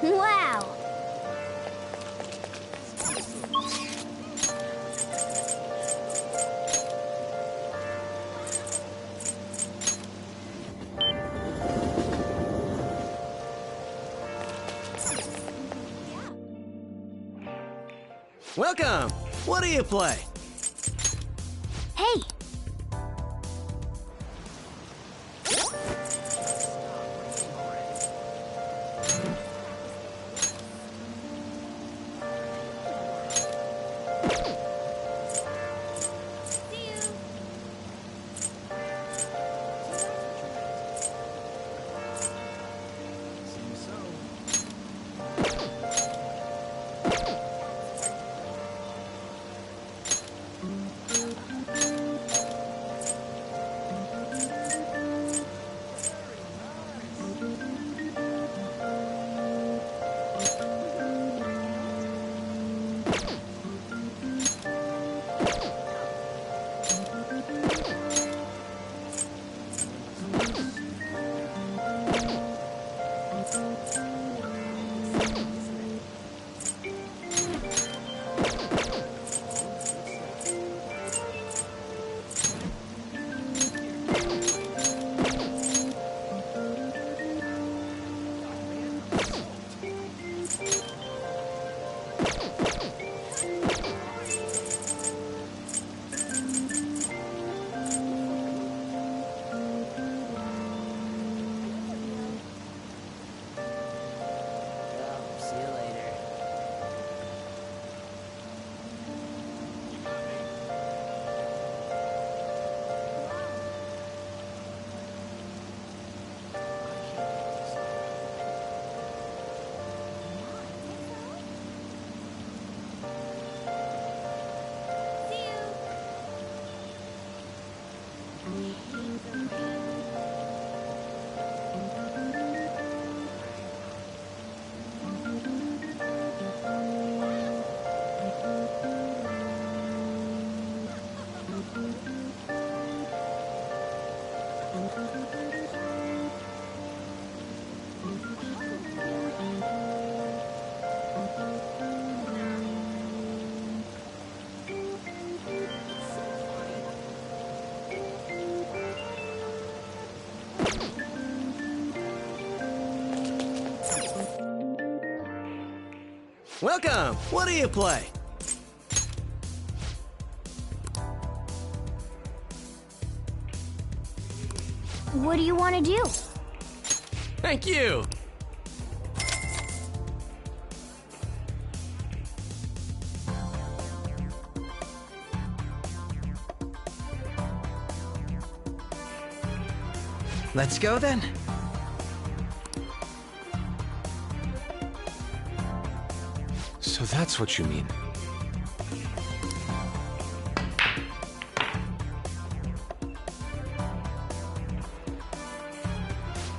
Wow! Welcome! What do you play? Hey! Welcome! What do you play? What do you want to do? Thank you! Let's go then. So that's what you mean.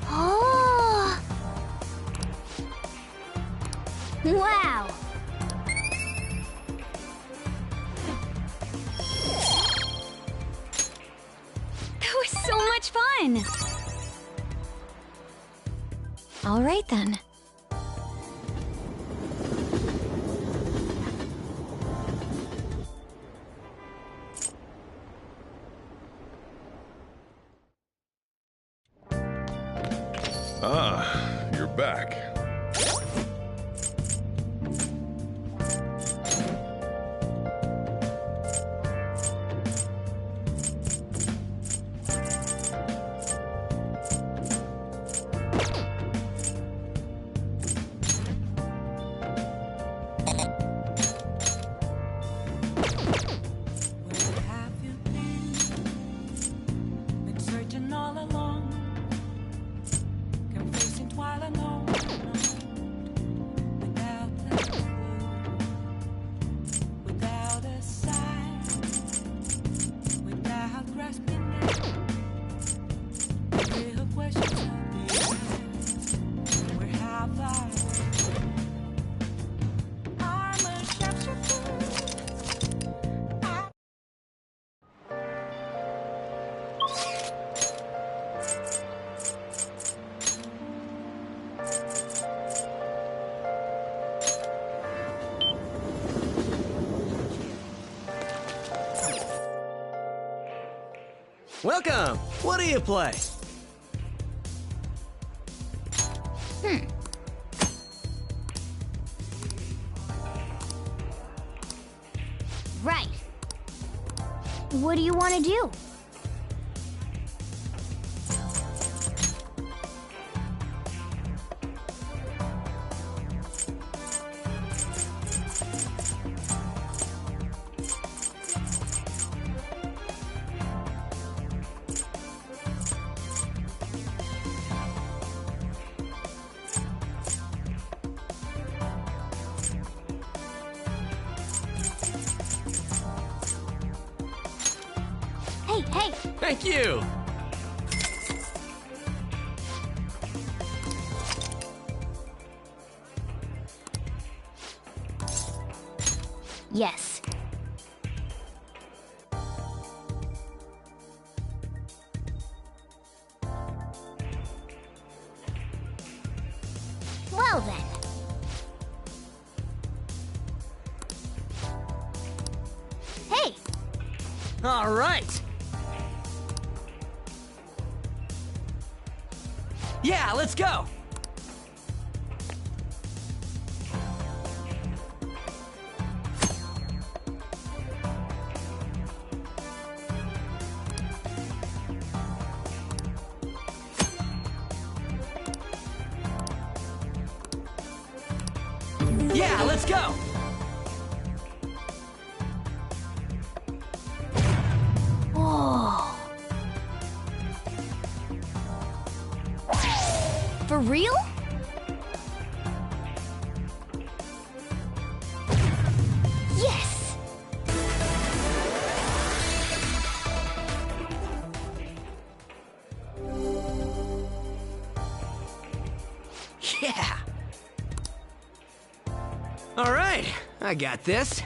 Oh! Wow! That was so much fun! All right then. Ah, you're back. Where have you been? Been searching all along, confessing while alone, without a clue, without a sign, without grasping it. Real questions of the asked. Where have I been? I'm a sharpshooter. Welcome! What do you play? Right. What do you want to do? Hey, hey! Thank you! Yes. Well then. Hey! All right. Yeah, let's go. Yeah, let's go. Whoa. For real? Yes! Yeah. All right, I got this.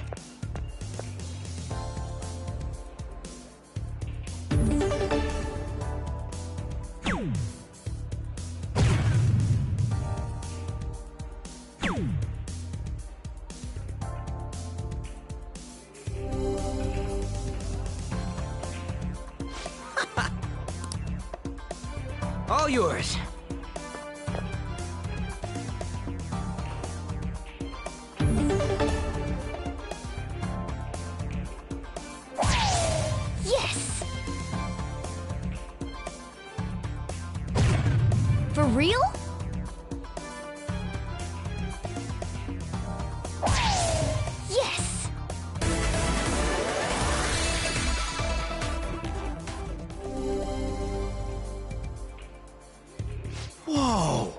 All yours. Yes! For real? Yes! Whoa.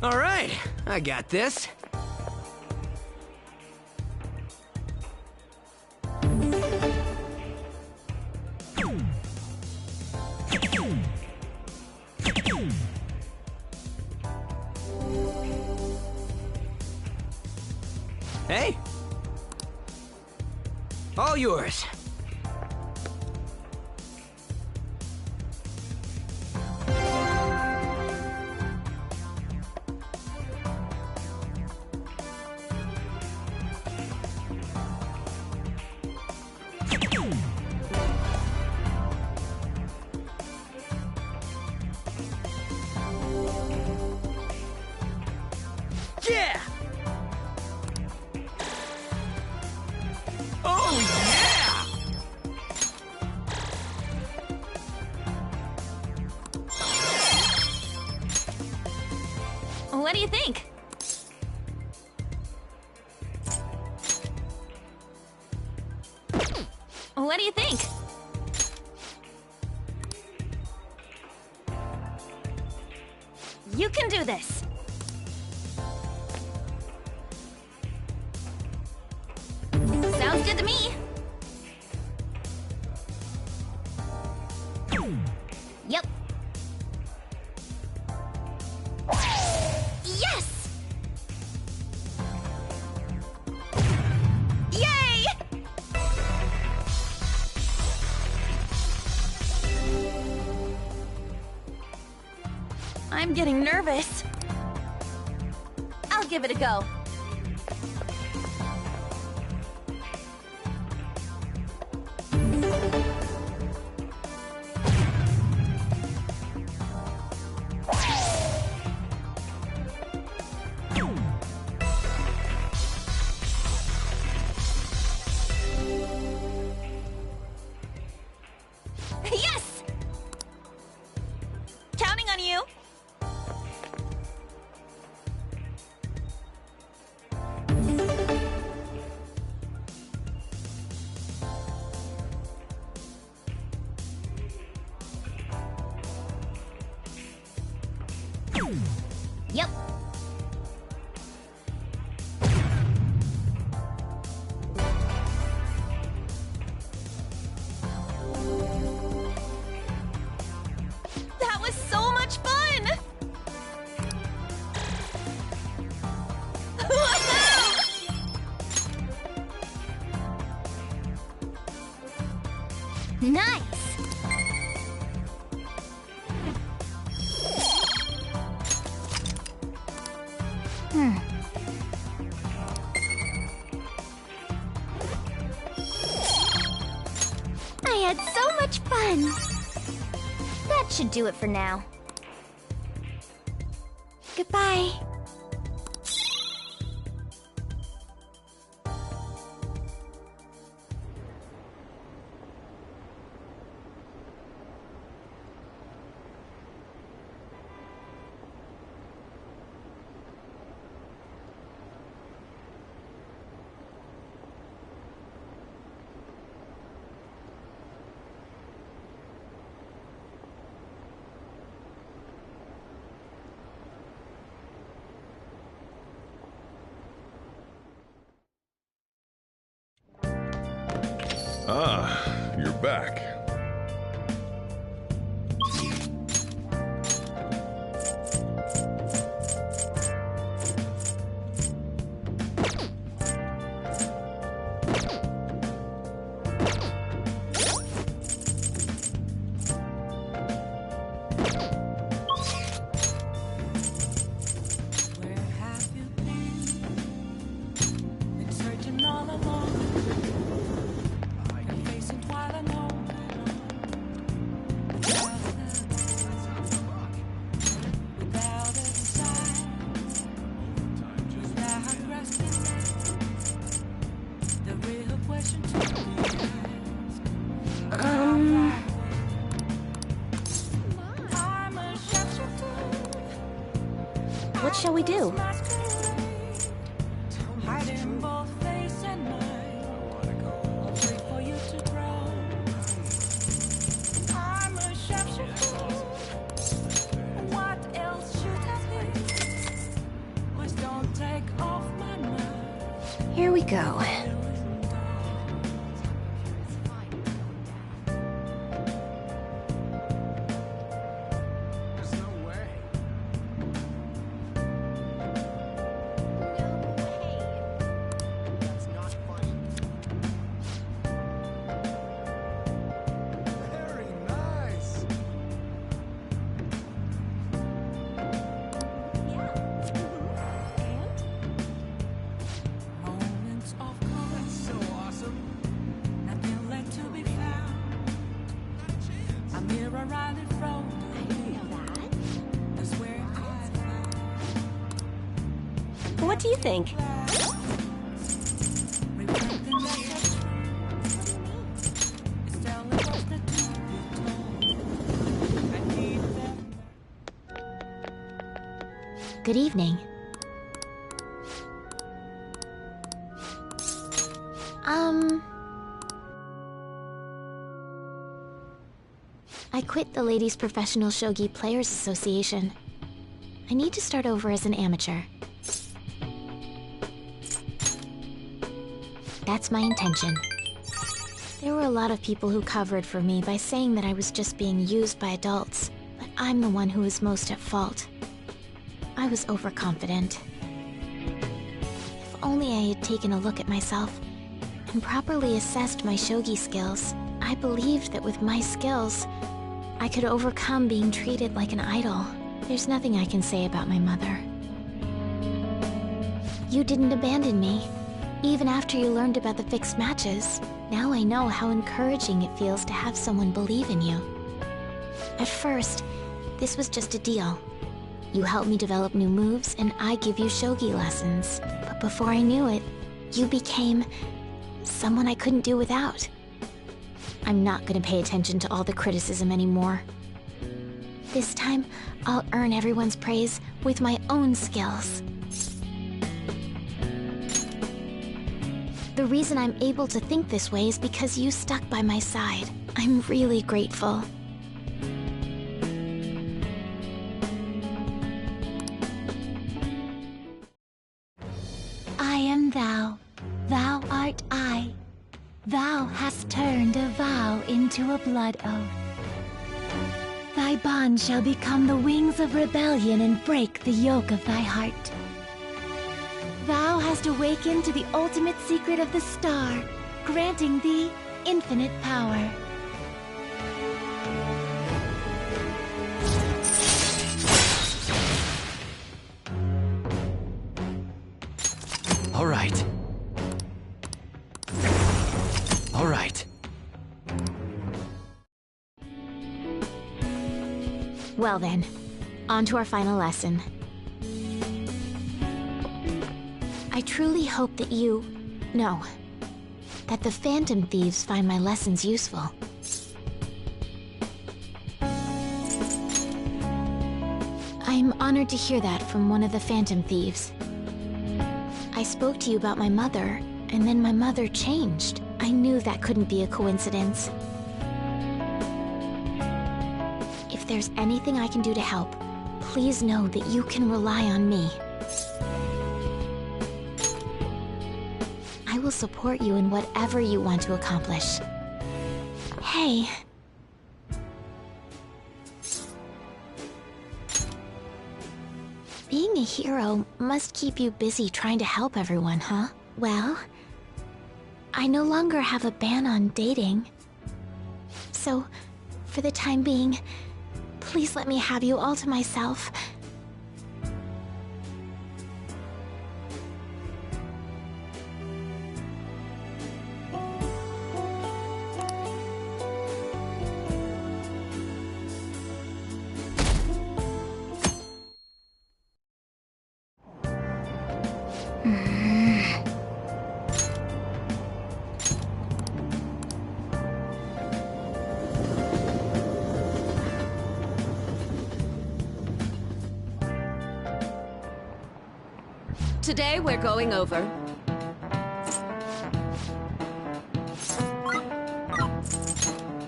All right, I got this. Hey. All yours. Yeah! Oh, yeah! What do you think? What do you think? You can do this. Sounds good to me. Yep. Yes! Yay! I'm getting nervous. I'll give it a go. Yes! Counting on you. Yep. That was so much fun! Nice! I had so much fun! That should do it for now. Goodbye. Ah, you're back. Where have you been searching all along, and facing twilight alone. Without a desire, without grasping the real question to be asked. I'm a shapeshifter. What shall we do? Hiding both face and mind. Wait for you to grow. I'm a shapeshifter. What else should I be? Please don't take off my mind. Here we go. There's no way. That's not funny. Very nice. Moments of calm, That's so awesome. nothing left to be found. Not a chance. A mirror right in front of me. Is where I found. What do you think? Reflecting back the truth. It's telling us the truth be told. I need them. Good evening. I quit the Ladies Professional Shogi Players Association. I need to start over as an amateur. That's my intention. There were a lot of people who covered for me by saying that I was just being used by adults, but I'm the one who is most at fault. I was overconfident. If only I had taken a look at myself and properly assessed my shogi skills, I believed that with my skills, I could overcome being treated like an idol. There's nothing I can say about my mother. You didn't abandon me, even after you learned about the fixed matches. Now I know how encouraging it feels to have someone believe in you. At first, this was just a deal. You help me develop new moves, and I give you shogi lessons. But before I knew it, you became someone I couldn't do without. I'm not gonna pay attention to all the criticism anymore. This time, I'll earn everyone's praise with my own skills. The reason I'm able to think this way is because you stuck by my side. I'm really grateful. I am thou, thou art I. Thou hast turned a vow into a blood oath. Thy bond shall become the wings of rebellion and break the yoke of thy heart. Thou hast awakened to the ultimate secret of the star, granting thee infinite power. All right. All right. Well then, on to our final lesson. I truly hope that that the Phantom Thieves find my lessons useful. I'm honored to hear that from one of the Phantom Thieves. I spoke to you about my mother, and then my mother changed. I knew that couldn't be a coincidence. If there's anything I can do to help, please know that you can rely on me. I will support you in whatever you want to accomplish. Hey. Being a hero must keep you busy trying to help everyone, huh? Well, I no longer have a ban on dating. So, for the time being, please let me have you all to myself. Today we're going over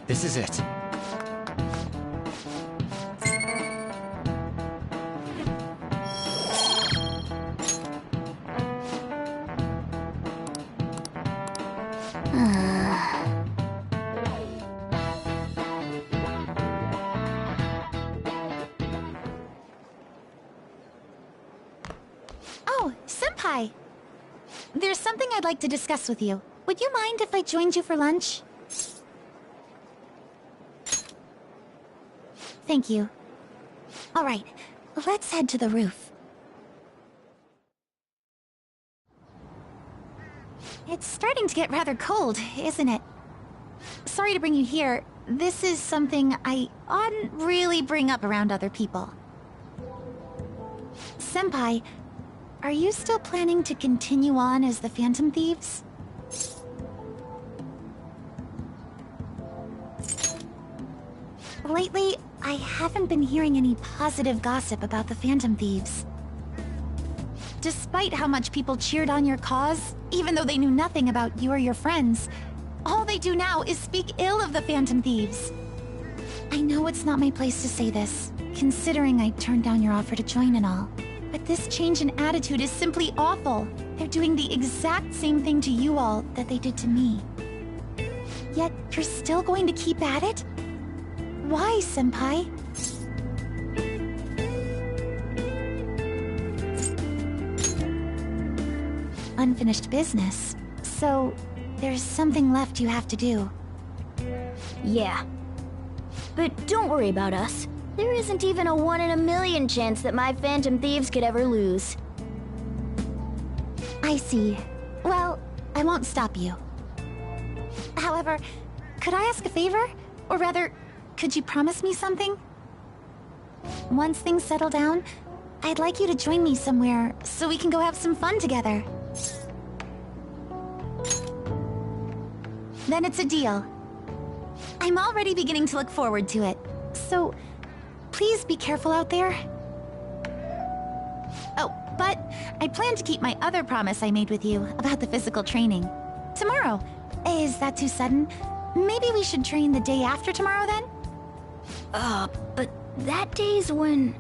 This is it. Oh, Senpai! There's something I'd like to discuss with you. Would you mind if I joined you for lunch? Thank you. Alright, let's head to the roof. It's starting to get rather cold, isn't it? Sorry to bring you here. This is something I oughtn't really bring up around other people. Senpai, are you still planning to continue on as the Phantom Thieves? Lately, I haven't been hearing any positive gossip about the Phantom Thieves. Despite how much people cheered on your cause, even though they knew nothing about you or your friends, all they do now is speak ill of the Phantom Thieves. I know it's not my place to say this, considering I turned down your offer to join and all. But this change in attitude is simply awful. They're doing the exact same thing to you all that they did to me. Yet, you're still going to keep at it? Why, Senpai? Unfinished business. So, there's something left you have to do. Yeah. But don't worry about us. There isn't even a 1 in a million chance that my Phantom Thieves could ever lose. I see. Well, I won't stop you. However, could I ask a favor? Or rather, could you promise me something? Once things settle down, I'd like you to join me somewhere so we can go have some fun together. Then it's a deal. I'm already beginning to look forward to it. So, please be careful out there. Oh, but I plan to keep my other promise I made with you about the physical training. Tomorrow. Is that too sudden? Maybe we should train the day after tomorrow then? But that day's when...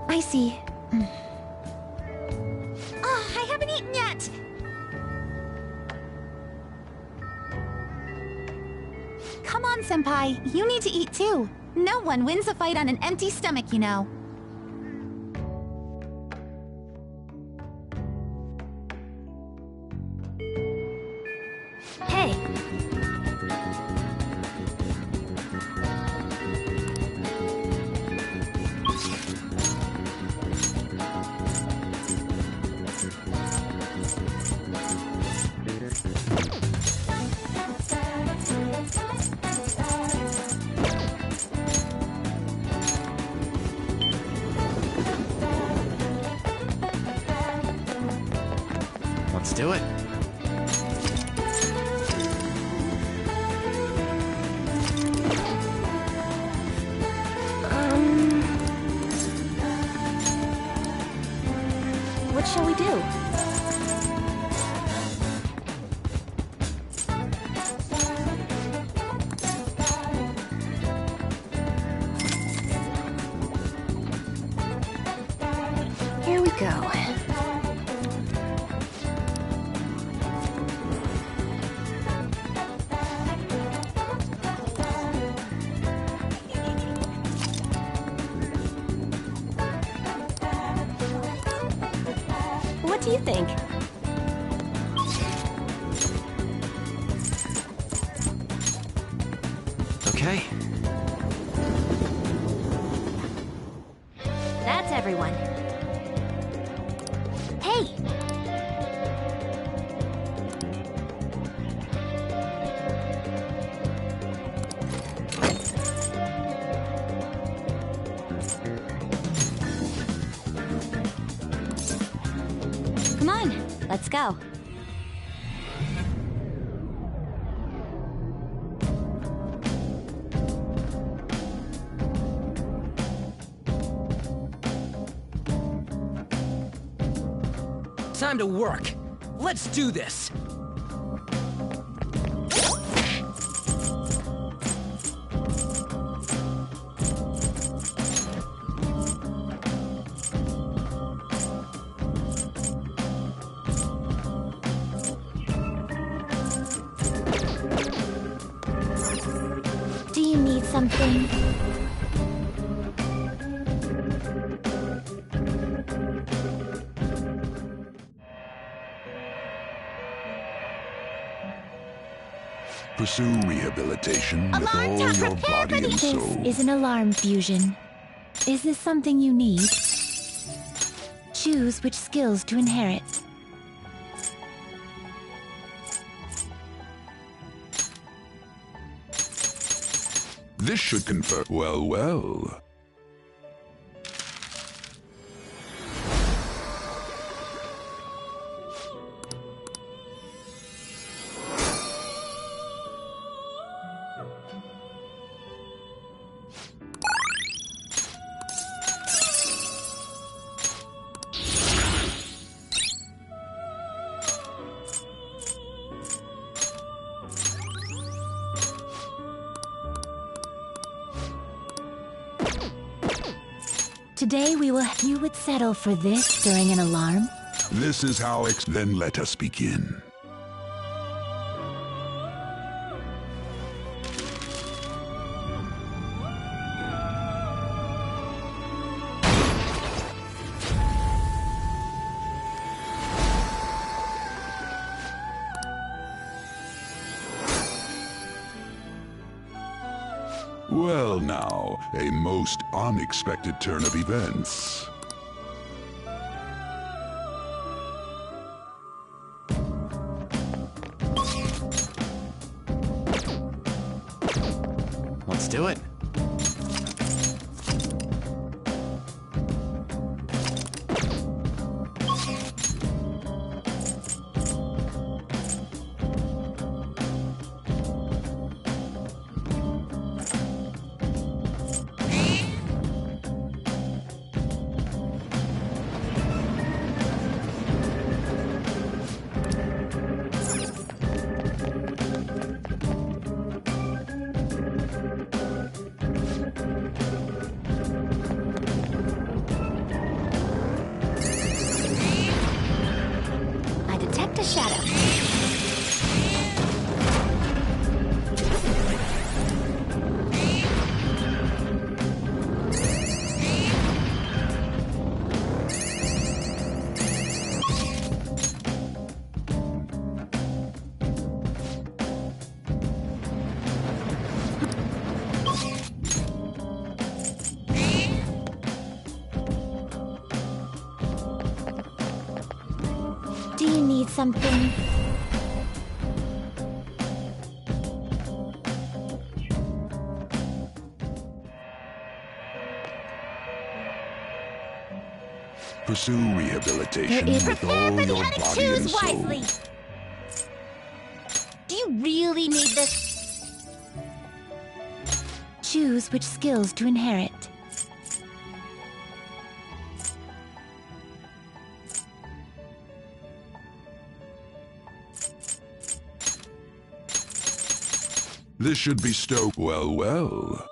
I see. I haven't eaten yet! Come on, Senpai. You need to eat too. No one wins a fight on an empty stomach, you know. Hey! do it. What shall we do? Here we go. What do you think? Okay. That's everyone. Hey! Come on, let's go. Time to work. Let's do this. Do you need something? Pursue rehabilitation with all your body and This soul. is an alarm fusion. Is this something you need? Choose which skills to inherit. This should confer. Well, well. Today you would settle for this during an alarm? This is how then let us begin. Well now, a most unexpected turn of events. Let's do it. I detect a shadow. Do you need something? Pursue rehabilitation There is with prepare all for the your edit. body and Choose soul. wisely. Do you really need this? Choose which skills to inherit. This should bestow well, well.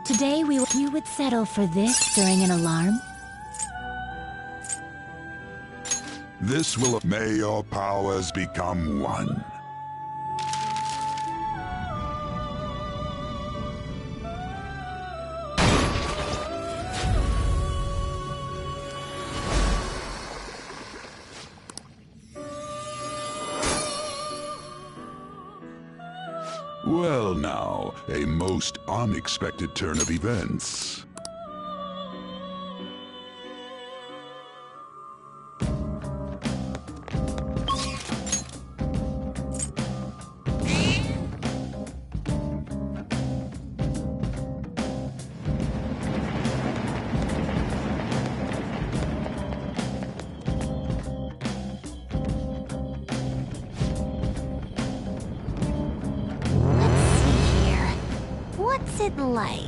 Today you would settle for this during an alarm? This will may your powers become one. Well now, a most unexpected turn of events. What's it like?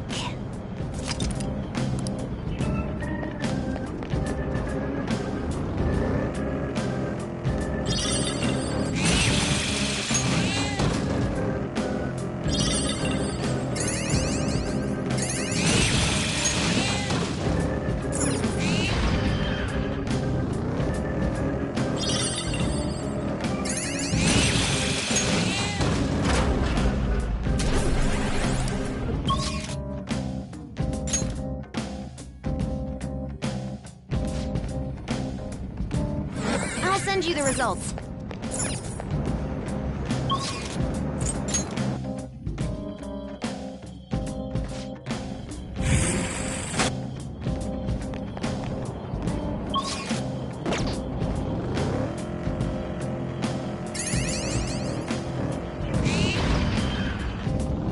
I'll send you the results.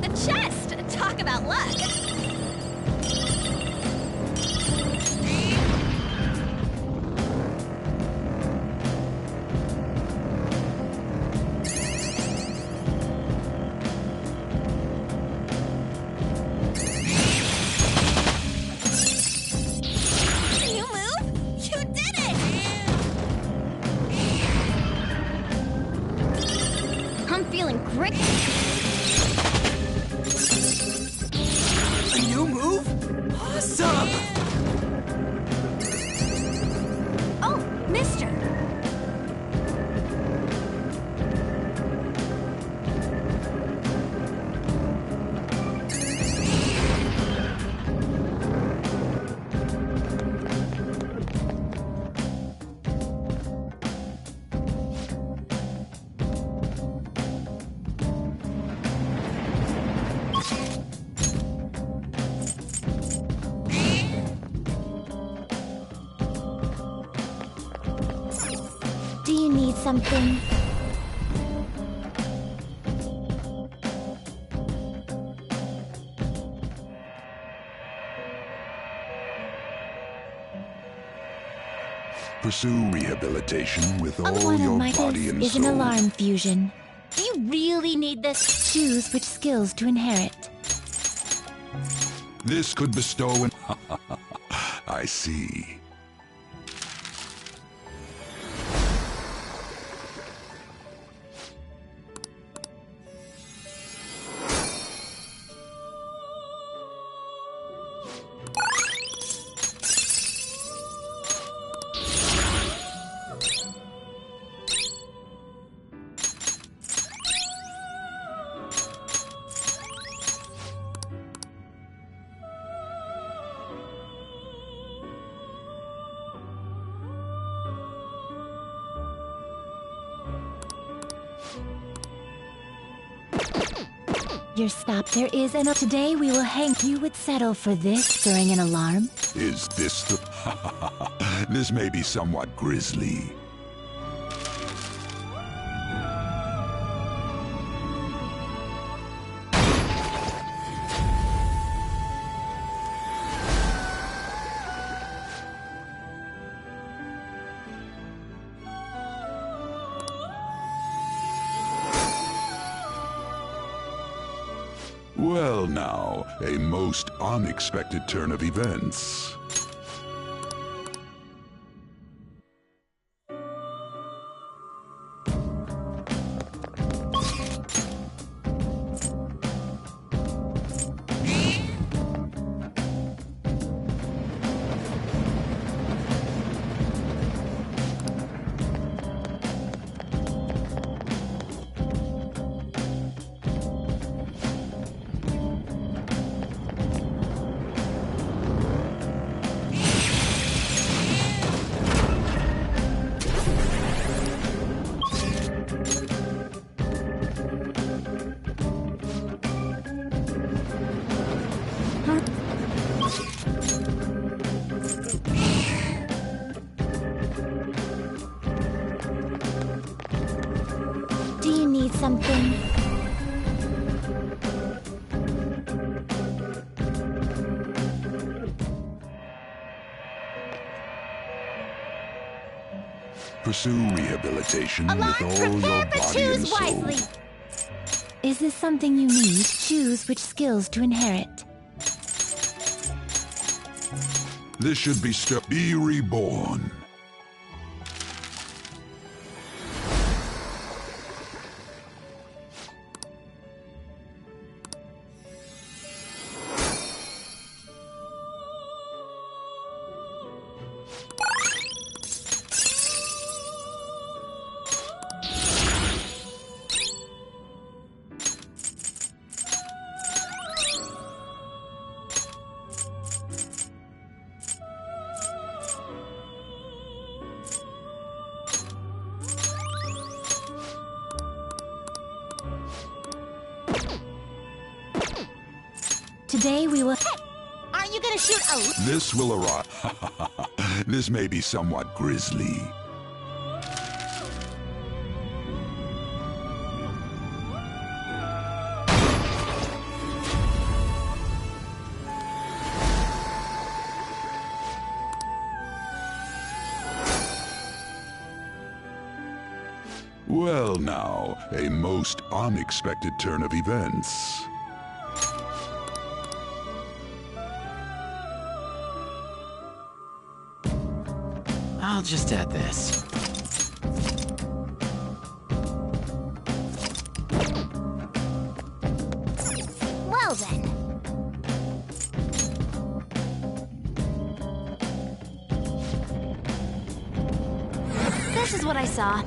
A chest! Talk about luck! Can you move? You did it! I'm feeling great. A new move? Awesome! Oh, mister. Do you need something? Pursue rehabilitation with all One your of my body and is soul. an alarm fusion. Do you really need this? Choose which skills to inherit. This could bestow an... I see. Your stop. There is an. Today we will hang. You would settle for this during an alarm? Is this the... This may be somewhat grisly. Well now, a most unexpected turn of events. Do you need something? Pursue rehabilitation with all Prepare your but body and choose soul. wisely. Is this something you need? Choose which skills to inherit. This should be reborn. Today we will. Aren't you gonna shoot a... This will arrive. This may be somewhat grisly. Well now, a most unexpected turn of events. I'll just add this. Well then. This is what I saw.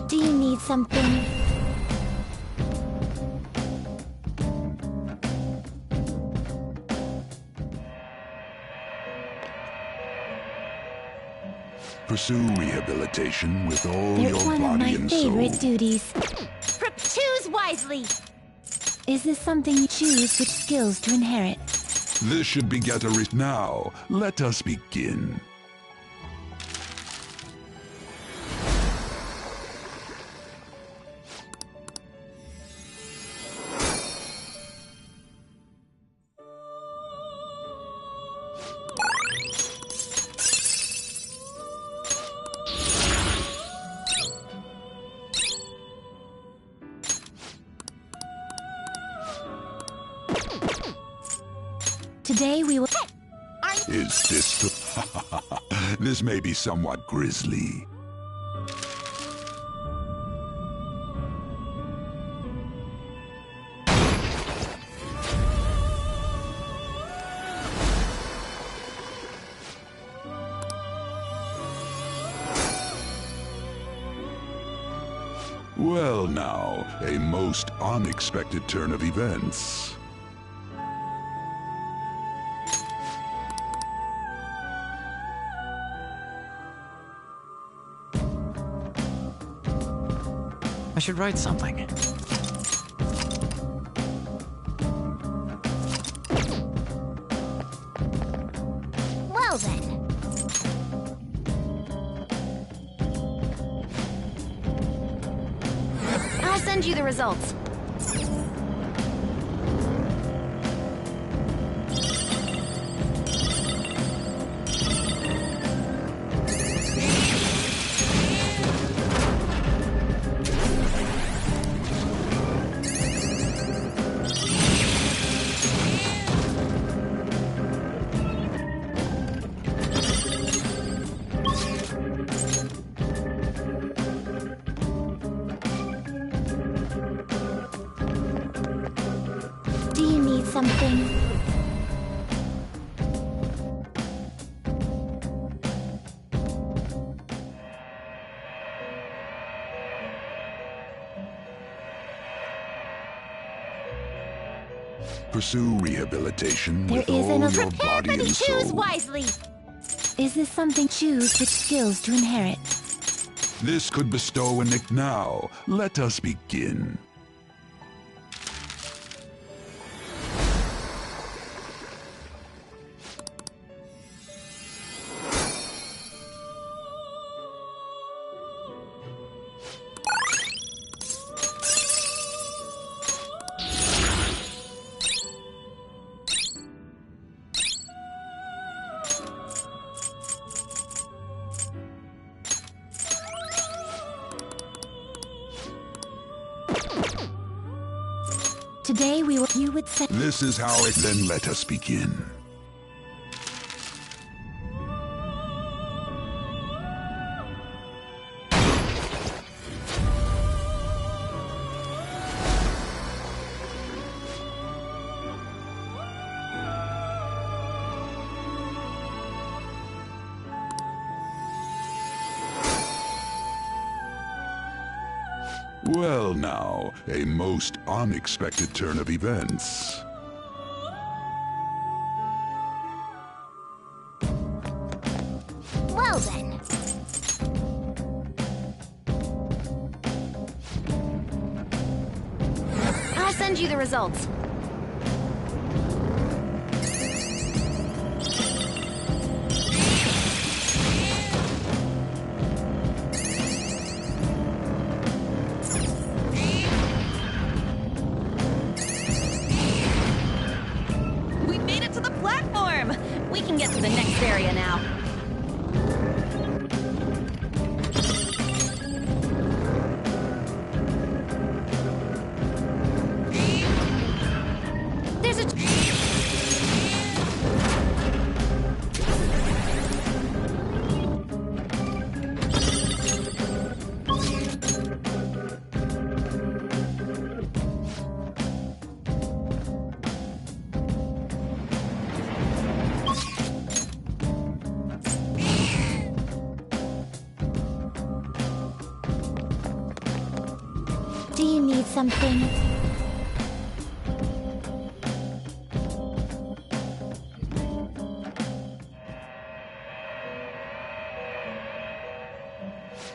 Do you need something? Pursue rehabilitation with all They're your one of body my and soul. favorite duties. Choose wisely. Is this something you choose which skills to inherit? This should be now. Let us begin. Today we will. Is this the... This may be somewhat grisly. Well now, a most unexpected turn of events. I should write something. Well then. I'll send you the results. Do you need something? Pursue rehabilitation There with is all an your prepare body for and the choose soul. wisely. Is this something choose which skills to inherit? This could bestow a nick now. Let us begin. Today you would say This is how it then let us begin. Well now, a most unexpected turn of events. Well then. I'll send you the results. We made it to the platform! We can get to the next area now. There's a... Do you need something?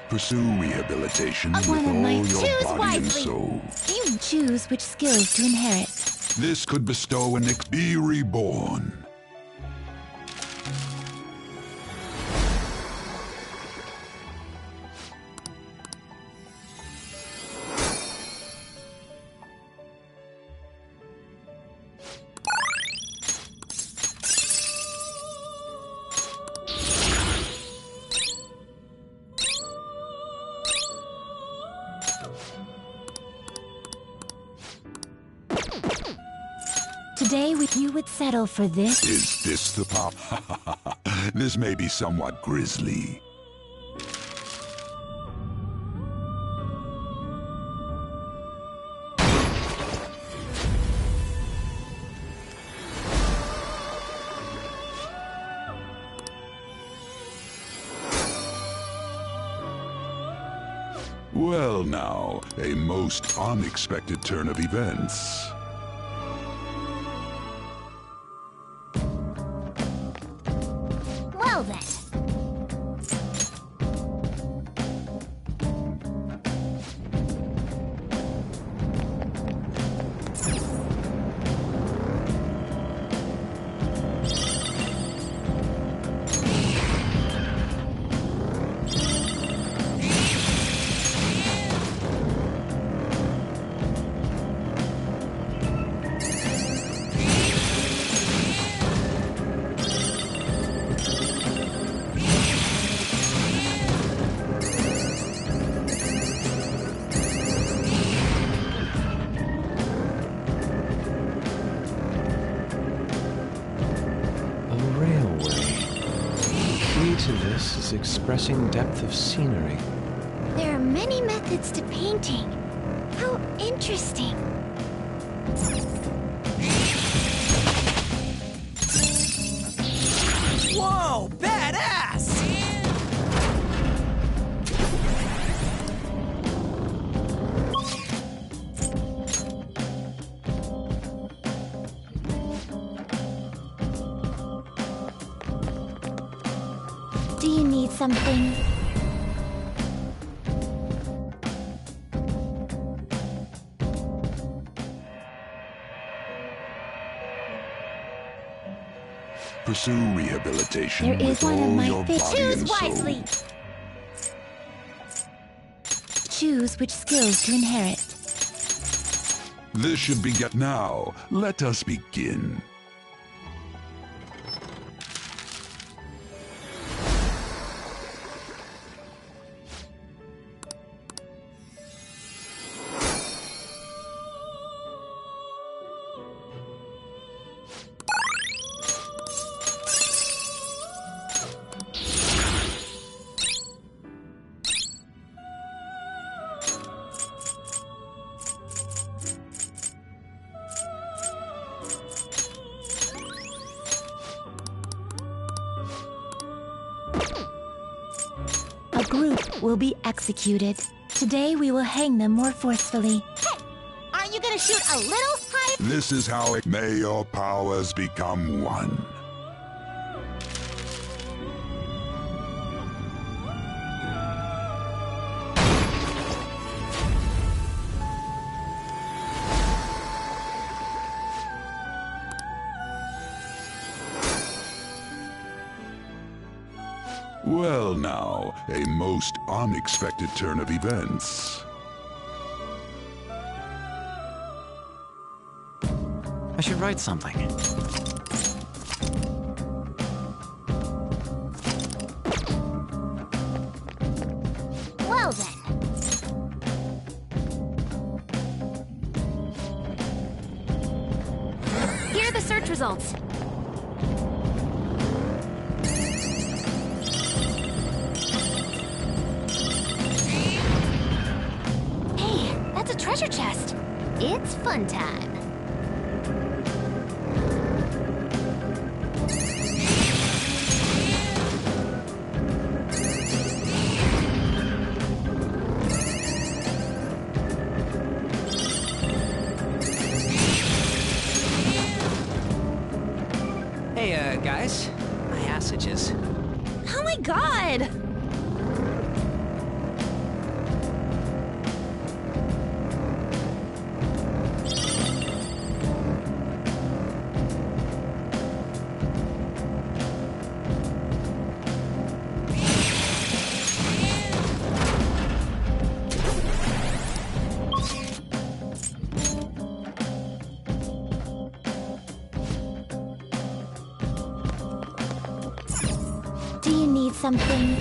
Pursue rehabilitation with One of all my your choose body and wisely. soul. You choose which skills to inherit. This could bestow a nick. Be reborn. Today you would settle for this. Is this the pop? This may be somewhat grisly. Well now, a most unexpected turn of events. Well then. Is expressing depth of scenery. There are many methods to painting. How interesting. Whoa, badass! Do you need something? Pursue rehabilitation There is with one of all my your fish. body Choose and soul. wisely. Choose which skills to inherit. This should be now. Let us begin. A group will be executed. Today we will hang them more forcefully. Hey! Aren't you gonna shoot a little high? This is how it may your powers become one. Well now, a most unexpected turn of events. I should write something. Well then. Here are the search results. Hey, that's a treasure chest. It's fun time. Hey, guys. My ass itches. Oh my god! Do you need something?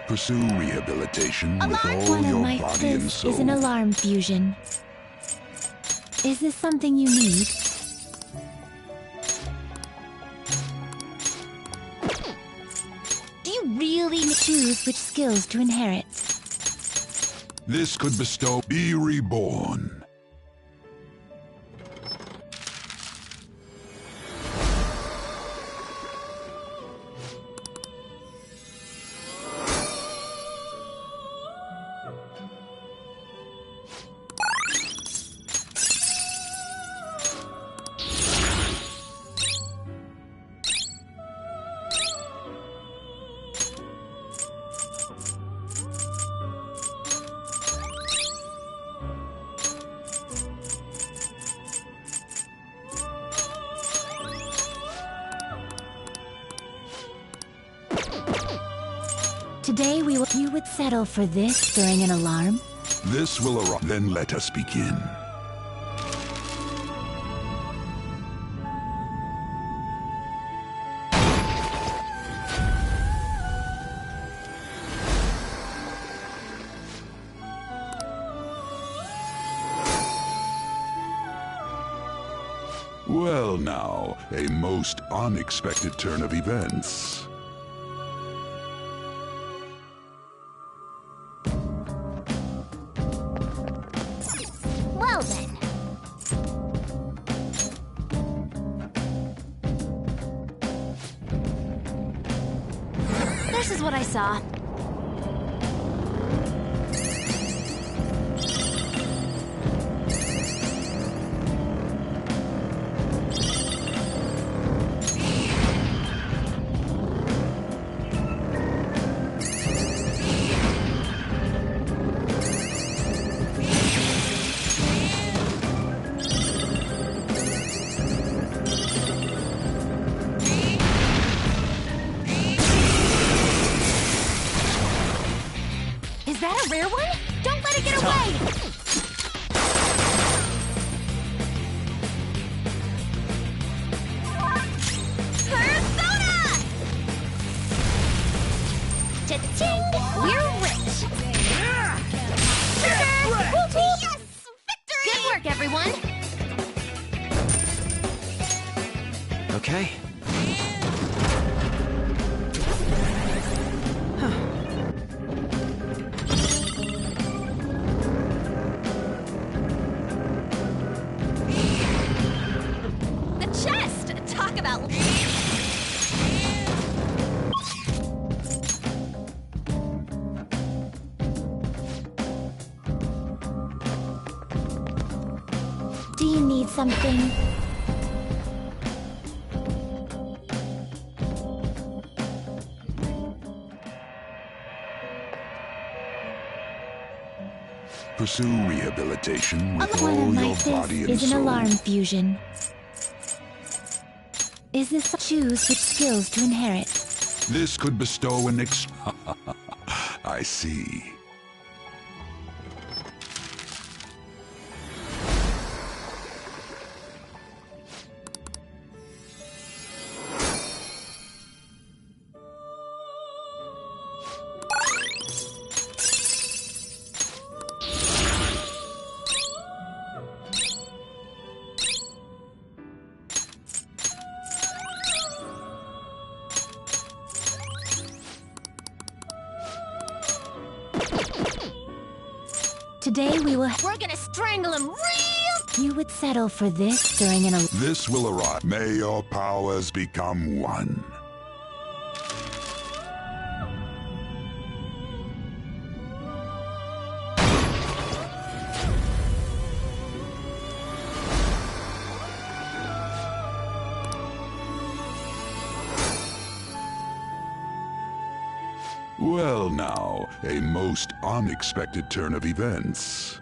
Pursue rehabilitation with Alarm! all One of your my body and fists soul. is an alarm fusion. Is this something you need? Do you really Choose which skills to inherit. This could bestow be reborn. Today we will... You would settle for this during an alarm? This will arrive. Then let us begin. Well now, a most unexpected turn of events. Well then. This is what I saw. Is that a rare one? Don't let it get away! Persona! Cha-ching! We're rich! Yes! Victory! Good work, everyone! Okay. The chest! Talk about... Do you need something? Pursue rehabilitation with One all of my your fists body and is an soul. alarm fusion. Is this choose which skills to inherit? This could bestow an I see. Today we will... We're gonna strangle him real... You would settle for this during an... This will arrive. May your powers become one. Well now, a most unexpected turn of events.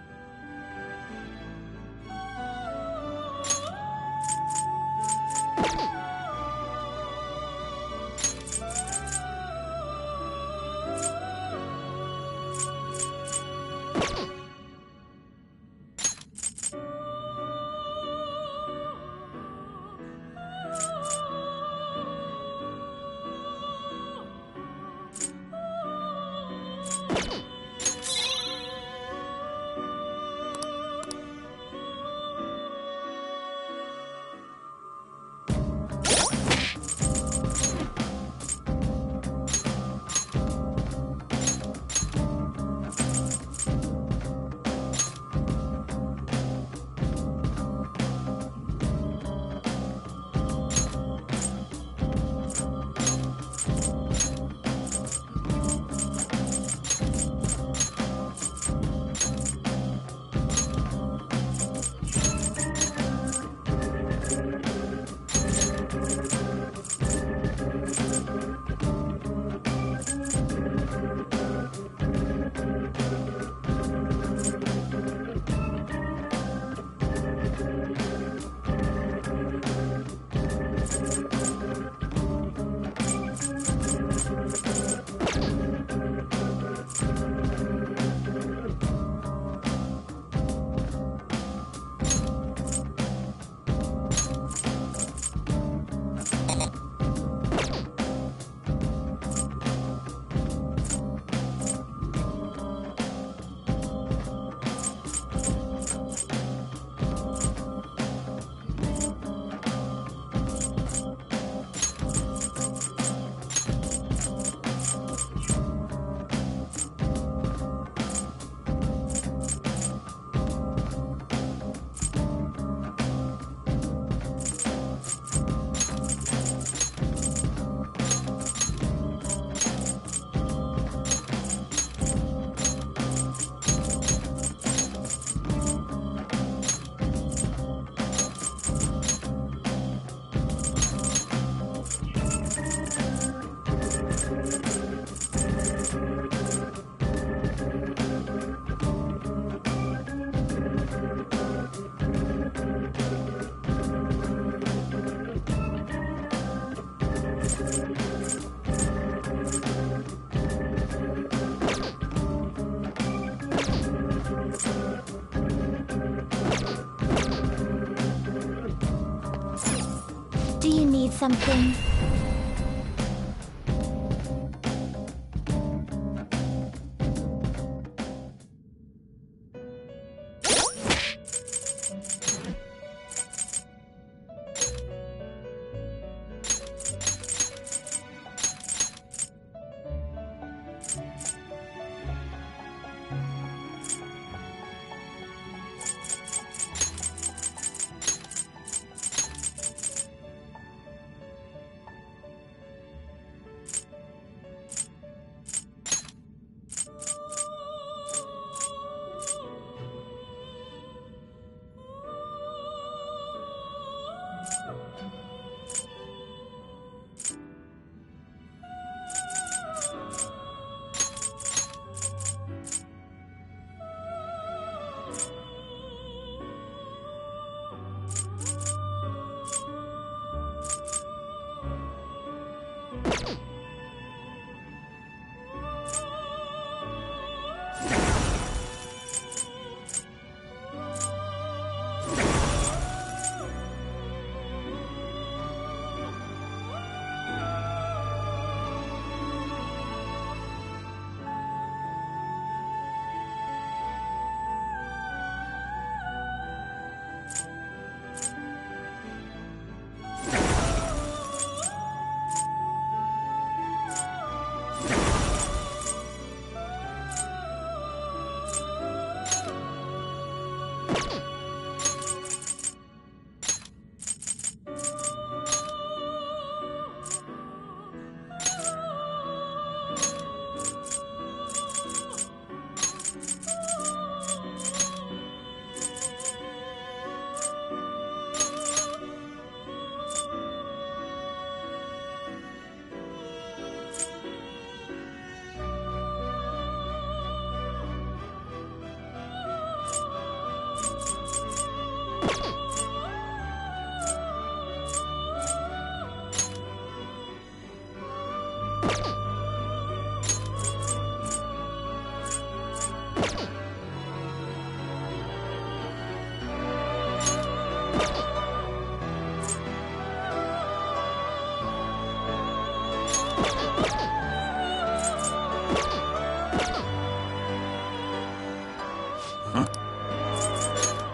Do you need something?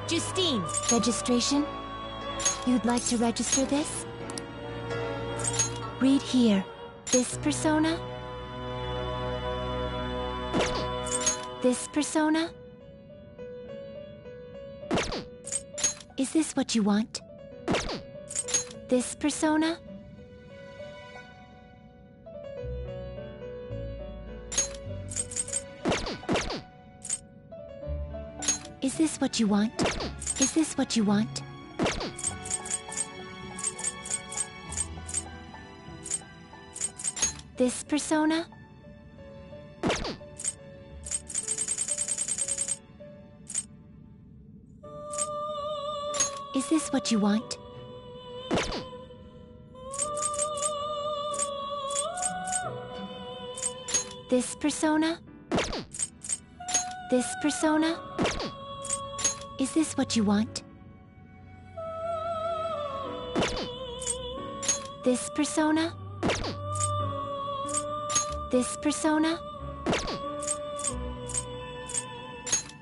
Justine, registration? You'd like to register this? Read here. This persona? This persona? Is this what you want? This persona? Is this what you want? Is this what you want? This persona? Is this what you want? This persona? This persona? Is this what you want? This persona? This persona?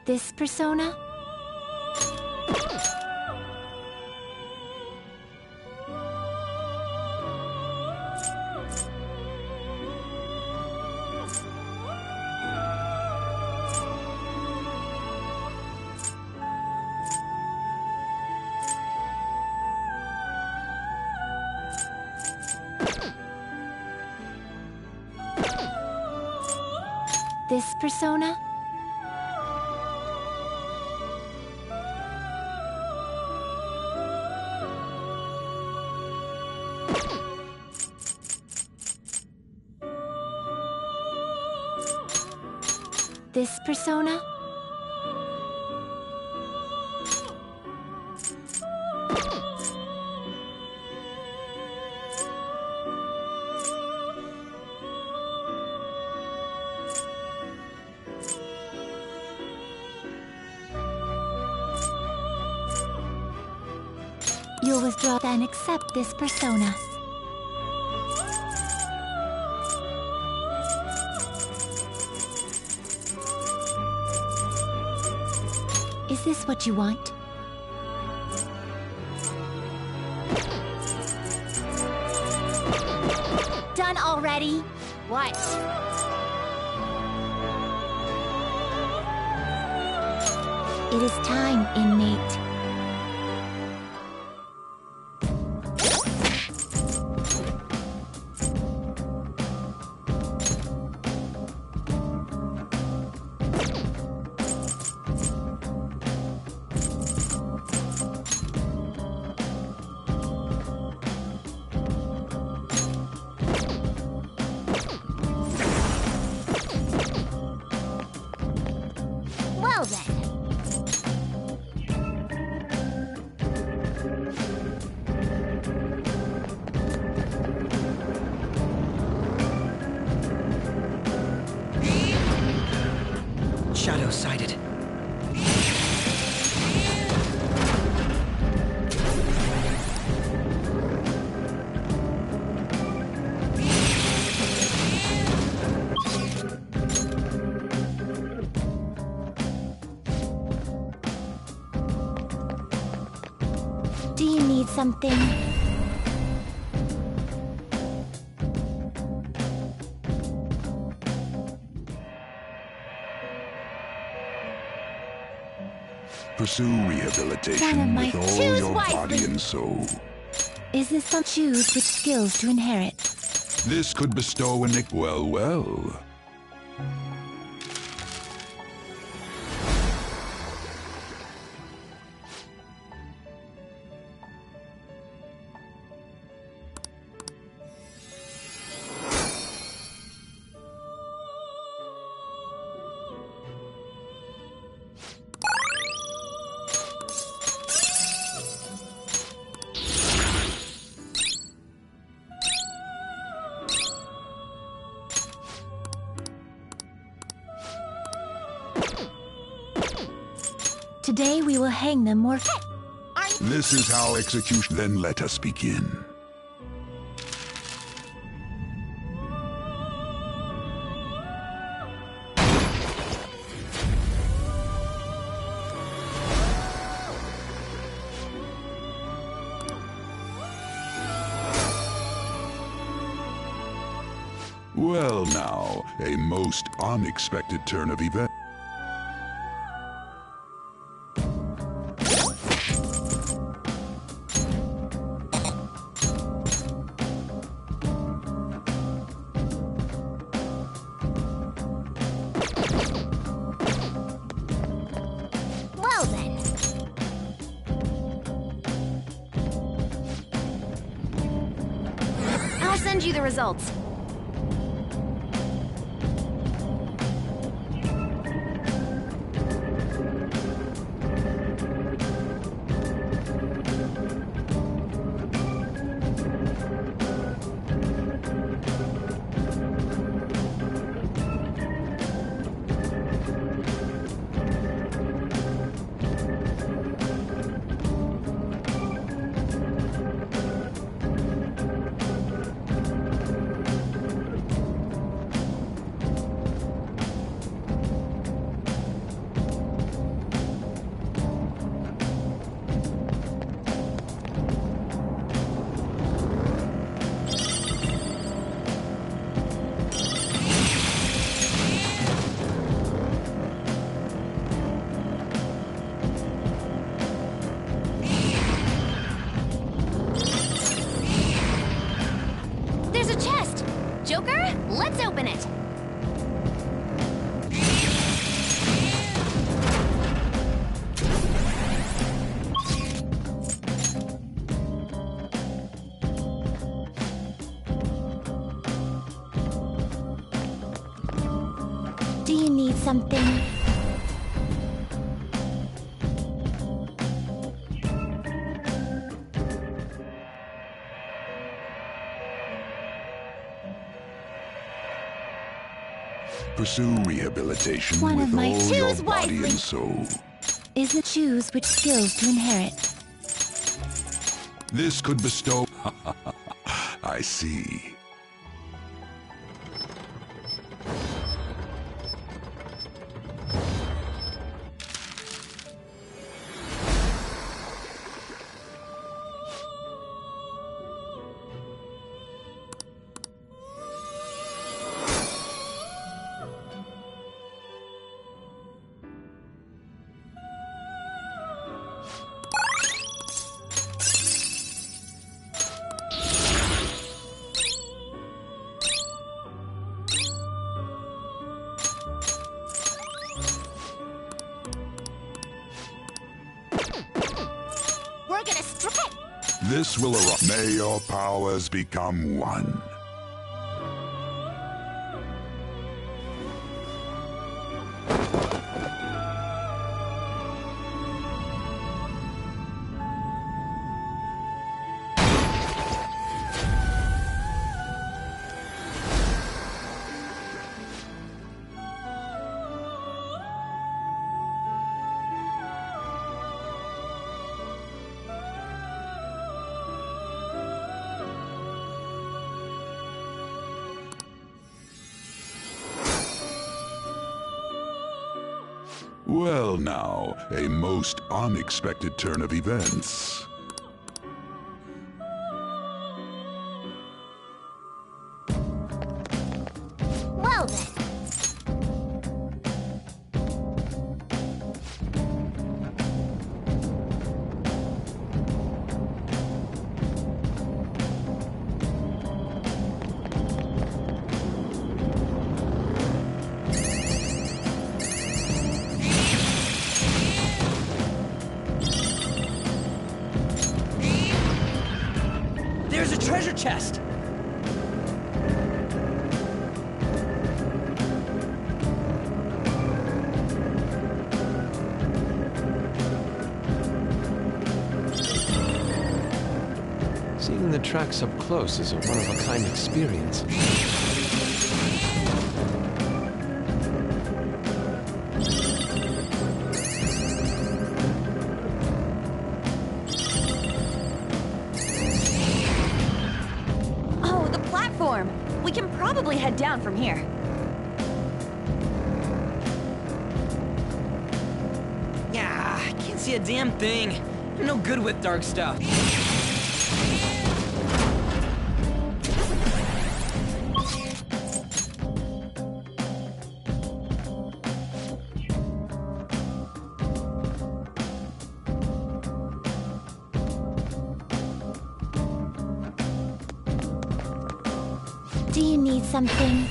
This persona? This persona? This persona? You'll Draw then accept this persona. Is this what you want? Done already? What? It is time, inmate. Well then. Shadow sighted. Do you need something? Pursue Son of rehabilitation my- with all Choose your wisely. body and soul. Is this some choose which skills to inherit? This could bestow an well, well. Today we will hang them more. This is how execution. Then let us begin. Well now, a most unexpected turn of events. Well then. I'll send you the results. There's a chest! Joker, let's open it! Do you need something? Pursue rehabilitation One of with my all your choose body wisely. and soul. Is it choose which skills to inherit? This could bestow... I see. We're gonna strike! This will arise. May your powers become one. Well now, a most unexpected turn of events. Well then. There's a treasure chest! Seeing the tracks up close is a one-of-a-kind experience. Oh, the platform! We can probably head down from here. Yeah, I can't see a damn thing. I'm no good with dark stuff. Do you need something?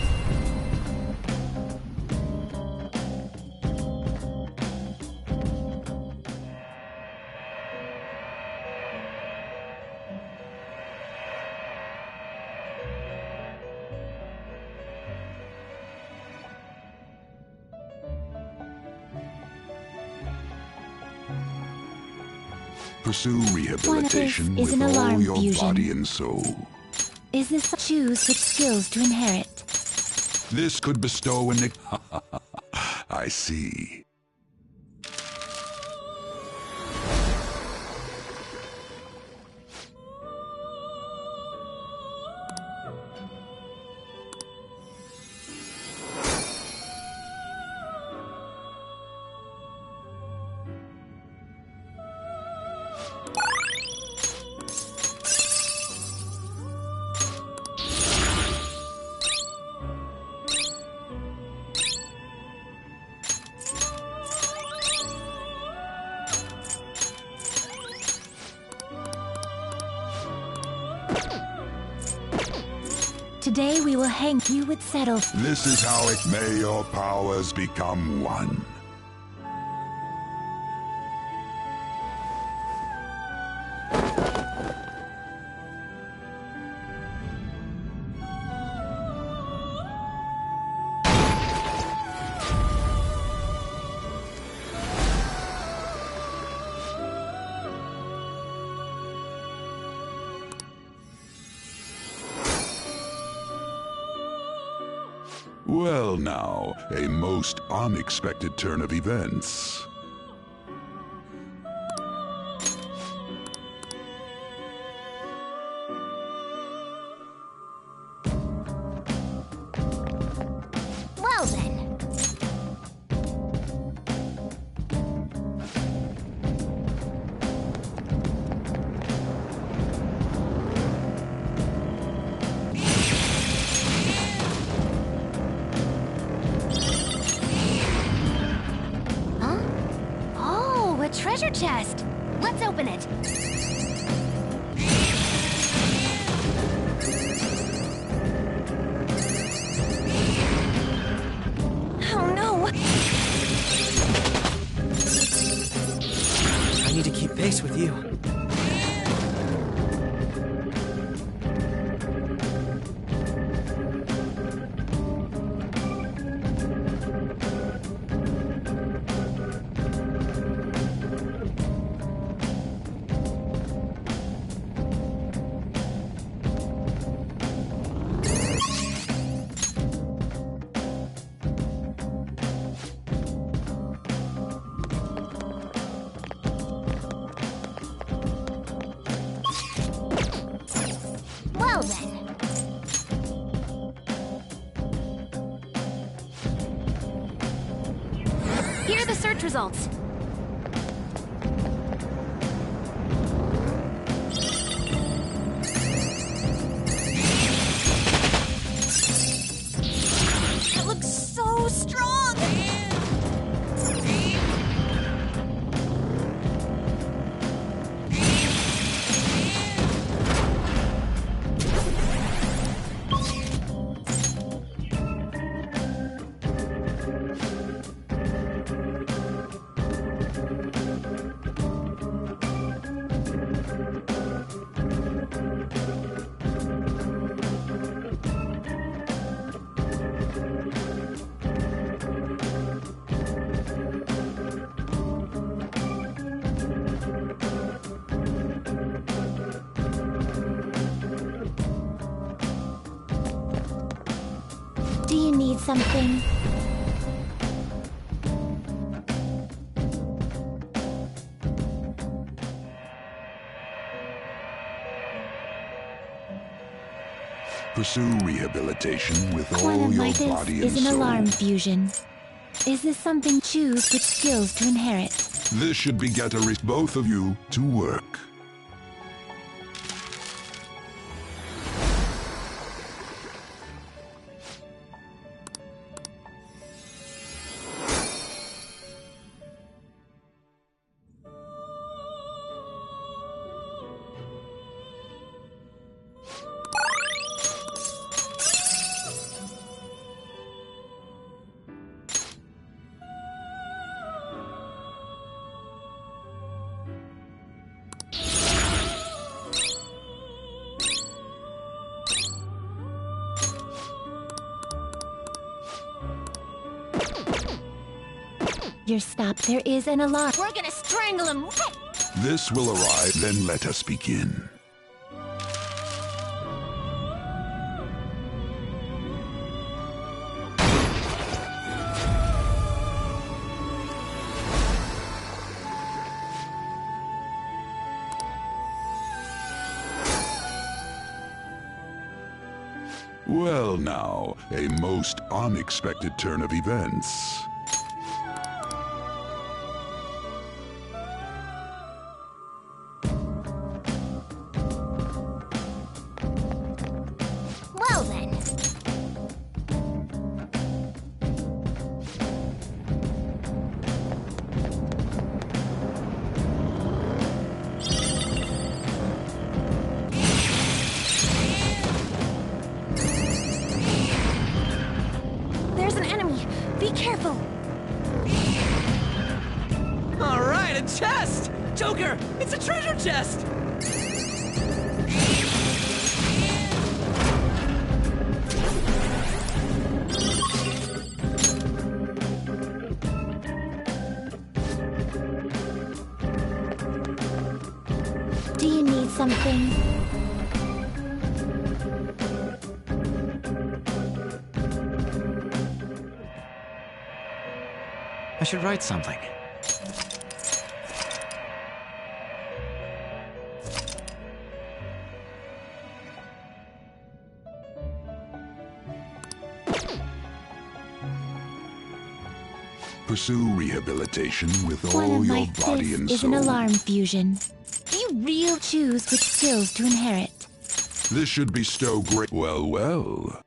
Pursue rehabilitation is with an all alarm your fusion. body and soul. Is this choose which skills to inherit? This could bestow an... I see. Today we will hang you with settle. This is how it may your powers become one. Well now, a most unexpected turn of events. chest. Let's open it. Oh no! I need to keep pace with you. Well then. Here are the search results. It looks so strong! Do you need something? Pursue rehabilitation with all Quantum your Midas body and is an soul. alarm fusion. Is this something? Choose which skills to inherit. This should beget both of you to work. Your stop. There is an alarm. We're gonna strangle him. This will arrive, then let us begin. Well now, a most unexpected turn of events. Well then. There's an enemy! Be careful! Alright, a chest! Joker, it's a treasure chest! Do you need something? I should write something. Pursue rehabilitation with all Quantum your Midas body and is soul. an alarm fusion. Do you really choose which skills to inherit? This should bestow great... Well, well.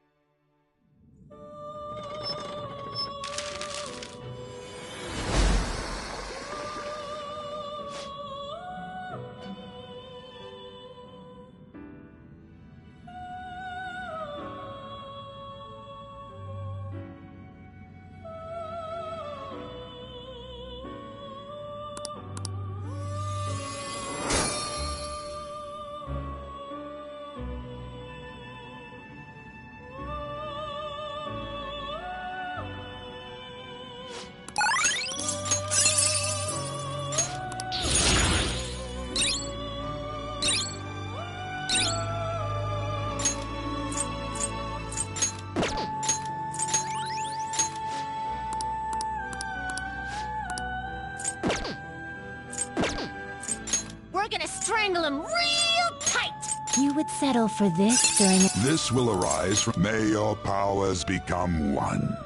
seal him real tight! You would settle for this during a... This will arise from... May your powers become one.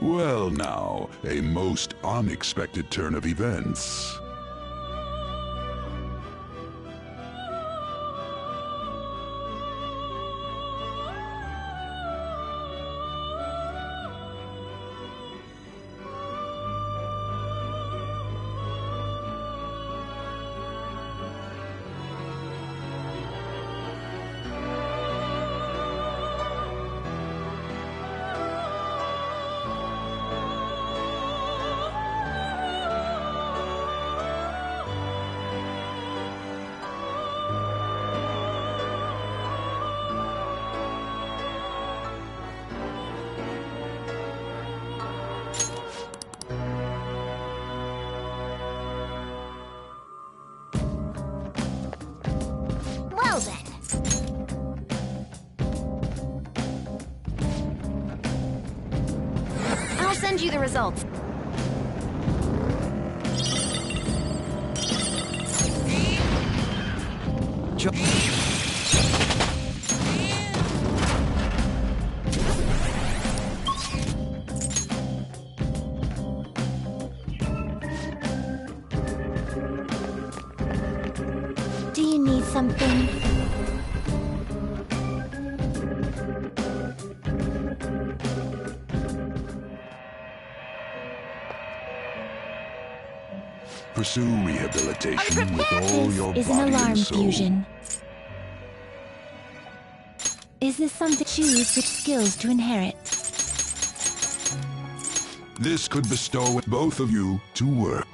Well now, a most unexpected turn of events. Well then. I'll send you the results. Do you need something? Pursue rehabilitation with all your This is an body alarm and soul. fusion. Is this something? Choose which skills to inherit. This could bestow both of you to work.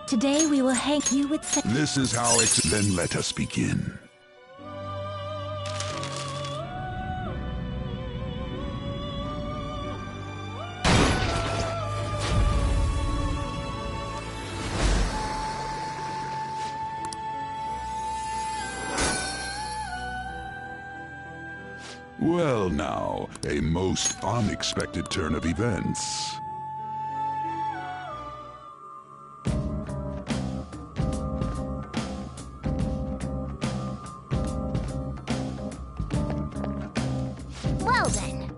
Today we will hang you with... This is how it's... Then let us begin. Well now, a most unexpected turn of events. Well then.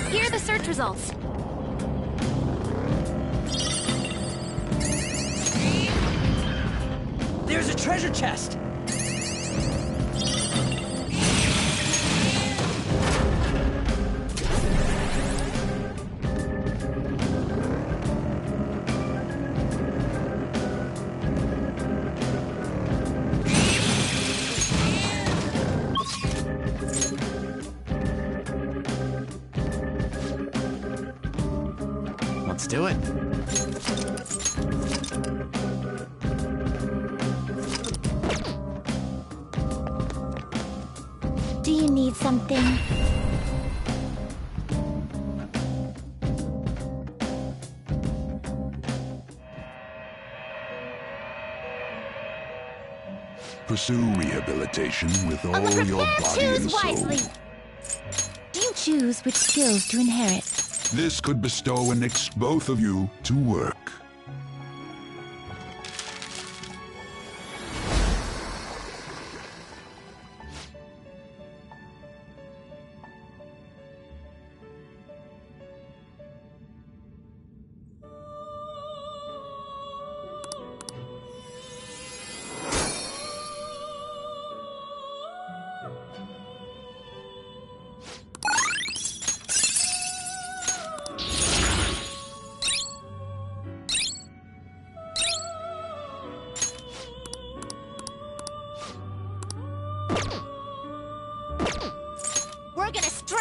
Here are the search results. There's a treasure chest! Let's do it. Do you need something? Pursue rehabilitation with all your body and Choose soul. wisely. Do you choose which skills to inherit? This could bestow both of you to work.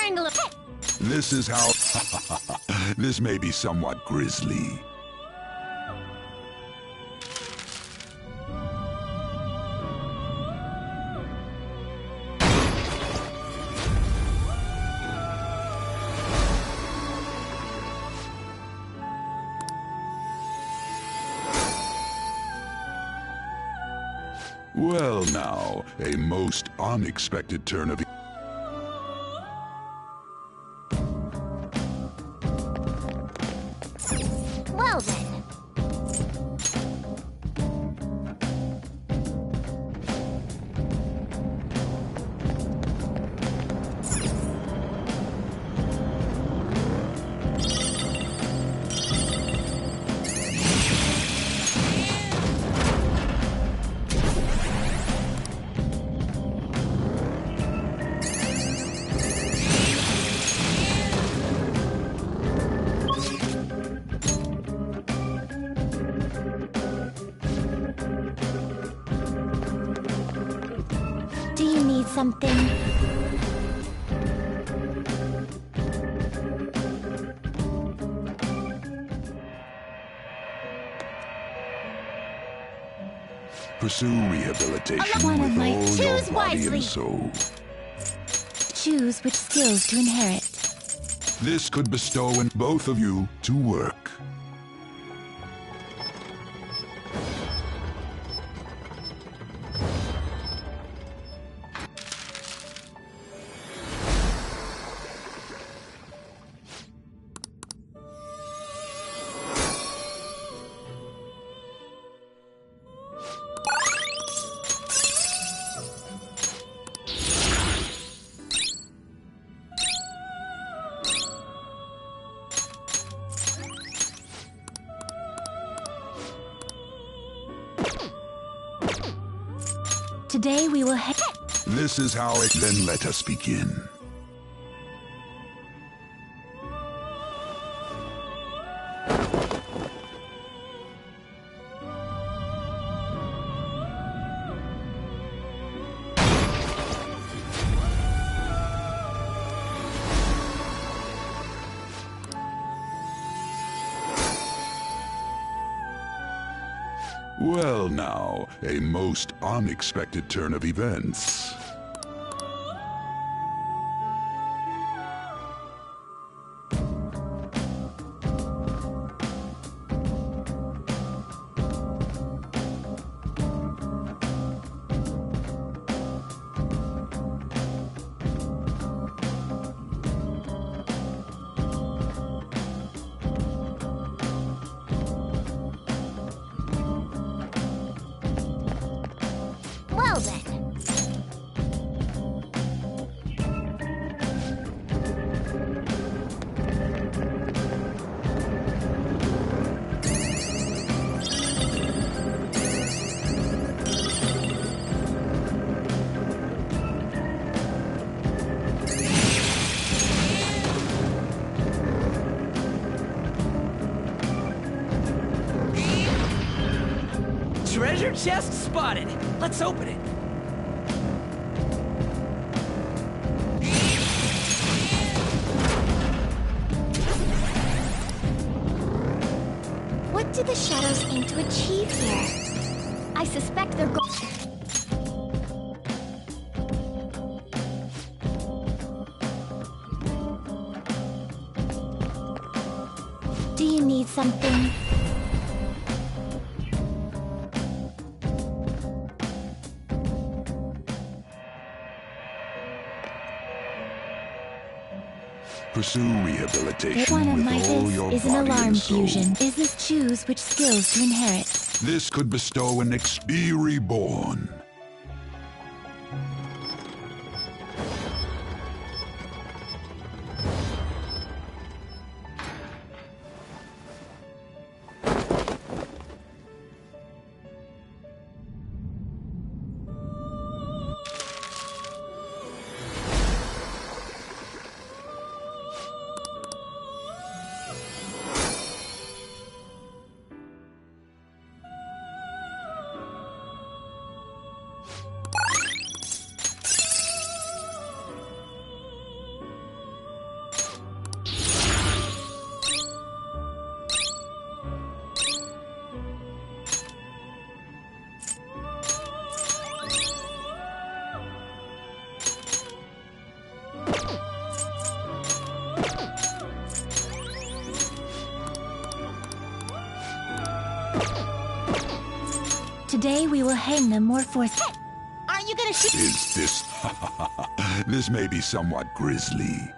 triangle of... This is how... This may be somewhat grisly. Well now, a most unexpected turn of... Well then. Do you need something? Pursue rehabilitation One of with my- all your Choose body wisely. and soul. Choose which skills to inherit. This could bestow in both of you to work. Today we will head. This is how it... Then let us begin. Well now, a most unexpected turn of events. Well then. Treasure chest spotted. Let's open it. What do the shadows aim to achieve here? I suspect they're Do you need something? Pursue rehabilitation One of with my all your is an body alarm and soul. fusion. Is this choose which skills to inherit? This could bestow an be reborn. Today we will hang them more forcefully. Aren't you gonna shoot? Is this... This may be somewhat grisly.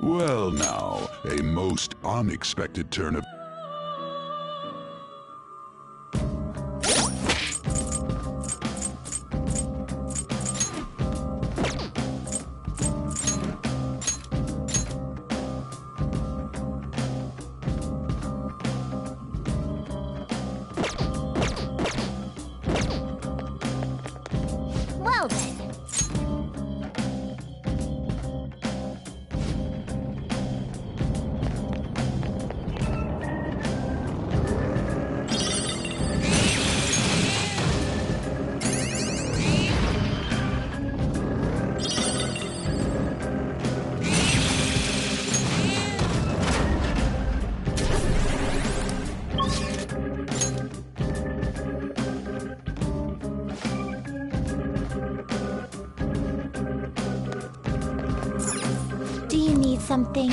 Well now, a most unexpected turn of... Well then. Do you need something?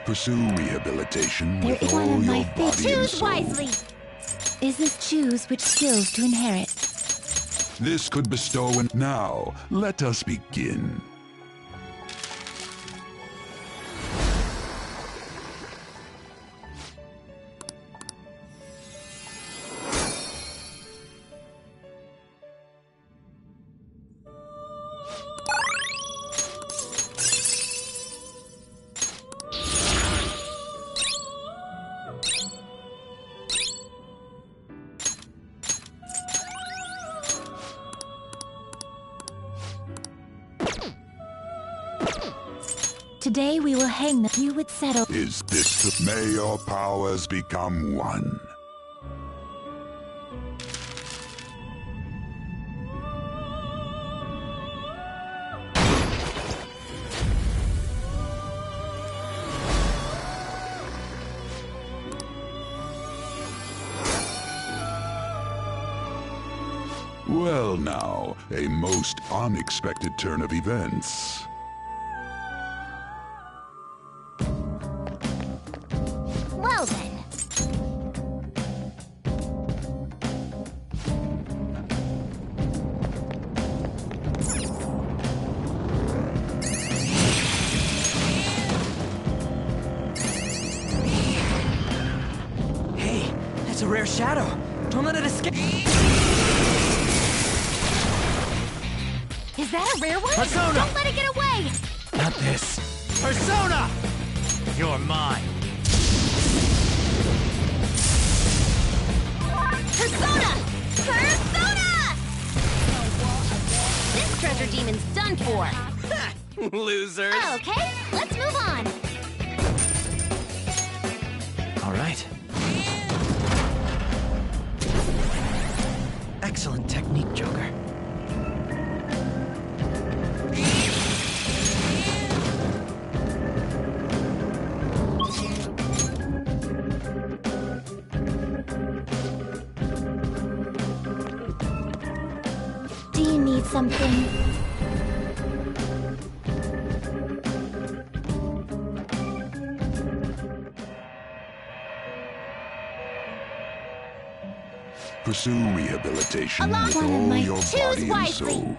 Pursue rehabilitation There with is all one of my your body and Choose soul. wisely. Is this choose which skills to inherit? This could bestow an... Now, let us begin. Today we will hang them. You would settle. Is this the... May your powers become one. Well now, a most unexpected turn of events. Well then. Hey, that's a rare shadow. Don't let it escape. Is that a rare one? Persona! Don't let it get away! Not this. Persona! You're mine. Persona! Persona! This treasure demon's done for. Losers. Okay, let's move on. All right. Excellent technique, Joker. Do you need something? Pursue rehabilitation Along with one of all my your choose body and wisely. soul.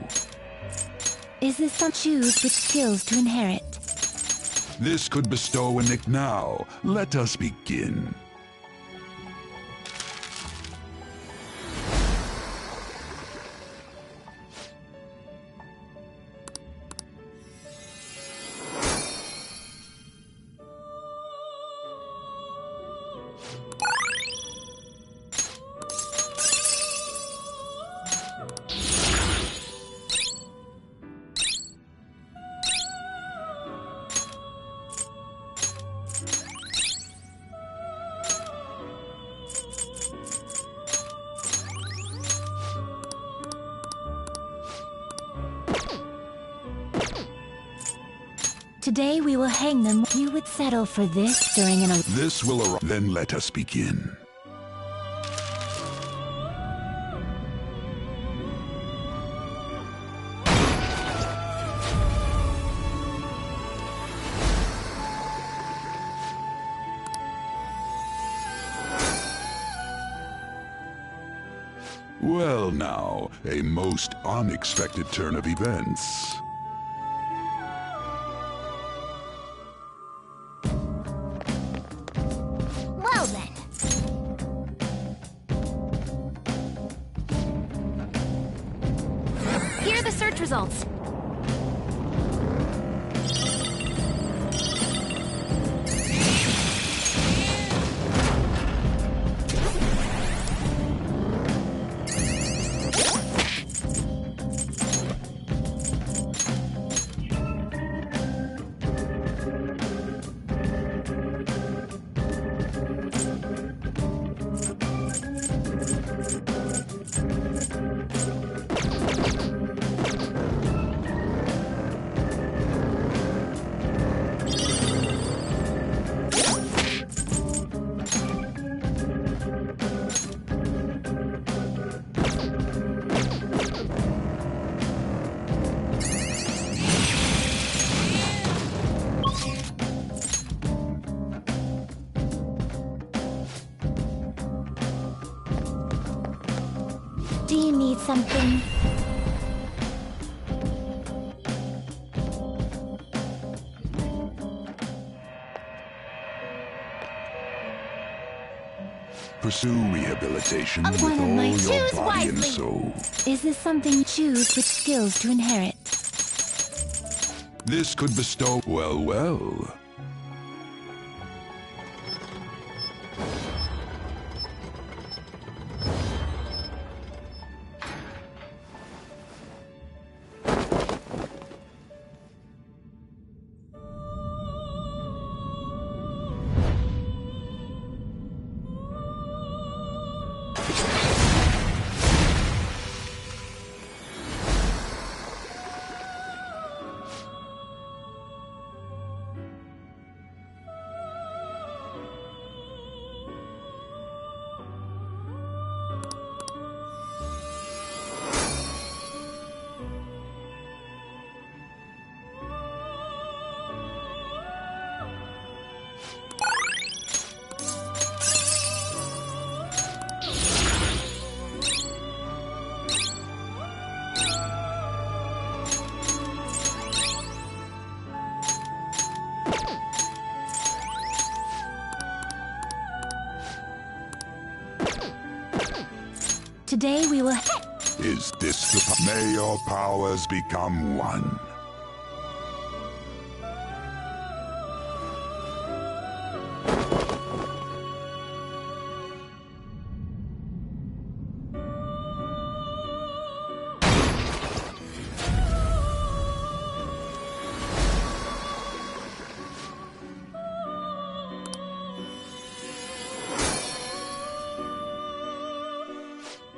Is this some choose which skills to inherit? This could bestow an... Now, let us begin. Today we will hang them. You would settle for this during an... This will arrive. Then let us begin. Well now, a most unexpected turn of events. Well then. Here are the search results. Do you need something? Pursue rehabilitation with One of all my your choose body and wisely. soul. Is this something? Choose which skills to inherit. This could bestow... Well. Today we will... Is this the... May your powers become one.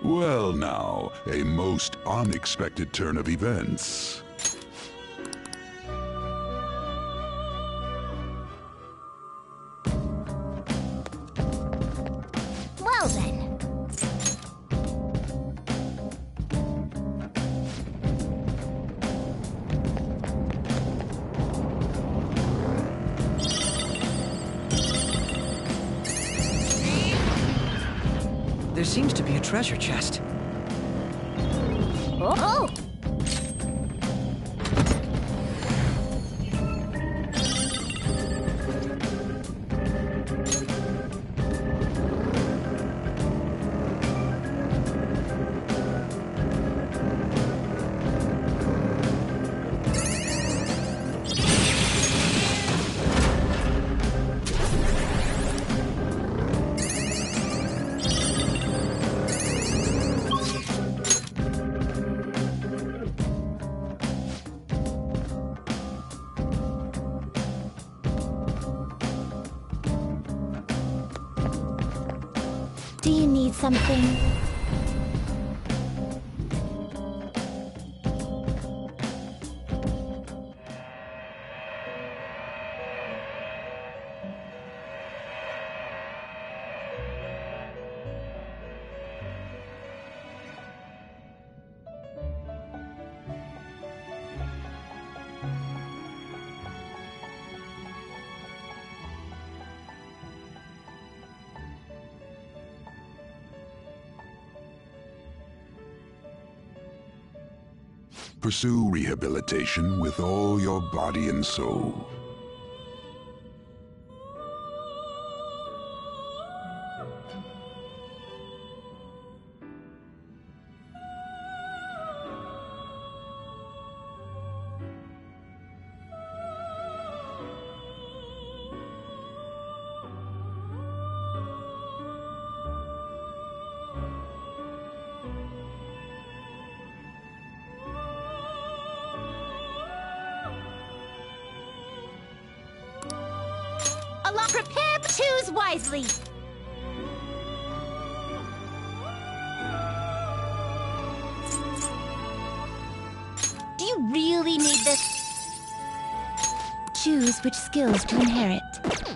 Well now, a most unexpected turn of events. Well then. There seems to be a treasure chest. Oh! Do you need something? Pursue rehabilitation with all your body and soul. Prepare, choose wisely. Do you really need this? Choose which skills to inherit.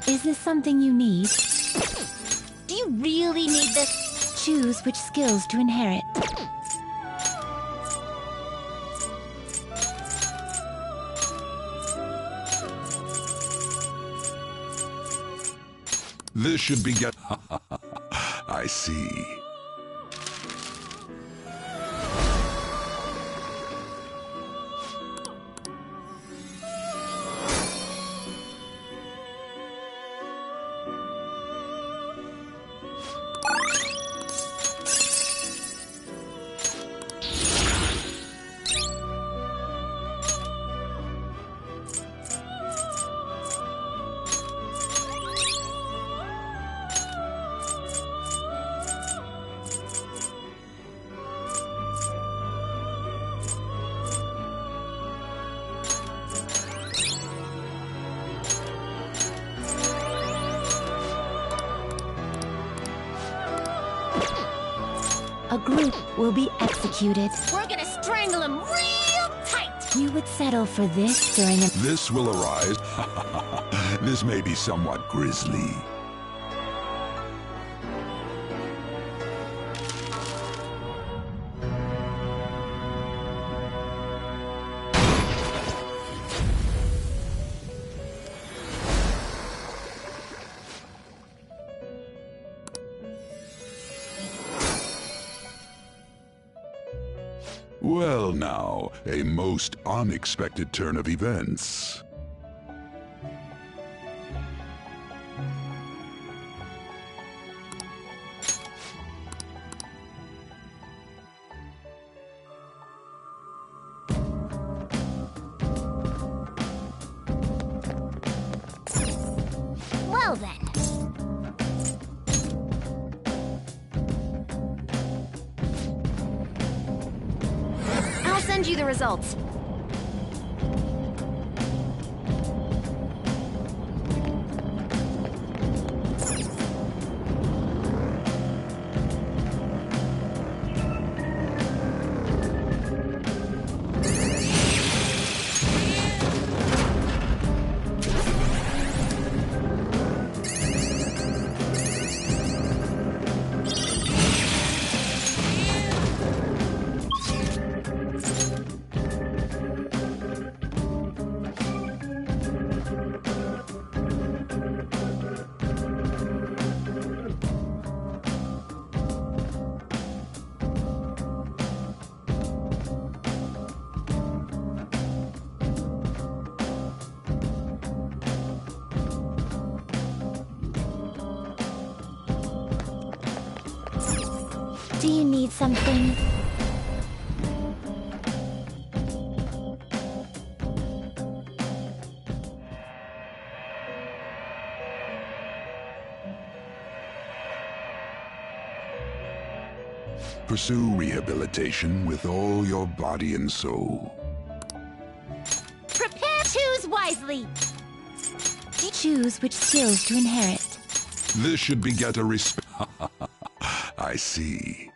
Is this something you need? Do you really need this? Choose which skills to inherit. This should be get. I see. A group will be executed. We're gonna strangle him real tight! You would settle for this during a... This will arise. This may be somewhat grisly. Well now, a most unexpected turn of events. Well then. I'll send you the results. Do you need something? Pursue rehabilitation with all your body and soul. Prepare, choose wisely. Choose which skills to inherit. This should beget a respect. I see.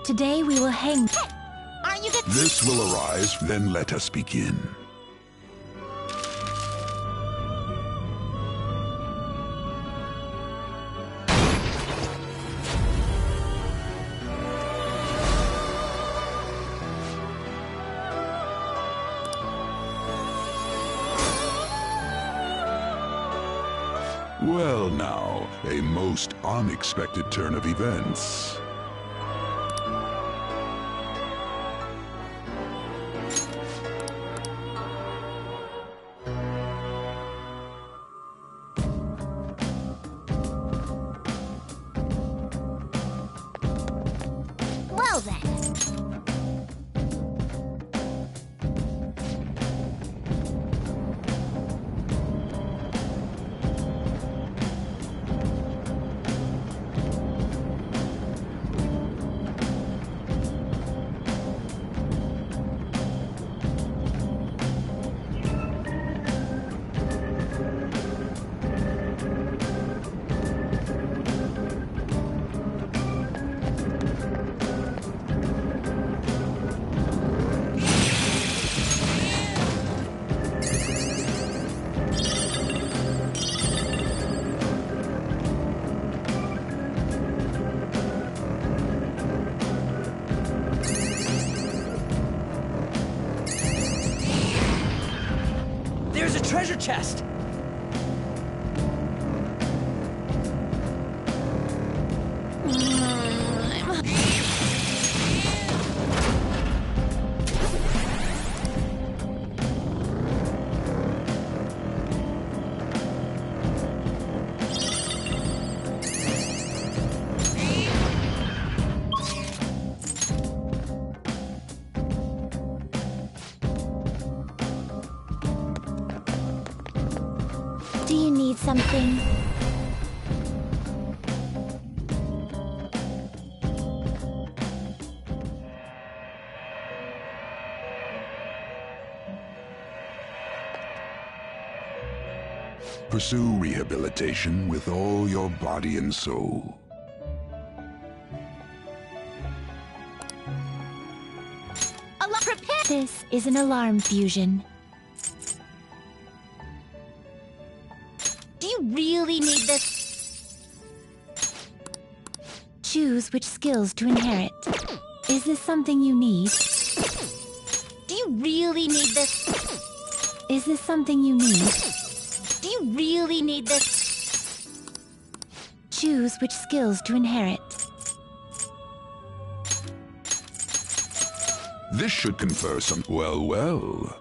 Today we will hang. Aren't you good? This will arise, then let us begin. Well now, a most unexpected turn of events. Well then. There's a treasure chest! Do you need something? Pursue rehabilitation with all your body and soul. Prepare. This is an alarm fusion. Do you really need this? Choose which skills to inherit. Is this something you need? Do you really need this? Is this something you need? Do you really need this? Choose which skills to inherit. This should confer some... well.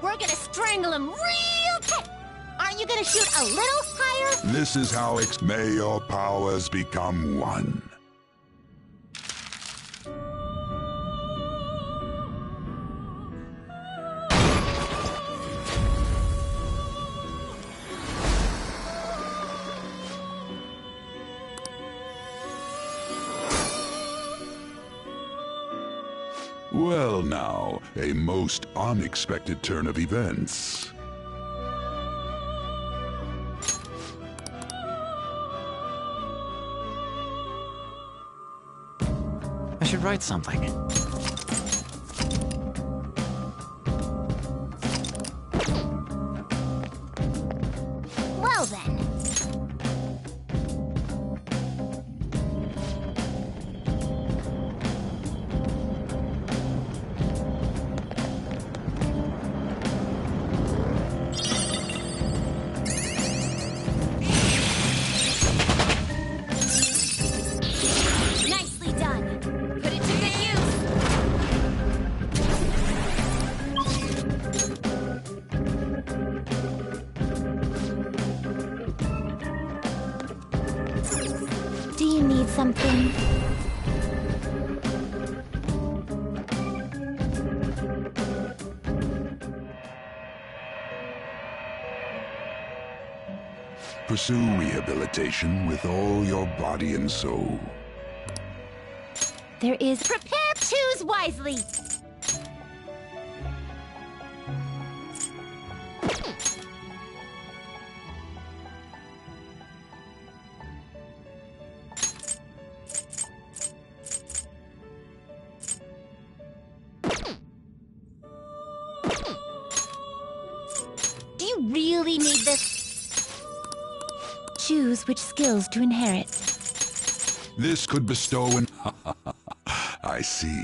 We're gonna strangle him real tight. Aren't you gonna shoot a little higher? This is how may your powers become one. Well now, a most unexpected turn of events. I should write something. Well then. Nicely done. Put it to good use. Pursue rehabilitation with all your body and soul. There is prepare. Choose wisely. Do you really need this? Choose which skills to inherit. This could bestow an... I see.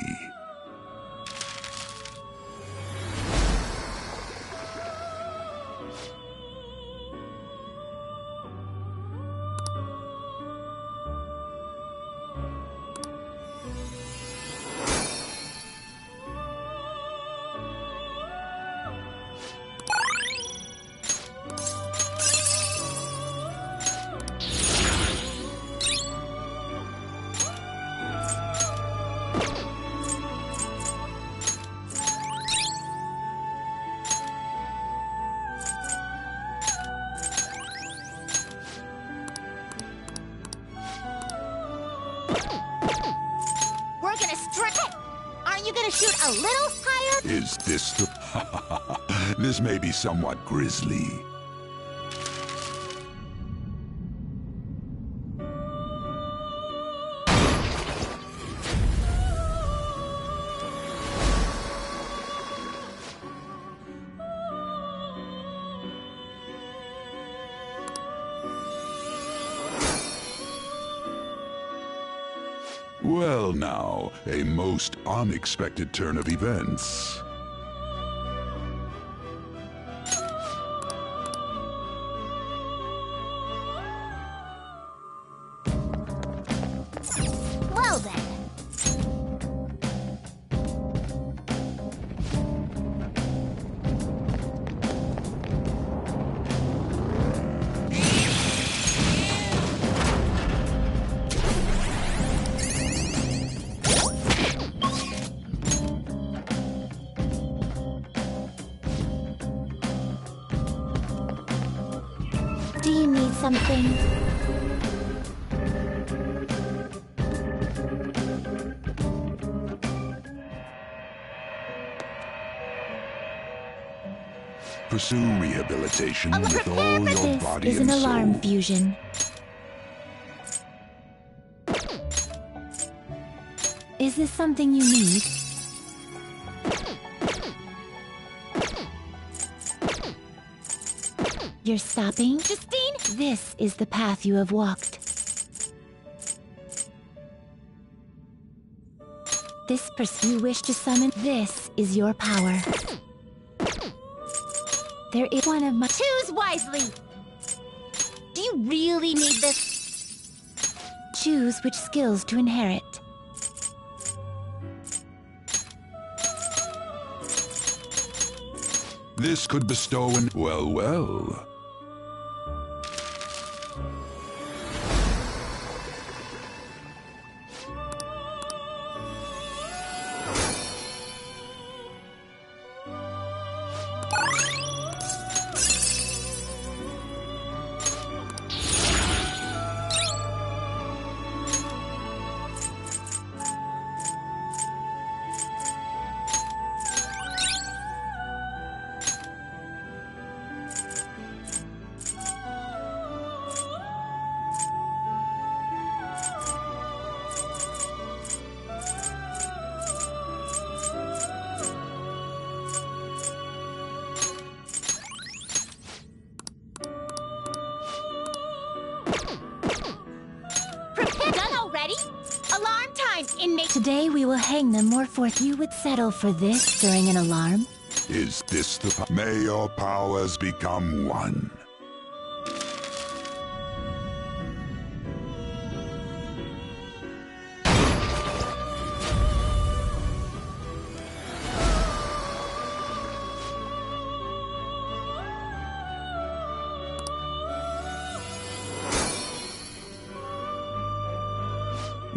We're gonna strike. Aren't you gonna shoot a little higher? Is this the... This may be somewhat grisly. Well now, a most unexpected turn of events. Well then. Do you need something? Pursue rehabilitation with all your This body is and an alarm soul. fusion. Is this something you need? You're stopping? Justine? This is the path you have walked. This person you wish to summon, this is your power. There is one of my... Choose wisely! Do you really need this? Choose which skills to inherit. This could bestow an... Well, well. Done already? Alarm time, inmate! Today we will hang them or forth. You would settle for this during an alarm? Is this the... May your powers become one.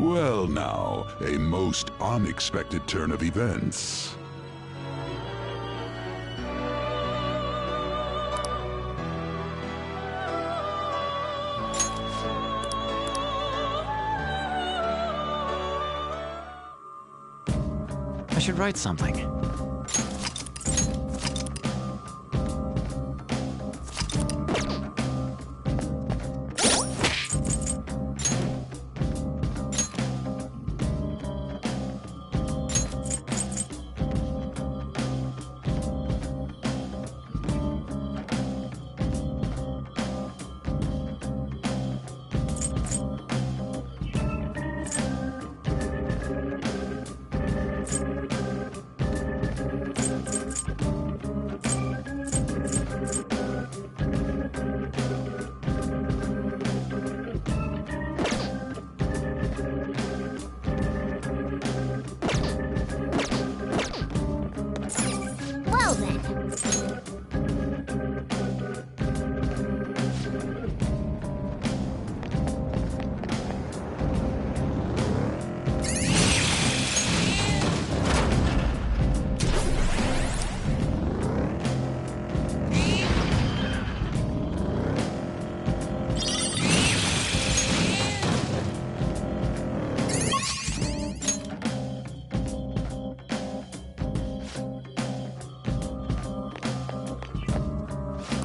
Well now, a most unexpected turn of events. I should write something. Well then.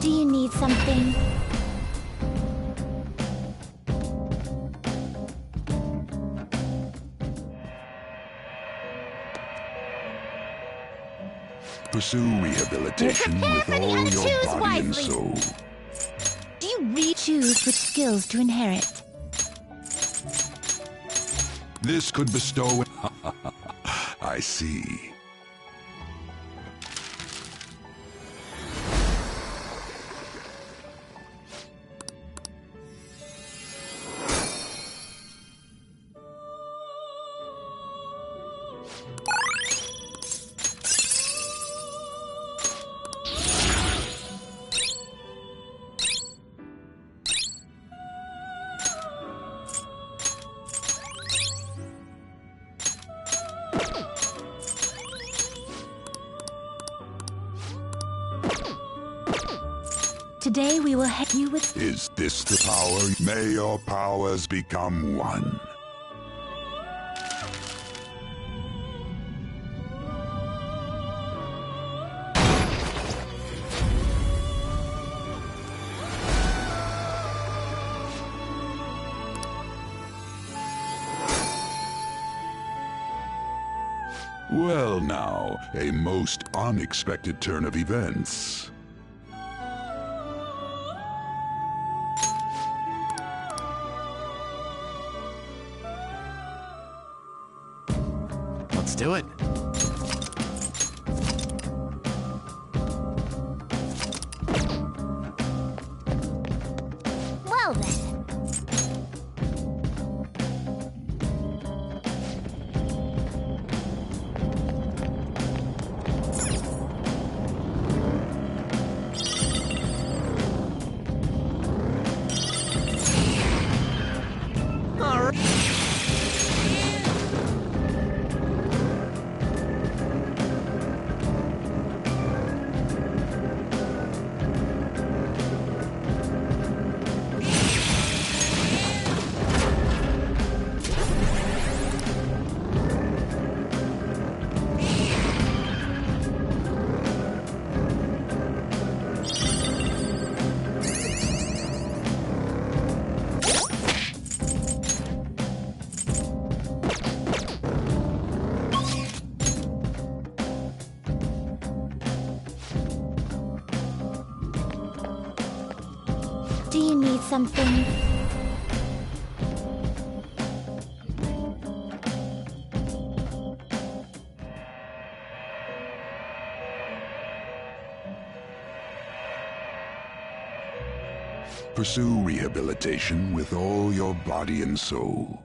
Do you need something? Pursue rehabilitation with Prepare for the all your unchoose body and wisely. soul. Do you choose which skills to inherit? This could bestow... I see. Today we will hit you with... Is this the power? May your powers become one. Well now, a most unexpected turn of events. Let's do it. Well then. Do you need something? Pursue rehabilitation with all your body and soul.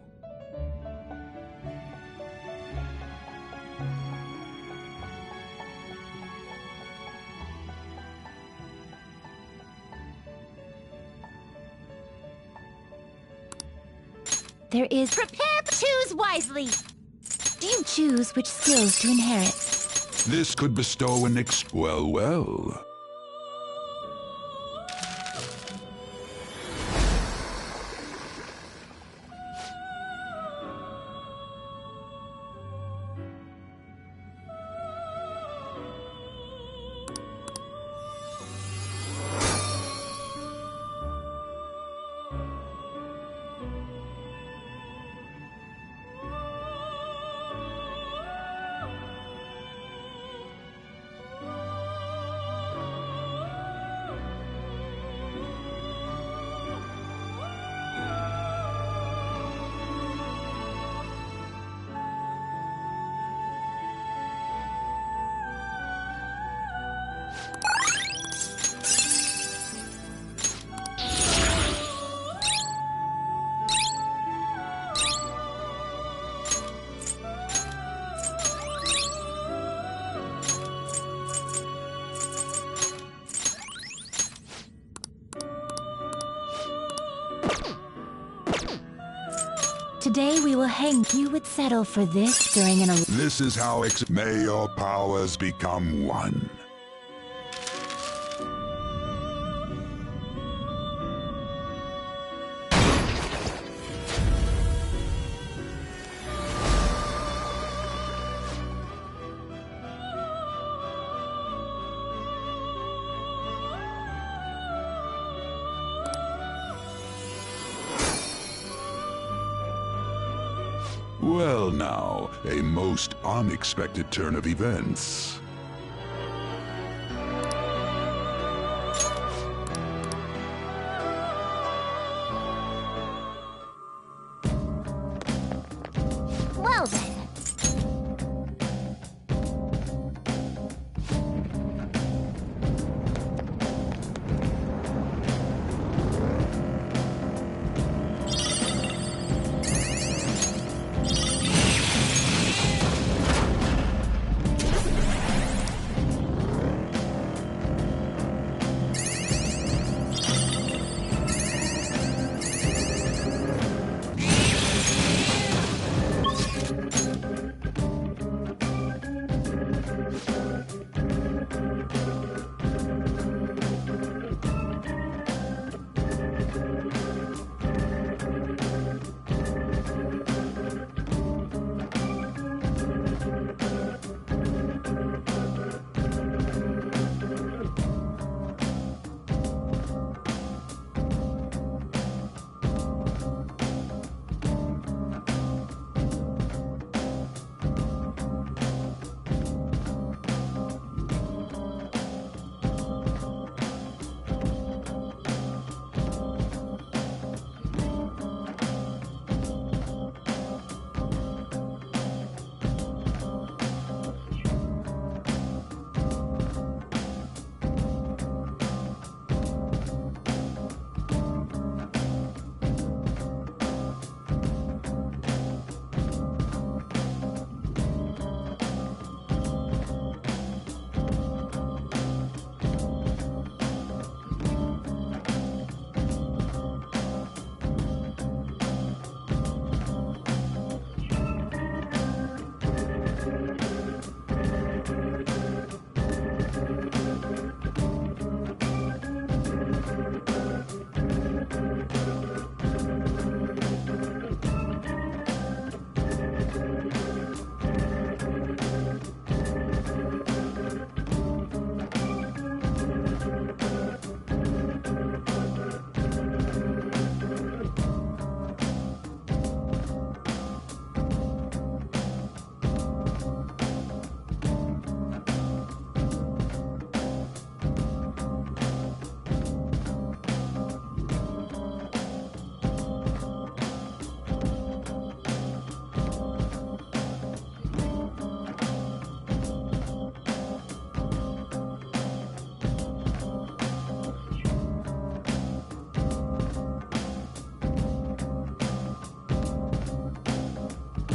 there is... Prepare! Choose wisely! Do you choose which skills to inherit? This could bestow an well. Today we will hang. You would settle for this during an... This is how may your powers become one. Well now, a most unexpected turn of events. Well then.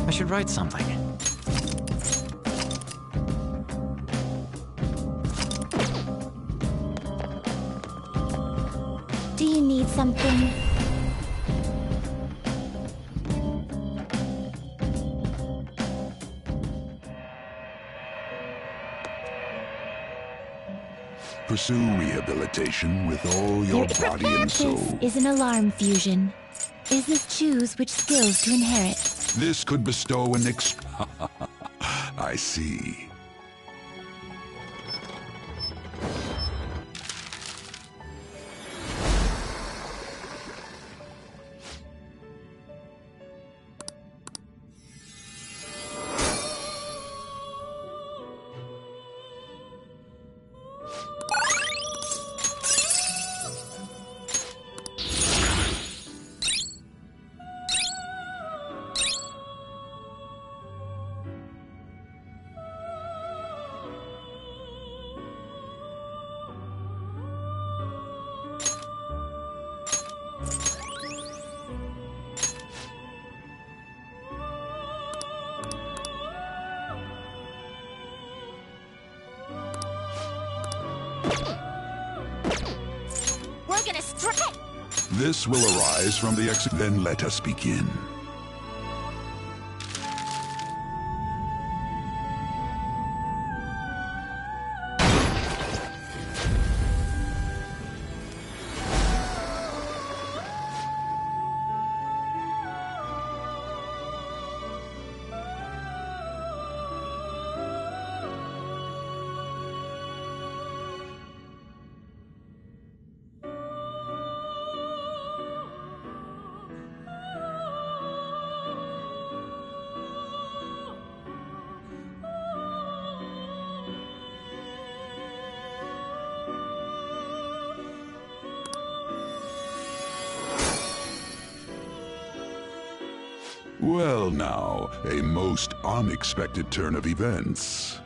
I should write something. Do you need something? Pursue rehabilitation with all your body and soul. This is an alarm fusion. Isis choose which skills to inherit. This could bestow an I see. We're gonna strike. This will arise from the exit. Then let us begin. Well now, a most unexpected turn of events.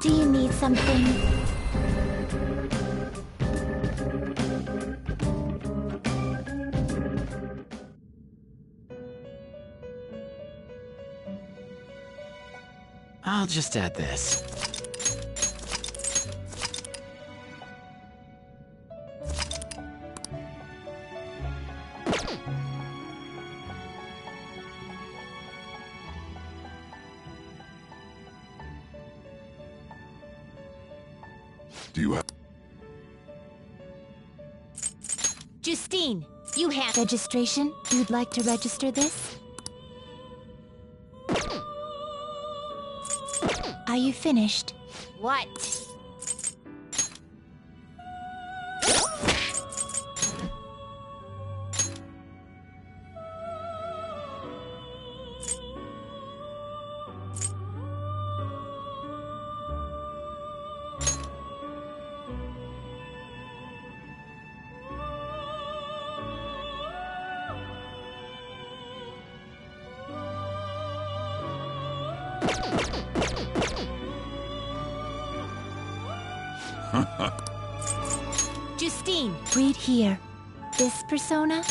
Do you need something? I'll just add this. Do you have... Justine, you have registration? You'd like to register this? Are you finished? What? Justine, read here. This persona?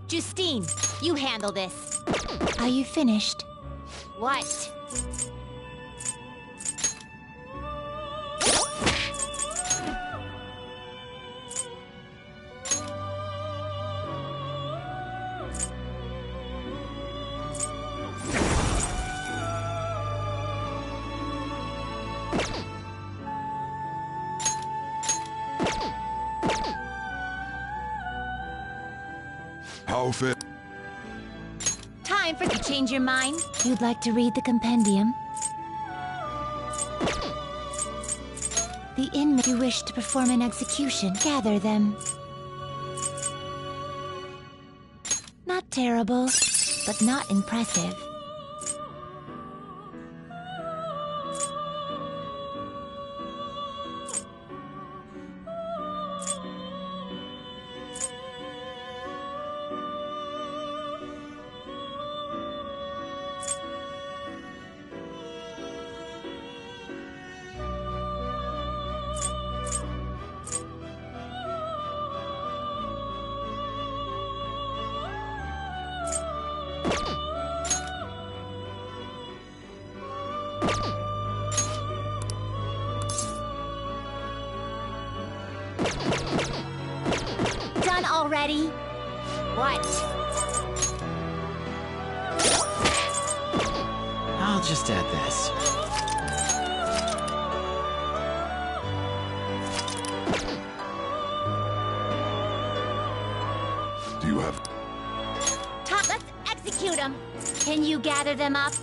Justine, you handle this. Are you finished? What? How fit? Time for you to change your mind? You'd like to read the compendium? The inmates who wish to perform an execution, gather them. Not terrible. but not impressive. Done already? What? I'll just add this. Do you have... Let's execute them. Can you gather them up?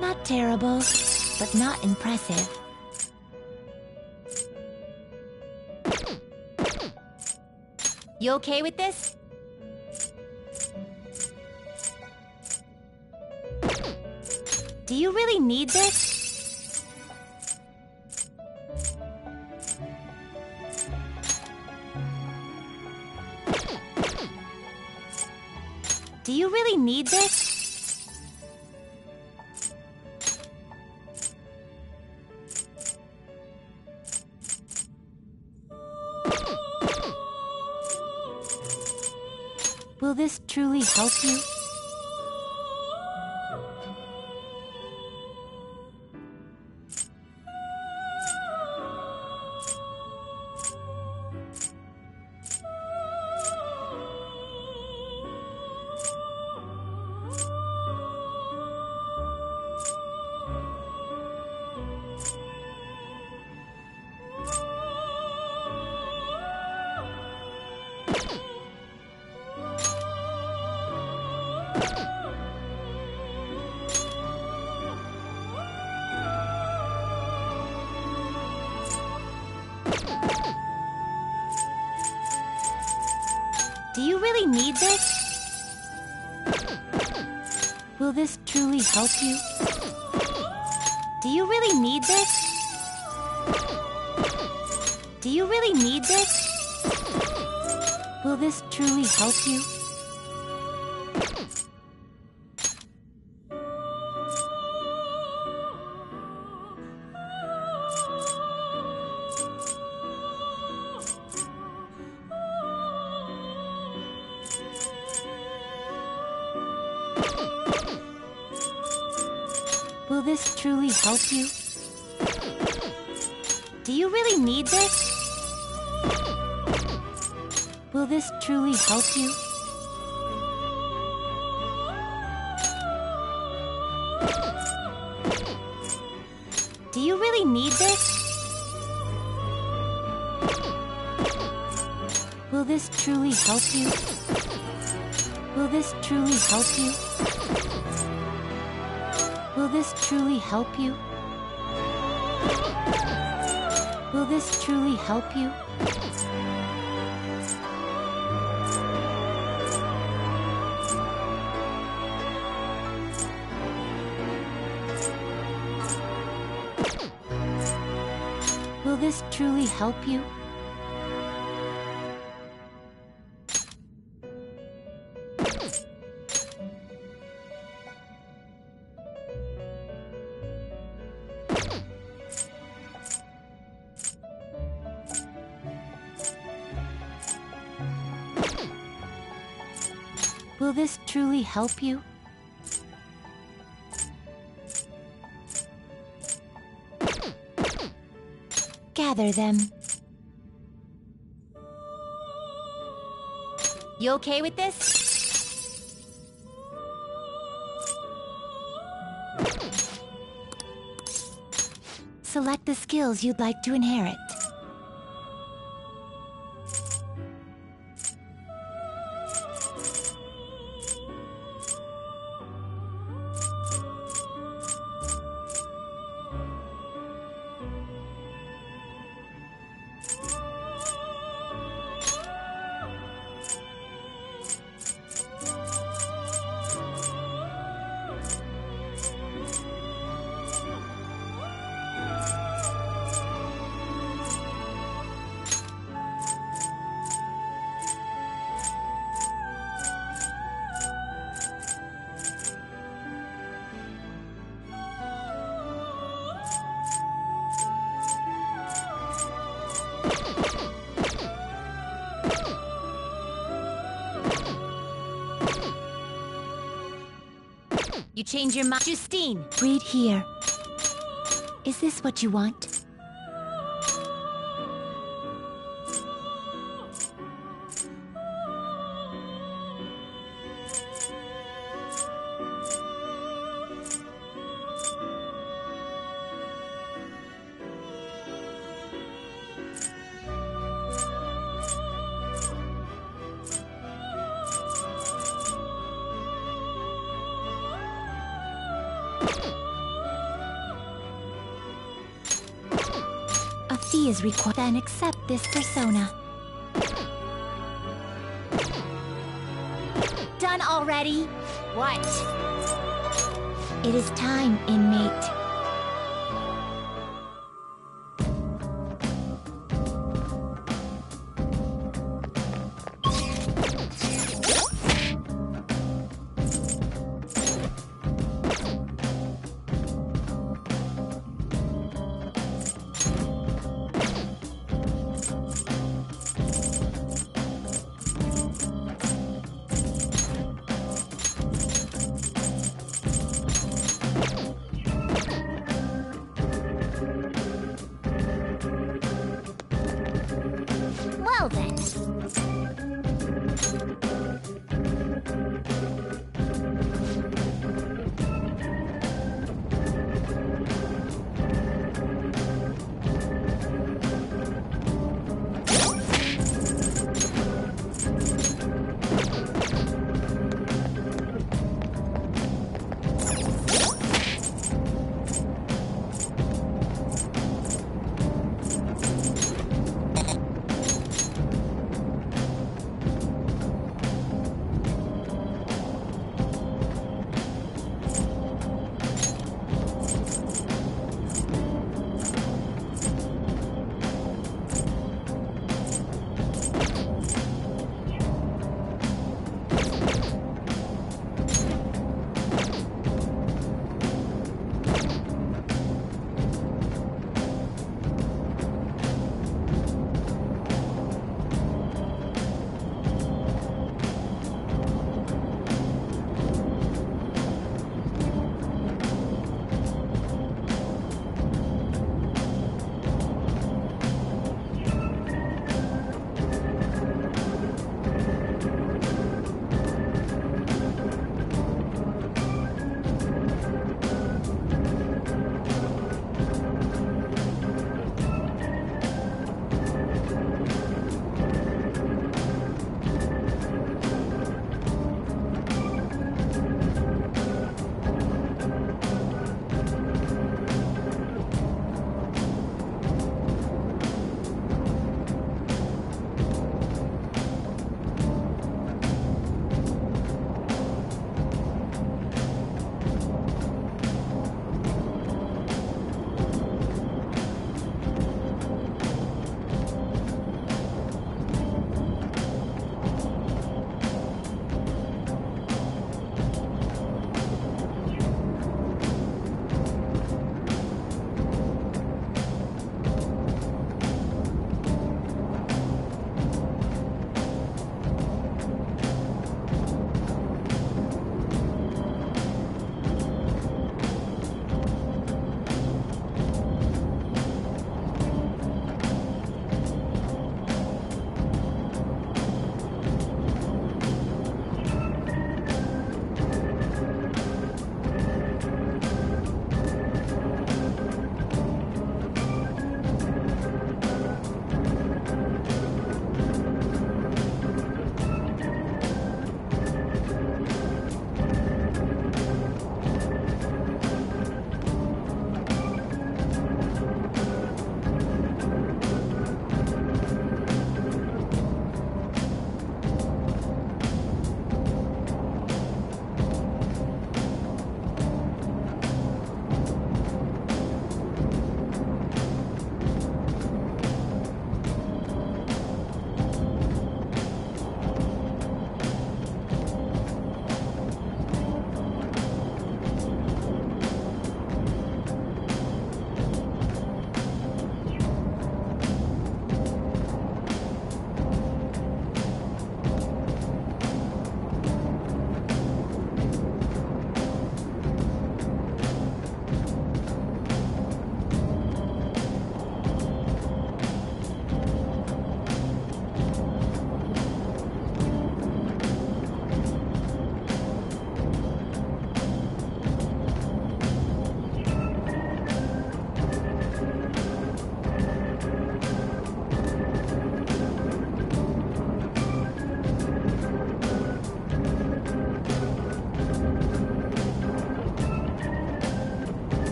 Not terrible, but not impressive. You okay with this? Do you really need this? Do you really need this? Will this truly help you? Do you really need this? Will this truly help you? Do you really need this? Do you really need this? Will this truly help you? Will this truly help you? Do you really need this? Will this truly help you? Do you really need this? Will this truly help you? Will this truly help you? Will this truly help you? Will this truly help you? Will this truly help you? Will this truly help you? Gather them. You okay with this? Select the skills you'd like to inherit. You change your mind. Justine! Read here. Is this what you want? A fee is required. Then accept this persona. Done already? What? It is time, inmate.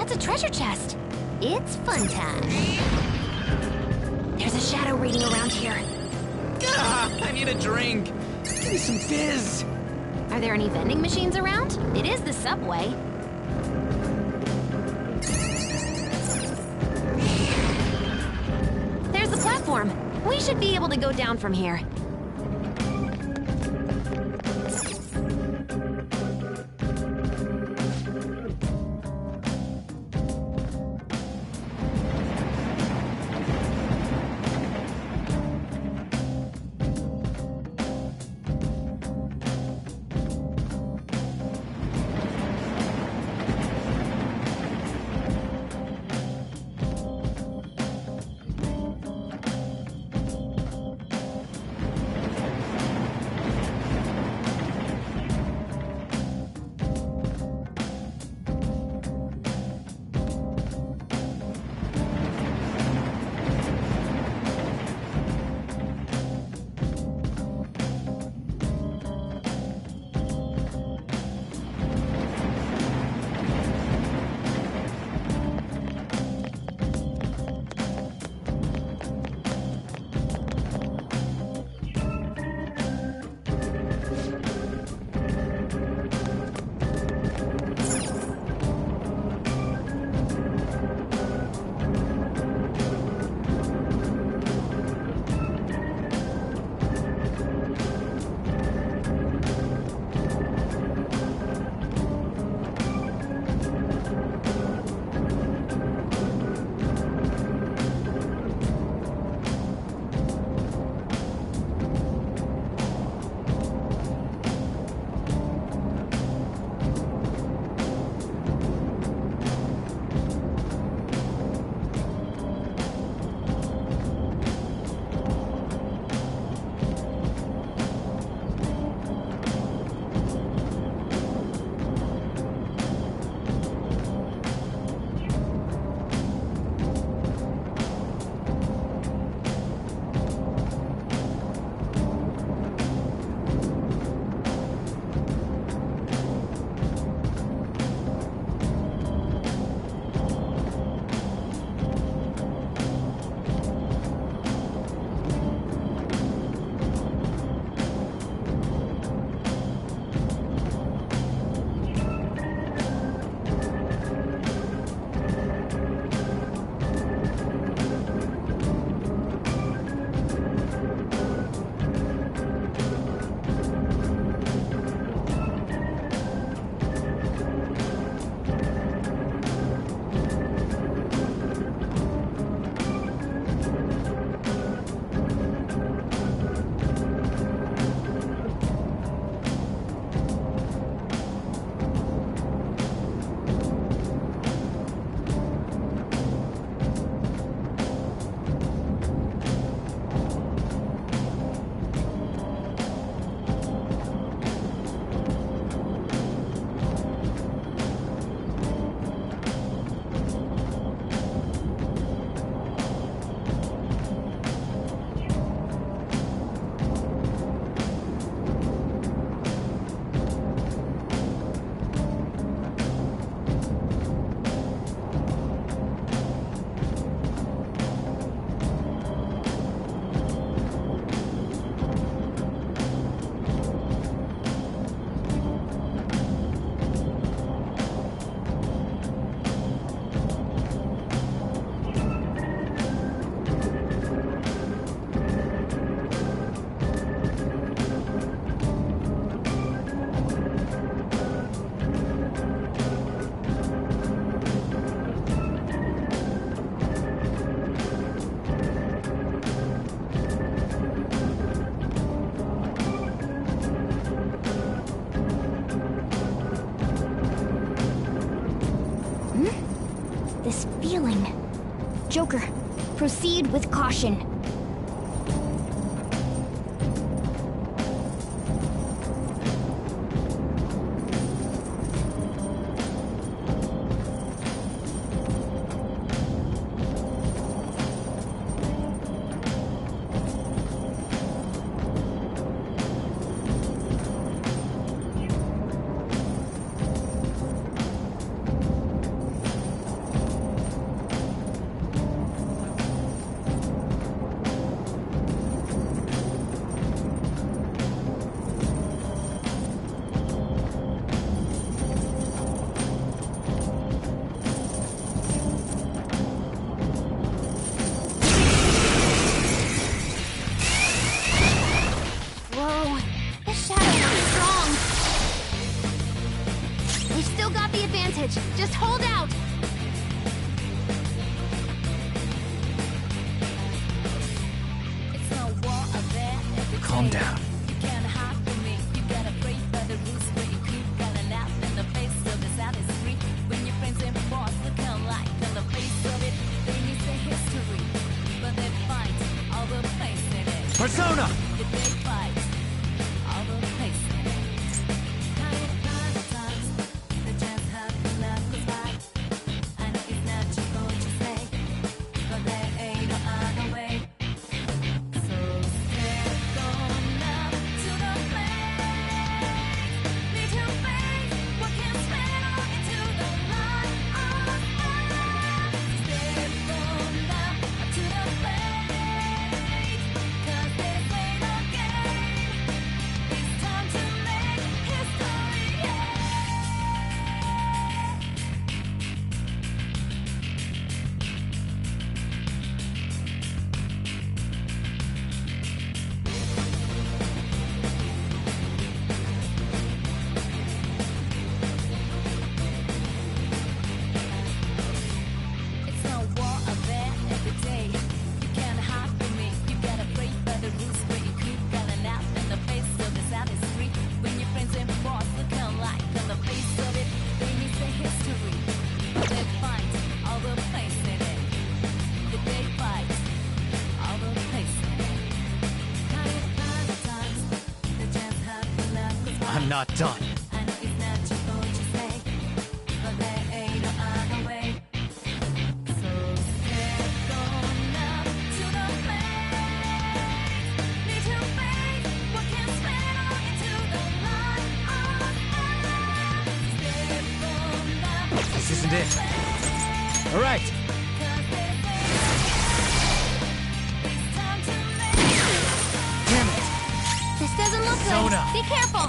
That's a treasure chest. It's fun time. There's a shadow reading around here. Ah, I need a drink. Give me some fizz. Are there any vending machines around? It is the subway. There's the platform. We should be able to go down from here. This feeling. Joker, proceed with caution. got the advantage. Just hold out. It's no war of that every Calm day. down. You can't hide from me. You gotta break by the rules where you keep calling out in the face of this out is free. When your friends and boss look alike in the face of it, they need the history. But they find all the place in it. Persona! Did they fight all the place in it? Tired of times, they just have to love goes by. And it's natural to say, but there ain't no other way. So step on up to the plate. Need to face what can smell into the light of life. Step on up to the plate. 'Cause this ain't no game. It's time to make history, yeah. It's no war of that every day. You can't hide from me. You gotta break by the rules where you keep calling out in the face of this out is free. When your friends and boss look alike in the face of it, they need the history. But they find all the place in it. Did they fight all the place in it? Tired of times, they just have to love goes by. I'm not done. And it's natural to say, but there ain't no other way. So step on up to the plate. Need to face what can smell into the light of life. Step on up This to isn't the it. plate. All right. 'Cause this ain't it's time to make Damn it. This doesn't look Persona. good. Be careful.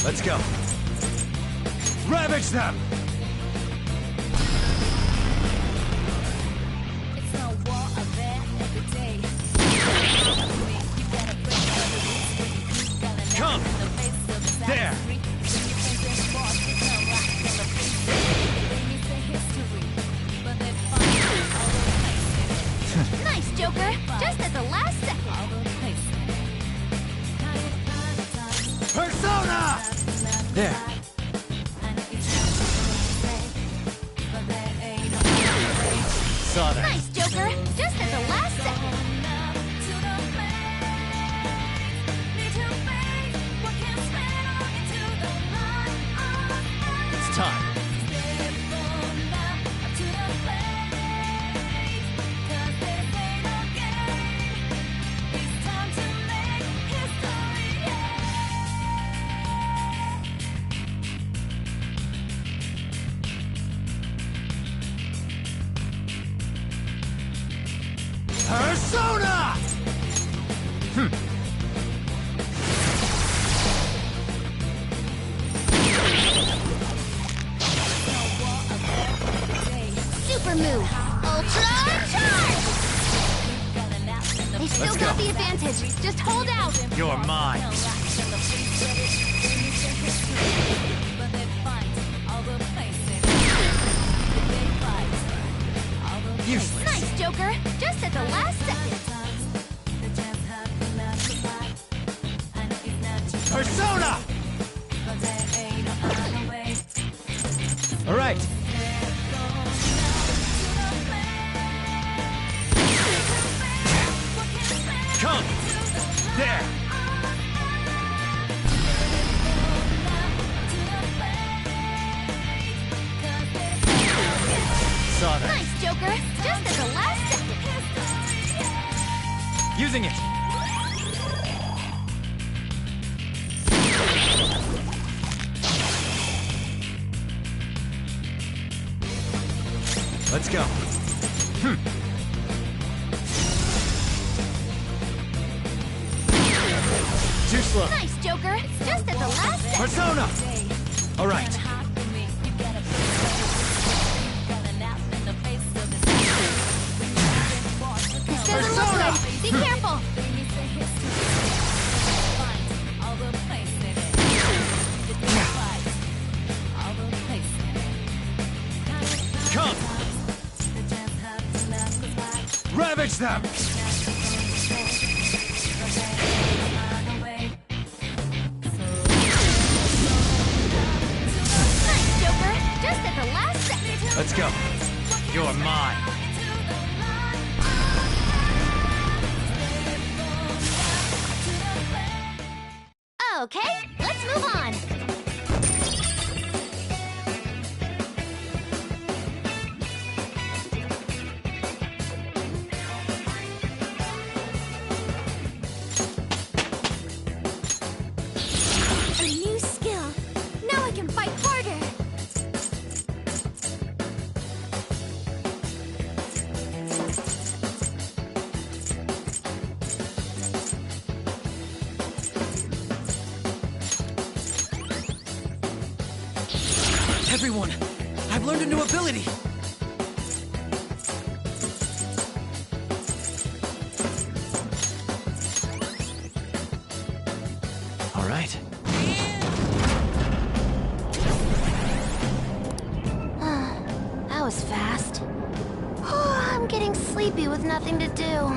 Let's go. Ravage them! It's no war of that every day. You gotta break by the rules where you keep calling out Come. in the face of this out There. is free. When your friends and boss look alike in the face of it, they need the history. But they find all the place in it. Nice, Joker. Just at the last second. All the place in it. Tired of times, Persona! There. and it's natural to say, but there ain't no other way. Saw that. Nice, Joker. Just at the last second. It's time. Persona! Super move. Ultra charge! They still Let's got go. the advantage. Just hold out. You're mine. Useless. Nice, Joker. Just at the last second. Persona! All right. Come. There. Saw that. Nice, Joker. Just at the last second. Using it. Let's go. Too slow. Nice, Joker. Just at the last second. Persona! All right. tap. Nice, Joker! Just at the last second! Let's go. You're mine. Okay, let's move on! A new skill! Now I can fight harder! Everyone, I've learned a new ability. All right. That was fast. I'm getting sleepy with nothing to do.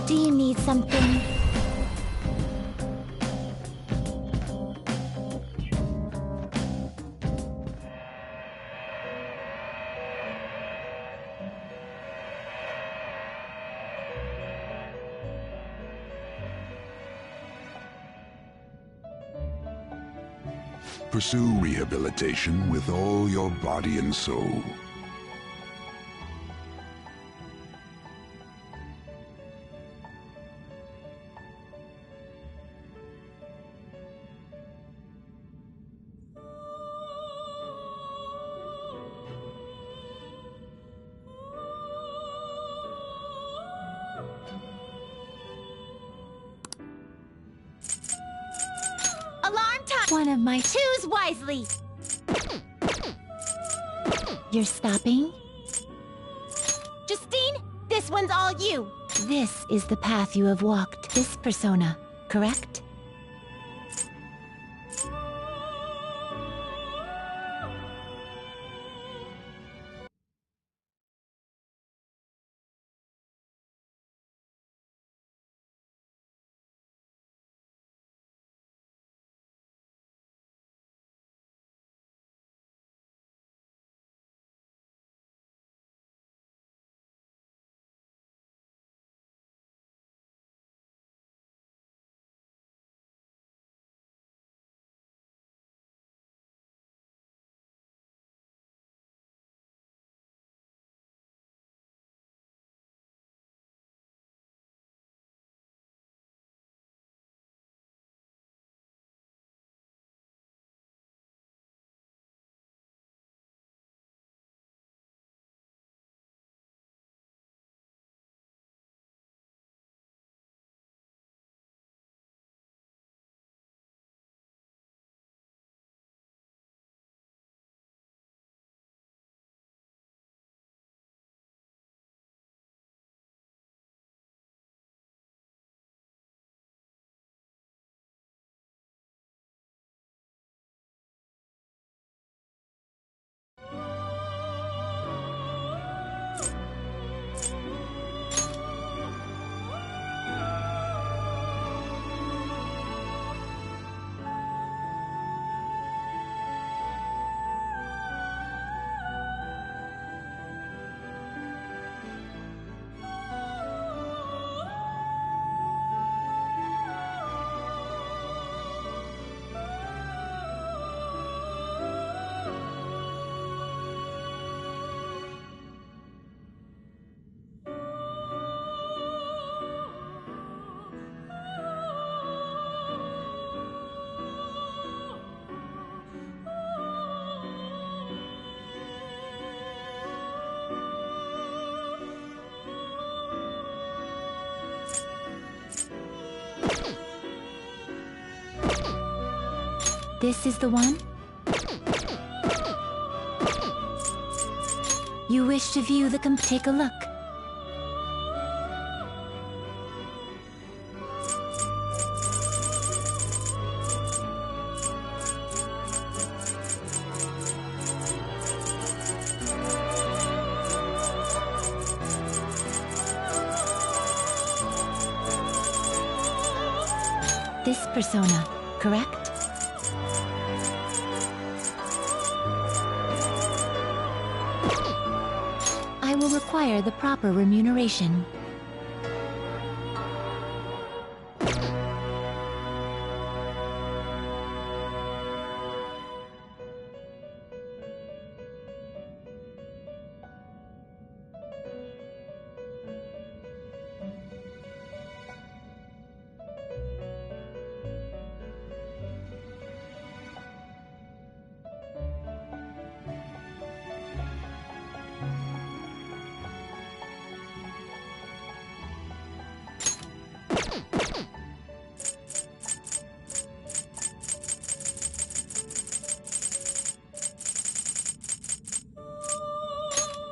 Do you need something? Pursue rehabilitation with all your body and soul. Alarm time! One of my choose wisely! You're stopping? Justine, this one's all you! This is the path you have walked. This persona, correct? This is the one? You wish to view the take a look. This persona, correct? I will require the proper remuneration.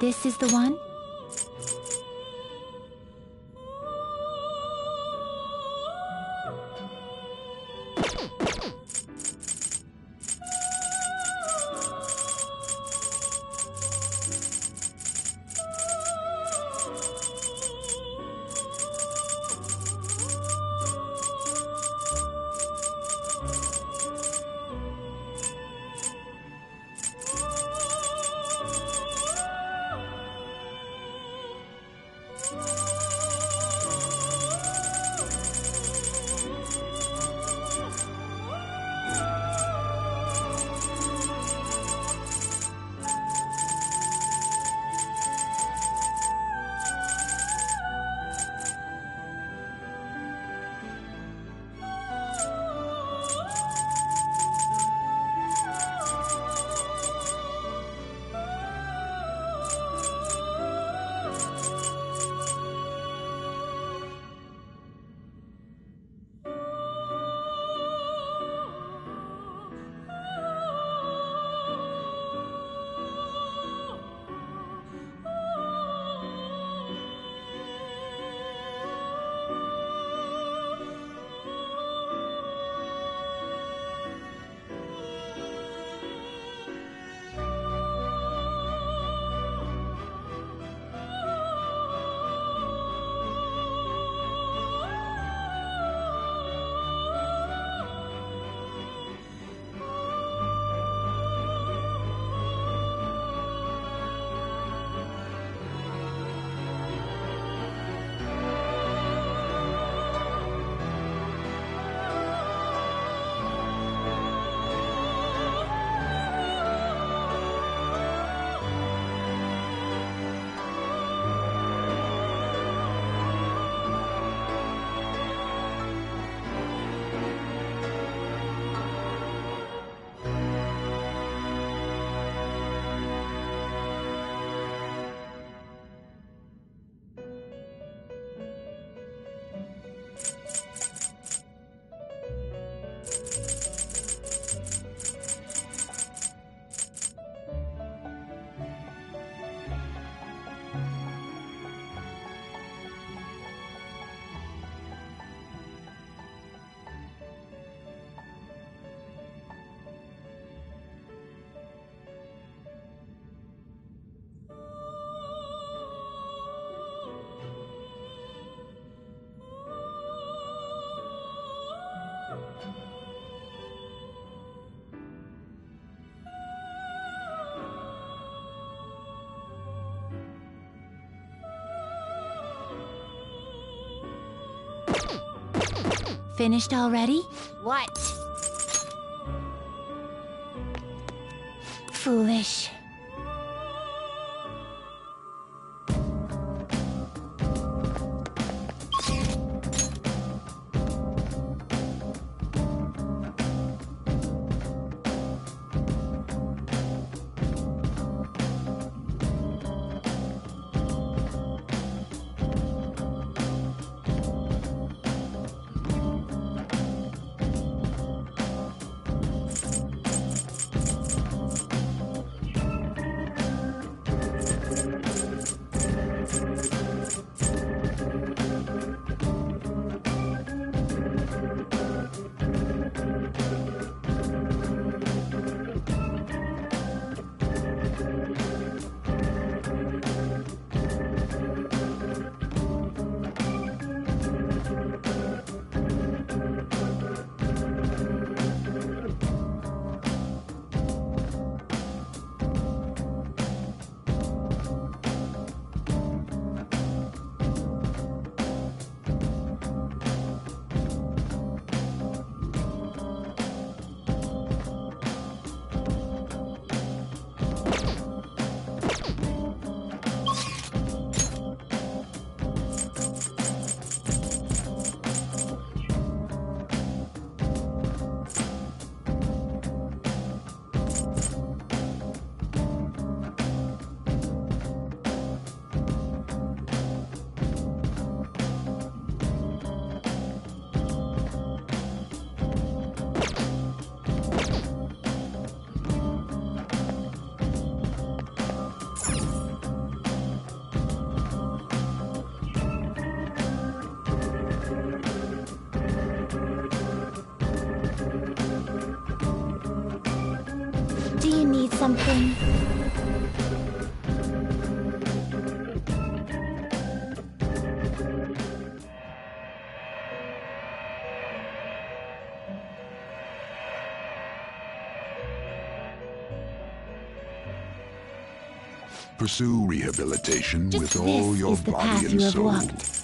This is the one? Finished already? What? Foolish. something? Pursue rehabilitation Just with all this your is the body path and you have soul. walked.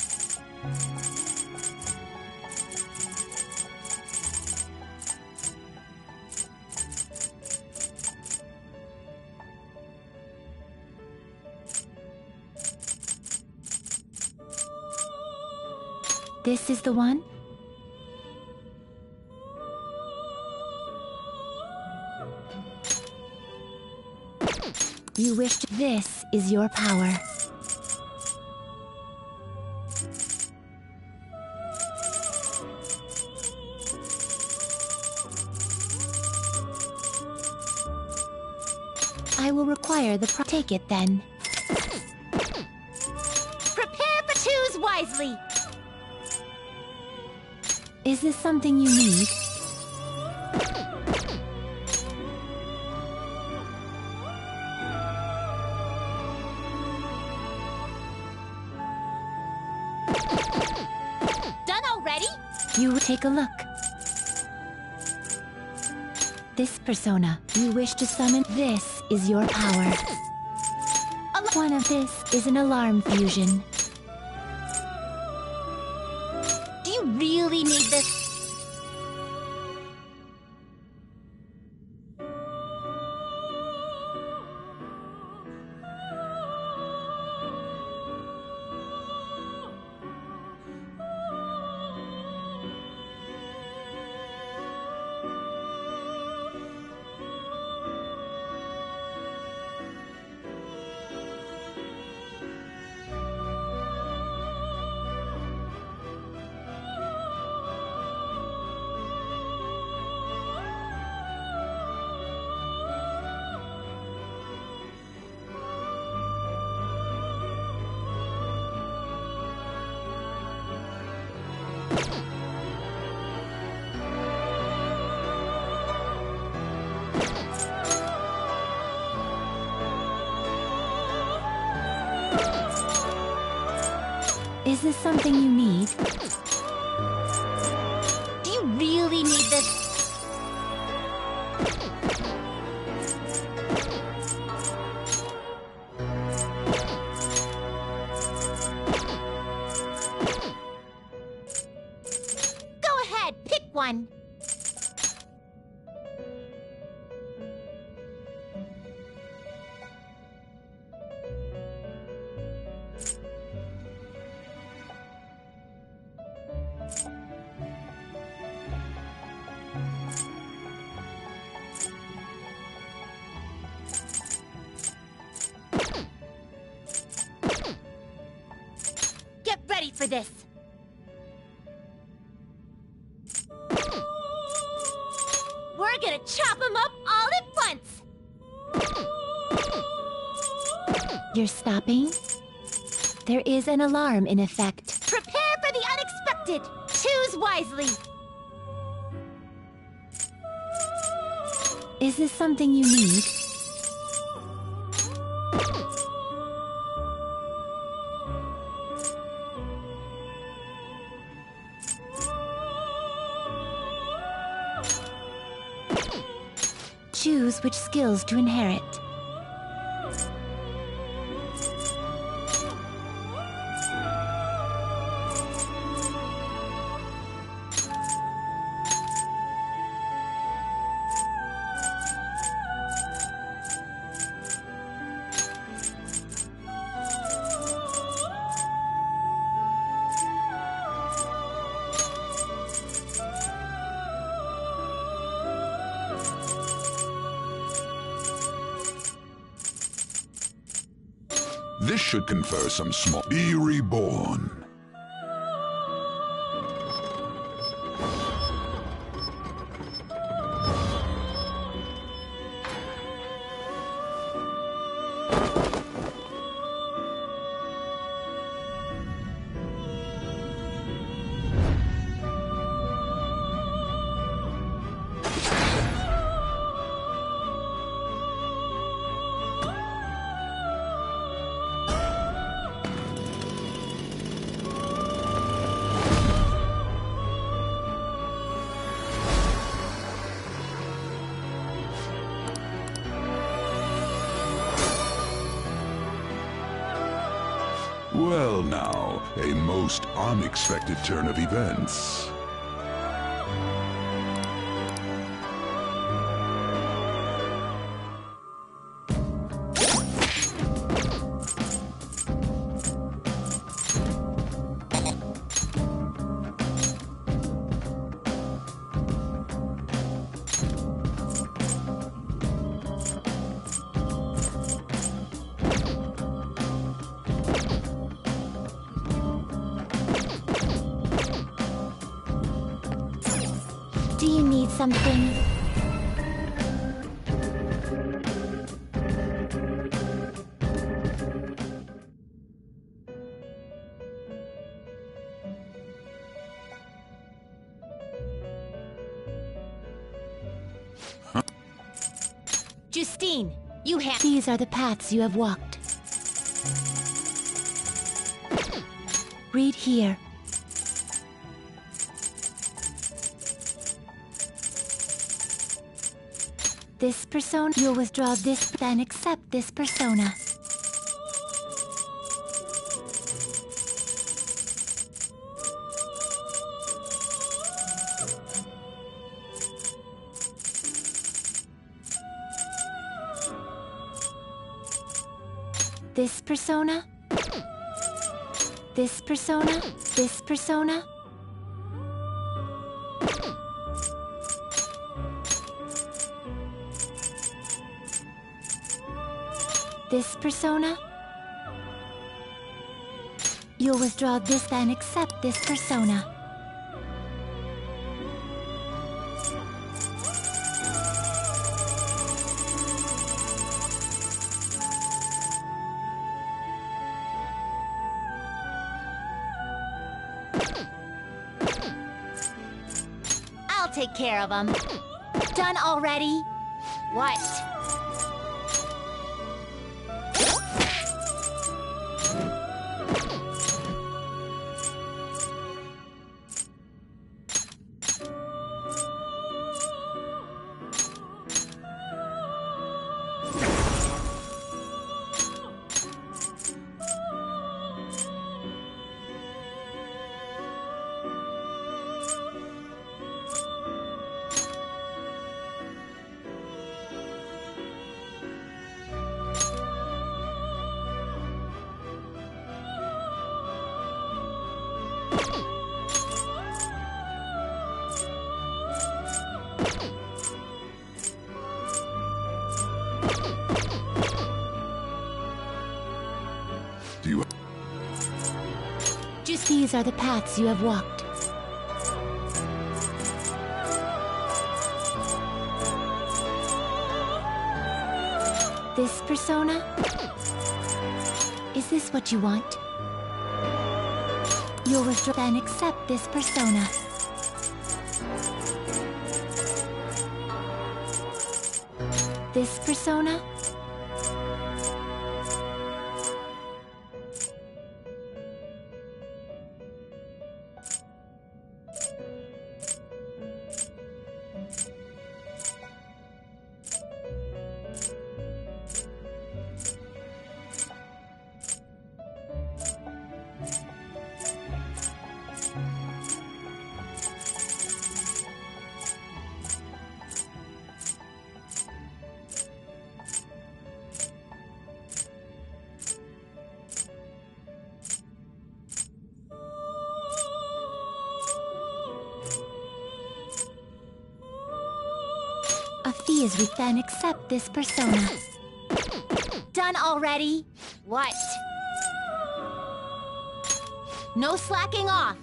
This is the one? You wished this is your power. I will require the take it then. Prepare for choose wisely. Is this something you need? Done already? You take a look. This persona, you wish to summon, this is your power. One of this is an alarm fusion. Do you really need this? Is this something you need? Do you really need this? Go ahead, pick one. Get ready for this. We're gonna chop them up all at once. You're stopping? There is an alarm in effect. Prepare for the unexpected. Choose wisely. Is this something you need? Choose which skills to inherit. This should confer some small... Be reborn. Well now, a most unexpected turn of events. Do you need something? Justine, you have. These are the paths you have walked. Read here. This persona, you'll withdraw this, then accept this persona. This persona, this persona, this persona. This persona. You'll withdraw this, then accept this persona. I'll take care of them. Done already? What? Do you... Just these are the paths you have walked. This persona? Is this what you want? You'll withdraw and accept this persona. This persona? A fee is with then accept this persona. Done already? What? No slacking off.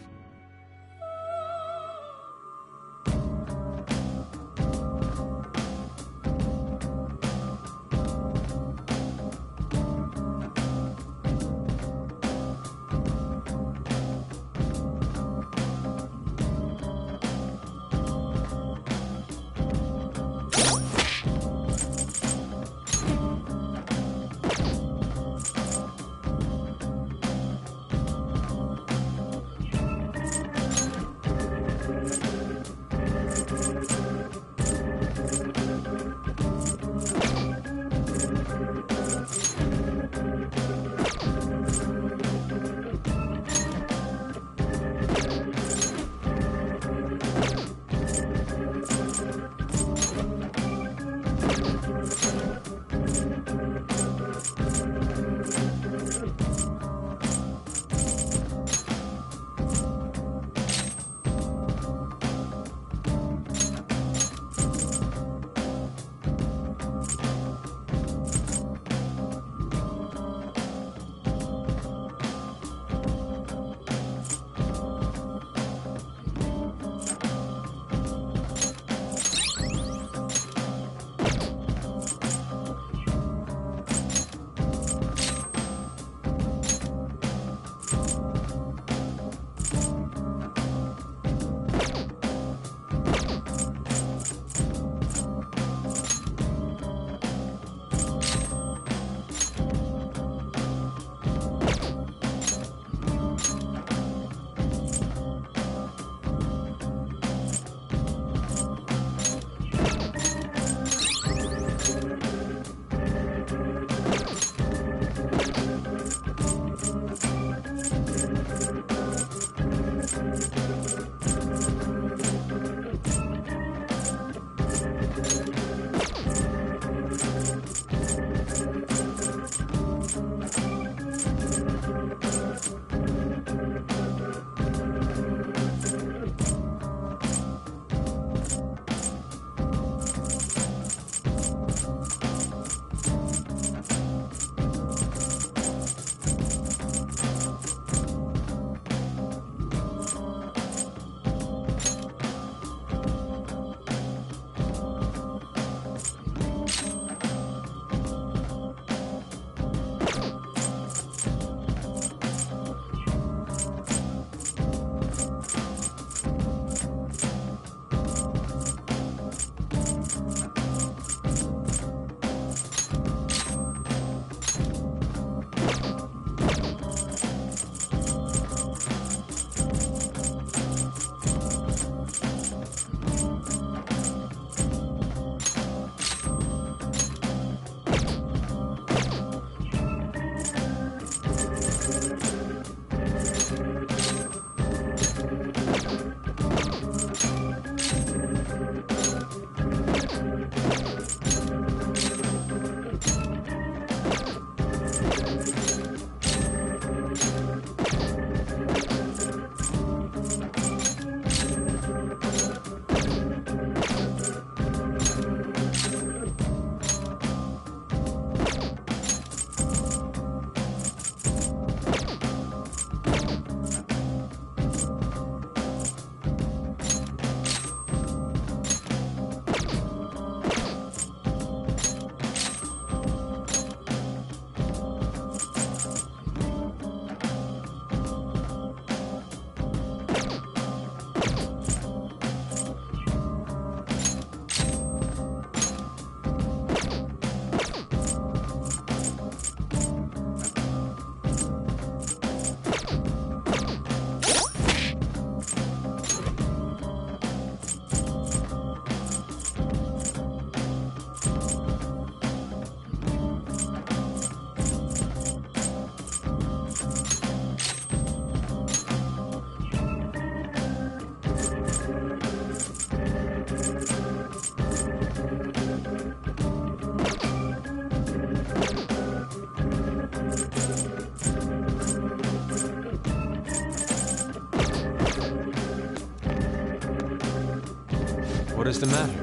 What is the matter?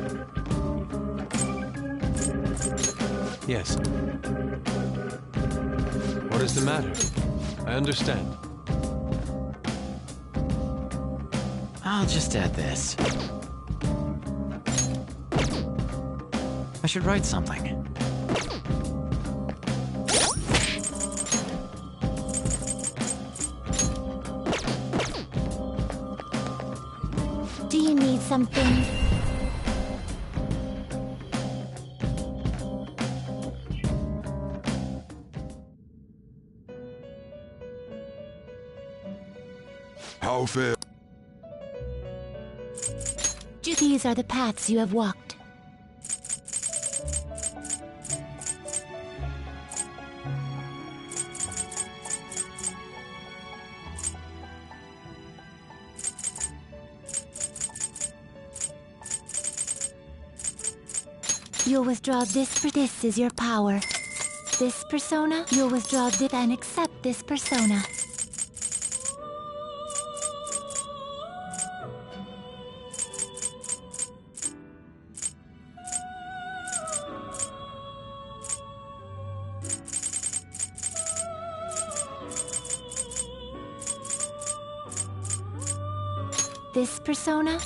Yes. What is the matter? I understand. I'll just add this. I should write something. Do you need something? How fair? These are the paths you have walked. You'll withdraw this, for this is your power. This persona, you'll withdraw this and accept this persona. This persona?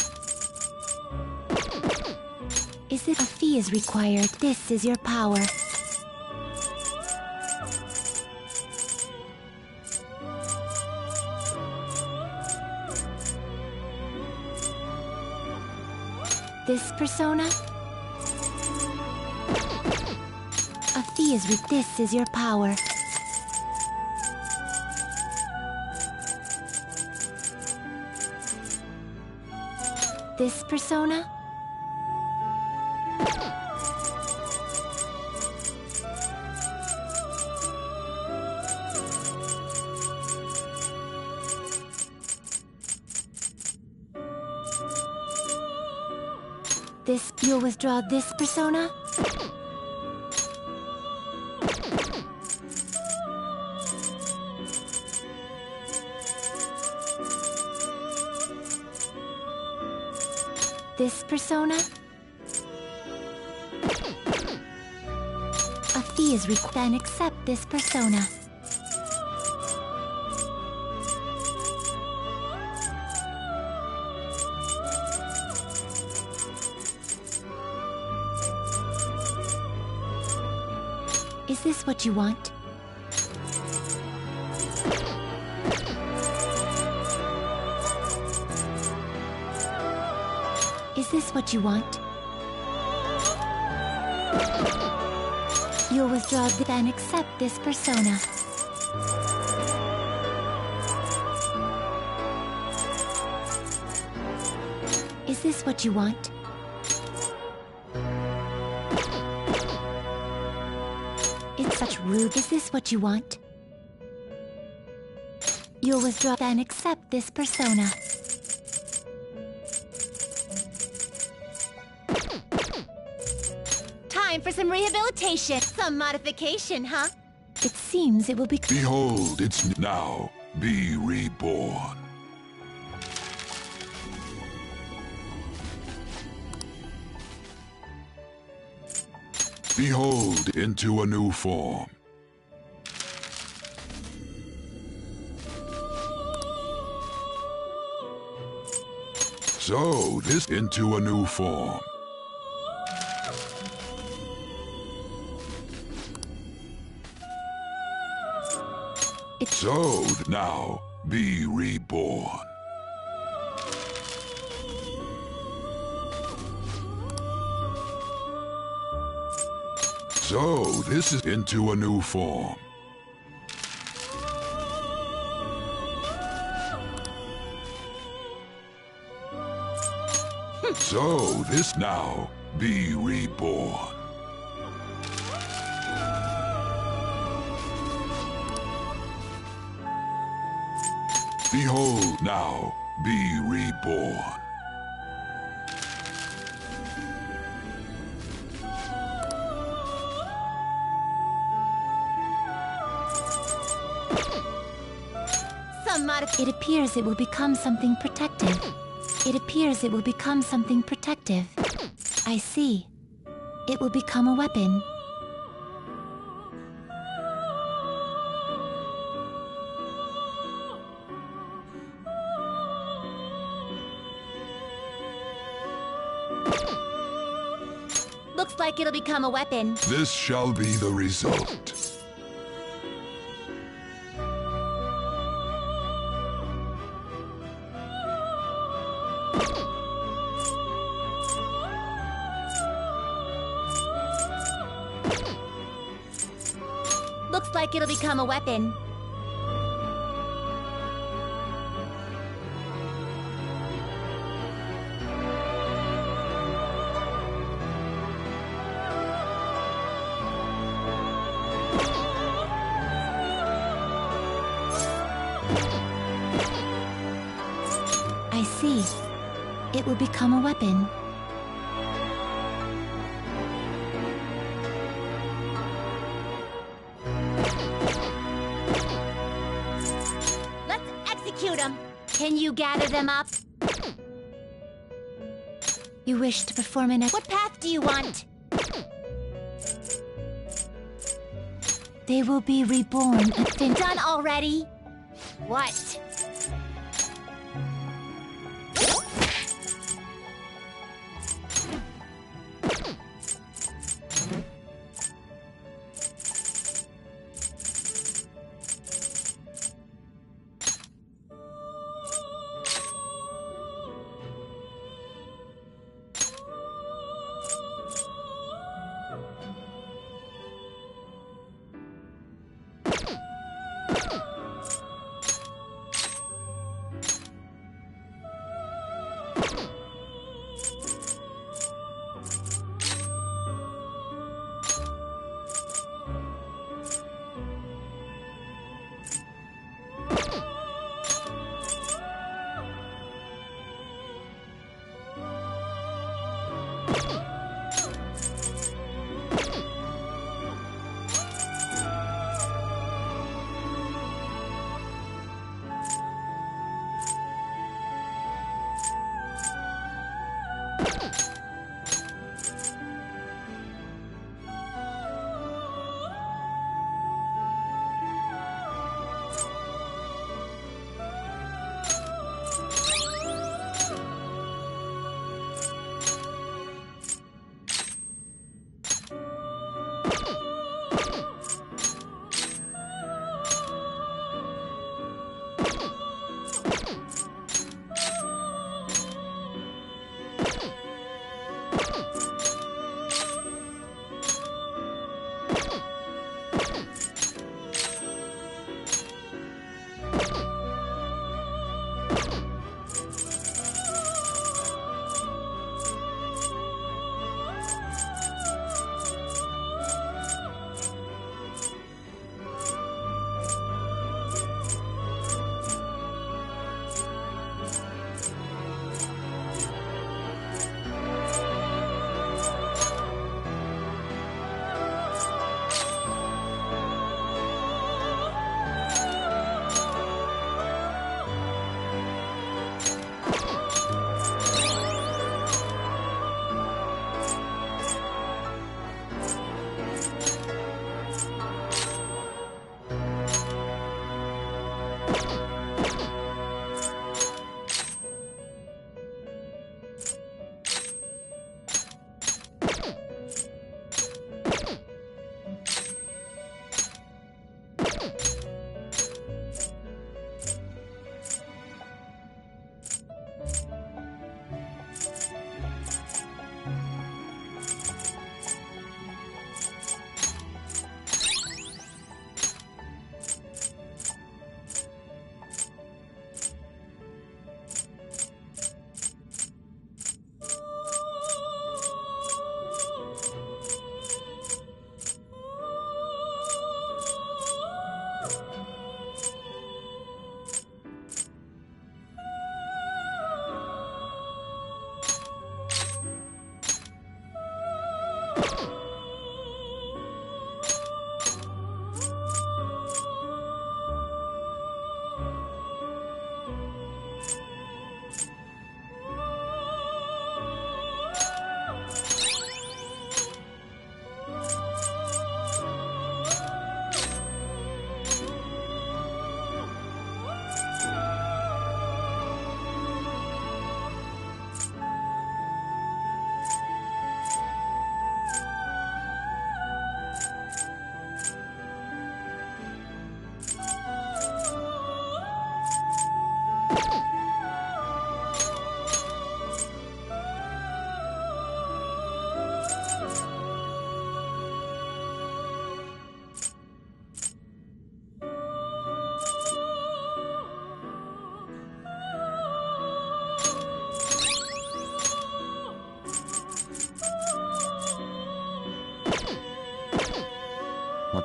Is it a fee is required? This is your power. This persona? A fee is this is your power. This persona? This, you'll withdraw this persona? This persona? A fee is required, then accept this persona. Is this what you want? Is this what you want? You'll withdraw then accept this persona. Is this what you want? It's such rude. Is this what you want? You'll withdraw then accept this persona. Time for some rehabilitation. Some modification, huh? It seems it will be... Behold, it's now. Be reborn. Behold, into a new form. So, this into a new form. So, now, be reborn. So, this is into a new form. So, this now, be reborn. Behold, now, be reborn. Some It appears it will become something protective. It appears it will become something protective. I see. It will become a weapon. Looks like it'll become a weapon. This shall be the result. Looks like it'll become a weapon. I see. It will become a weapon. Let's execute them. Can you gather them up? You wish to perform an What path do you want? They will be reborn a thin. Done already? What?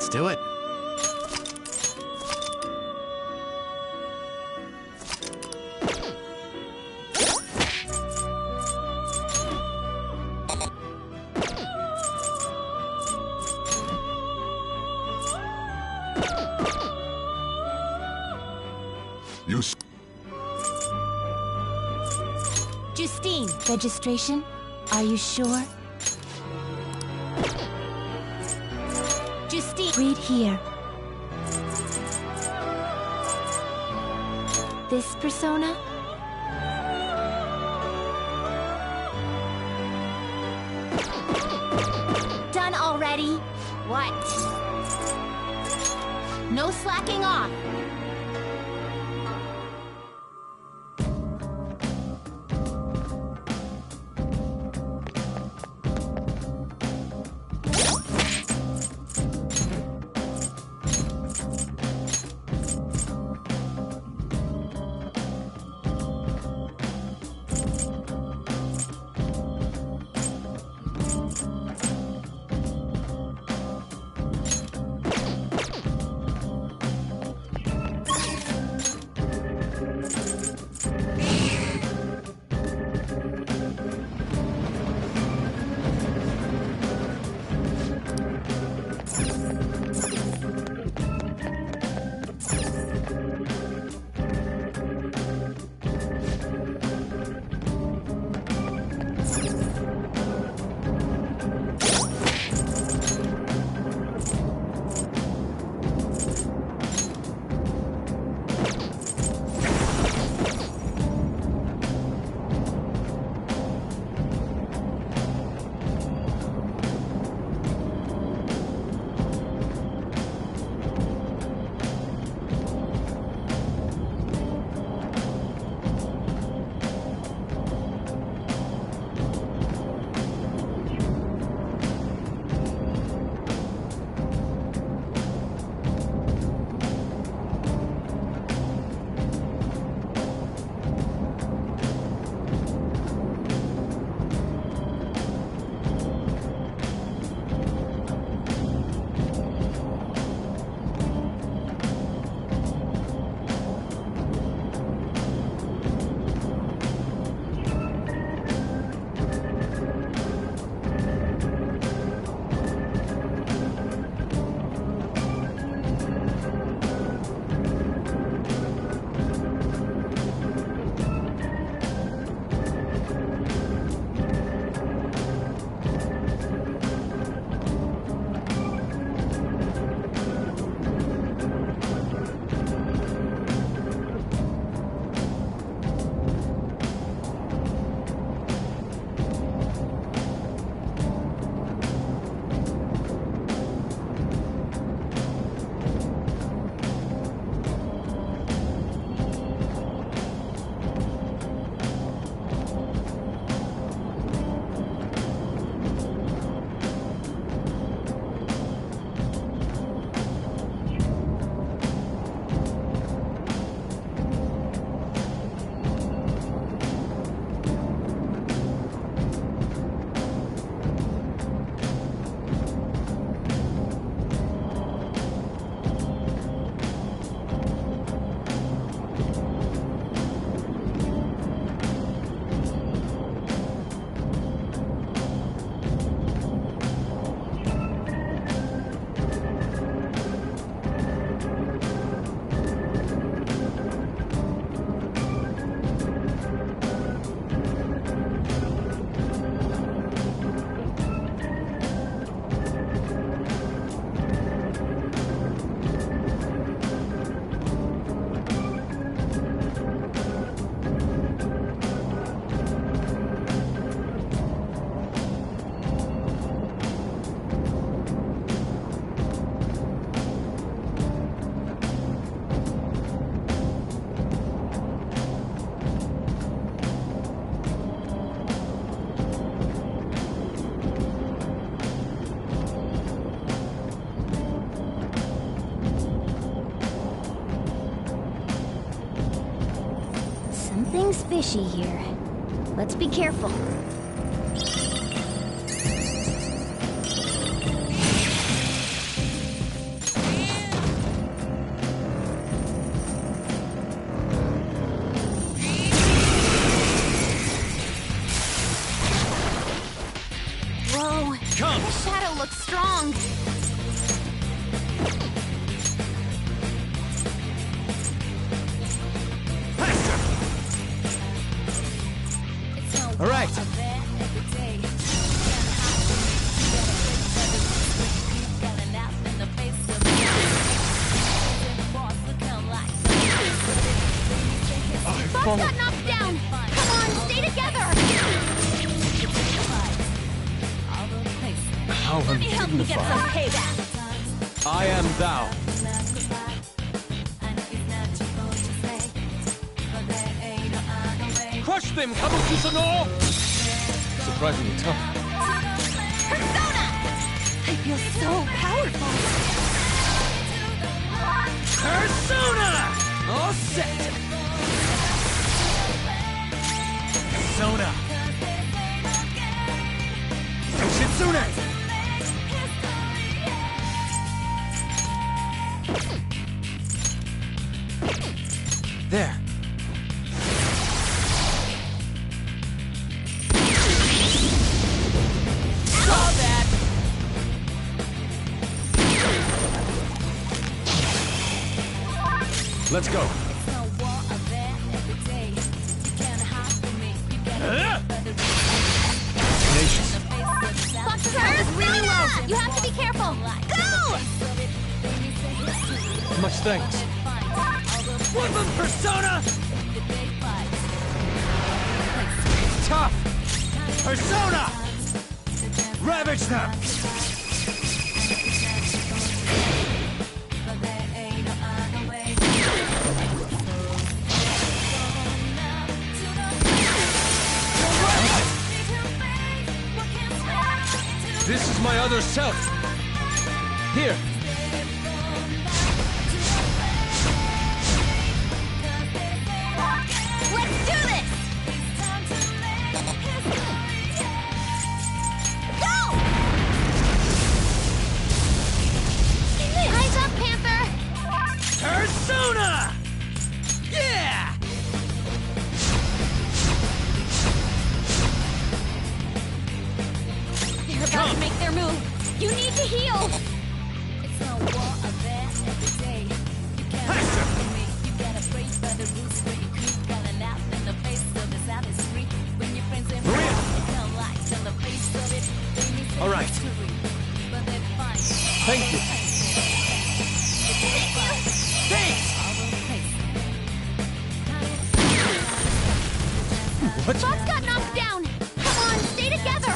Let's do it. You Justine, Registration? Are you sure? Justine. Read here. This persona? Done already? What? No slacking off. Something's fishy here. Let's be careful. All right. Boss got knocked down! Come on, stay together! How Let me help you get some undignified. payback! I am thou. Crush them, Kabukiso! Surprisingly tough. Persona! I feel so powerful! Persona! All set. Persona. Shitsune! There. Saw that! Let's go. Nations. Foxtrot is really low! You have to be careful! Go! Much thanks. Woodland Persona! Tough! Persona! Ravage them! This is my other self! Here! Let's do this! Go! Eyes up, Panther! Persona! Yeah! They're about to make their move. You need to heal! All right. Thank you. Thanks! What? Boss got knocked down! Come on, stay together!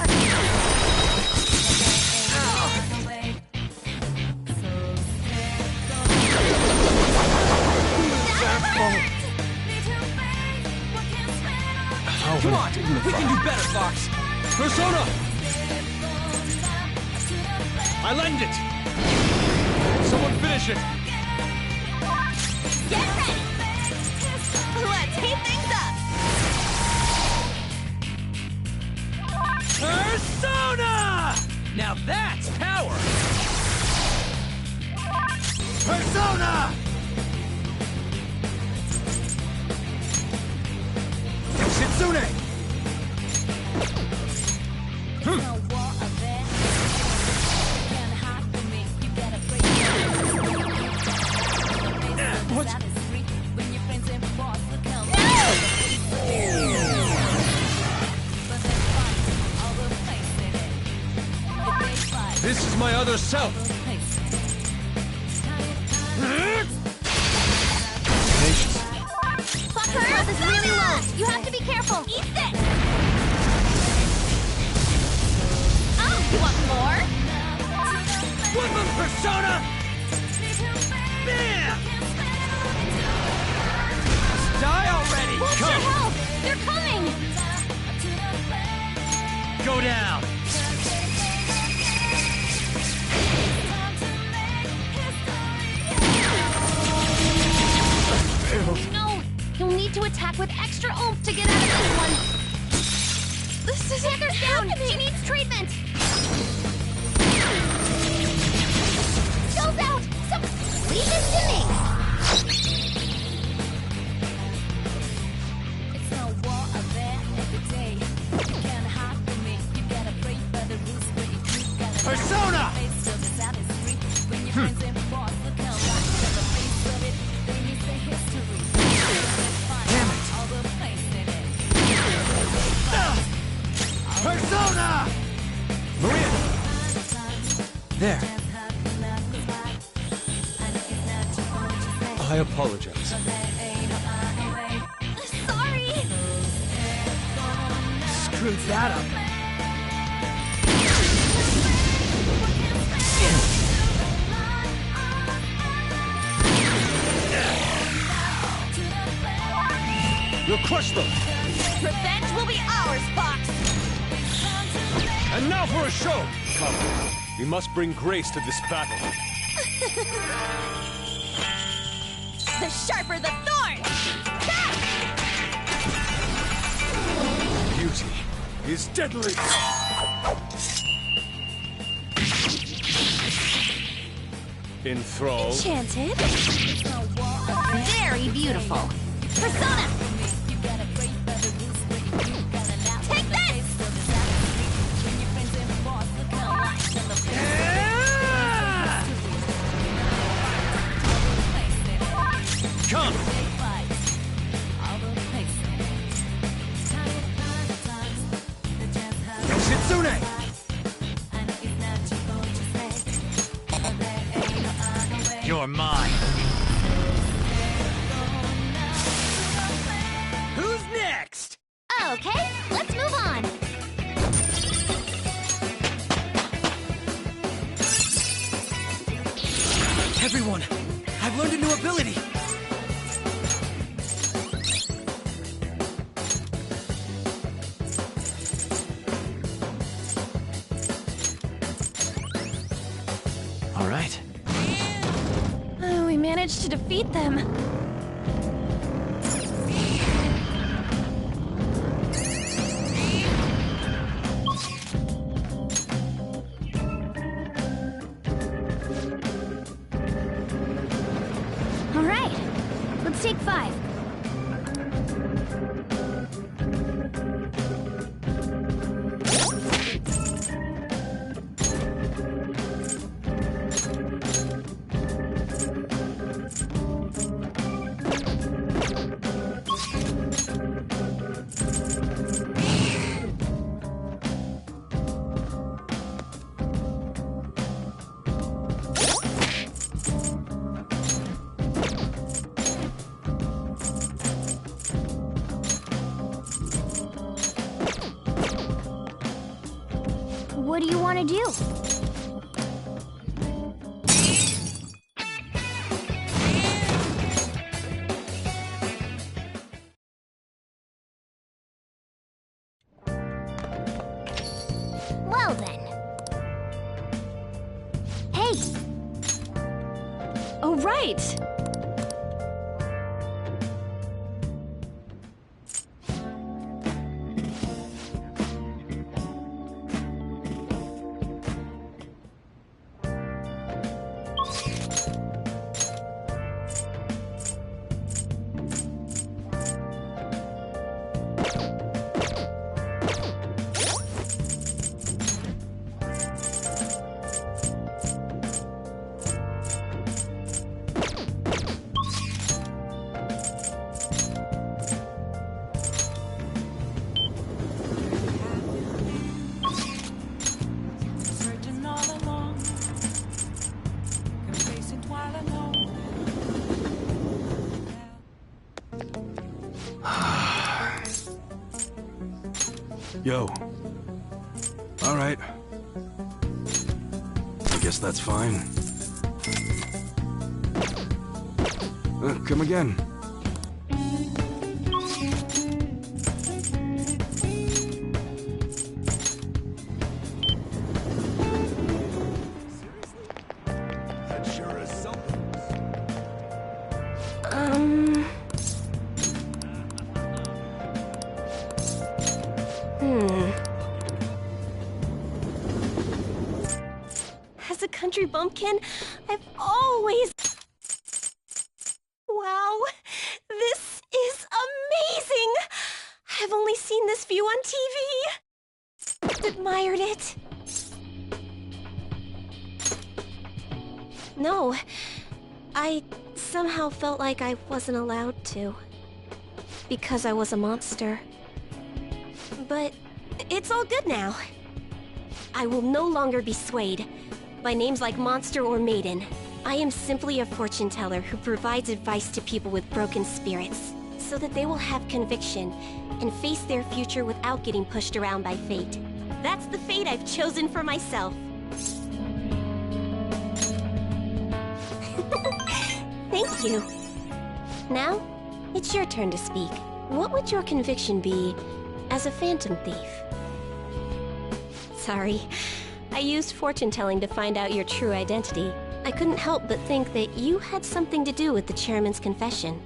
How Come on! We undignified. can do better, Fox! Persona! I lend it! Someone finish it! Get ready! Let's heat things up! Persona! Now that's power! Persona! Shitsune! What? This is my other self! Nations. Fox's health is really low! You have to be careful! Eat this! Oh, you want more? Woodland Persona! Bam! Die already! Watch your Come! health! They're coming! Go down! No! You'll need to attack with extra oomph to get out of this one! This is Panther's down! She needs treatment! Skills out! Leave this to me! Persona! Damn it! There. I apologize. Sorry! Screwed that up. You'll crush them! Revenge will be ours, Fox! And now for a show! Come, we must bring grace to this battle. The sharper the thorn! Beauty is deadly! Enthralled. Enchanted? Very beautiful. Persona! Take this! Come! Yoshitsune! You're mine. Who's next? Okay, let's move on. Everyone, I've learned a new ability. All right. We managed to defeat them. All right, let's take 5. What do you want to do? Well then. Hey! Oh, right! Yo. All right. I guess that's fine. Come again. That sure is something. As a country bumpkin, I've always... Wow, this is amazing! I've only seen this view on TV. Admired it. No, I somehow felt like I wasn't allowed to. Because I was a monster. But it's all good now. I will no longer be swayed. by names like Monster or Maiden. I am simply a fortune teller who provides advice to people with broken spirits, so that they will have conviction and face their future without getting pushed around by fate. That's the fate I've chosen for myself. Thank you. Now, it's your turn to speak. What would your conviction be as a phantom thief? Sorry, I used fortune telling to find out your true identity. I couldn't help but think that you had something to do with the chairman's confession.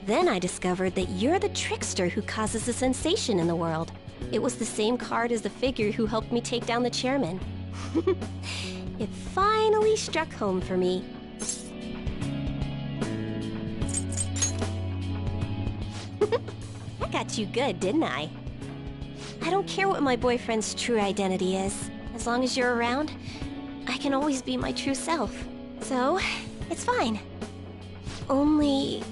Then I discovered that you're the trickster who causes a sensation in the world. It was the same card as the figure who helped me take down the chairman. It finally struck home for me. I got you good, didn't I? I don't care what my boyfriend's true identity is. As long as you're around, I can always be my true self. So, it's fine. Only,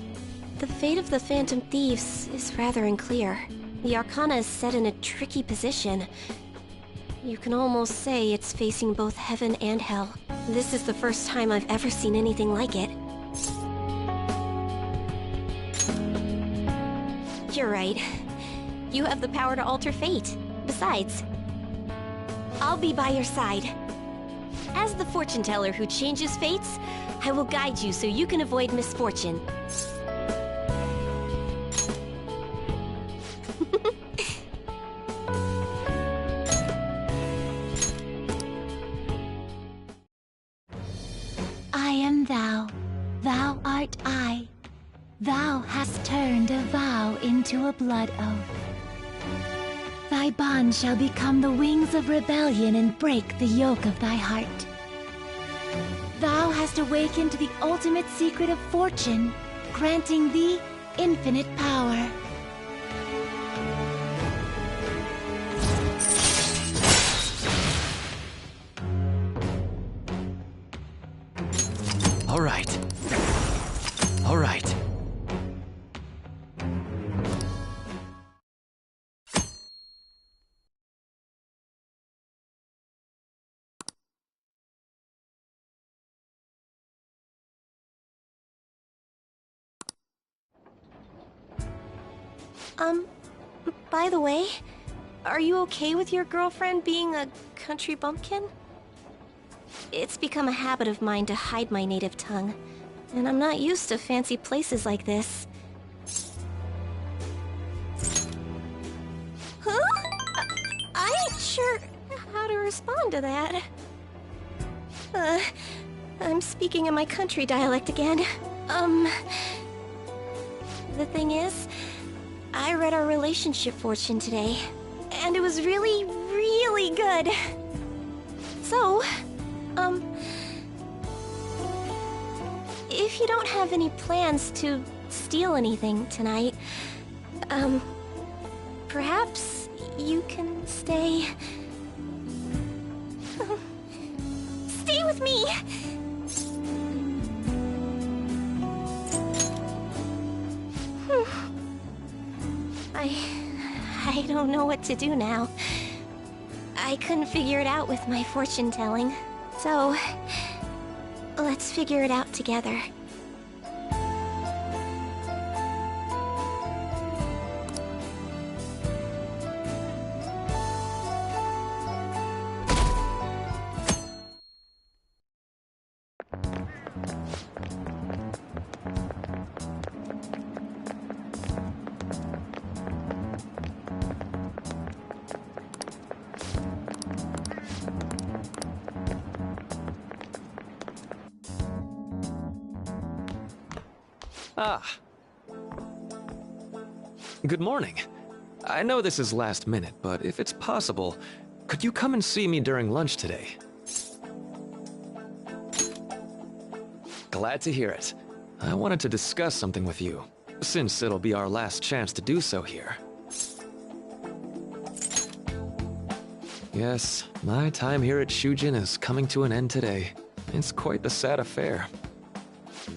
the fate of the Phantom Thieves is rather unclear. The Arcana is set in a tricky position. You can almost say it's facing both heaven and hell. This is the first time I've ever seen anything like it. You're right. You have the power to alter fate. Besides, I'll be by your side. As the fortune teller who changes fates, I will guide you so you can avoid misfortune. I am thou, thou art I. Thou hast turned a vow into a blood oath. Thy bond shall become the wings of rebellion and break the yoke of thy heart. Thou hast awakened the ultimate secret of fortune, granting thee infinite power. All right. All right. By the way, are you okay with your girlfriend being a country bumpkin? It's become a habit of mine to hide my native tongue, and I'm not used to fancy places like this. Huh? I ain't sure how to respond to that. I'm speaking in my country dialect again. The thing is, I read our relationship fortune today, and it was really, really good. So, if you don't have any plans to steal anything tonight, perhaps you can stay... Stay with me! I don't know what to do now. I couldn't figure it out with my fortune telling. So, let's figure it out together. Ah. Good morning. I know this is last minute, but if it's possible, could you come and see me during lunch today? Glad to hear it. I wanted to discuss something with you, since it'll be our last chance to do so here. Yes, my time here at Shujin is coming to an end today. It's quite the sad affair.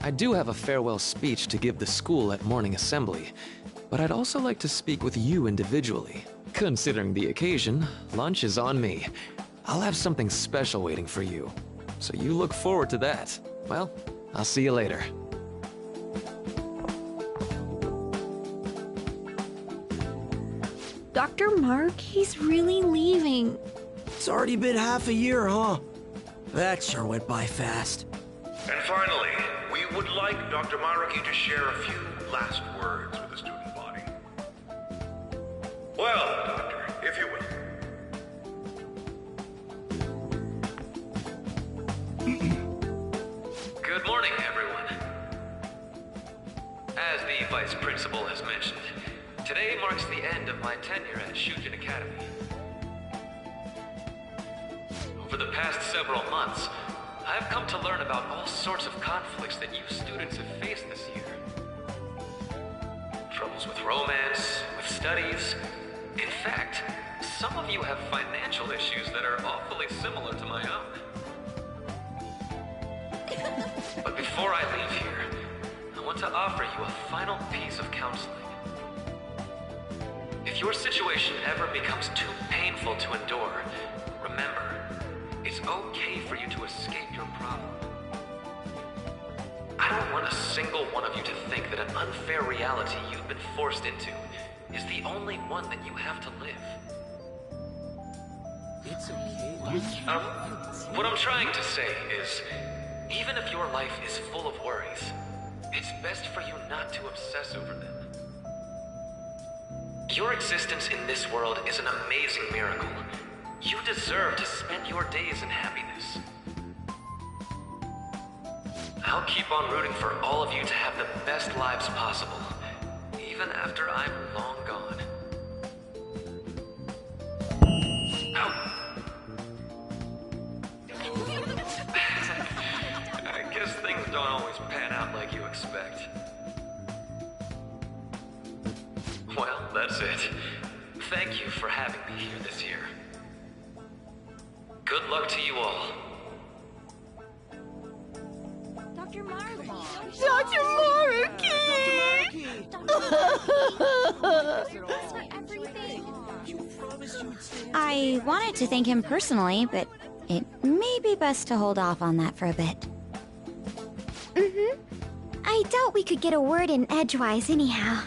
I do have a farewell speech to give the school at morning assembly, but I'd also like to speak with you individually. Considering the occasion, lunch is on me. I'll have something special waiting for you. So you look forward to that. Well, I'll see you later. Dr. Mark, he's really leaving. It's already been half a year, huh? That sure went by fast. And finally, we would like Dr. Maruki to share a few last words with the student body. Well, Doctor, if you will. Good morning, everyone. As the Vice Principal has mentioned, today marks the end of my tenure at Shujin Academy. Over the past several months, I've come to learn about all sorts of conflicts that you students have faced this year. Troubles with romance, with studies. In fact, some of you have financial issues that are awfully similar to my own. But before I leave here, I want to offer you a final piece of counseling. If your situation ever becomes too painful to endure, remember, it's okay for you to escape your problem. I don't want a single one of you to think that an unfair reality you've been forced into is the only one that you have to live. It's okay. What I'm trying to say is, even if your life is full of worries, it's best for you not to obsess over them. Your existence in this world is an amazing miracle. You deserve to spend your days in happiness. I'll keep on rooting for all of you to have the best lives possible, even after I'm long gone. I guess things don't always pan out like you expect. Well, that's it. Thank you for having me here this year. Good luck to you all. Dr. Maruki! Dr. I wanted to thank him personally, but it may be best to hold off on that for a bit. I doubt we could get a word in edgewise anyhow.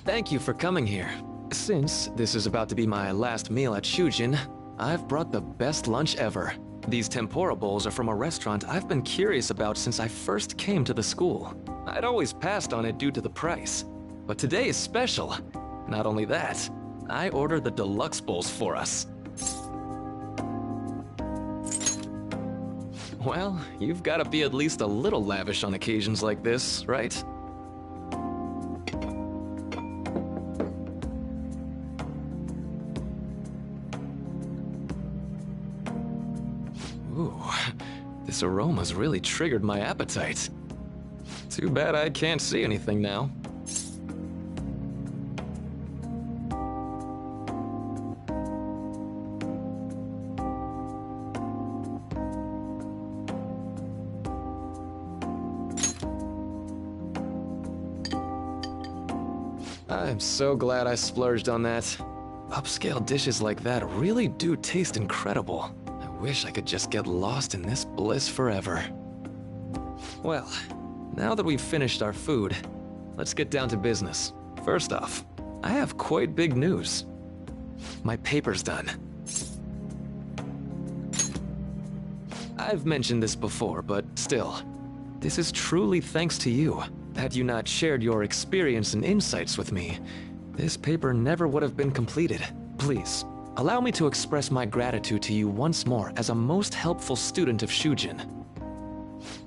Thank you for coming here. Since this is about to be my last meal at Shujin, I've brought the best lunch ever. These tempura bowls are from a restaurant I've been curious about since I first came to the school. I'd always passed on it due to the price. But today is special. Not only that, I ordered the deluxe bowls for us. Well, you've got to be at least a little lavish on occasions like this, right? Ooh, this aroma's really triggered my appetite. Too bad I can't see anything now. I'm so glad I splurged on that. Upscale dishes like that really do taste incredible. I wish I could just get lost in this bliss forever. Well, now that we've finished our food, let's get down to business. First off, I have quite big news. My paper's done. I've mentioned this before, but still, this is truly thanks to you. Had you not shared your experience and insights with me, this paper never would have been completed. Please, allow me to express my gratitude to you once more as a most helpful student of Shujin.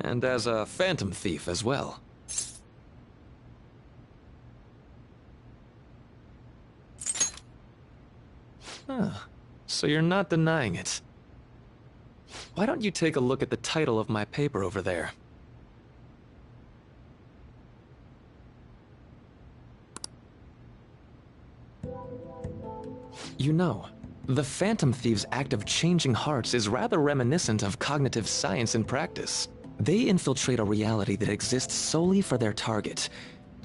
And as a phantom thief as well. Huh. So you're not denying it. Why don't you take a look at the title of my paper over there? You know, the Phantom Thieves' act of changing hearts is rather reminiscent of cognitive science in practice. They infiltrate a reality that exists solely for their target,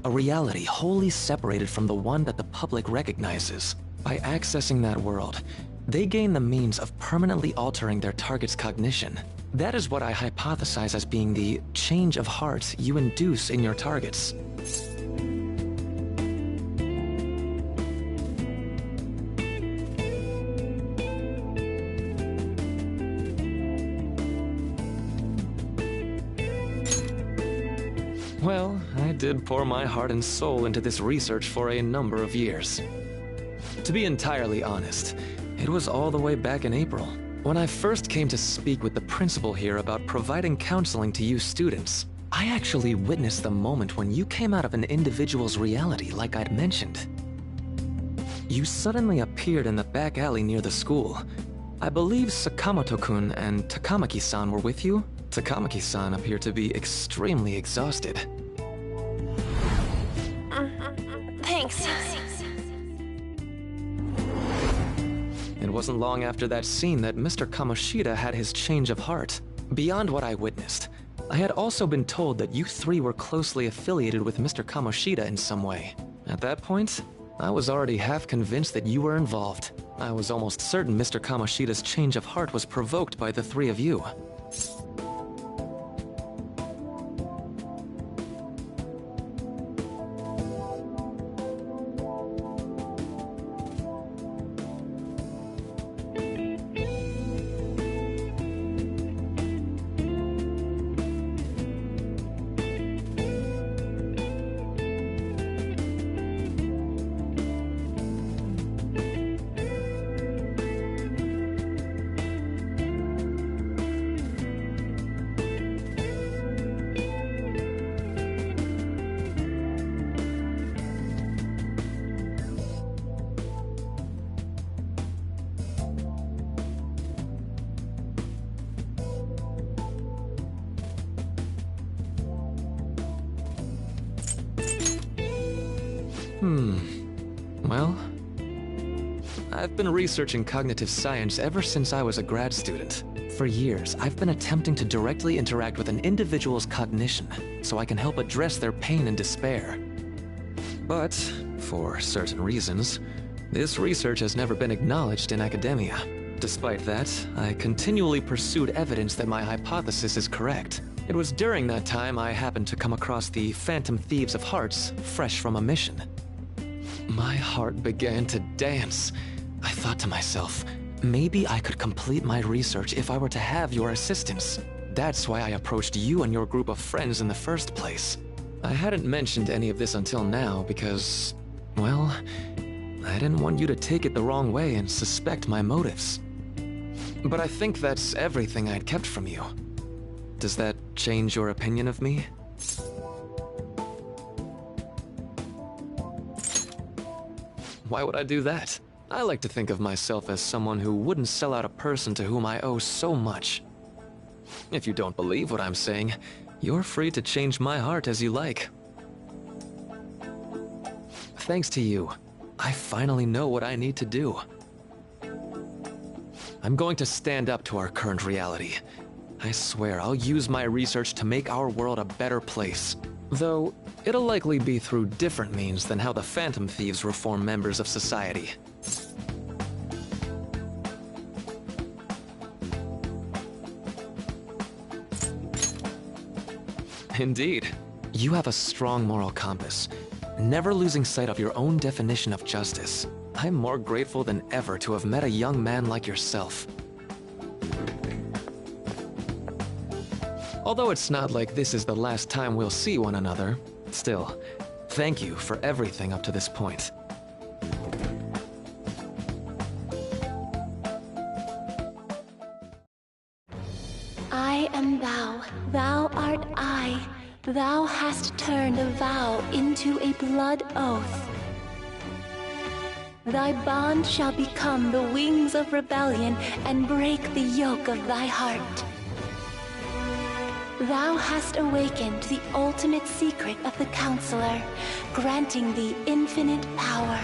A reality wholly separated from the one that the public recognizes. By accessing that world, they gain the means of permanently altering their target's cognition. That is what I hypothesize as being the change of heart you induce in your targets. Well, I did pour my heart and soul into this research for a number of years. To be entirely honest, it was all the way back in April, when I first came to speak with the principal here about providing counseling to you students. I actually witnessed the moment when you came out of an individual's reality like I'd mentioned. You suddenly appeared in the back alley near the school. I believe Sakamoto-kun and Takamaki-san were with you? Takamaki-san appeared to be extremely exhausted. Thanks. It wasn't long after that scene that Mr. Kamoshida had his change of heart. Beyond what I witnessed, I had also been told that you three were closely affiliated with Mr. Kamoshida in some way. At that point, I was already half convinced that you were involved. I was almost certain Mr. Kamoshida's change of heart was provoked by the three of you. Well, I've been researching cognitive science ever since I was a grad student. For years, I've been attempting to directly interact with an individual's cognition so I can help address their pain and despair. But, for certain reasons, this research has never been acknowledged in academia. Despite that, I continually pursued evidence that my hypothesis is correct. It was during that time I happened to come across the Phantom Thieves of Hearts, fresh from a mission. My heart began to dance. I thought to myself, maybe I could complete my research if I were to have your assistance. That's why I approached you and your group of friends in the first place. I hadn't mentioned any of this until now because, well, I didn't want you to take it the wrong way and suspect my motives. But I think that's everything I'd kept from you. Does that change your opinion of me? Why would I do that? I like to think of myself as someone who wouldn't sell out a person to whom I owe so much. If you don't believe what I'm saying, you're free to change my heart as you like. Thanks to you, I finally know what I need to do. I'm going to stand up to our current reality. I swear I'll use my research to make our world a better place. Though, it'll likely be through different means than how the Phantom Thieves reform members of society. Indeed. You have a strong moral compass, never losing sight of your own definition of justice. I'm more grateful than ever to have met a young man like yourself. Although it's not like this is the last time we'll see one another, still, thank you for everything up to this point. I am thou, thou art I. Thou hast turned a vow into a blood oath. Thy bond shall become the wings of rebellion and break the yoke of thy heart. Thou hast awakened the ultimate secret of the Counselor, granting thee infinite power.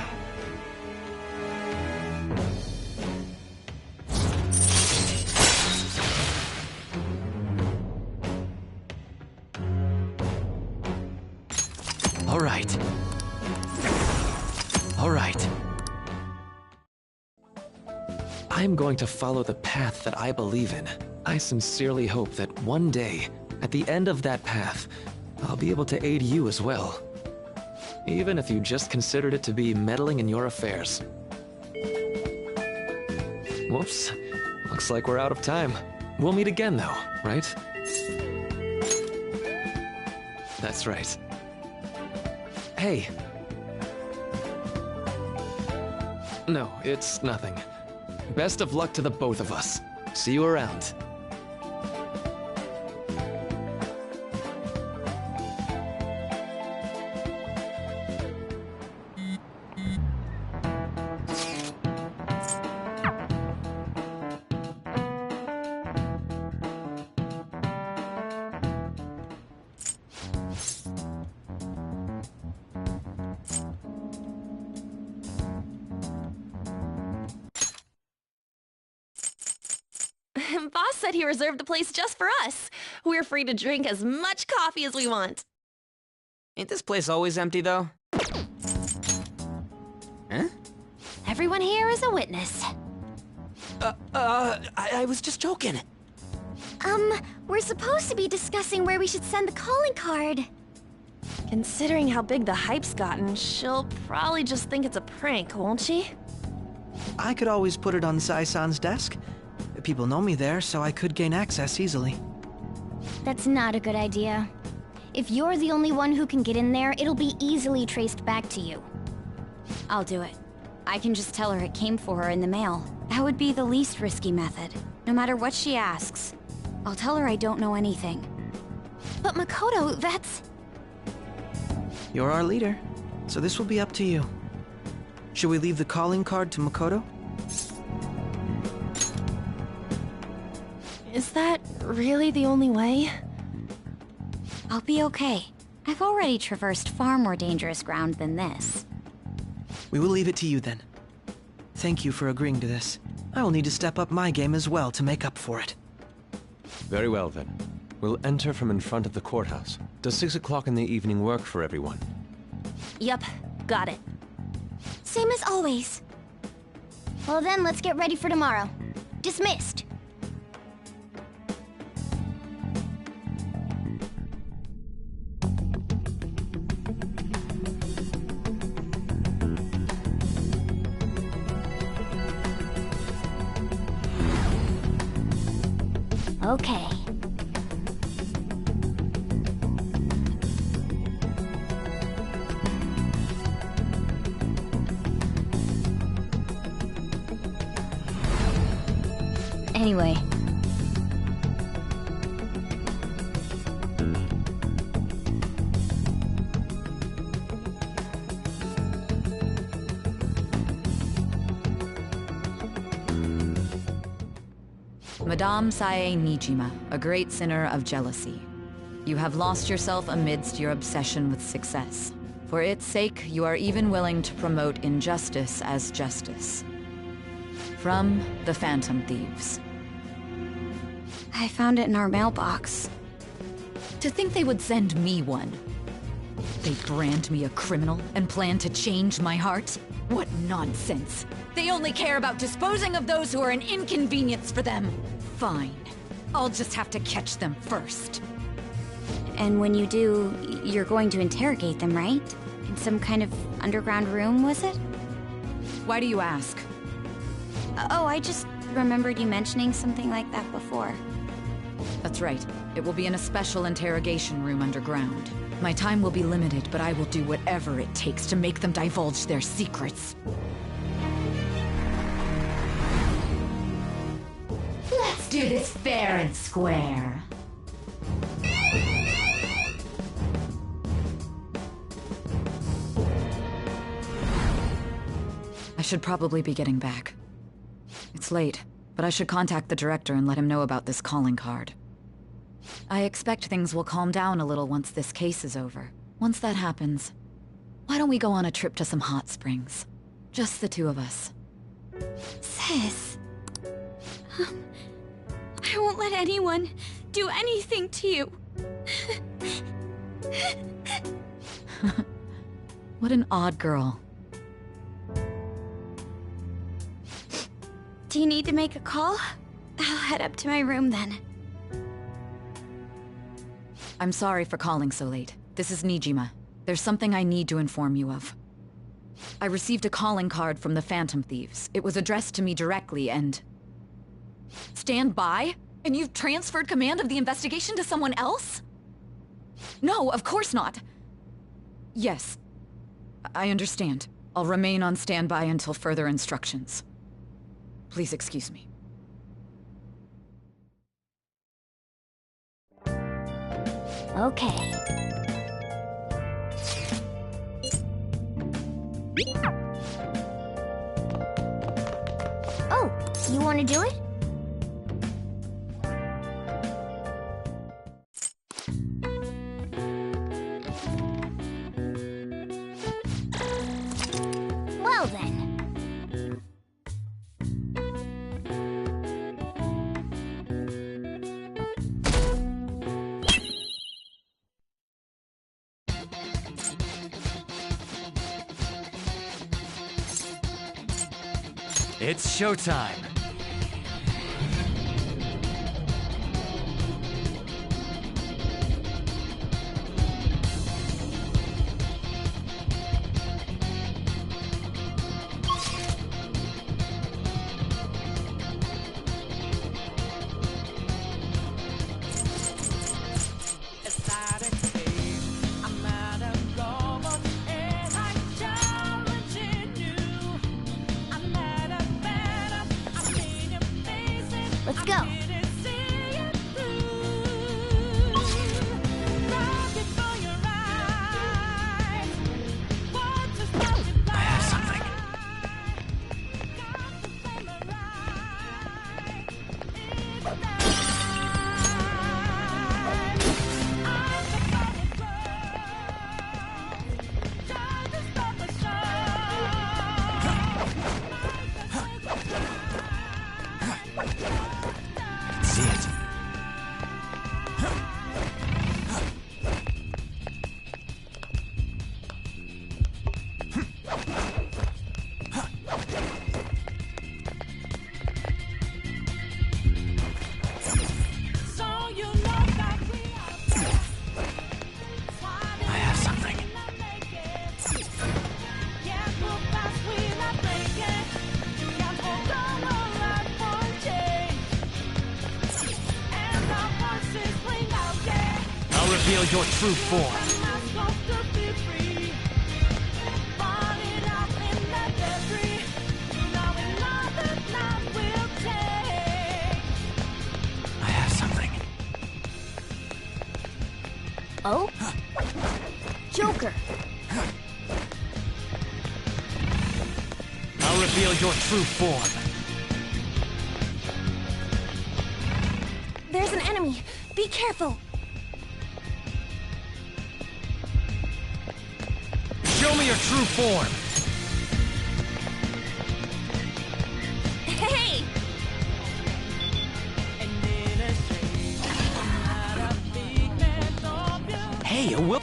All right. All right. I'm going to follow the path that I believe in. I sincerely hope that one day, at the end of that path, I'll be able to aid you as well. Even if you just considered it to be meddling in your affairs. Whoops. Looks like we're out of time. We'll meet again though, right? That's right. Hey. No, it's nothing. Best of luck to the both of us. See you around. Boss said he reserved the place just for us. We're free to drink as much coffee as we want. Ain't this place always empty, though? Huh? Everyone here is a witness. I was just joking. We're supposed to be discussing where we should send the calling card. Considering how big the hype's gotten, she'll probably just think it's a prank, won't she? I could always put it on Sai-san's desk. People know me there, so I could gain access easily. That's not a good idea. If you're the only one who can get in there, it'll be easily traced back to you. I'll do it. I can just tell her it came for her in the mail. That would be the least risky method. No matter what she asks, I'll tell her I don't know anything. But Makoto, that's... You're our leader, so this will be up to you. Should we leave the calling card to Makoto? Is that really the only way? I'll be okay. I've already traversed far more dangerous ground than this. We will leave it to you then. Thank you for agreeing to this. I will need to step up my game as well to make up for it. Very well then. We'll enter from in front of the courthouse. Does 6 o'clock in the evening work for everyone? Yup, got it. Same as always. Well then, let's get ready for tomorrow. Dismissed. Okay. Anyway. Madame Sae Nijima, a great sinner of jealousy. You have lost yourself amidst your obsession with success. For its sake, you are even willing to promote injustice as justice. From the Phantom Thieves. I found it in our mailbox. To think they would send me one. They brand me a criminal and plan to change my heart? What nonsense! They only care about disposing of those who are an inconvenience for them. Fine. I'll just have to catch them first. And when you do, you're going to interrogate them, right? In some kind of underground room, was it? Why do you ask? Oh, I just remembered you mentioning something like that before. That's right. It will be in a special interrogation room underground. My time will be limited, but I will do whatever it takes to make them divulge their secrets. Let's do this fair and square. I should probably be getting back. It's late, but I should contact the director and let him know about this calling card. I expect things will calm down a little once this case is over. Once that happens, why don't we go on a trip to some hot springs? Just the two of us. Sis. I won't let anyone do anything to you. What an odd girl. Do you need to make a call? I'll head up to my room then. I'm sorry for calling so late. This is Nijima. There's something I need to inform you of. I received a calling card from the Phantom Thieves. It was addressed to me directly and... Stand by? And you've transferred command of the investigation to someone else? No, of course not. Yes, I understand. I'll remain on standby until further instructions. Please excuse me. Okay. Oh, you want to do it? Well then. It's showtime. Let's go. I have something. See it. I have something. I'll reveal your true form. I have something. Oh? Joker. I'll reveal your true form. There's an enemy. Be careful. Show me your true form. Hey! Hey, a will.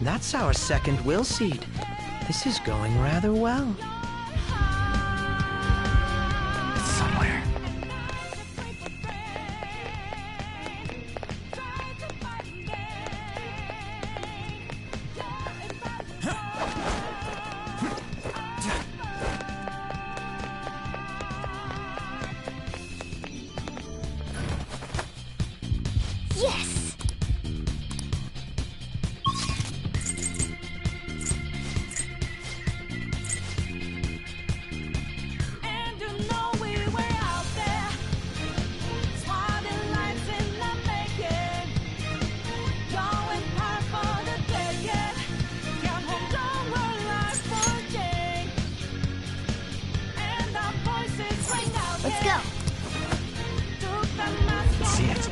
That's our second will seed. This is going rather well. It's somewhere. Yes! Let's go. See it.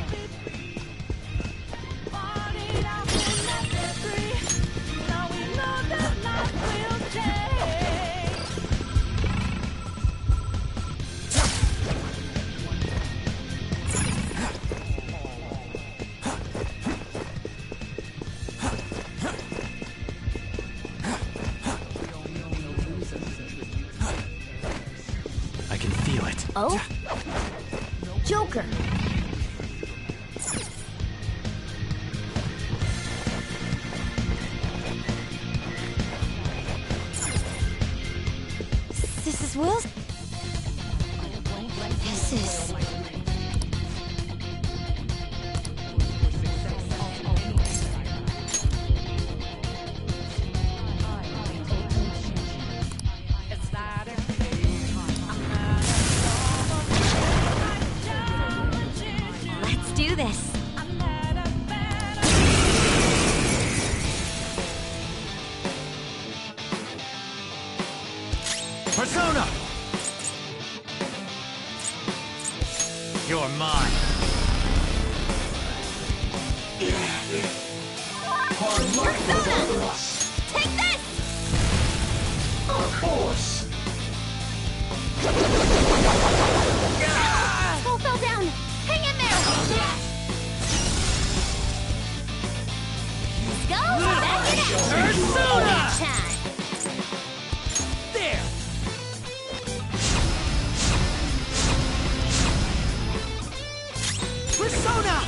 Oh? Joker! This is Will's. This is. Let's do this. Persona! You're mine. Persona! Take this! Force! Skull fell down! Hang in there! Skull, back it up! Persona! Time! There! Persona!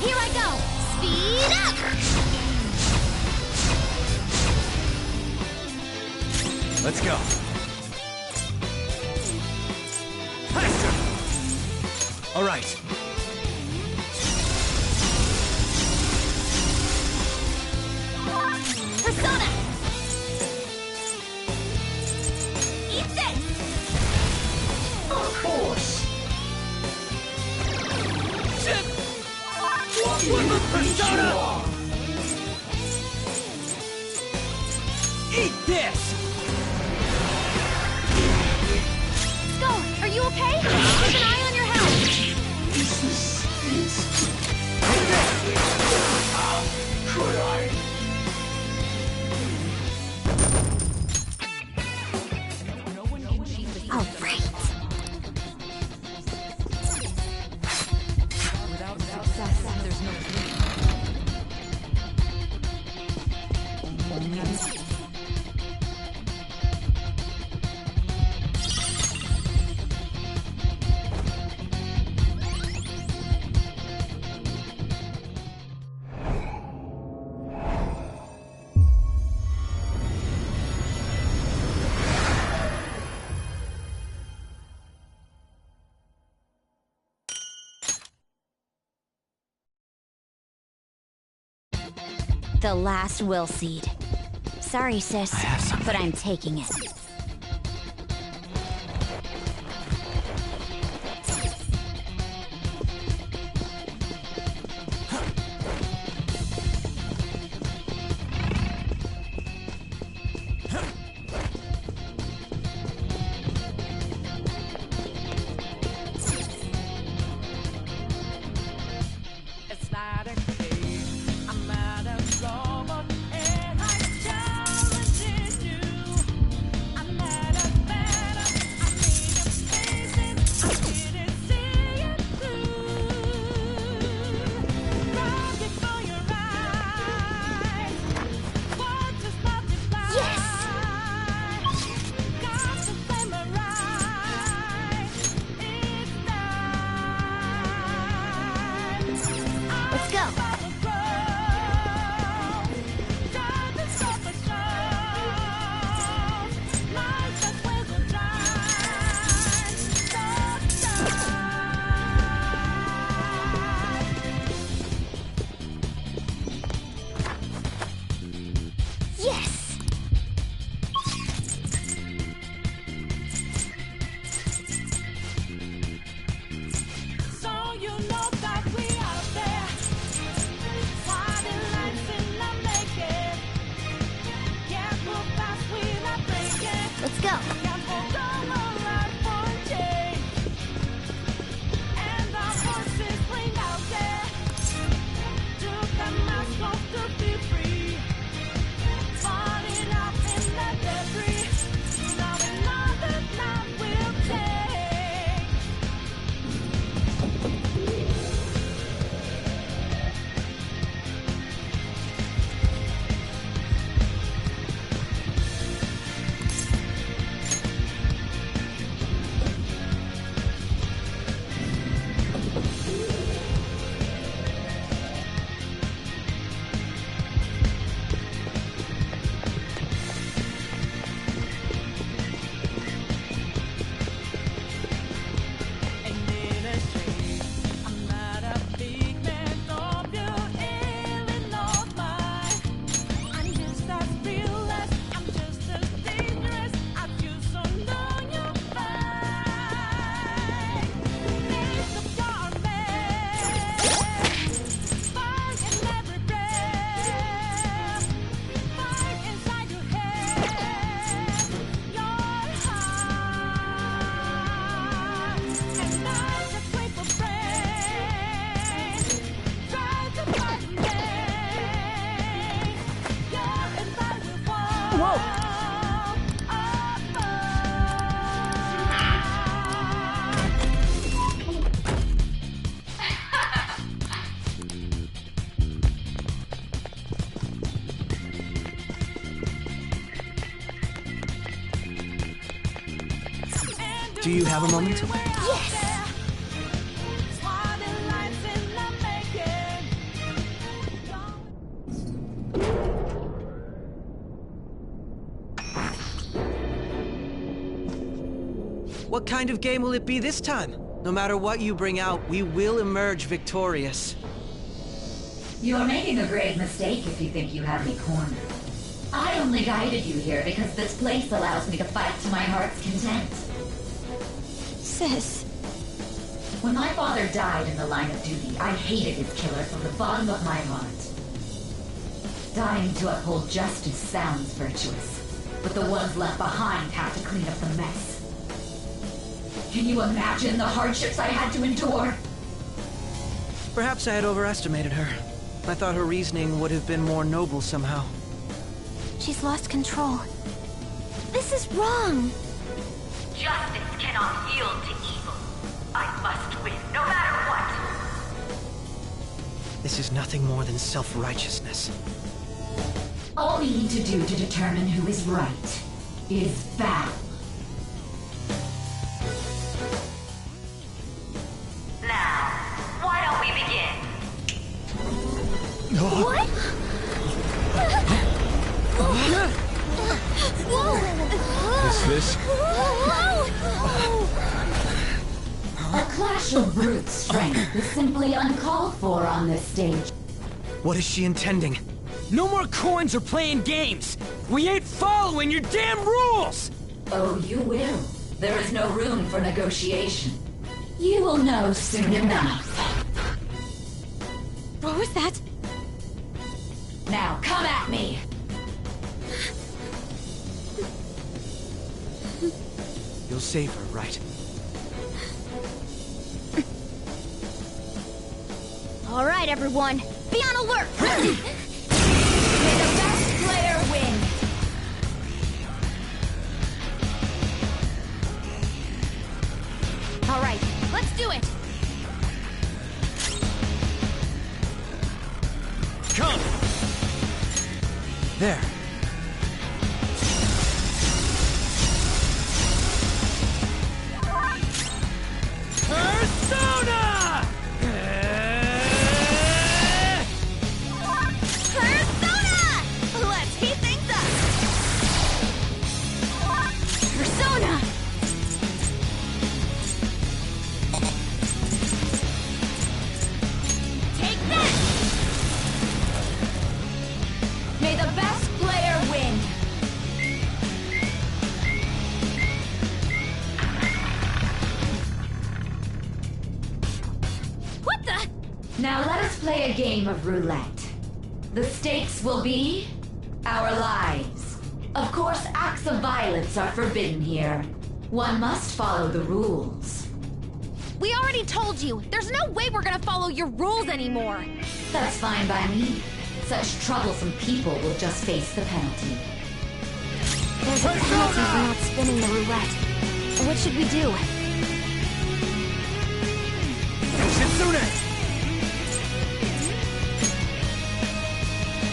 Here I go! Speed up! Let's go. Faster! All right. Persona! Eat this! Force! Shit! One more Persona! Eat this! Skull, are you okay? Keep an eye on your health! Could I? All right. Without success, there's no The last will seed. Sorry, sis, but I'm taking it. Let's go! Yes! So you know that we are there. Do you have a moment? Yes! What kind of game will it be this time? No matter what you bring out, we will emerge victorious. You're making a grave mistake if you think you have me cornered. I only guided you here because this place allows me to fight to my heart's content. Sis. When my father died in the line of duty, I hated his killer from the bottom of my heart. Dying to uphold justice sounds virtuous, but the ones left behind have to clean up the mess. Can you imagine the hardships I had to endure? Perhaps I had overestimated her. I thought her reasoning would have been more noble somehow. She's lost control. This is wrong. Justice cannot yield to evil. I must win, no matter what. This is nothing more than self-righteousness. All we need to do to determine who is right is battle. Now, why don't we begin? What? Is this? A clash of brute strength is simply uncalled for on this stage. What is she intending? No more coins or playing games! We ain't following your damn rules! Oh, you will. There is no room for negotiation. You will know soon enough. What was that? Now, come at me! You'll save her, right? All right, everyone. Be on alert! May the best player win! All right, let's do it! Come! There. Persona! Persona! Let's heat things up! Persona! Take that! May the best player win! What the? Now let us play a game of roulette. The stakes will be our lives. Of course, acts of violence are forbidden here. One must follow the rules. We already told you, there's no way we're gonna follow your rules anymore. That's fine by me. Such troublesome people will just face the penalty. There's a penalty for not spinning the roulette. What should we do? Shitsune!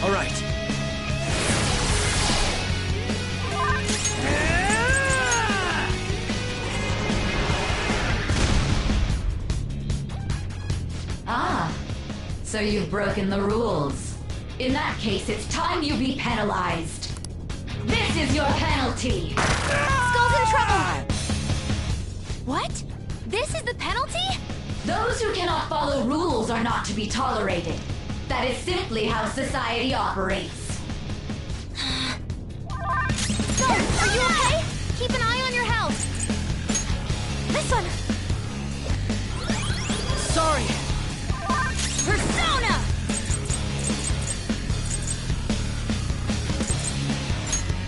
All right. Ah, so you've broken the rules. In that case, it's time you be penalized. This is your penalty! Skull's in trouble! What? This is the penalty? Those who cannot follow rules are not to be tolerated. That is simply how society operates. Skull, are you okay? Keep an eye on your health. This one! Sorry! Persona!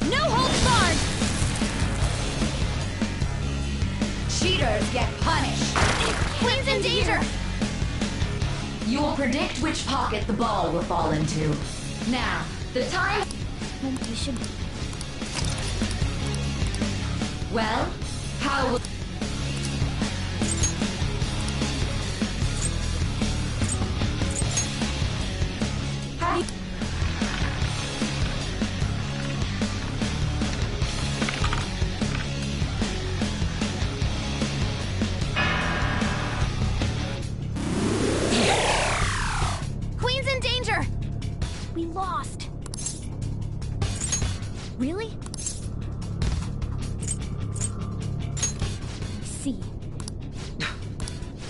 No holds barred! Cheaters get punished. Queen's in danger! You will predict which pocket the ball will fall into. Now, the time... You should... Well, how will... How do you...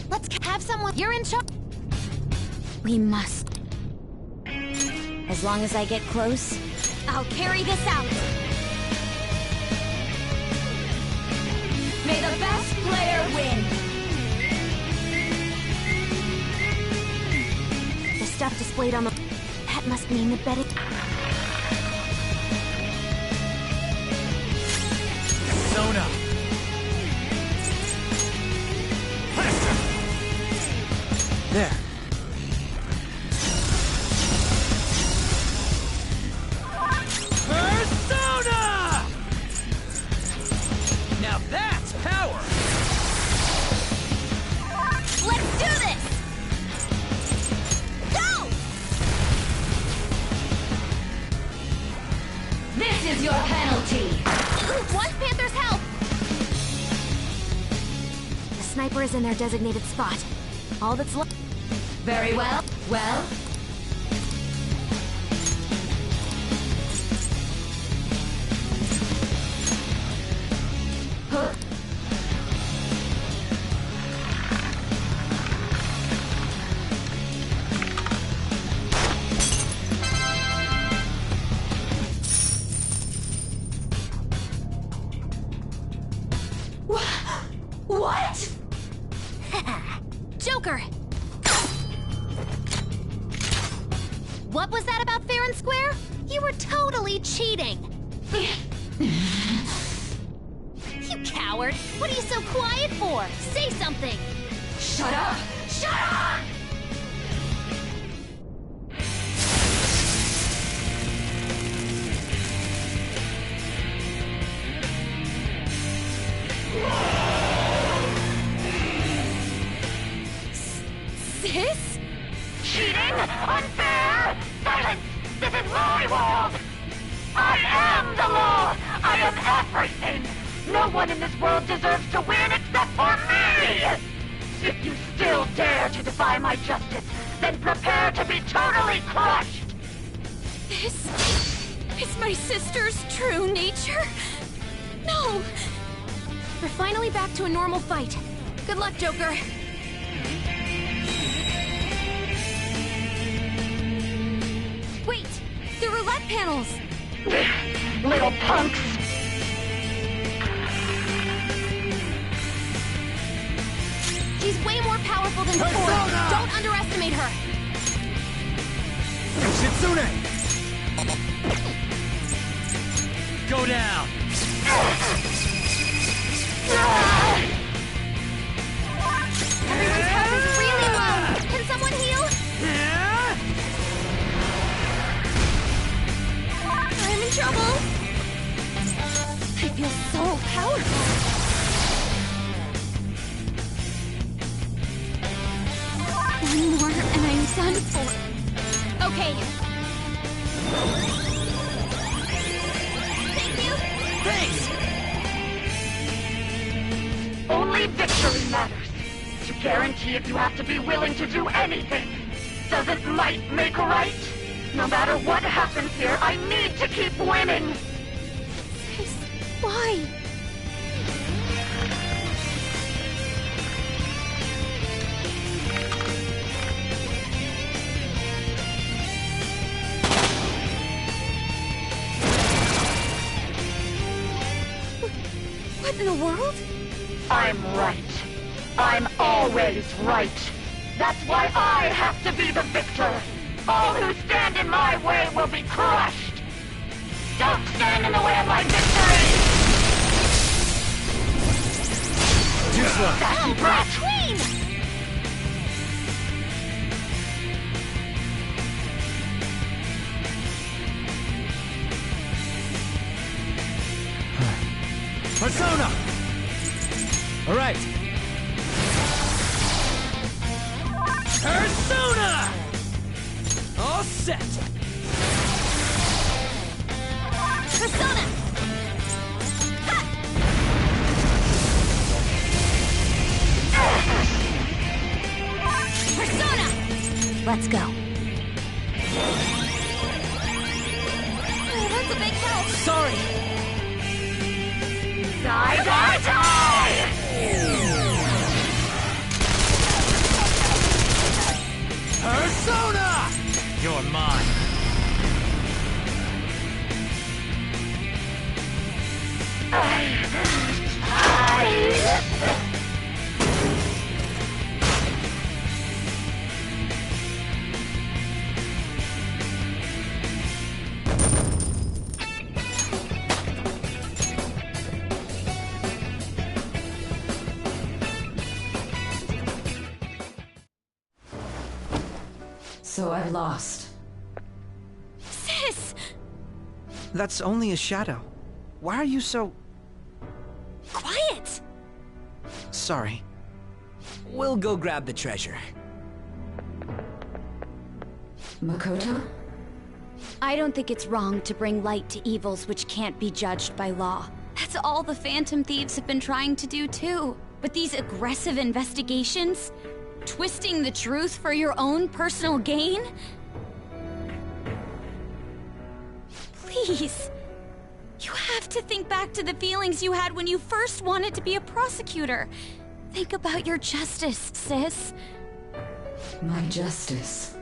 Let's have someone. You're in charge. We must. As long as I get close, I'll carry this out. May the best player win. The stuff displayed on the... That must mean the betting... Persona! There. Persona! Now that's power! Let's do this! Go! This is your penalty. Want Panther's help! The sniper is in their designated spot. All that's left... Very well. Well. Huh. What? Joker! What was that about fair and square? You were totally cheating! You coward! What are you so quiet for? Say something! Shut up! Shut up! Sis? Cheating? Unfair? Silence! This is my world! I am the law! I am everything! No one in this world deserves to win except for me! If you still dare to defy my justice, then prepare to be totally crushed! This is my sister's true nature? No! We're finally back to a normal fight. Good luck, Joker. Wait! The roulette panels! Little punks! She's way more powerful than before. Persona! Don't underestimate her. Shitsune! Go down! Everyone's health is really low. Can someone heal? I'm in trouble. I feel so powerful. One more and I'm done for. Okay. Thank you. Thanks! Only victory matters. To guarantee it, you have to be willing to do anything. Doesn't might make right? No matter what happens here, I need to keep winning! Sis, why? What in the world? I'm right. I'm always right. That's why I have to be the victor. All who stand in my way will be crushed. Don't stand in the way of my victory! Just like... Sassy brat! Queen! Persona! Alright. Persona! All set! Persona! Ha! Persona! Let's go. Oh, that's a big help. Sorry! Die, die, die! So I've lost. Sis! That's only a shadow. Why are you so... Quiet! Sorry. We'll go grab the treasure. Makoto? I don't think it's wrong to bring light to evils which can't be judged by law. That's all the Phantom Thieves have been trying to do too. But these aggressive investigations? Twisting the truth for your own personal gain? Please. You have to think back to the feelings you had when you first wanted to be a prosecutor. Think about your justice, sis. My justice.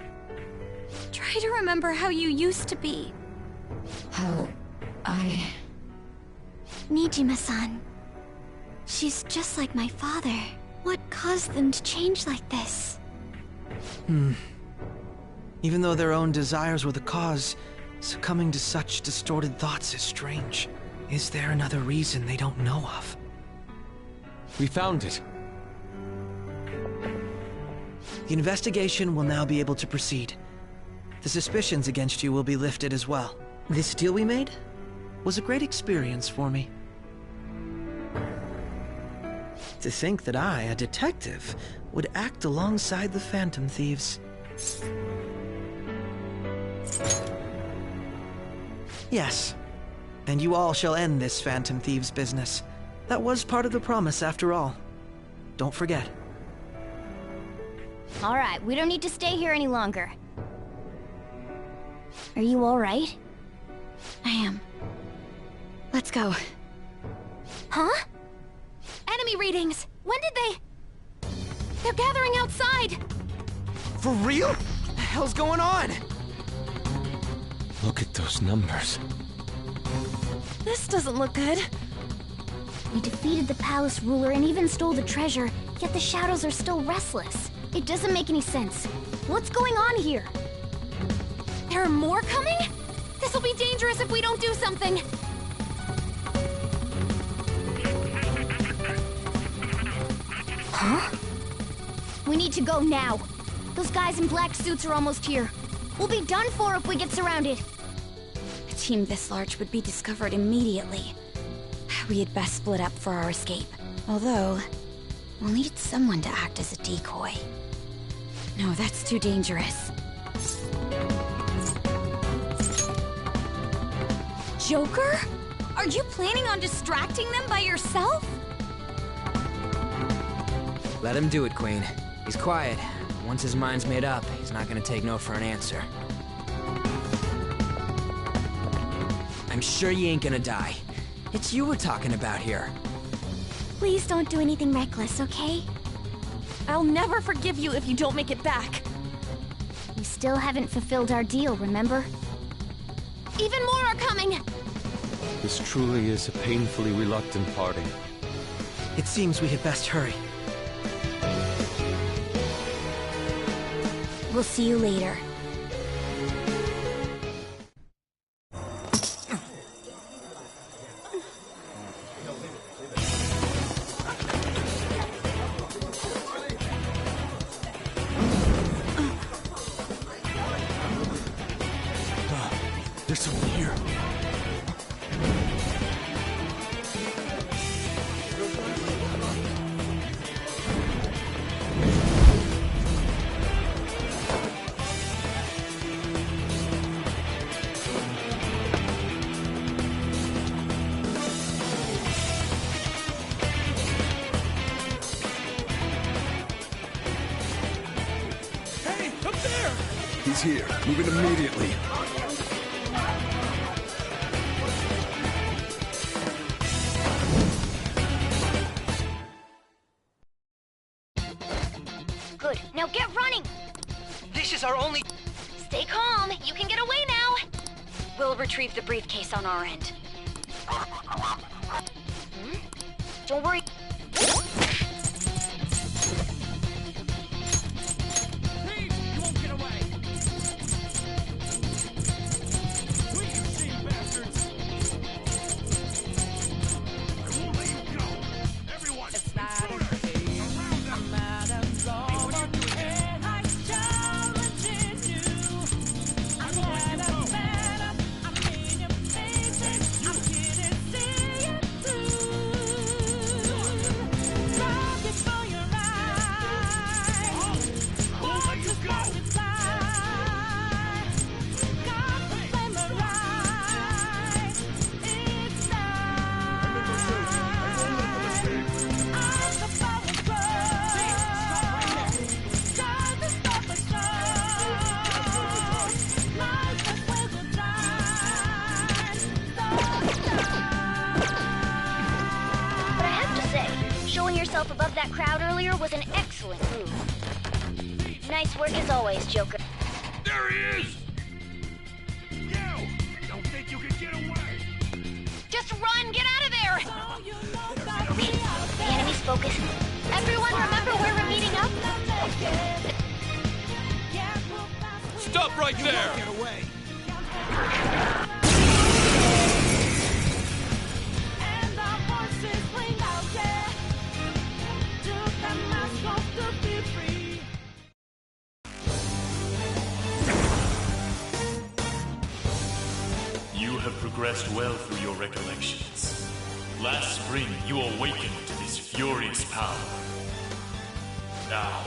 Try to remember how you used to be. How I... Nijima-san. She's just like my father. What caused them to change like this? Even though their own desires were the cause, succumbing to such distorted thoughts is strange. Is there another reason they don't know of? We found it. The investigation will now be able to proceed. The suspicions against you will be lifted as well. This deal we made was a great experience for me. To think that I, a detective, would act alongside the Phantom Thieves. Yes, and you all shall end this Phantom Thieves business. That was part of the promise after all. Don't forget. Alright, we don't need to stay here any longer. Are you alright? I am. Let's go. Huh? Enemy readings! When did they... They're gathering outside! For real? What the hell's going on? Look at those numbers. This doesn't look good. We defeated the palace ruler and even stole the treasure, yet the shadows are still restless. It doesn't make any sense. What's going on here? There are more coming? This'll be dangerous if we don't do something. Huh? We need to go now. Those guys in black suits are almost here. We'll be done for if we get surrounded. A team this large would be discovered immediately. We had best split up for our escape. Although, we'll need someone to act as a decoy. No, that's too dangerous. Joker? Are you planning on distracting them by yourself? Let him do it, Queen. He's quiet. Once his mind's made up, he's not gonna take no for an answer. I'm sure you ain't gonna die. It's you we're talking about here. Please don't do anything reckless, okay? I'll never forgive you if you don't make it back. We still haven't fulfilled our deal, remember? Even more are coming! This truly is a painfully reluctant party. It seems we had best hurry. We'll see you later. There's someone here. Hey, up there! He's here. Move it immediately. Good. Now get running! This is our only... Stay calm. You can get away now. We'll retrieve the briefcase on our end. Don't worry. You won't get away! Please, you bastards! I won't let you go! Everyone, intruder! Around them! Hey, what are you doing here? Showing yourself above that crowd earlier was an excellent move. Nice work as always, Joker. There he is! You! Don't think you can get away! Just run! Get out of there! Okay, the enemy's focused. Everyone remember where we're meeting up? Stop right there! Get away! You have progressed well through your recollections. Last spring, you awakened to this furious power. Now,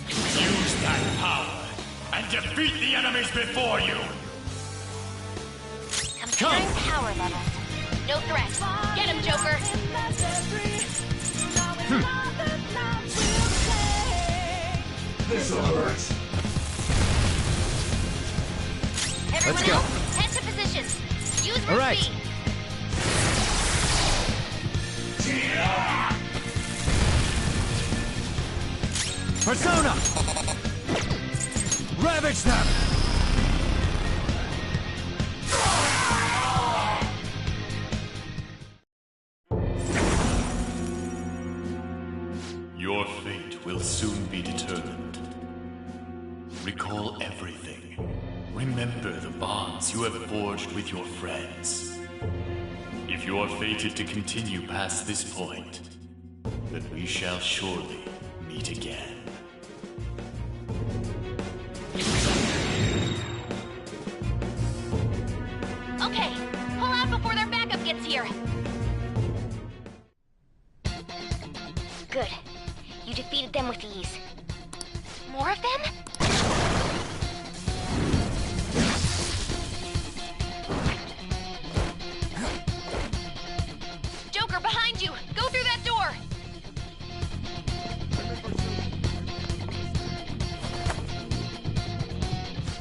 use that power and defeat the enemies before you! Comparing power levels. No threat. Get him, Joker! This'll hurt. Everyone Let's go. else, head to positions. Use All right. speed. Persona! Ravage them! Your fate will soon be determined. Recall everything. Remember the bonds you have forged with your friends. If you are fated to continue past this point, then we shall surely meet again. Okay, pull out before their backup gets here. Good. You defeated them with ease. More of them? Joker, behind you! Go through that door!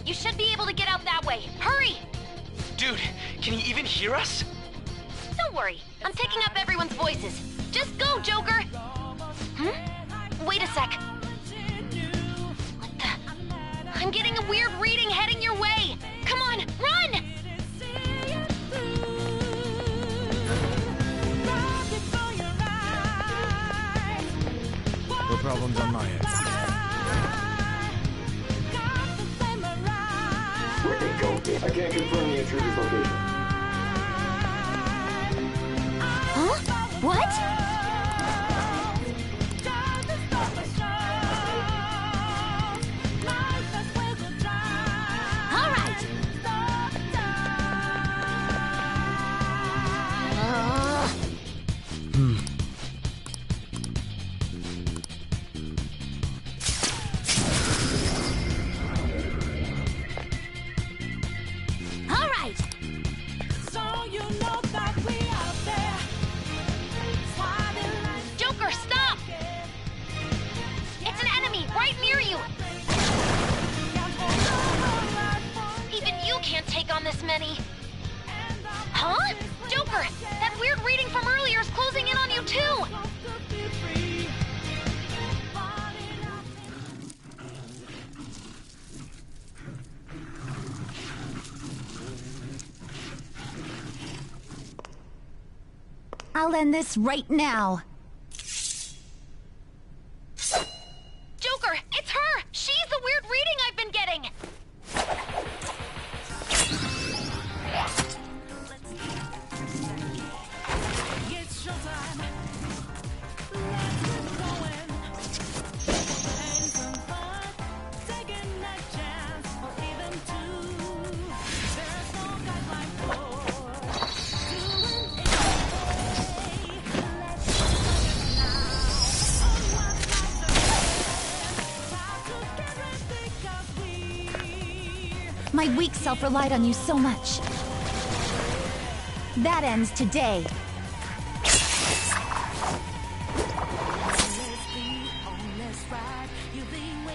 You should be able to get out that way. Hurry! Dude, can you even hear us? Don't worry. I'm picking up everyone's voices. Just go, Joker! Wait a sec. What the? I'm getting a weird reading heading your way! Come on, run! No problems on my end. I can't confirm the intruder's location. Huh? What? All right. All right. Joker, stop! It's an enemy right near you. Even you can't take on this many. Huh? Joker, that weird reading from earlier is closing in on you too. I'll end this right now. Joker, it's her! She's the weird reading I've been getting! My weak self relied on you so much. That ends today.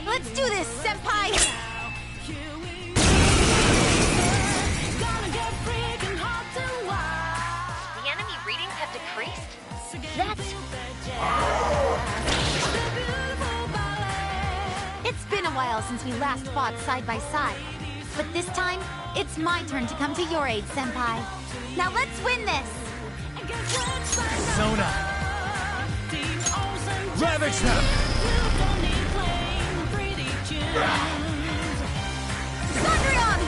Let's do this, Senpai! The enemy readings have decreased? That's... a while since we last fought side by side. But this time, it's my turn to come to your aid, Senpai. Now let's win this! Persona! Ravage them! Thundrion!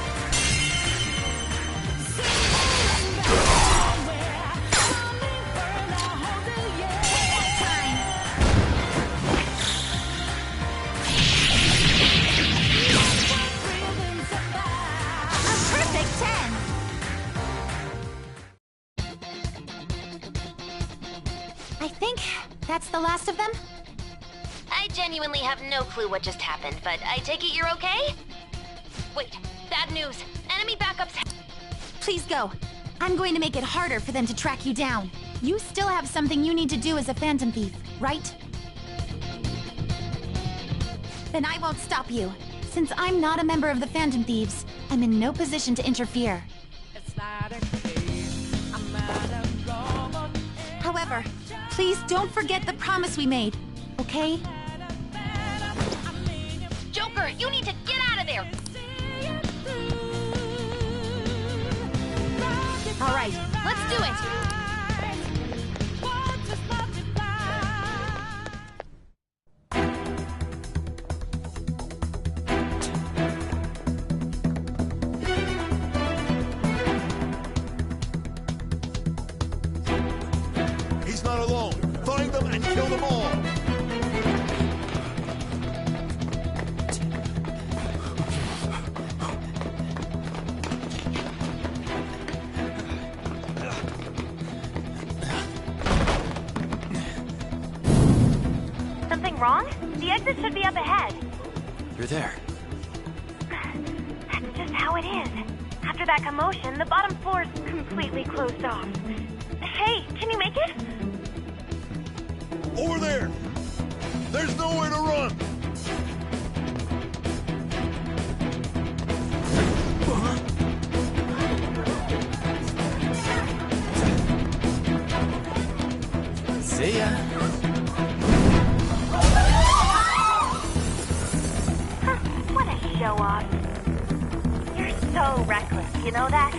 I think that's the last of them? I genuinely have no clue what just happened, but I take it you're okay? Wait, bad news. Enemy backups. Please go. I'm going to make it harder for them to track you down. You still have something you need to do as a Phantom Thief, right? Then I won't stop you. Since I'm not a member of the Phantom Thieves, I'm in no position to interfere. However, please don't forget the promise we made, okay? Joker, you need to get out of there! All right, let's do it! He's not alone. Find them and kill them all. Something wrong? The exit should be up ahead. You're there. That's just how it is. After that commotion, the bottom floor's completely closed off. Hey, can you make it? Over there! There's nowhere to run! See ya. What a show off. You're so reckless, you know that?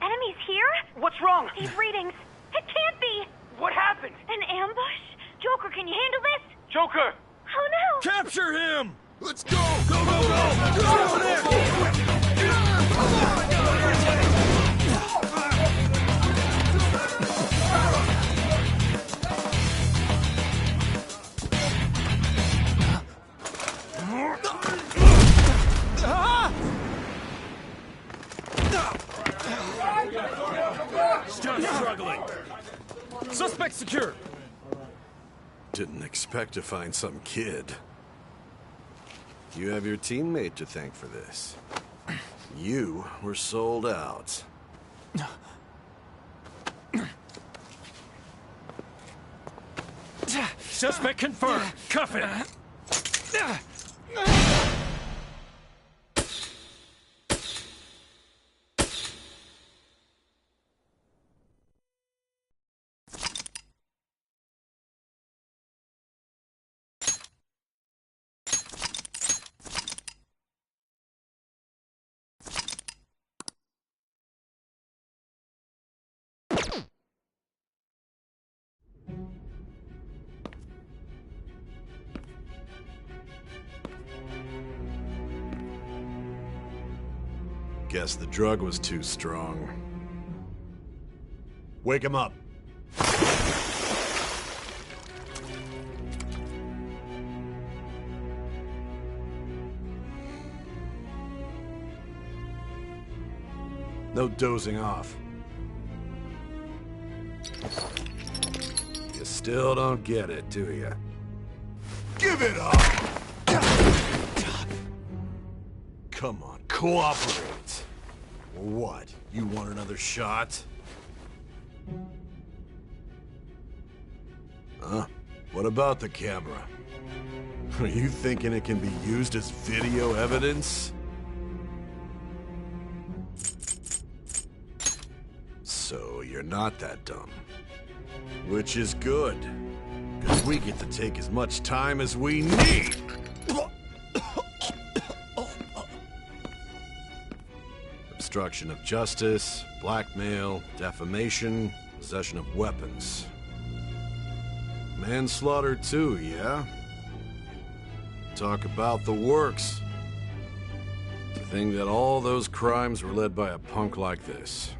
Enemies here? What's wrong? These readings. It can't be. What happened? An ambush? Joker, can you handle this? Joker! Oh no! Capture him! Let's go! Go, go, go! Go there! Still struggling. Suspect secure. Didn't expect to find some kid. You have your teammate to thank for this. You were sold out. Suspect confirmed. Cuff it. Guess the drug was too strong. Wake him up. No dozing off. You still don't get it, do you? Give it up! Come on, cooperate. What? You want another shot? Huh? What about the camera? Are you thinking it can be used as video evidence? you're not that dumb. Which is good, because we get to take as much time as we need. Obstruction of justice, blackmail, defamation, possession of weapons. Manslaughter too, yeah? Talk about the works. To think that all those crimes were led by a punk like this.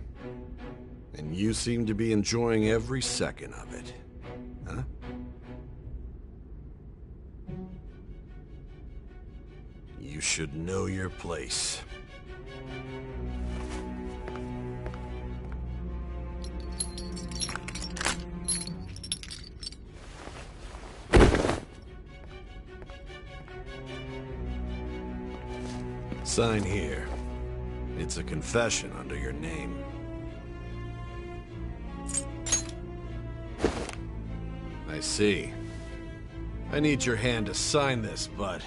And you seem to be enjoying every second of it. Huh? You should know your place. Sign here. It's a confession under your name. I see. I need your hand to sign this, but...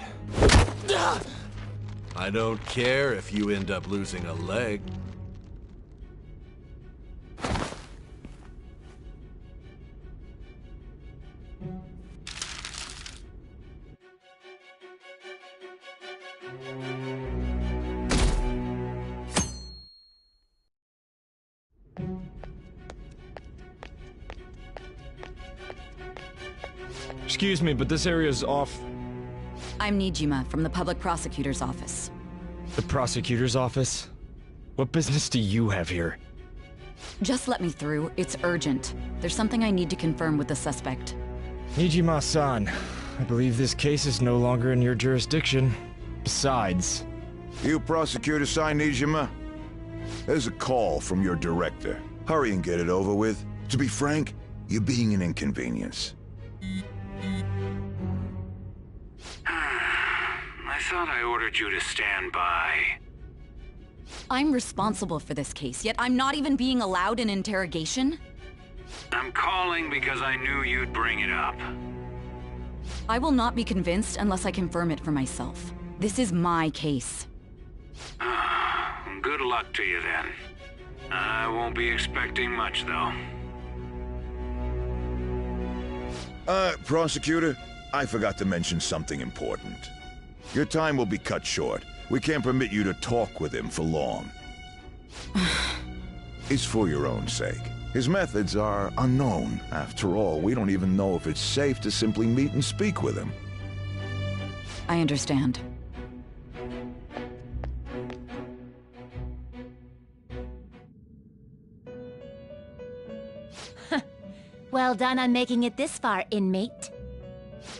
I don't care if you end up losing a leg. Excuse me, but this area's off. I'm Nijima from the Public Prosecutor's Office. The Prosecutor's Office? What business do you have here? Just let me through. It's urgent. There's something I need to confirm with the suspect. Nijima-san, I believe this case is no longer in your jurisdiction. Besides... You prosecutor sign Nijima? There's a call from your director. Hurry and get it over with. To be frank, you're being an inconvenience. I thought I ordered you to stand by. I'm responsible for this case, yet I'm not even being allowed an interrogation? I'm calling because I knew you'd bring it up. I will not be convinced unless I confirm it for myself. This is my case. Good luck to you then. I won't be expecting much, though. Prosecutor, I forgot to mention something important. Your time will be cut short. We can't permit you to talk with him for long. It's for your own sake. His methods are unknown. After all, we don't even know if it's safe to simply meet and speak with him. I understand. Well done on making it this far, inmate.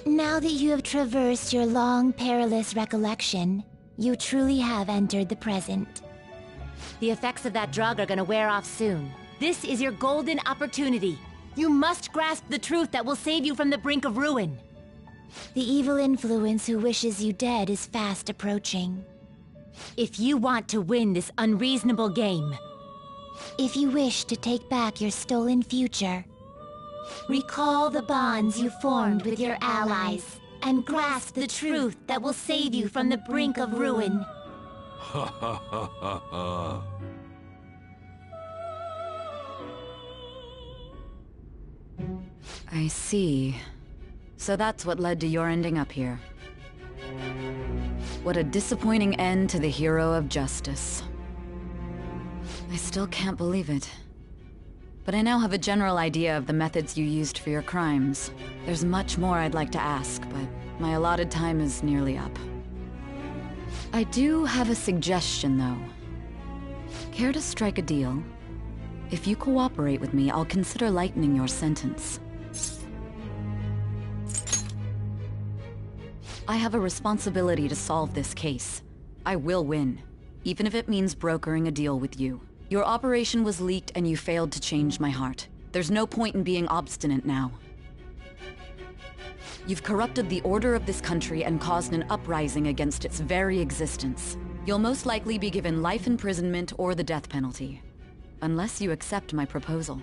Now that you have traversed your long, perilous recollection, you truly have entered the present. The effects of that drug are gonna wear off soon. This is your golden opportunity. You must grasp the truth that will save you from the brink of ruin. The evil influence who wishes you dead is fast approaching. If you want to win this unreasonable game, if you wish to take back your stolen future, recall the bonds you formed with your allies, and grasp the truth that will save you from the brink of ruin. Ha ha ha ha ha. I see. So that's what led to your ending up here. What a disappointing end to the hero of justice. I still can't believe it. But I now have a general idea of the methods you used for your crimes. There's much more I'd like to ask, but my allotted time is nearly up. I do have a suggestion, though. Care to strike a deal? If you cooperate with me, I'll consider lightening your sentence. I have a responsibility to solve this case. I will win, even if it means brokering a deal with you. Your operation was leaked and you failed to change my heart. There's no point in being obstinate now. You've corrupted the order of this country and caused an uprising against its very existence. You'll most likely be given life imprisonment or the death penalty, unless you accept my proposal.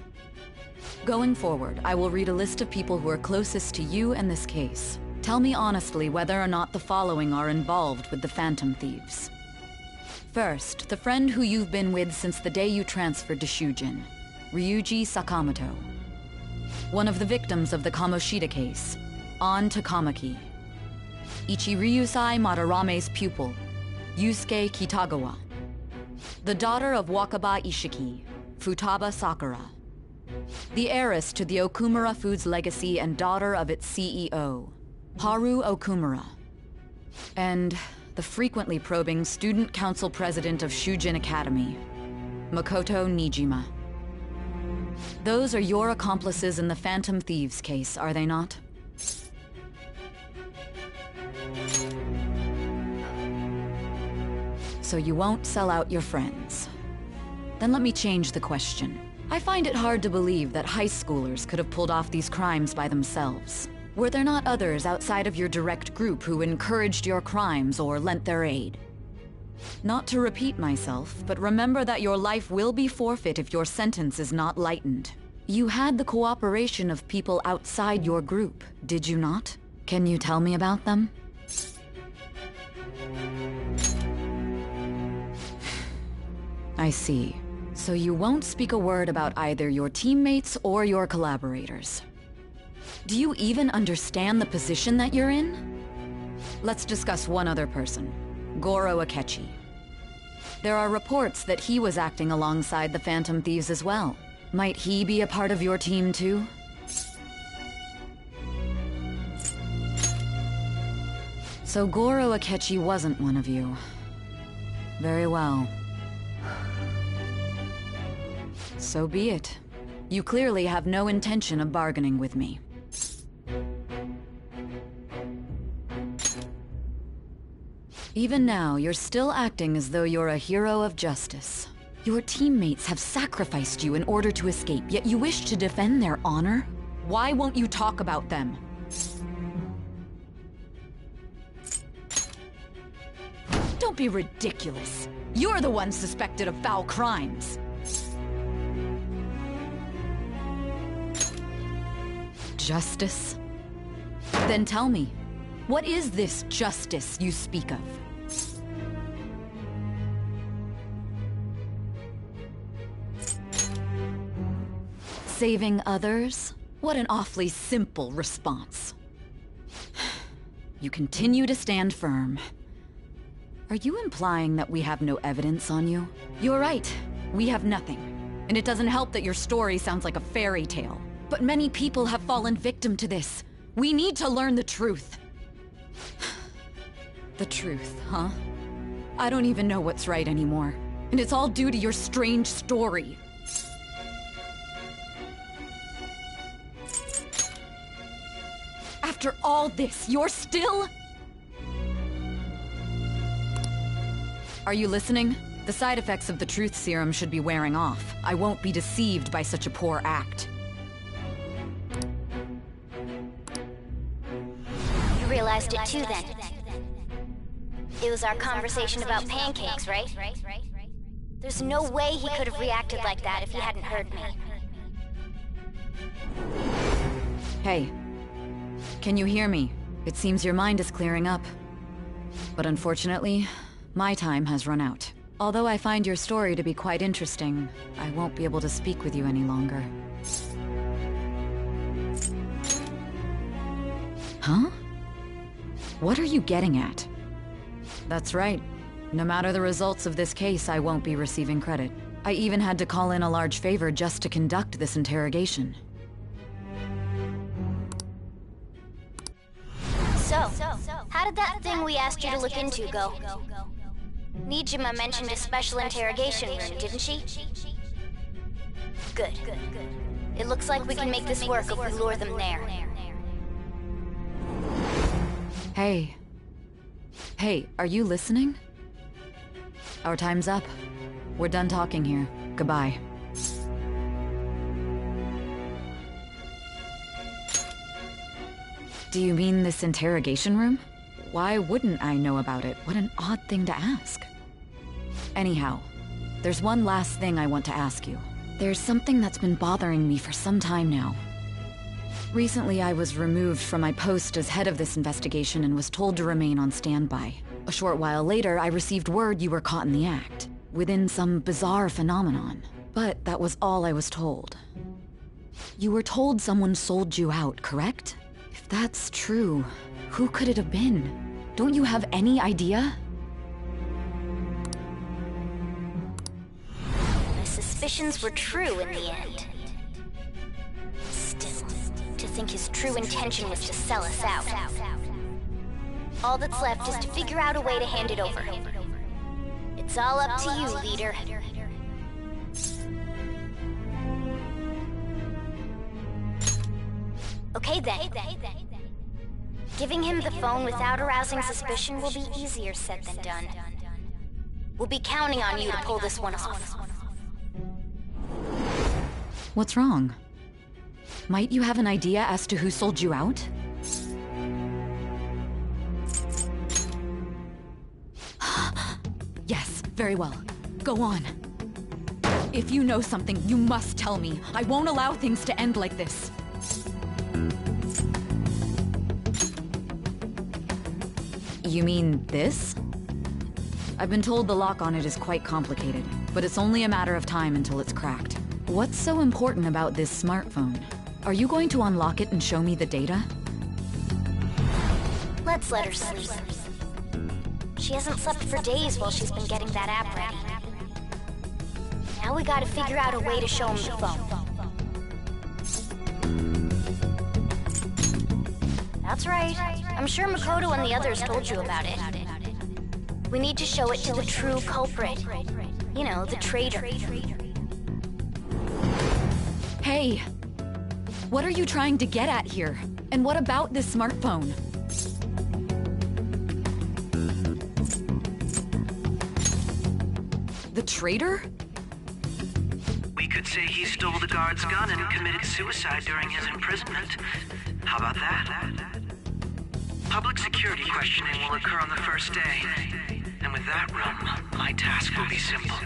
Going forward, I will read a list of people who are closest to you and this case. Tell me honestly whether or not the following are involved with the Phantom Thieves. First, the friend who you've been with since the day you transferred to Shujin. Ryuji Sakamoto. One of the victims of the Kamoshida case, An Takamaki. Ichiryusai Madarame's pupil, Yusuke Kitagawa. The daughter of Wakaba Ishiki, Futaba Sakura. The heiress to the Okumura Foods legacy and daughter of its CEO, Haru Okumura. And the frequently probing student council president of Shujin Academy, Makoto Nijima. Those are your accomplices in the Phantom Thieves case, are they not? So you won't sell out your friends. Then let me change the question. I find it hard to believe that high schoolers could have pulled off these crimes by themselves. Were there not others outside of your direct group who encouraged your crimes or lent their aid? Not to repeat myself, but remember that your life will be forfeit if your sentence is not lightened. You had the cooperation of people outside your group, did you not? Can you tell me about them? I see. So you won't speak a word about either your teammates or your collaborators. Do you even understand the position that you're in? Let's discuss one other person, Goro Akechi. There are reports that he was acting alongside the Phantom Thieves as well. Might he be a part of your team too? So Goro Akechi wasn't one of you. Very well. So be it. You clearly have no intention of bargaining with me. Even now, you're still acting as though you're a hero of justice. Your teammates have sacrificed you in order to escape, yet you wish to defend their honor? Why won't you talk about them? Don't be ridiculous. You're the one suspected of foul crimes. Justice? Then tell me, what is this justice you speak of? Saving others? What an awfully simple response. You continue to stand firm. Are you implying that we have no evidence on you? You're right, we have nothing. And it doesn't help that your story sounds like a fairy tale. But many people have fallen victim to this. We need to learn the truth. The truth, huh? I don't even know what's right anymore. And it's all due to your strange story. After all this, you're still... Are you listening? The side effects of the truth serum should be wearing off. I won't be deceived by such a poor act. You realized it too then. It was our conversation about pancakes, right? There's no way he could have reacted like that if he hadn't heard me. Hey. Can you hear me? It seems your mind is clearing up. But unfortunately, my time has run out. Although I find your story to be quite interesting, I won't be able to speak with you any longer. Huh? What are you getting at? That's right. No matter the results of this case, I won't be receiving credit. I even had to call in a large favor just to conduct this interrogation. So, how did that thing we asked you to look into go? Nijima mentioned a special interrogation room, didn't she? Good. It looks like we can make this work if we lure them there. Hey. Hey, are you listening? Our time's up. We're done talking here. Goodbye. Do you mean this interrogation room? Why wouldn't I know about it? What an odd thing to ask. Anyhow, there's one last thing I want to ask you. There's something that's been bothering me for some time now. Recently, I was removed from my post as head of this investigation and was told to remain on standby. A short while later, I received word you were caught in the act, within some bizarre phenomenon. But that was all I was told. You were told someone sold you out, correct? If that's true, who could it have been? Don't you have any idea? My suspicions were true in the end. Still, to think his true intention was to sell us out. All that's left is to figure out a way to hand it over. It's all up to you, leader. Okay then. Giving him the phone without arousing suspicion will be easier said than done. We'll be counting on you to pull this one off. What's wrong? Might you have an idea as to who sold you out? Yes, very well. Go on. If you know something, you must tell me. I won't allow things to end like this. You mean this? I've been told the lock on it is quite complicated, but it's only a matter of time until it's cracked. What's so important about this smartphone? Are you going to unlock it and show me the data? Let's let her sleep. She hasn't slept for days while she's been getting that app ready. Now we gotta figure out a way to show him the phone. That's right. I'm sure Makoto and the others told you about it. We need to show it to the true culprit. You know, the traitor. Hey! What are you trying to get at here? And what about this smartphone? The traitor? We could say he stole the guard's gun and committed suicide during his imprisonment. How about that? Public security questioning will occur on the first day. And with that room, my task will be simple.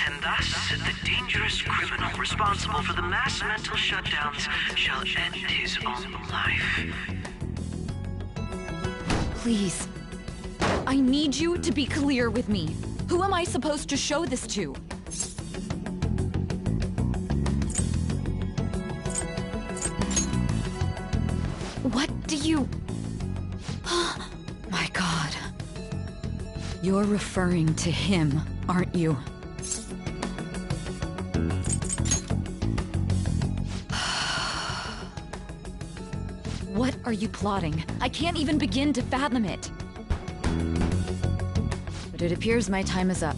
And thus, the dangerous criminal responsible for the mass mental shutdowns shall end his own life. Please. I need you to be clear with me. Who am I supposed to show this to? What do you... My God. You're referring to him, aren't you? What are you plotting? I can't even begin to fathom it. But it appears my time is up.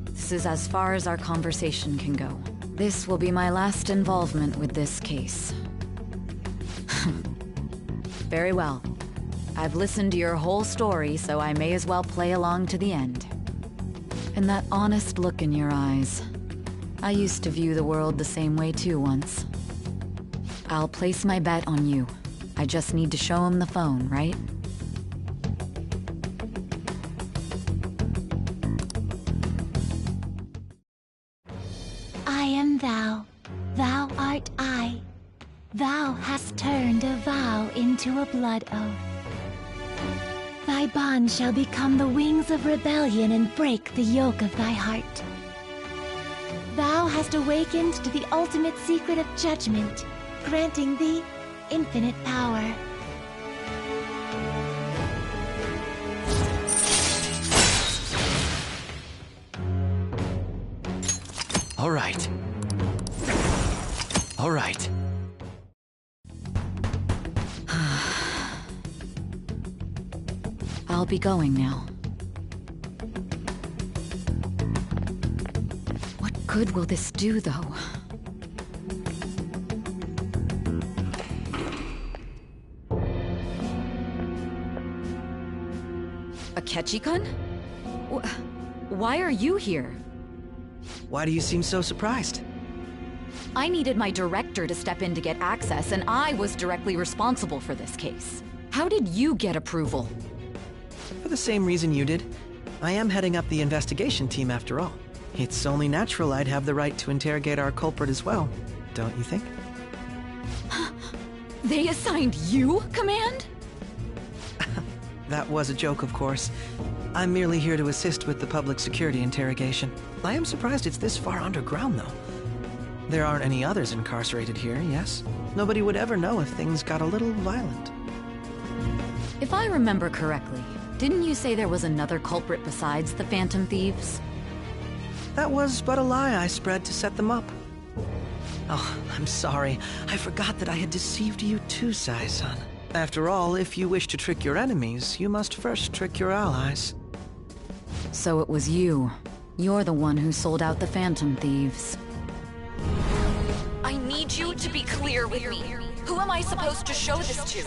This is as far as our conversation can go. This will be my last involvement with this case. Very well. I've listened to your whole story, so I may as well play along to the end. And that honest look in your eyes. I used to view the world the same way too once. I'll place my bet on you. I just need to show him the phone, right? I am thou, thou art I. Thou hast turned a vow into a blood oath. Thy bond shall become the wings of rebellion and break the yoke of thy heart. Thou hast awakened to the ultimate secret of judgment, granting thee infinite power. All right. All right. I'll be going now. What good will this do, though? Akechi-kun? Why are you here? Why do you seem so surprised? I needed my director to step in to get access, and I was directly responsible for this case. How did you get approval? For the same reason you did. I am heading up the investigation team after all. It's only natural I'd have the right to interrogate our culprit as well, don't you think? They assigned you command? That was a joke, of course. I'm merely here to assist with the public security interrogation. I am surprised it's this far underground, though. There aren't any others incarcerated here, yes? Nobody would ever know if things got a little violent. If I remember correctly, didn't you say there was another culprit besides the Phantom Thieves? That was but a lie I spread to set them up. Oh, I'm sorry. I forgot that I had deceived you too, Sai-san. After all, if you wish to trick your enemies, you must first trick your allies. So it was you. You're the one who sold out the Phantom Thieves. I need you to be clear with me. Who am I supposed to show this to?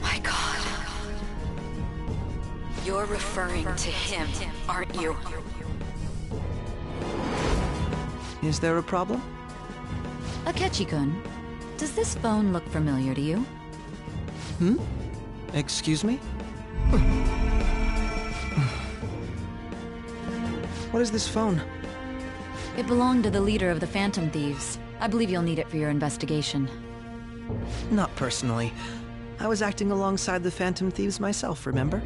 My God. You're referring to him, aren't you? Is there a problem? Akechi-kun, does this phone look familiar to you? Hmm? Excuse me? What is this phone? It belonged to the leader of the Phantom Thieves. I believe you'll need it for your investigation. Not personally. I was acting alongside the Phantom Thieves myself, remember?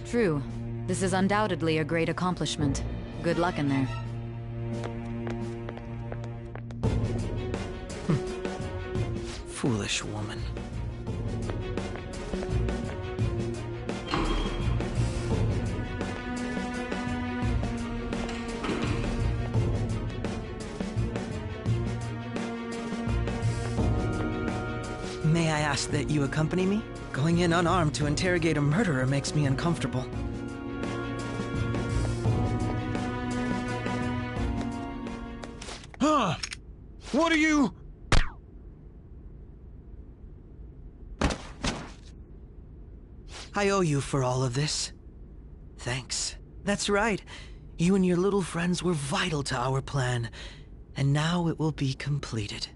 True. This is undoubtedly a great accomplishment. Good luck in there. Foolish woman. May I ask that you accompany me? Going in unarmed to interrogate a murderer makes me uncomfortable. Huh? What are you... I owe you for all of this. Thanks. That's right. You and your little friends were vital to our plan, and now it will be completed.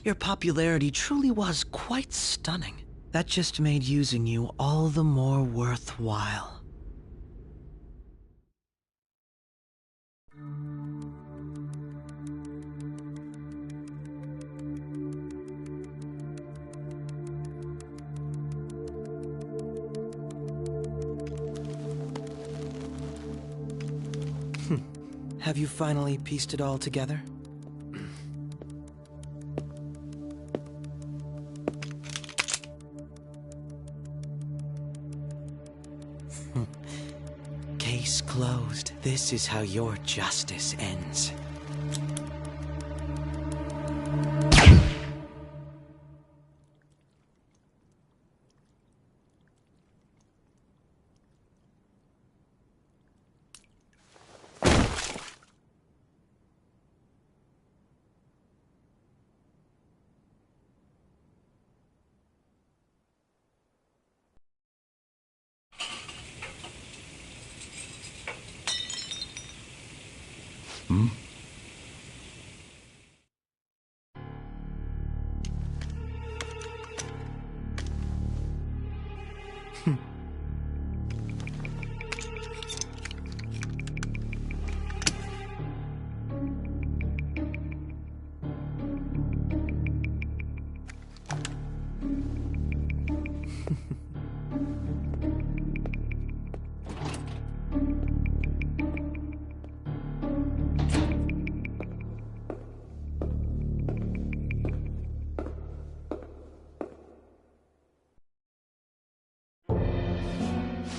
Your popularity truly was quite stunning. That just made using you all the more worthwhile. Have you finally pieced it all together? Case closed. This is how your justice ends. Hmm?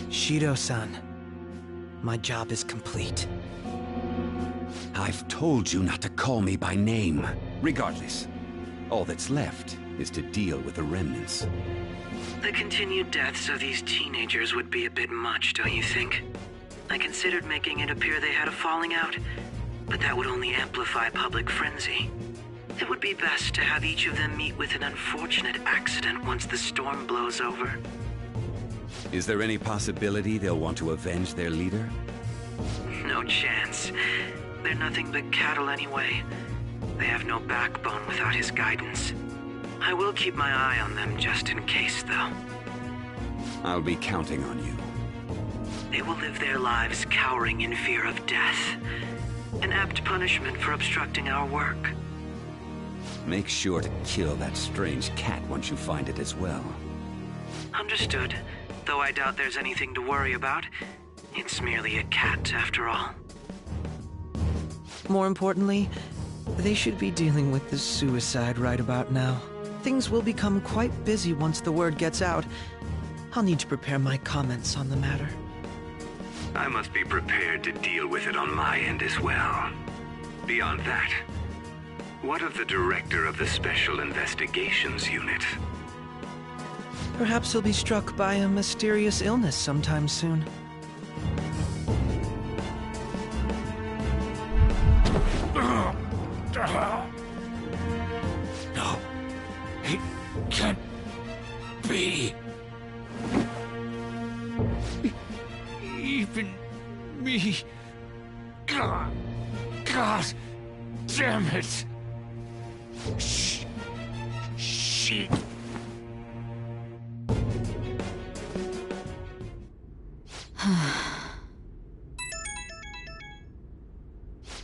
Shido-san, my job is complete. I've told you not to call me by name. Regardless, all that's left is to deal with the remnants. The continued deaths of these teenagers would be a bit much, don't you think? I considered making it appear they had a falling out, but that would only amplify public frenzy. It would be best to have each of them meet with an unfortunate accident once the storm blows over. Is there any possibility they'll want to avenge their leader? No chance. They're nothing but cattle anyway. They have no backbone without his guidance. I will keep my eye on them just in case, though. I'll be counting on you. They will live their lives cowering in fear of death. An apt punishment for obstructing our work. Make sure to kill that strange cat once you find it as well. Understood. Though I doubt there's anything to worry about. It's merely a cat, after all. More importantly, they should be dealing with the suicide right about now. Things will become quite busy once the word gets out. I'll need to prepare my comments on the matter. I must be prepared to deal with it on my end as well. Beyond that, what of the director of the Special Investigations Unit? Perhaps he'll be struck by a mysterious illness sometime soon. No, it can't be. Even me. God damn it. Shit.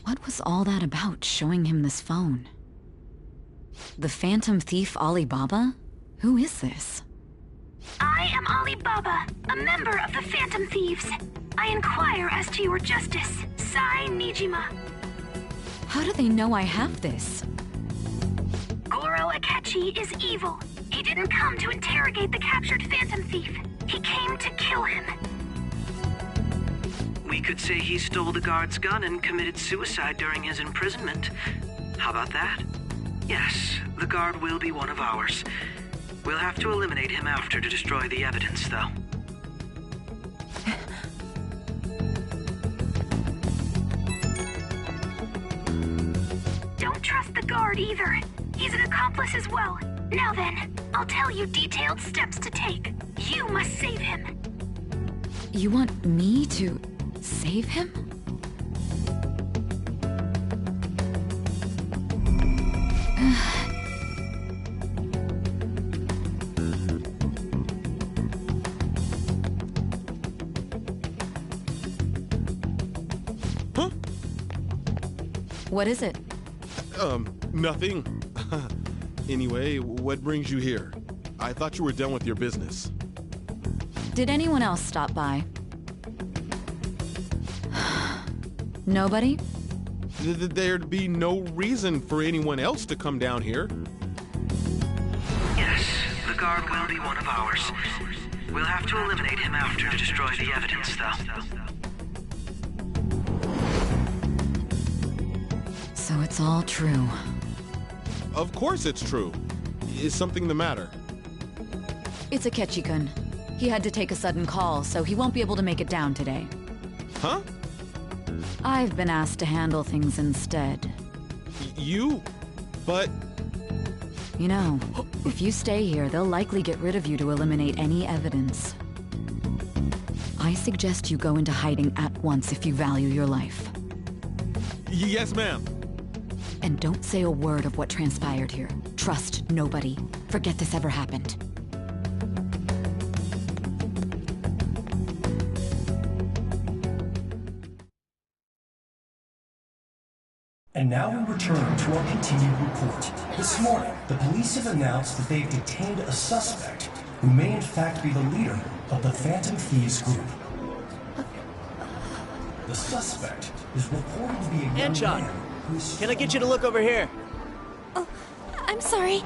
What was all that about, showing him this phone? The Phantom Thief Alibaba? Who is this? I am Alibaba, a member of the Phantom Thieves. I inquire as to your justice, Sai Nijima. How do they know I have this? Goro Akechi is evil. He didn't come to interrogate the captured Phantom Thief. He came to kill him. We could say he stole the guard's gun and committed suicide during his imprisonment. How about that? Yes, the guard will be one of ours. We'll have to eliminate him after to destroy the evidence, though. Don't trust the guard either. He's an accomplice as well. Now then, I'll tell you detailed steps to take. You must save him. You want me to save him? Huh? What is it? Nothing. Anyway, what brings you here? I thought you were done with your business. Did anyone else stop by? Nobody? There'd be no reason for anyone else to come down here. Yes, the guard will be one of ours. We'll have to eliminate him after to destroy the evidence, though. So it's all true. Of course it's true. Is something the matter? It's Akechi-kun. He had to take a sudden call, so he won't be able to make it down today. Huh? I've been asked to handle things instead. You? But... You know, if you stay here, they'll likely get rid of you to eliminate any evidence. I suggest you go into hiding at once if you value your life. Yes, ma'am. And don't say a word of what transpired here. Trust nobody. Forget this ever happened. And now we return to our continued report. This morning, the police have announced that they've detained a suspect who may in fact be the leader of the Phantom Thieves group. The suspect is reported to be a young John, man who's... can I get you to look over here? Oh, I'm sorry.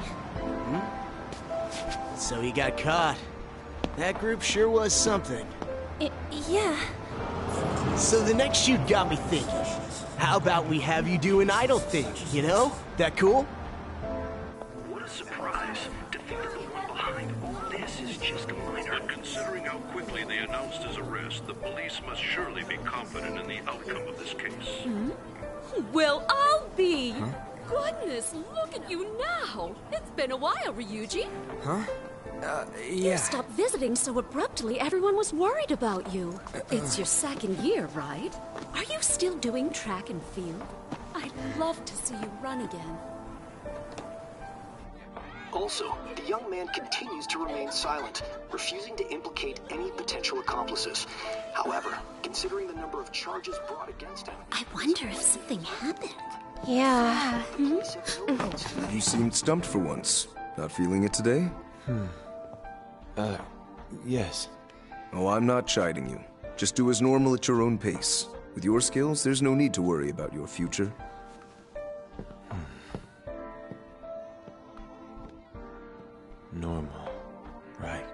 So he got caught. That group sure was something. Yeah. So the next shoot got me thinking. How about we have you do an idol thing, you know? That cool? What a surprise. To think that the one behind all this is just a minor. But considering how quickly they announced his arrest, the police must surely be confident in the outcome of this case. Well, I'll be. Goodness, look at you now. It's been a while, Ryuji. Huh? You Yeah. stopped visiting so abruptly, everyone was worried about you. It's your second year, right? Are you still doing track and field? I'd love to see you run again. Also, the young man continues to remain silent, refusing to implicate any potential accomplices. However, considering the number of charges brought against him... I wonder if something happened. Yeah. You seemed stumped for once. Not feeling it today? Yes. Oh, I'm not chiding you. Just do as normal at your own pace. With your skills, there's no need to worry about your future. Normal. Right.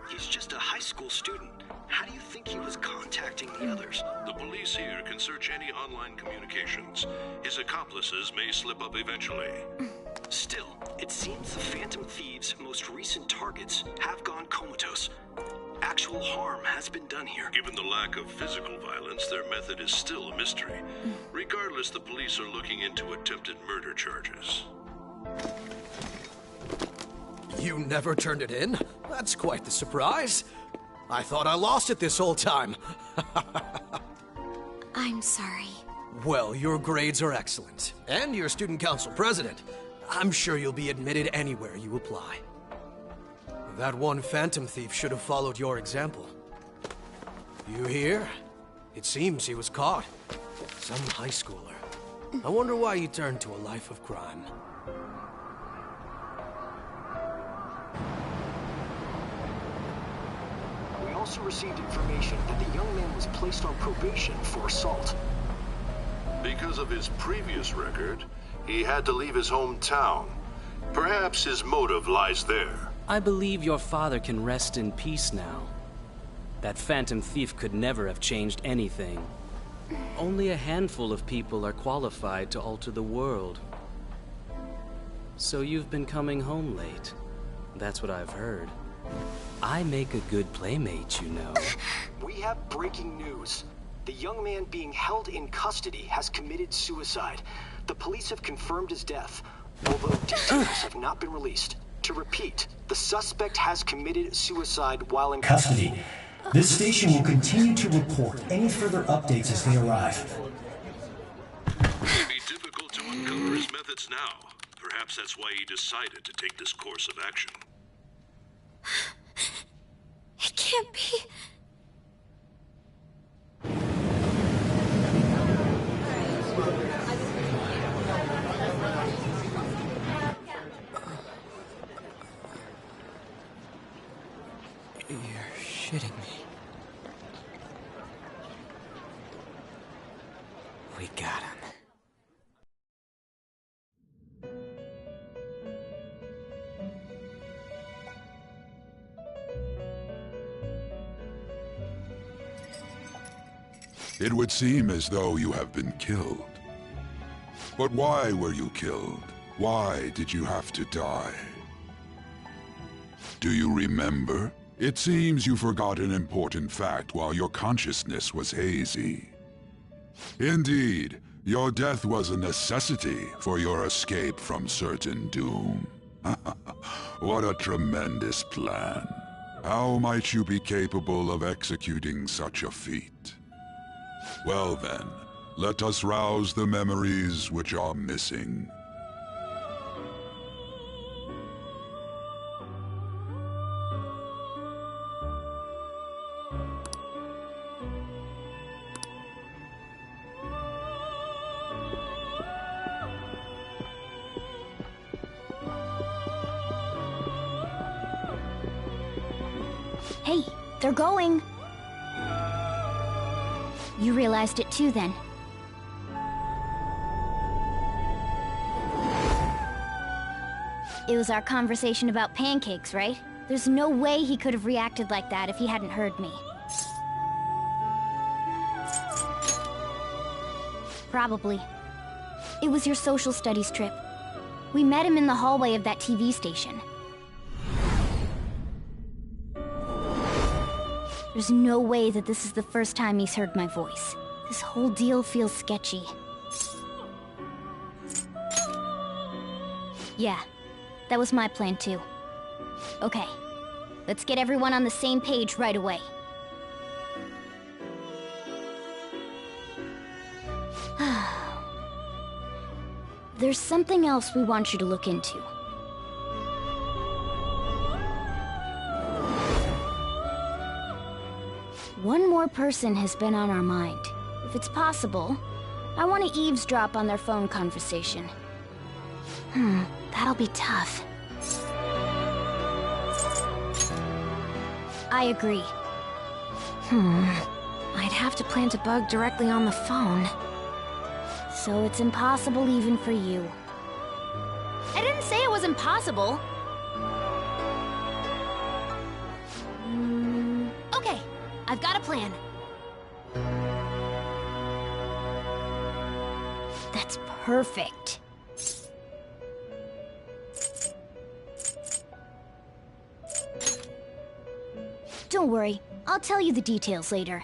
He's just a high school student. How do you think he was contacting the others? The police here can search any online communications. His accomplices may slip up eventually. Still, it seems the Phantom Thieves' most recent targets have gone comatose. Actual harm has been done here. Given the lack of physical violence, their method is still a mystery. Regardless, the police are looking into attempted murder charges. You never turned it in? That's quite the surprise. I thought I lost it this whole time. I'm sorry. Well, your grades are excellent. And you're student council president. I'm sure you'll be admitted anywhere you apply. That one Phantom Thief should have followed your example. You hear? It seems he was caught. Some high schooler. I wonder why he turned to a life of crime. We also received information that the young man was placed on probation for assault. Because of his previous record, he had to leave his hometown. Perhaps his motive lies there. I believe your father can rest in peace now. That Phantom Thief could never have changed anything. Only a handful of people are qualified to alter the world. So you've been coming home late. That's what I've heard. I make a good playmate, you know. We have breaking news. The young man being held in custody has committed suicide. The police have confirmed his death, although details have not been released. To repeat, the suspect has committed suicide while in Custody. This station will continue to report any further updates as they arrive. It may be difficult to uncover his methods now. Perhaps that's why he decided to take this course of action. It can't be. You're shitting me. We got him. It would seem as though you have been killed. But why were you killed? Why did you have to die? Do you remember? It seems you forgot an important fact while your consciousness was hazy. Indeed, your death was a necessity for your escape from certain doom. What a tremendous plan. How might you be capable of executing such a feat? Well then, let us rouse the memories which are missing. Hey, they're going! You realized it too, then. It was our conversation about pancakes, right? There's no way he could have reacted like that if he hadn't heard me. Probably. It was your social studies trip. We met him in the hallway of that TV station. There's no way that this is the first time he's heard my voice. This whole deal feels sketchy. Yeah, that was my plan too. Okay, let's get everyone on the same page right away. There's something else we want you to look into. One more person has been on our mind. If it's possible, I want to eavesdrop on their phone conversation. That'll be tough. I agree. I'd have to plant a bug directly on the phone. So it's impossible even for you. I didn't say it was impossible. Okay, I've got a plan. That's perfect. Don't worry, I'll tell you the details later.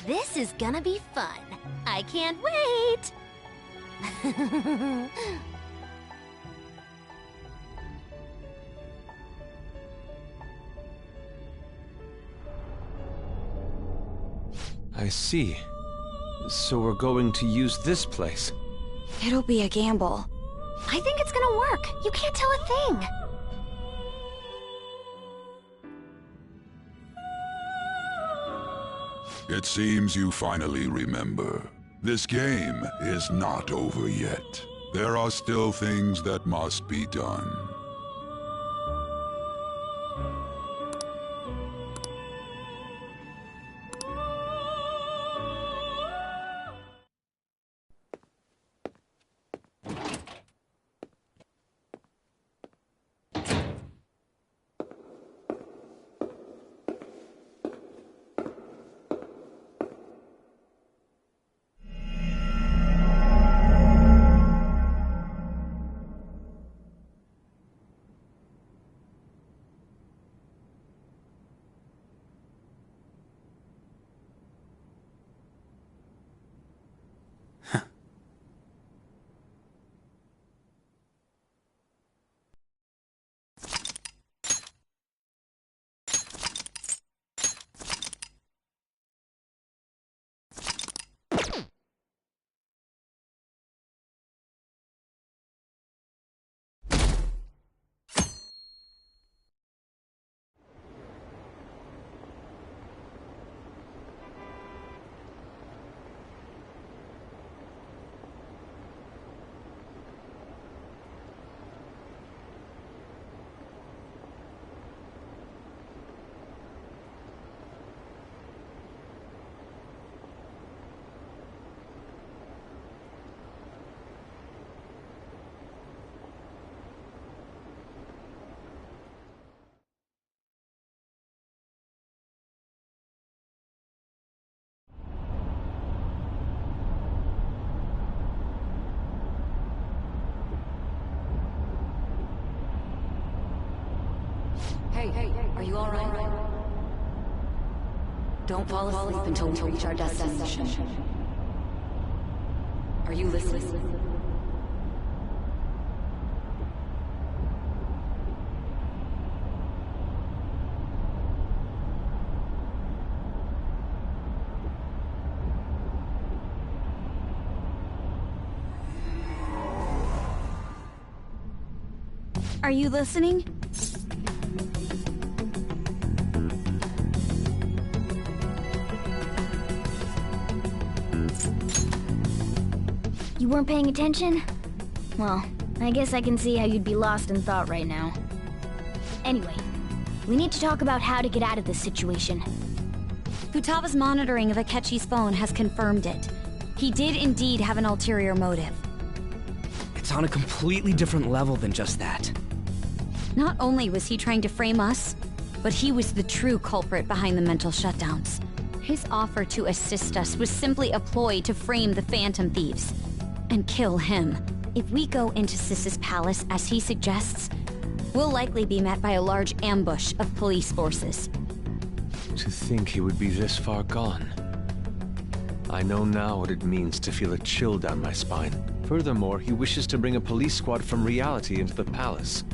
This is gonna be fun. I can't wait! I see. So we're going to use this place. It'll be a gamble. I think it's gonna work. You can't tell a thing. It seems you finally remember. This game is not over yet. There are still things that must be done. Hey, are you alright? Don't fall asleep until we reach our destination. Are you listening? Are you listening? You weren't paying attention? Well, I guess I can see how you'd be lost in thought right now. Anyway, we need to talk about how to get out of this situation. Futaga's monitoring of Akechi's phone has confirmed it. He did indeed have an ulterior motive. It's on a completely different level than just that. Not only was he trying to frame us, but he was the true culprit behind the mental shutdowns. His offer to assist us was simply a ploy to frame the Phantom Thieves and kill him. If we go into Sis's palace as he suggests, we'll likely be met by a large ambush of police forces. To think he would be this far gone. I know now what it means to feel a chill down my spine. Furthermore, he wishes to bring a police squad from reality into the palace.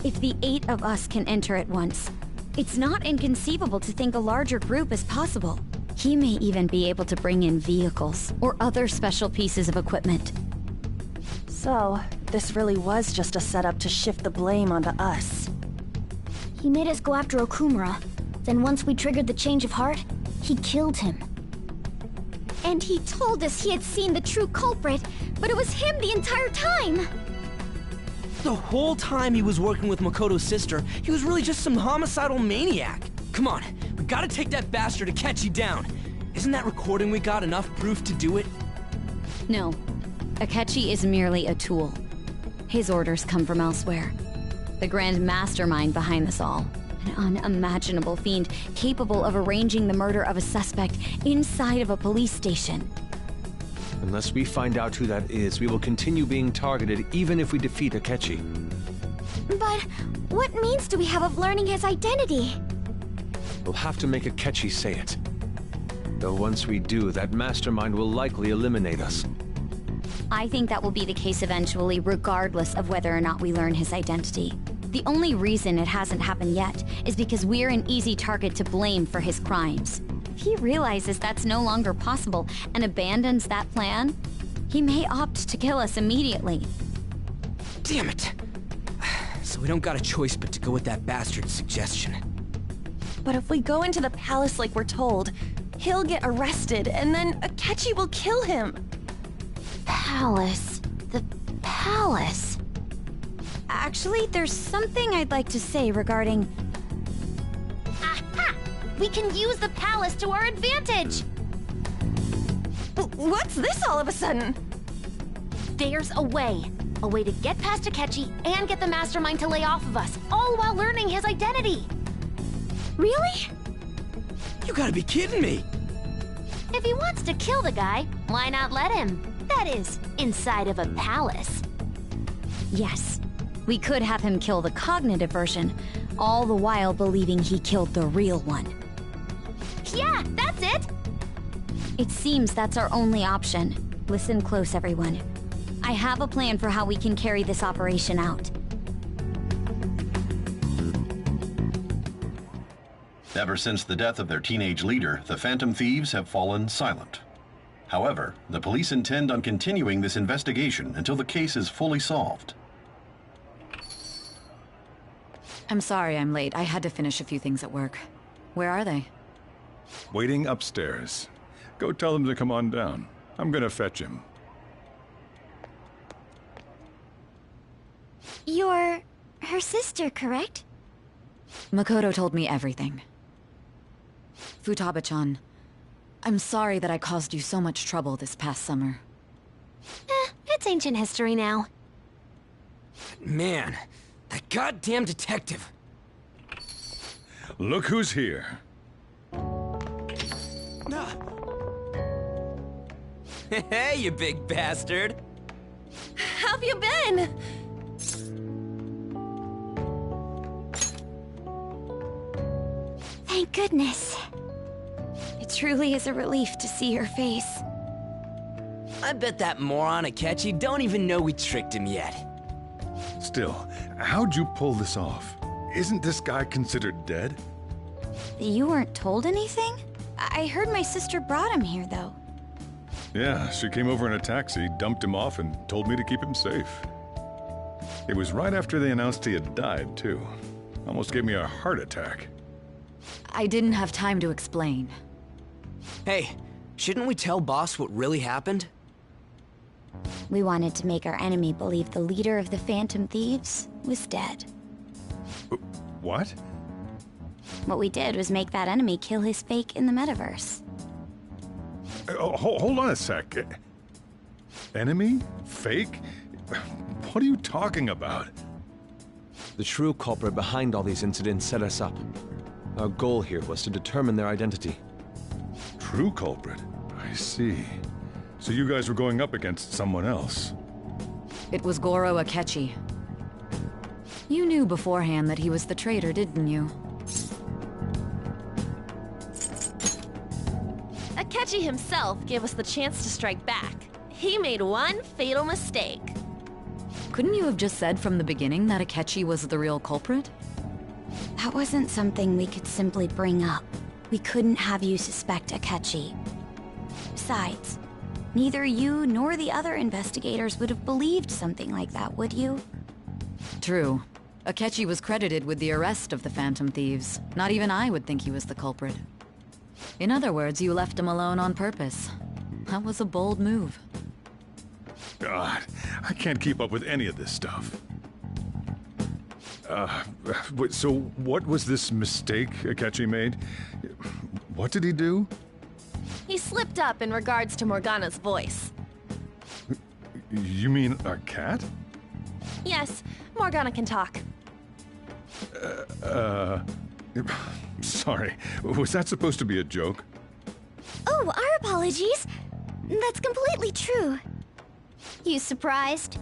If the 8 of us can enter at once, it's not inconceivable to think a larger group is possible. He may even be able to bring in vehicles or other special pieces of equipment. So, this really was just a setup to shift the blame onto us. He made us go after Okumura. Then once we triggered the change of heart, he killed him. And he told us he had seen the true culprit, but it was him the entire time! The whole time he was working with Makoto's sister, he was really just some homicidal maniac. Come on, we gotta take that bastard Akechi down. Isn't that recording we got enough proof to do it? No. Akechi is merely a tool. His orders come from elsewhere. The grand mastermind behind this all. An unimaginable fiend capable of arranging the murder of a suspect inside of a police station. Unless we find out who that is, we will continue being targeted even if we defeat Akechi. But what means do we have of learning his identity? We'll have to make Akechi say it. Though once we do, that mastermind will likely eliminate us. I think that will be the case eventually, regardless of whether or not we learn his identity. The only reason it hasn't happened yet is because we're an easy target to blame for his crimes. If he realizes that's no longer possible and abandons that plan, he may opt to kill us immediately. Damn it! So we don't got a choice but to go with that bastard's suggestion. But if we go into the palace like we're told, he'll get arrested and then Akechi will kill him. Palace. The palace. Actually, there's something I'd like to say regarding... Aha! We can use the palace to our advantage! What's this all of a sudden? There's a way. A way to get past Akechi and get the mastermind to lay off of us, all while learning his identity. Really? You gotta be kidding me! If he wants to kill the guy, why not let him? That is, inside of a palace. Yes. We could have him kill the cognitive version, all the while believing he killed the real one. Yeah, that's it! It seems that's our only option. Listen close, everyone. I have a plan for how we can carry this operation out. Ever since the death of their teenage leader, the Phantom Thieves have fallen silent. However, the police intend on continuing this investigation until the case is fully solved. I'm sorry I'm late. I had to finish a few things at work. Where are they? Waiting upstairs. Go tell them to come on down. I'm gonna fetch him. You're her sister, correct? Makoto told me everything. Futaba-chan, I'm sorry that I caused you so much trouble this past summer. It's ancient history now. Man, that goddamn detective. Look who's here. Hey, you big bastard. How have you been? Thank goodness. It truly is a relief to see your face. I bet that moron Akechi don't even know we tricked him yet. Still, how'd you pull this off? Isn't this guy considered dead? You weren't told anything? I heard my sister brought him here, though. Yeah, she came over in a taxi, dumped him off, and told me to keep him safe. It was right after they announced he had died, too. Almost gave me a heart attack. I didn't have time to explain. Hey, shouldn't we tell boss what really happened? We wanted to make our enemy believe the leader of the Phantom Thieves was dead. What? What we did was make that enemy kill his fake in the metaverse. Hold on a sec. Enemy? Fake? What are you talking about? The true culprit behind all these incidents set us up. Our goal here was to determine their identity. True culprit? I see. So you guys were going up against someone else? It was Goro Akechi. You knew beforehand that he was the traitor, didn't you? Akechi himself gave us the chance to strike back. He made one fatal mistake. Couldn't you have just said from the beginning that Akechi was the real culprit? That wasn't something we could simply bring up. We couldn't have you suspect Akechi. Besides, neither you nor the other investigators would have believed something like that, would you? True. Akechi was credited with the arrest of the Phantom Thieves. Not even I would think he was the culprit. In other words, you left him alone on purpose. That was a bold move. God, I can't keep up with any of this stuff. So what was this mistake Akechi made? What did he do? He slipped up in regards to Morgana's voice. You mean a cat? Yes, Morgana can talk. Sorry. Was that supposed to be a joke? Oh, our apologies. That's completely true. You surprised?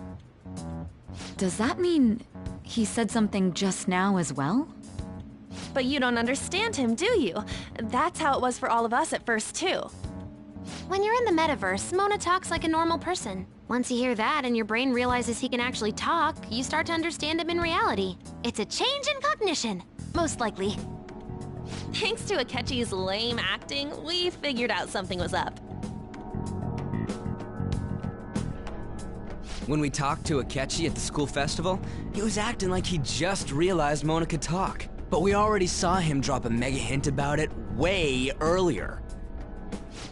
Does that mean he said something just now as well? But you don't understand him, do you? That's how it was for all of us at first, too. When you're in the metaverse, Mona talks like a normal person. Once you hear that and your brain realizes he can actually talk, you start to understand him in reality. It's a change in cognition, most likely. Thanks to Akechi's lame acting, we figured out something was up. When we talked to Akechi at the school festival, he was acting like he just realized Mona could talk. But we already saw him drop a mega hint about it way earlier.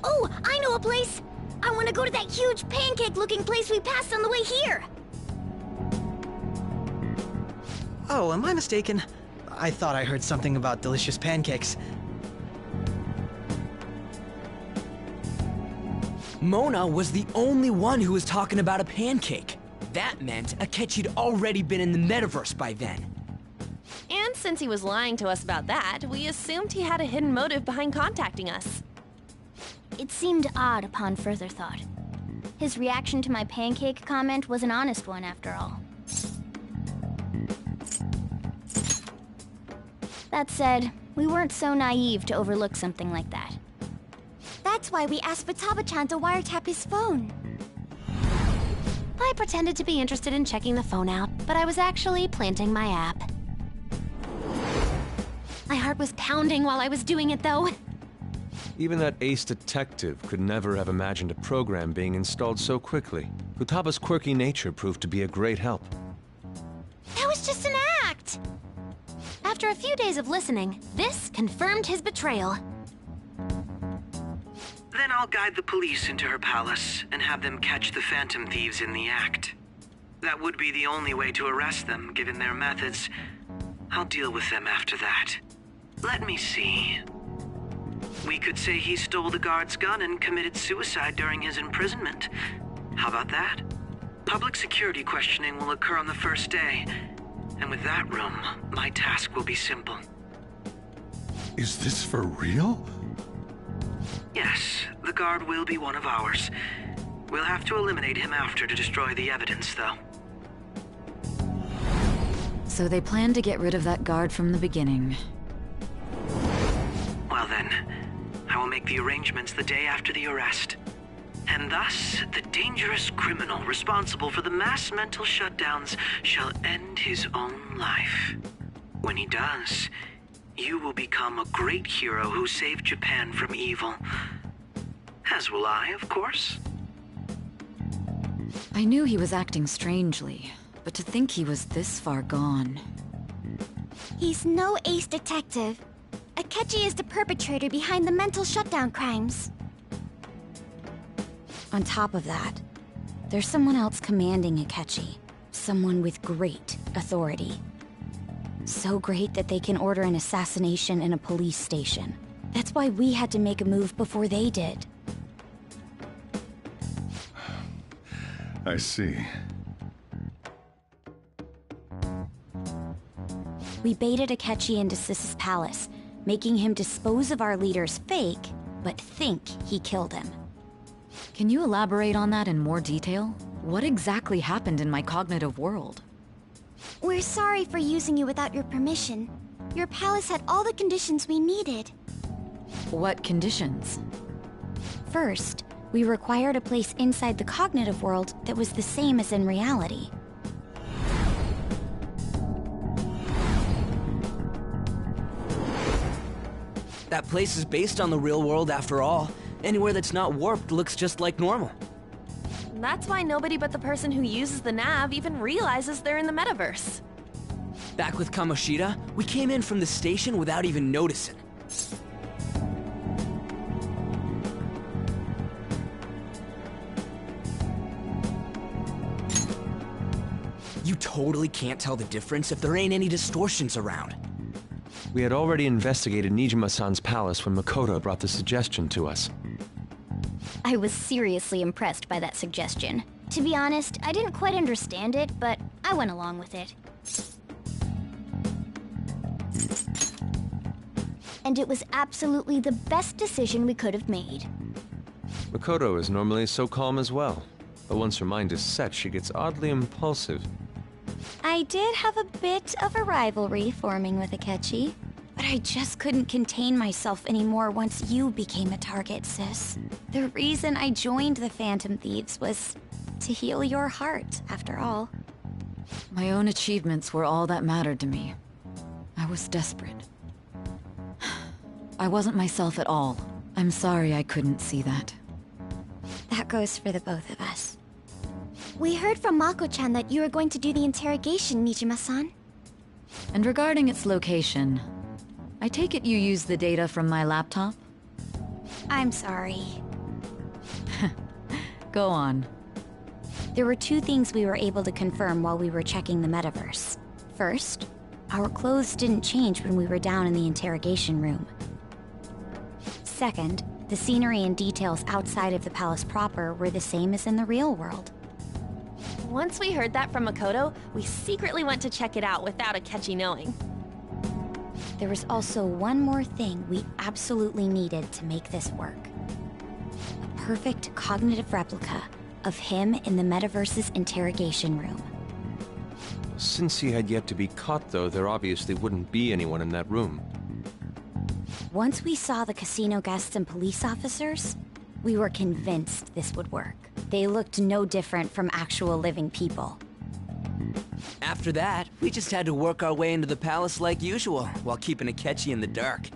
Oh, I know a place! I want to go to that huge pancake-looking place we passed on the way here! Oh, am I mistaken? I thought I heard something about delicious pancakes. Mona was the only one who was talking about a pancake. That meant Akechi'd already been in the metaverse by then. And since he was lying to us about that, we assumed he had a hidden motive behind contacting us. It seemed odd upon further thought. His reaction to my pancake comment was an honest one, after all. That said, we weren't so naive to overlook something like that. That's why we asked Futaba-chan to wiretap his phone. I pretended to be interested in checking the phone out, but I was actually planting my app. My heart was pounding while I was doing it, though. Even that ace detective could never have imagined a program being installed so quickly. Futaba's quirky nature proved to be a great help. That was just an act! After a few days of listening, this confirmed his betrayal. Then I'll guide the police into her palace and have them catch the Phantom Thieves in the act. That would be the only way to arrest them, given their methods. I'll deal with them after that. Let me see. We could say he stole the guard's gun and committed suicide during his imprisonment. How about that? Public security questioning will occur on the first day. And with that room, my task will be simple. Is this for real? Yes, the guard will be one of ours. We'll have to eliminate him after to destroy the evidence, though. So they planned to get rid of that guard from the beginning. Well then, I will make the arrangements the day after the arrest. And thus, the dangerous criminal responsible for the mass mental shutdowns shall end his own life. When he does, you will become a great hero who saved Japan from evil. As will I, of course. I knew he was acting strangely, but to think he was this far gone. He's no ace detective. Akechi is the perpetrator behind the mental shutdown crimes. On top of that, there's someone else commanding Akechi. Someone with great authority. So great that they can order an assassination in a police station. That's why we had to make a move before they did. I see. We baited Akechi into Sis's palace, making him dispose of our leader's fake, but think he killed him. Can you elaborate on that in more detail? What exactly happened in my cognitive world? We're sorry for using you without your permission. Your palace had all the conditions we needed. What conditions? First, we required a place inside the cognitive world that was the same as in reality. That place is based on the real world after all. Anywhere that's not warped looks just like normal. That's why nobody but the person who uses the nav even realizes they're in the metaverse. Back with Kamoshida, we came in from the station without even noticing. You totally can't tell the difference if there ain't any distortions around. We had already investigated Nijima-san's palace when Makoto brought the suggestion to us. I was seriously impressed by that suggestion. To be honest, I didn't quite understand it, but I went along with it. And it was absolutely the best decision we could have made. Makoto is normally so calm as well, but once her mind is set, she gets oddly impulsive. I did have a bit of a rivalry forming with Akechi, but I just couldn't contain myself anymore once you became a target, sis. The reason I joined the Phantom Thieves was to heal your heart, after all. My own achievements were all that mattered to me. I was desperate. I wasn't myself at all. I'm sorry I couldn't see that. That goes for the both of us. We heard from Mako-chan that you were going to do the interrogation, Nijima-san. And regarding its location, I take it you used the data from my laptop? I'm sorry. Go on. There were two things we were able to confirm while we were checking the metaverse. First, our clothes didn't change when we were down in the interrogation room. Second, the scenery and details outside of the palace proper were the same as in the real world. Once we heard that from Makoto, we secretly went to check it out without Akechi knowing. There was also one more thing we absolutely needed to make this work. A perfect cognitive replica of him in the metaverse's interrogation room. Since he had yet to be caught, though, there obviously wouldn't be anyone in that room. Once we saw the casino guests and police officers, we were convinced this would work. They looked no different from actual living people. After that, we just had to work our way into the palace like usual, while keeping Akechi in the dark.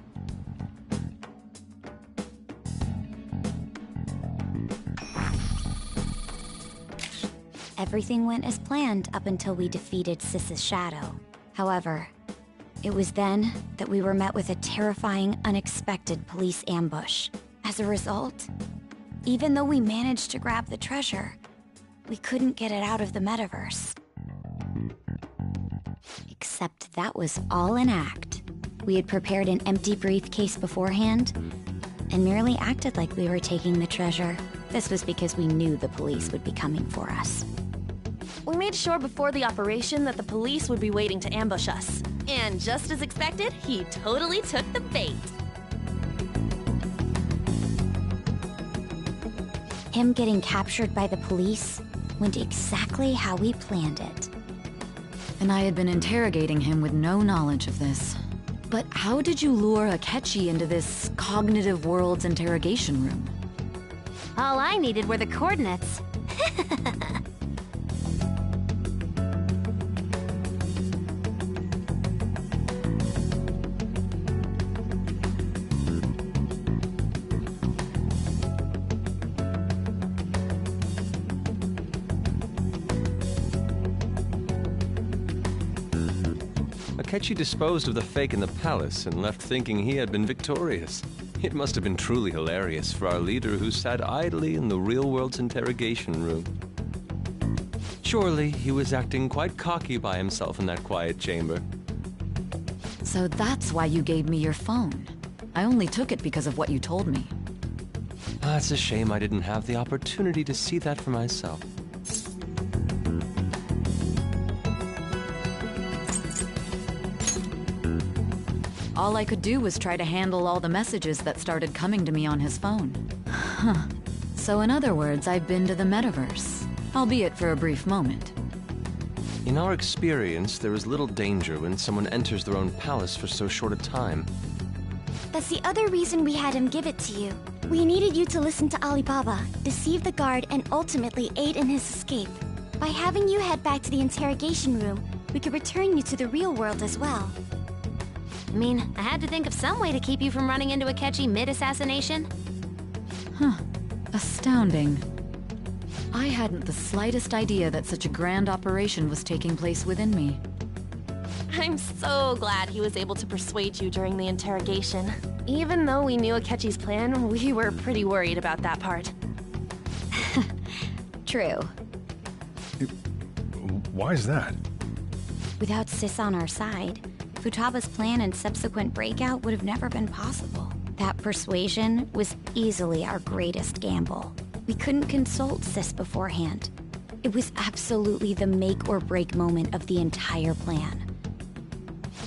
Everything went as planned up until we defeated Sis's shadow. However, it was then that we were met with a terrifying, unexpected police ambush. As a result, even though we managed to grab the treasure, we couldn't get it out of the metaverse. Except that was all an act. We had prepared an empty briefcase beforehand, and merely acted like we were taking the treasure. This was because we knew the police would be coming for us. We made sure before the operation that the police would be waiting to ambush us. And just as expected, he totally took the bait. Him getting captured by the police went exactly how we planned it. And I had been interrogating him with no knowledge of this. But how did you lure Akechi into this cognitive world's interrogation room? All I needed were the coordinates. Akechi disposed of the fake in the palace and left thinking he had been victorious. It must have been truly hilarious for our leader who sat idly in the real world's interrogation room. Surely he was acting quite cocky by himself in that quiet chamber. So that's why you gave me your phone. I only took it because of what you told me. It's a shame I didn't have the opportunity to see that for myself. All I could do was try to handle all the messages that started coming to me on his phone. Huh. So in other words, I've been to the metaverse, albeit for a brief moment. In our experience, there is little danger when someone enters their own palace for so short a time. That's the other reason we had him give it to you. We needed you to listen to Alibaba, deceive the guard, and ultimately aid in his escape. By having you head back to the interrogation room, we could return you to the real world as well. I mean, I had to think of some way to keep you from running into Akechi mid-assassination. Huh. Astounding. I hadn't the slightest idea that such a grand operation was taking place within me. I'm so glad he was able to persuade you during the interrogation. Even though we knew Akechi's plan, we were pretty worried about that part. True. Why is that? Without Sis on our side, Futaba's plan and subsequent breakout would have never been possible. That persuasion was easily our greatest gamble. We couldn't consult Sis beforehand. It was absolutely the make or break moment of the entire plan.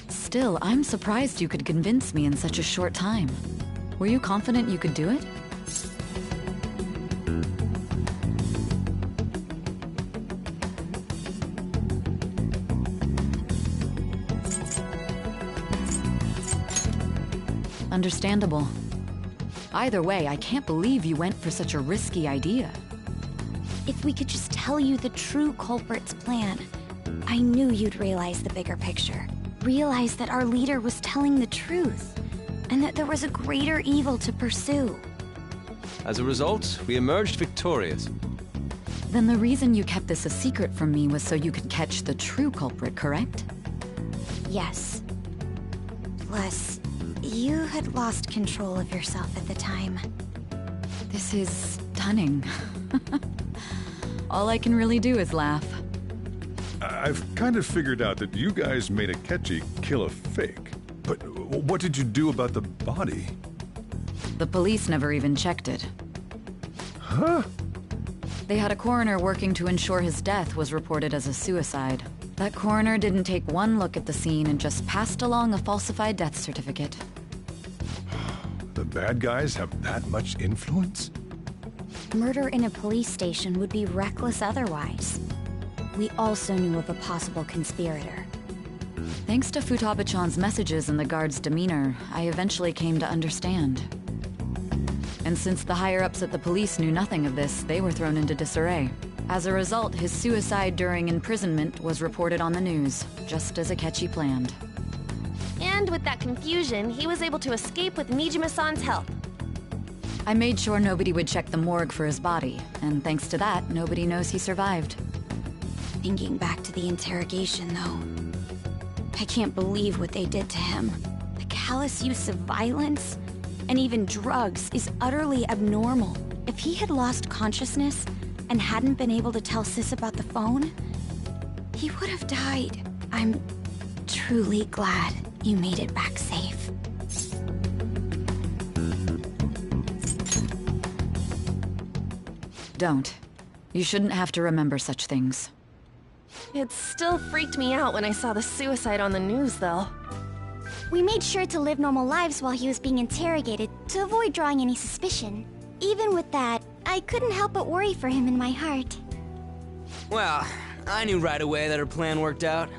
Still, I'm surprised you could convince me in such a short time. Were you confident you could do it? Understandable. Either way, I can't believe you went for such a risky idea. If we could just tell you the true culprit's plan, I knew you'd realize the bigger picture. Realize that our leader was telling the truth, and that there was a greater evil to pursue. As a result, we emerged victorious. Then the reason you kept this a secret from me was so you could catch the true culprit, correct? Yes. Plus, you had lost control of yourself at the time. This is stunning. All I can really do is laugh. I've kind of figured out that you guys made Akechi kill a fake. But what did you do about the body? The police never even checked it. Huh? They had a coroner working to ensure his death was reported as a suicide. That coroner didn't take one look at the scene and just passed along a falsified death certificate. The bad guys have that much influence? Murder in a police station would be reckless otherwise. We also knew of a possible conspirator. Thanks to Futaba-chan's messages and the guard's demeanor, I eventually came to understand. And since the higher-ups at the police knew nothing of this, they were thrown into disarray. As a result, his suicide during imprisonment was reported on the news, just as Akechi planned. And with that confusion, he was able to escape with Nijima-san's help. I made sure nobody would check the morgue for his body, and thanks to that, nobody knows he survived. Thinking back to the interrogation, though, I can't believe what they did to him. The callous use of violence, and even drugs, is utterly abnormal. If he had lost consciousness and hadn't been able to tell Sis about the phone, he would have died. I'm truly glad you made it back safe. Don't. You shouldn't have to remember such things. It still freaked me out when I saw the suicide on the news, though. We made sure to live normal lives while he was being interrogated to avoid drawing any suspicion. Even with that, I couldn't help but worry for him in my heart. Well, I knew right away that her plan worked out.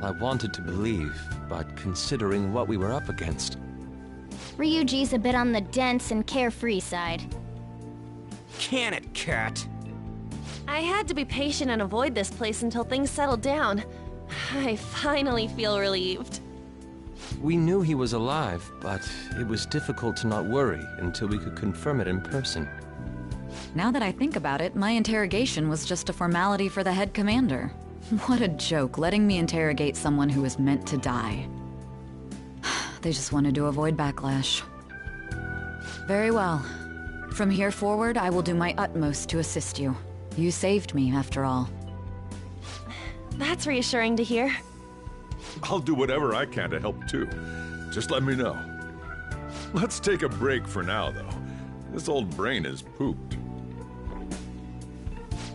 I wanted to believe, but considering what we were up against... Ryuji's a bit on the dense and carefree side. Can it, cat? I had to be patient and avoid this place until things settled down. I finally feel relieved. We knew he was alive, but it was difficult to not worry until we could confirm it in person. Now that I think about it, my interrogation was just a formality for the head commander. What a joke, letting me interrogate someone who was meant to die. They just wanted to avoid backlash. Very well. From here forward, I will do my utmost to assist you. You saved me, after all. That's reassuring to hear. I'll do whatever I can to help too. Just let me know. Let's take a break for now, though. This old brain is pooped.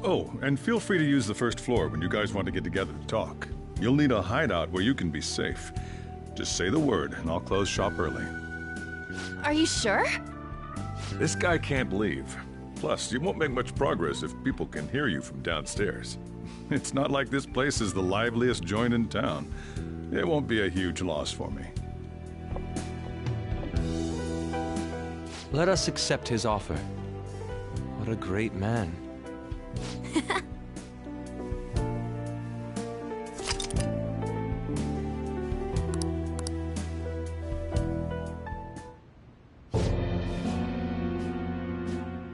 Oh, and feel free to use the first floor when you guys want to get together to talk. You'll need a hideout where you can be safe. Just say the word, and I'll close shop early. Are you sure? This guy can't leave. Plus, you won't make much progress if people can hear you from downstairs. It's not like this place is the liveliest joint in town. It won't be a huge loss for me. Let us accept his offer. What a great man.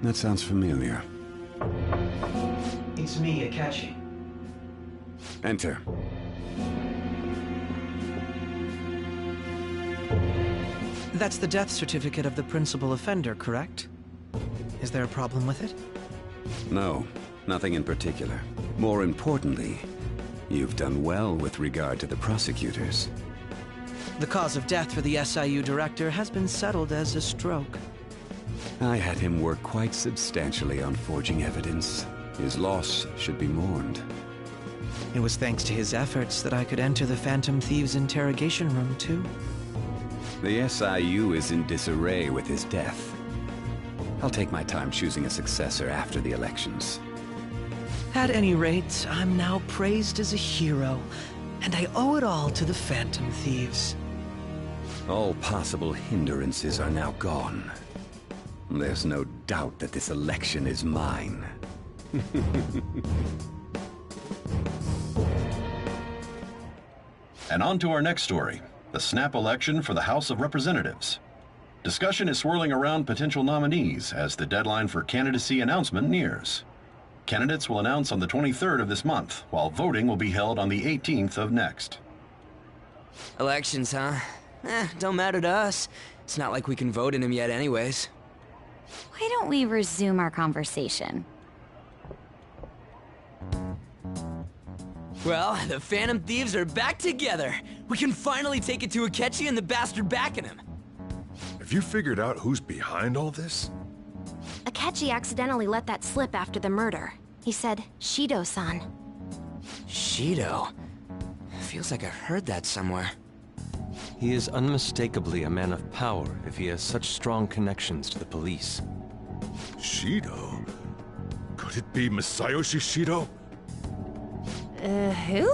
That sounds familiar. It's me, Akechi. Enter. That's the death certificate of the principal offender, correct? Is there a problem with it? No, nothing in particular. More importantly, you've done well with regard to the prosecutors. The cause of death for the SIU director has been settled as a stroke. I had him work quite substantially on forging evidence. His loss should be mourned. It was thanks to his efforts that I could enter the Phantom Thieves' interrogation room, too. The SIU is in disarray with his death. I'll take my time choosing a successor after the elections. At any rate, I'm now praised as a hero, and I owe it all to the Phantom Thieves. All possible hindrances are now gone. There's no doubt that this election is mine. And on to our next story, the snap election for the House of Representatives. Discussion is swirling around potential nominees as the deadline for candidacy announcement nears. Candidates will announce on the 23rd of this month, while voting will be held on the 18th of next. Elections, huh? Don't matter to us. It's not like we can vote in them yet anyways. Why don't we resume our conversation? Well, the Phantom Thieves are back together. We can finally take it to Akechi and the bastard backing him. Have you figured out who's behind all this? Akechi accidentally let that slip after the murder. He said, Shido-san. Shido? Feels like I've heard that somewhere. He is unmistakably a man of power if he has such strong connections to the police. Shido? Could it be Masayoshi Shido? Who?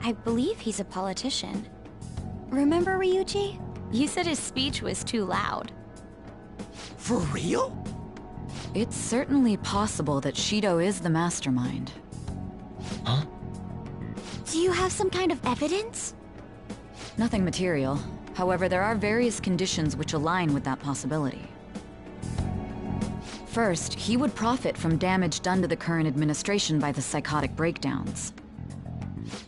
I believe he's a politician. Remember, Ryuji? You said his speech was too loud. For real? It's certainly possible that Shido is the mastermind. Huh? Do you have some kind of evidence? Nothing material. However, there are various conditions which align with that possibility. First, he would profit from damage done to the current administration by the psychotic breakdowns.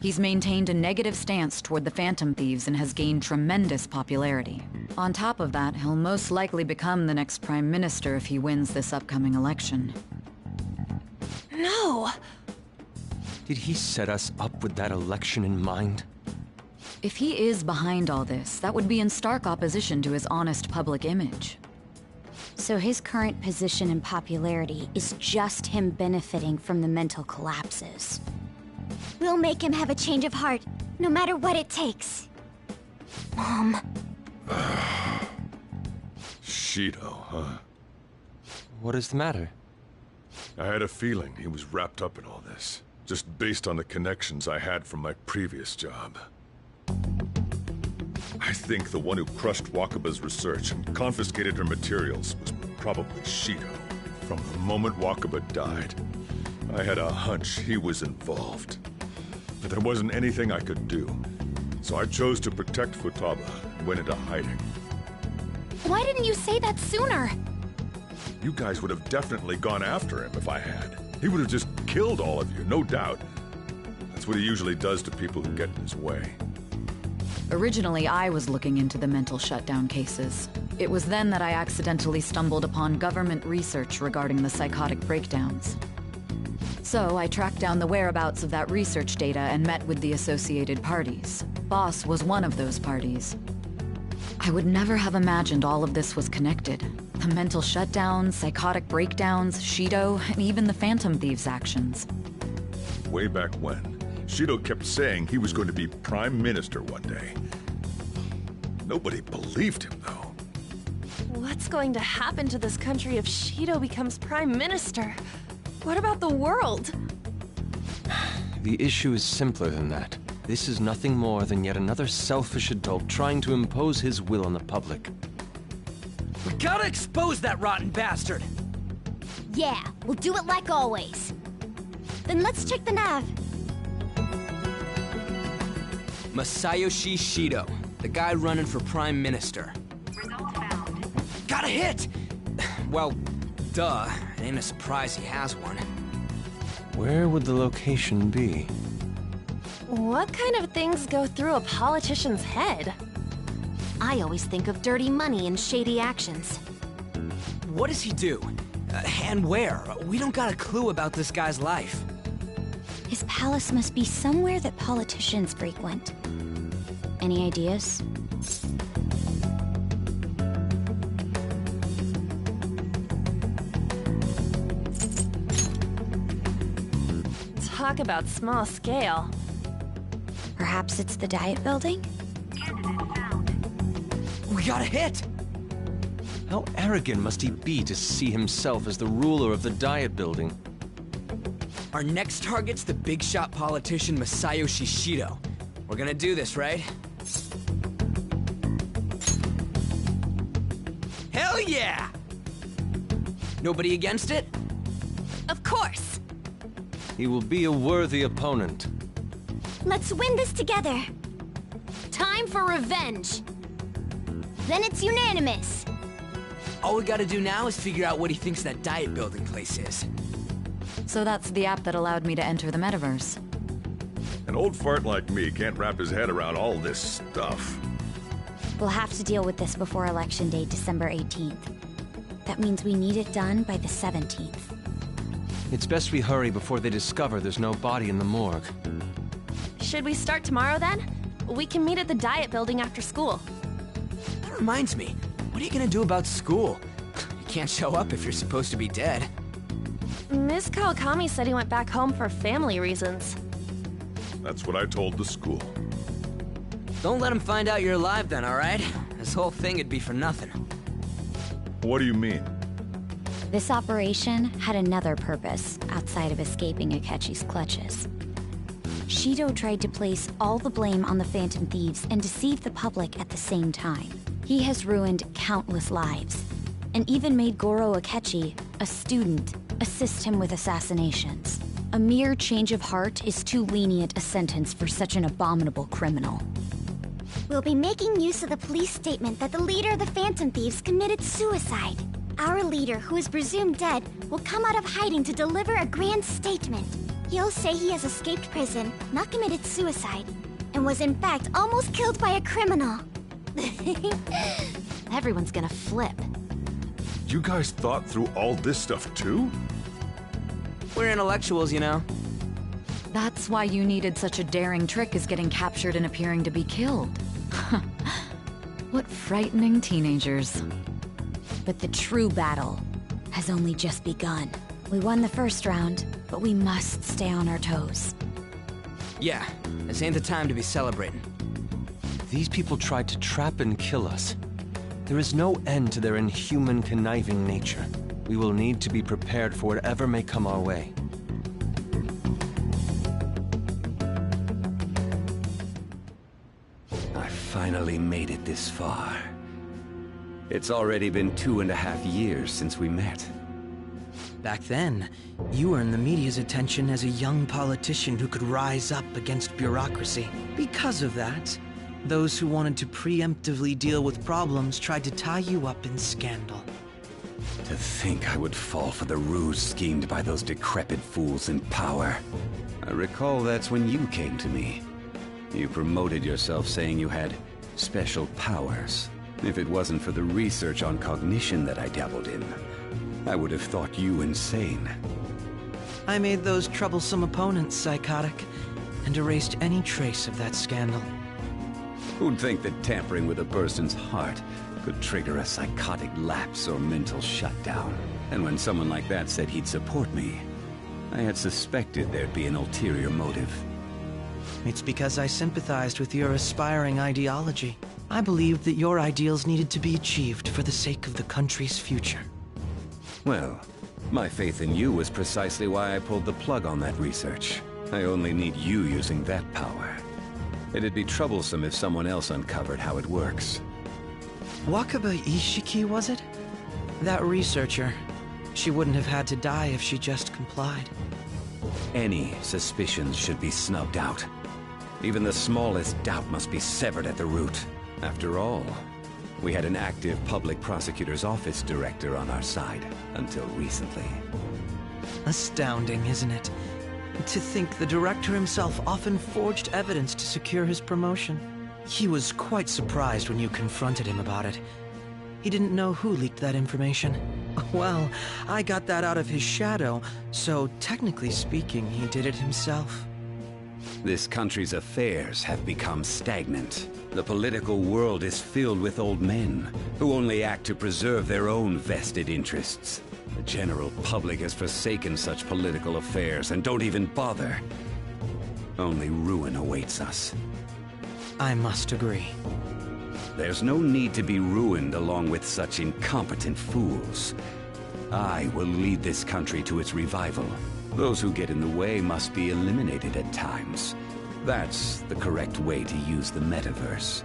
He's maintained a negative stance toward the Phantom Thieves and has gained tremendous popularity. On top of that, he'll most likely become the next Prime Minister if he wins this upcoming election. No! Did he set us up with that election in mind? If he is behind all this, that would be in stark opposition to his honest public image. So his current position and popularity is just him benefiting from the mental collapses. We'll make him have a change of heart, no matter what it takes. Mom. Shido, huh? What is the matter? I had a feeling he was wrapped up in all this, just based on the connections I had from my previous job. I think the one who crushed Wakaba's research and confiscated her materials was probably Shido. From the moment Wakaba died, I had a hunch he was involved. But there wasn't anything I could do, so I chose to protect Futaba and went into hiding. Why didn't you say that sooner? You guys would have definitely gone after him if I had. He would have just killed all of you, no doubt. That's what he usually does to people who get in his way. Originally, I was looking into the mental shutdown cases. It was then that I accidentally stumbled upon government research regarding the psychotic breakdowns. So I tracked down the whereabouts of that research data and met with the associated parties. Boss was one of those parties. I would never have imagined all of this was connected. The mental shutdowns, psychotic breakdowns, Shido, and even the Phantom Thieves' actions. Way back when, Shido kept saying he was going to be Prime Minister one day. Nobody believed him, though. What's going to happen to this country if Shido becomes Prime Minister? What about the world? The issue is simpler than that. This is nothing more than yet another selfish adult trying to impose his will on the public. We gotta expose that rotten bastard! Yeah, we'll do it like always. Then let's check the nav. Masayoshi Shido, the guy running for Prime Minister. Results found. Got a hit! Well, duh. It ain't a surprise he has one. Where would the location be? What kind of things go through a politician's head? I always think of dirty money and shady actions. What does he do? And where? We don't got a clue about this guy's life. His palace must be somewhere that politicians frequent. Any ideas? Talk about small scale. Perhaps it's the Diet Building? We got a hit! How arrogant must he be to see himself as the ruler of the Diet Building? Our next target's the big shot politician Masayoshi Shido. We're gonna do this, right? Hell yeah! Nobody against it? Of course! He will be a worthy opponent. Let's win this together. Time for revenge. Then it's unanimous. All we gotta do now is figure out what he thinks that Diet Building place is. So that's the app that allowed me to enter the metaverse. An old fart like me can't wrap his head around all this stuff. We'll have to deal with this before Election Day, December 18th. That means we need it done by the 17th. It's best we hurry before they discover there's no body in the morgue. Should we start tomorrow then? We can meet at the Diet Building after school. That reminds me, what are you gonna do about school? You can't show up if you're supposed to be dead. Ms. Kawakami said he went back home for family reasons. That's what I told the school. Don't let him find out you're alive then, alright? This whole thing would be for nothing. What do you mean? This operation had another purpose outside of escaping Akechi's clutches. Shido tried to place all the blame on the Phantom Thieves and deceive the public at the same time. He has ruined countless lives, and even made Goro Akechi, a student, assist him with assassinations. A mere change of heart is too lenient a sentence for such an abominable criminal. We'll be making use of the police statement that the leader of the Phantom Thieves committed suicide. Our leader, who is presumed dead, will come out of hiding to deliver a grand statement. He'll say he has escaped prison, not committed suicide, and was in fact almost killed by a criminal. Everyone's gonna flip. You guys thought through all this stuff too? We're intellectuals, you know. That's why you needed such a daring trick as getting captured and appearing to be killed. What frightening teenagers. But the true battle has only just begun. We won the first round, but we must stay on our toes. Yeah, this ain't the time to be celebrating. These people tried to trap and kill us. There is no end to their inhuman, conniving nature. We will need to be prepared for whatever may come our way. I finally made it this far. It's already been 2.5 years since we met. Back then, you earned the media's attention as a young politician who could rise up against bureaucracy. Because of that, those who wanted to preemptively deal with problems tried to tie you up in scandal. To think I would fall for the ruse schemed by those decrepit fools in power. I recall that's when you came to me. You promoted yourself saying you had special powers. If it wasn't for the research on cognition that I dabbled in, I would have thought you insane. I made those troublesome opponents psychotic, and erased any trace of that scandal. Who'd think that tampering with a person's heart could trigger a psychotic lapse or mental shutdown? And when someone like that said he'd support me, I had suspected there'd be an ulterior motive. It's because I sympathized with your aspiring ideology. I believed that your ideals needed to be achieved for the sake of the country's future. Well, my faith in you was precisely why I pulled the plug on that research. I only need you using that power. It'd be troublesome if someone else uncovered how it works. Wakaba Ishiki, was it? That researcher. She wouldn't have had to die if she just complied. Any suspicions should be snubbed out. Even the smallest doubt must be severed at the root. After all, we had an active public prosecutor's office director on our side, until recently. Astounding, isn't it? To think the director himself often forged evidence to secure his promotion. He was quite surprised when you confronted him about it. He didn't know who leaked that information. Well, I got that out of his shadow, so technically speaking, he did it himself. This country's affairs have become stagnant. The political world is filled with old men who only act to preserve their own vested interests. The general public has forsaken such political affairs and don't even bother. Only ruin awaits us. I must agree. There's no need to be ruined along with such incompetent fools. I will lead this country to its revival. Those who get in the way must be eliminated at times. That's the correct way to use the metaverse.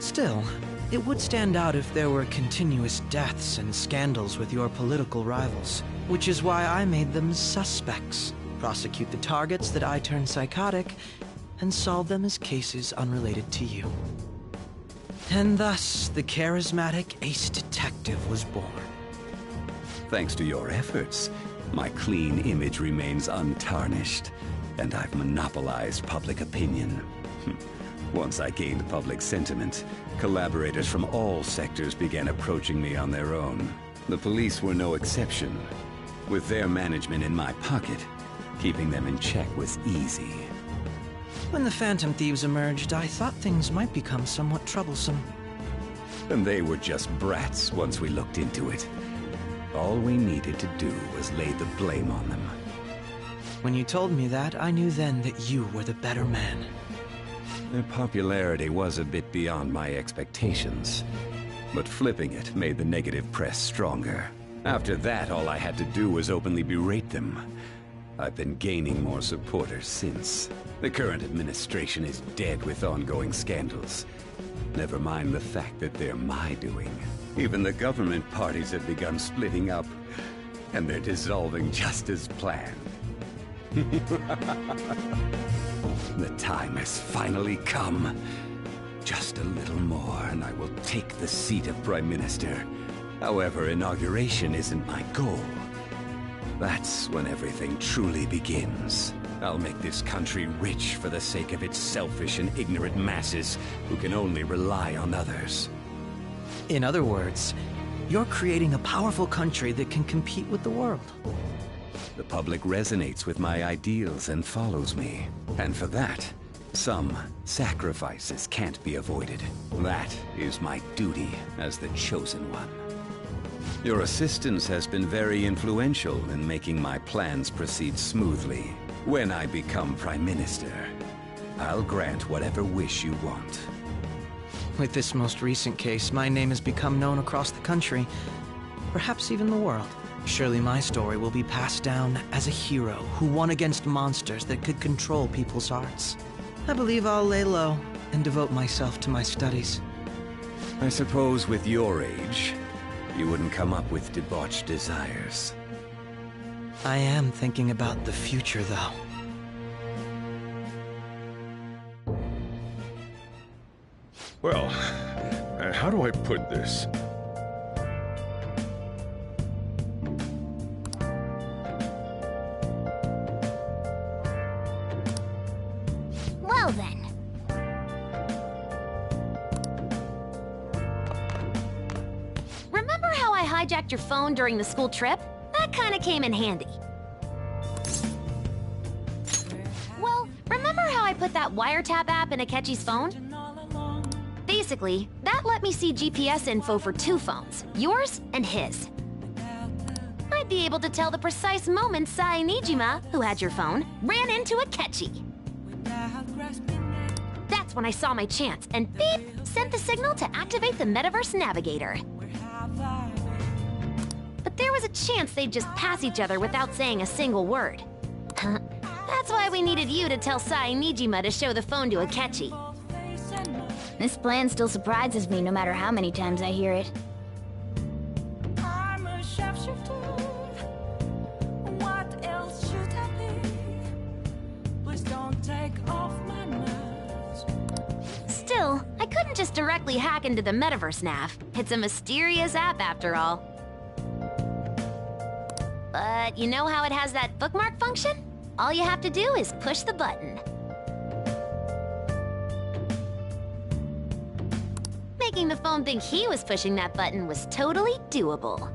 Still, it would stand out if there were continuous deaths and scandals with your political rivals, which is why I made them suspects. Prosecute the targets that I turn psychotic, and solve them as cases unrelated to you. And thus, the charismatic ace detective was born. Thanks to your efforts, my clean image remains untarnished, and I've monopolized public opinion. Once I gained public sentiment, collaborators from all sectors began approaching me on their own. The police were no exception. With their management in my pocket, keeping them in check was easy. When the Phantom Thieves emerged, I thought things might become somewhat troublesome. And they were just brats once we looked into it. All we needed to do was lay the blame on them. When you told me that, I knew then that you were the better man. Their popularity was a bit beyond my expectations, but flipping it made the negative press stronger. After that, all I had to do was openly berate them. I've been gaining more supporters since. The current administration is dead with ongoing scandals. Never mind the fact that they're my doing. Even the government parties have begun splitting up, and they're dissolving just as planned. The time has finally come. Just a little more, and I will take the seat of Prime Minister. However, inauguration isn't my goal. That's when everything truly begins. I'll make this country rich for the sake of its selfish and ignorant masses who can only rely on others. In other words, you're creating a powerful country that can compete with the world. The public resonates with my ideals and follows me. And for that, some sacrifices can't be avoided. That is my duty as the chosen one. Your assistance has been very influential in making my plans proceed smoothly. When I become Prime Minister, I'll grant whatever wish you want. With this most recent case, my name has become known across the country, perhaps even the world. Surely my story will be passed down as a hero who won against monsters that could control people's hearts. I believe I'll lay low and devote myself to my studies. I suppose with your age, you wouldn't come up with debauched desires. I am thinking about the future, though. Well, how do I put this? Well then. Remember how I hijacked your phone during the school trip? That kinda came in handy. Well, remember how I put that wiretap app in Akechi's phone? Basically, that let me see GPS info for two phones, yours and his. I'd be able to tell the precise moment Sai Nijima, who had your phone, ran into Akechi. That's when I saw my chance, and beep, sent the signal to activate the Metaverse Navigator. But there was a chance they'd just pass each other without saying a single word. That's why we needed you to tell Sai Nijima to show the phone to Akechi. This plan still surprises me no matter how many times I hear it. Still, I couldn't just directly hack into the Metaverse Nav. It's a mysterious app after all. But you know how it has that bookmark function? All you have to do is push the button. making the phone think he was pushing that button was totally doable.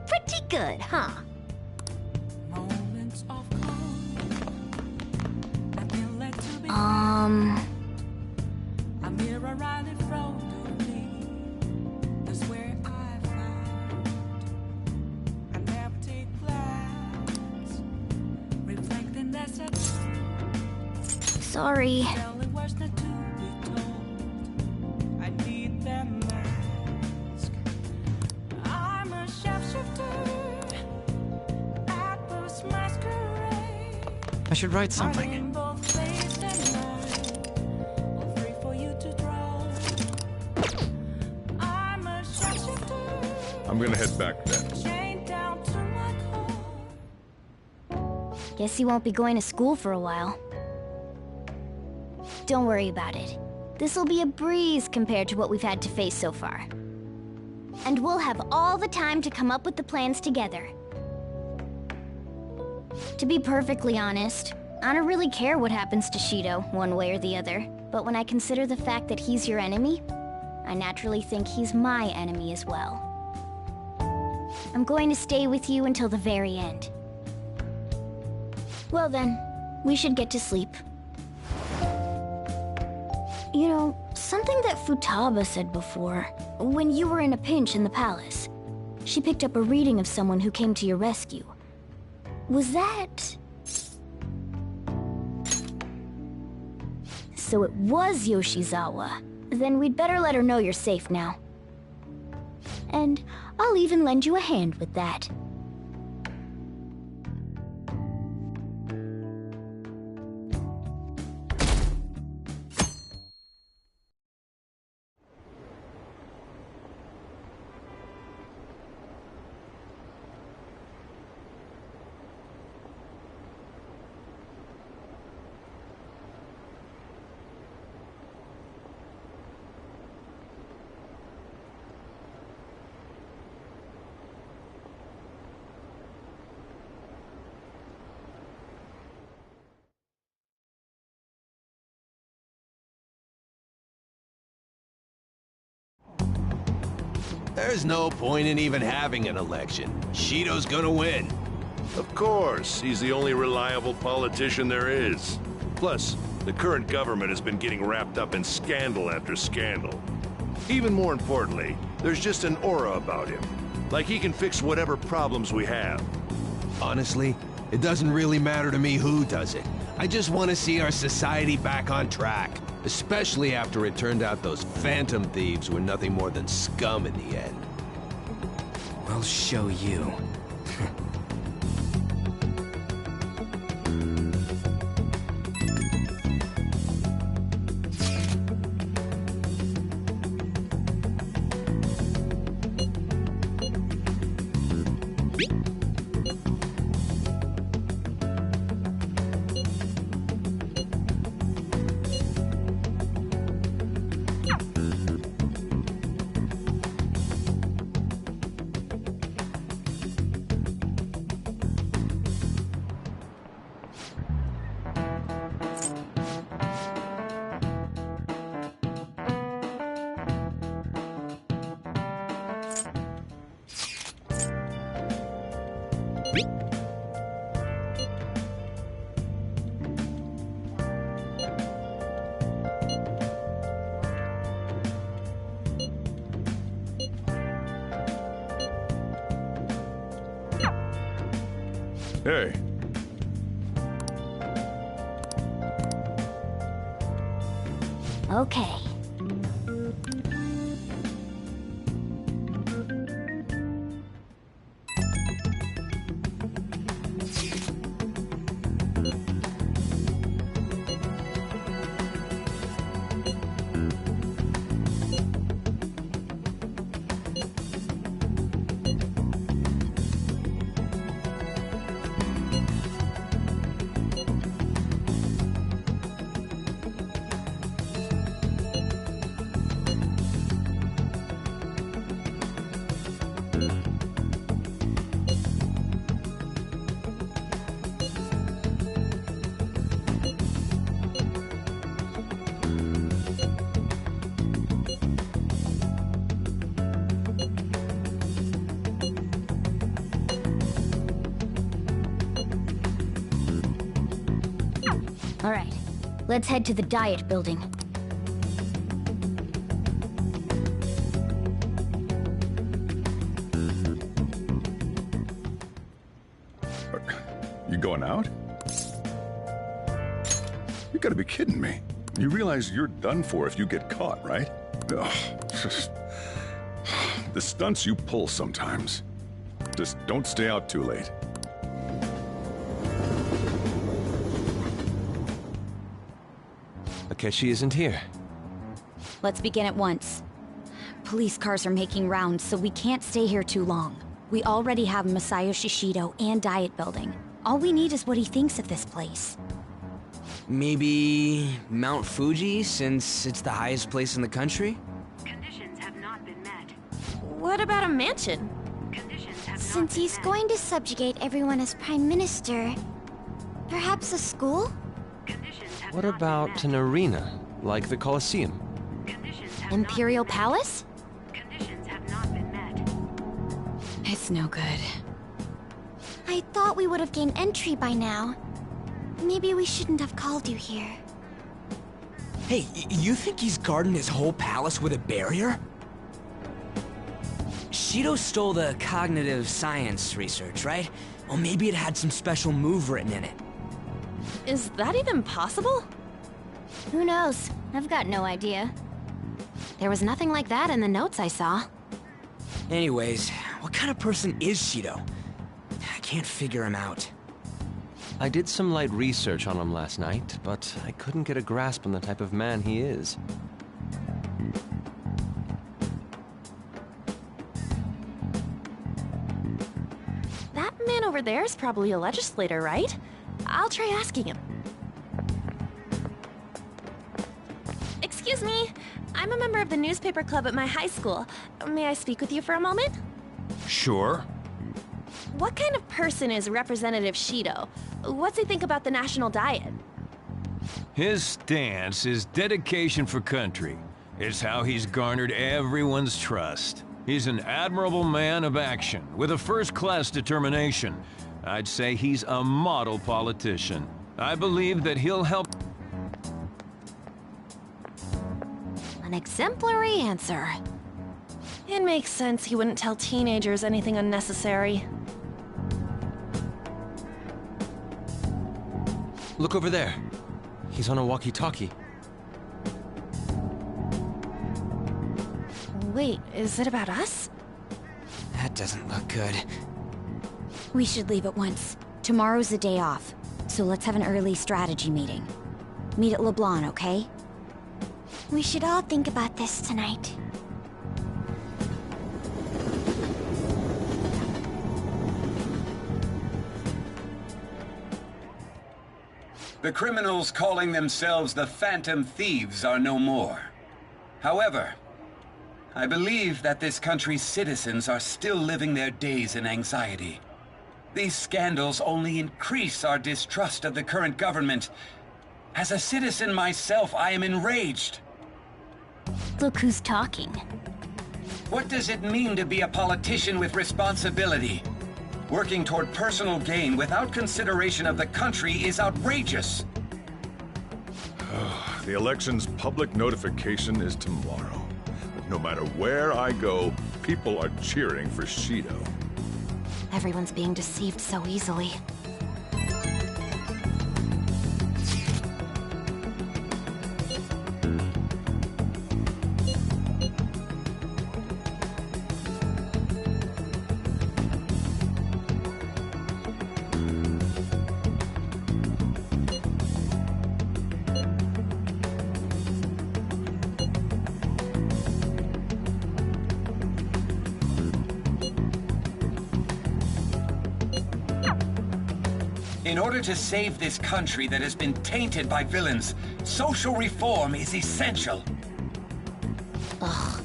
Pretty good, huh? Sorry. I should write something. I'm gonna head back then. Guess you won't be going to school for a while. Don't worry about it. This'll be a breeze compared to what we've had to face so far. And we'll have all the time to come up with the plans together. To be perfectly honest, I don't really care what happens to Shido, one way or the other. But when I consider the fact that he's your enemy, I naturally think he's my enemy as well. I'm going to stay with you until the very end. Well then, we should get to sleep. You know, something that Futaba said before, when you were in a pinch in the palace, she picked up a reading of someone who came to your rescue. Was that... So it was Yoshizawa. Then we'd better let her know you're safe now. And I'll even lend you a hand with that. There's no point in even having an election. Shido's gonna win. Of course, he's the only reliable politician there is. Plus, the current government has been getting wrapped up in scandal after scandal. Even more importantly, there's just an aura about him. Like he can fix whatever problems we have. Honestly, it doesn't really matter to me who does it. I just want to see our society back on track. Especially after it turned out those phantom thieves were nothing more than scum in the end. We'll show you. Hey. Okay. All right, let's head to the Diet Building. You going out? You gotta be kidding me. You realize you're done for if you get caught, right? Ugh, just... The stunts you pull sometimes. Just don't stay out too late. Akechi isn't here. Let's begin at once. Police cars are making rounds, so we can't stay here too long. We already have Masayo Shishido and Diet Building. All we need is what he thinks of this place. Maybe Mount Fuji, since it's the highest place in the country? Conditions have not been met. What about a mansion? Since he's going to subjugate everyone as Prime Minister, perhaps a school? What about an arena, like the Colosseum? Imperial Palace? It's no good. I thought we would have gained entry by now. Maybe we shouldn't have called you here. Hey, you think he's guarding his whole palace with a barrier? Shido stole the cognitive science research, right? Well, maybe it had some special move written in it. Is that even possible? Who knows? I've got no idea. There was nothing like that in the notes I saw. Anyways, what kind of person is Shido? I can't figure him out. I did some light research on him last night, but I couldn't get a grasp on the type of man he is. That man over there is probably a legislator, right? I'll try asking him. Excuse me, I'm a member of the newspaper club at my high school. May I speak with you for a moment? Sure. What kind of person is Representative Shido? What's he think about the national diet? His stance is dedication for country. It's how he's garnered everyone's trust. He's an admirable man of action, with a first-class determination. I'd say he's a model politician. I believe that he'll help... An exemplary answer. It makes sense he wouldn't tell teenagers anything unnecessary. Look over there. He's on a walkie-talkie. Wait, is it about us? That doesn't look good. We should leave at once. Tomorrow's the day off, so let's have an early strategy meeting. Meet at LeBlanc, okay? We should all think about this tonight. The criminals calling themselves the Phantom Thieves are no more. However, I believe that this country's citizens are still living their days in anxiety. These scandals only increase our distrust of the current government. As a citizen myself, I am enraged. Look who's talking. What does it mean to be a politician with responsibility? Working toward personal gain without consideration of the country is outrageous. The election's public notification is tomorrow. No matter where I go, people are cheering for Shido. Everyone's being deceived so easily. In order to save this country that has been tainted by villains, social reform is essential. Ugh.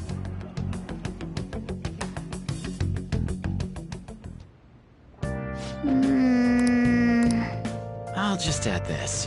I'll just add this.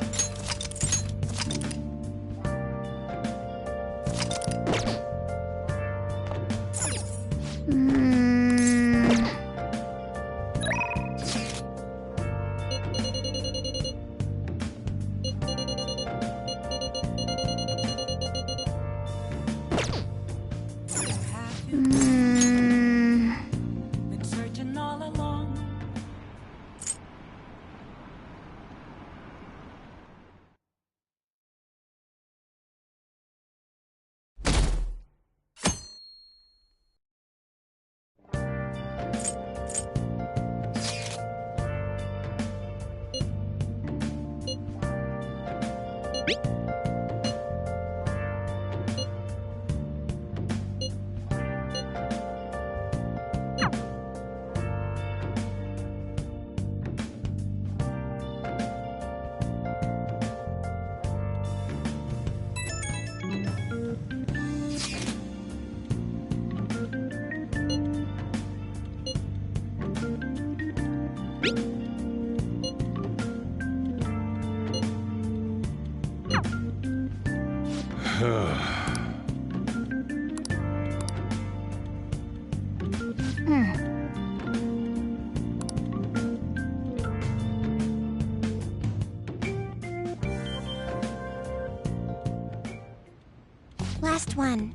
Last one.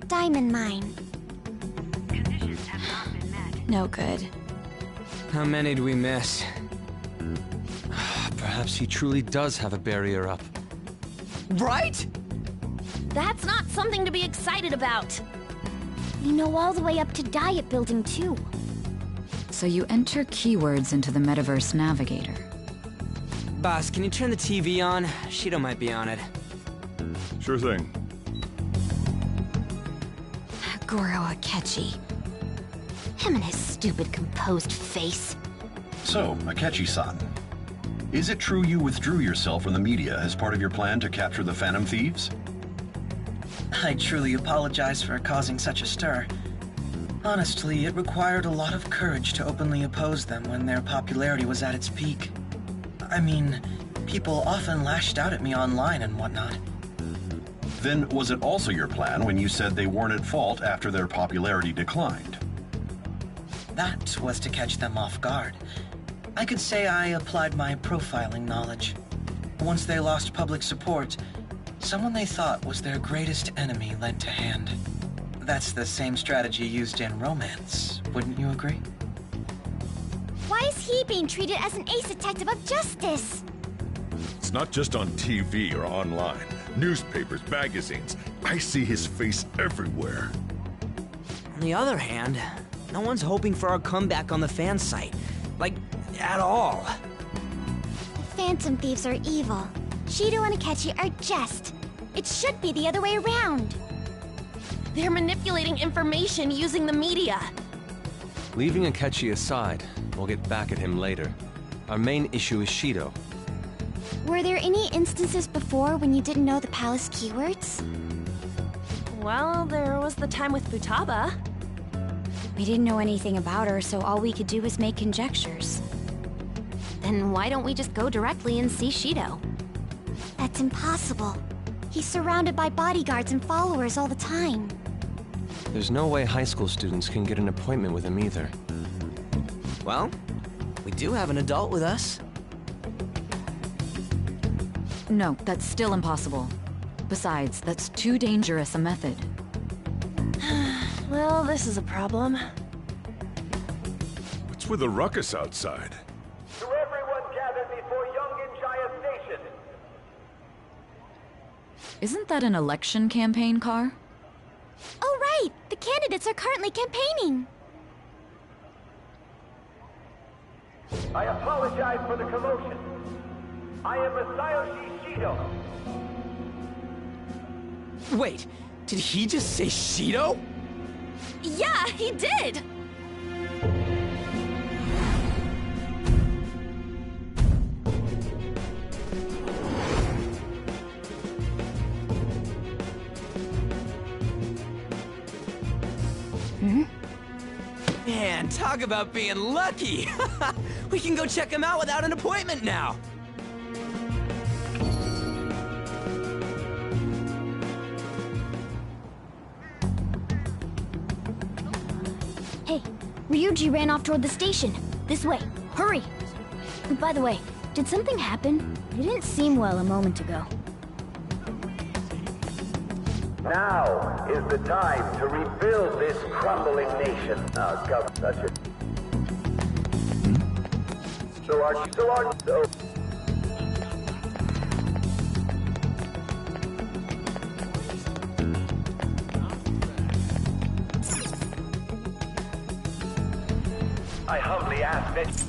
Diamond mine. No good. How many do we miss? Perhaps he truly does have a barrier up. Right? That's not something to be excited about. We know all the way up to Diet Building, too. So you enter keywords into the Metaverse Navigator. Boss, can you turn the TV on? Shido might be on it. Sure thing. Goro Akechi. Him and his stupid composed face. So, Akechi-san, is it true you withdrew yourself from the media as part of your plan to capture the Phantom Thieves? I truly apologize for causing such a stir. Honestly, it required a lot of courage to openly oppose them when their popularity was at its peak. I mean, people often lashed out at me online and whatnot. Then was it also your plan when you said they weren't at fault after their popularity declined? That was to catch them off guard. I could say I applied my profiling knowledge. Once they lost public support, someone they thought was their greatest enemy lent a hand. That's the same strategy used in romance, wouldn't you agree? Why is he being treated as an ace detective of justice? It's not just on TV or online. Newspapers, magazines. I see his face everywhere. On the other hand, no one's hoping for our comeback on the fan site. Like, at all. The Phantom Thieves are evil. Shido and Akechi are just. It should be the other way around. They're manipulating information using the media. Leaving Akechi aside, we'll get back at him later. Our main issue is Shido. Were there any instances before when you didn't know the palace keywords? Well, there was the time with Futaba. We didn't know anything about her, so all we could do was make conjectures. Then why don't we just go directly and see Shido? That's impossible. He's surrounded by bodyguards and followers all the time. There's no way high school students can get an appointment with him either. Well, we do have an adult with us. No, that's still impossible. Besides, that's too dangerous a method. Well, this is a problem. What's with the ruckus outside? To everyone gathered before Yongin Jaya Station. Isn't that an election campaign car? Oh right! The candidates are currently campaigning! I apologize for the commotion. I am Masayoshi Shido. Wait, did he just say Shido? Yeah, he did! Man, talk about being lucky! We can go check him out without an appointment now! Hey, Ryuji ran off toward the station. This way. Hurry! By the way, did something happen? You didn't seem well a moment ago. Now is the time to rebuild this crumbling nation. Such a... So... I humbly ask that...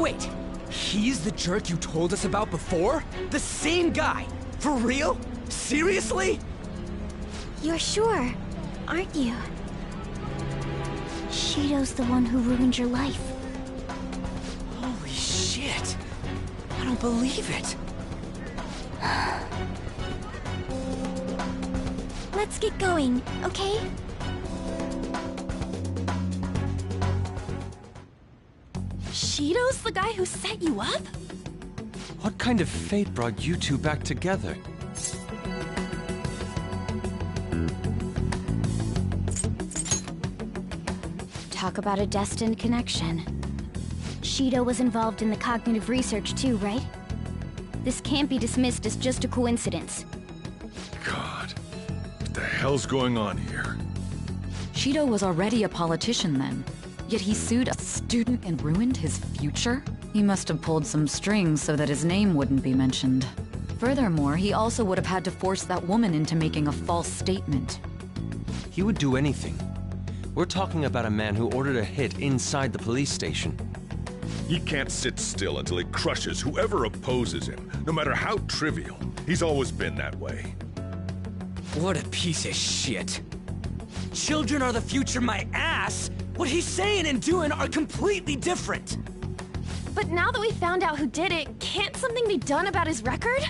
Wait, he's the jerk you told us about before? The same guy? For real? Seriously? You're sure, aren't you? Shido's the one who ruined your life. Holy shit! I don't believe it. Let's get going, okay? Shido's the guy who set you up? What kind of fate brought you two back together? Talk about a destined connection. Shido was involved in the cognitive research too, right? This can't be dismissed as just a coincidence. God, what the hell's going on here? Shido was already a politician then, yet he sued a student and ruined his future? He must have pulled some strings so that his name wouldn't be mentioned. Furthermore, he also would have had to force that woman into making a false statement. He would do anything. We're talking about a man who ordered a hit inside the police station. He can't sit still until he crushes whoever opposes him, no matter how trivial. He's always been that way. What a piece of shit. Children are the future, my ass! What he's saying and doing are completely different! But now that we found out who did it, can't something be done about his record?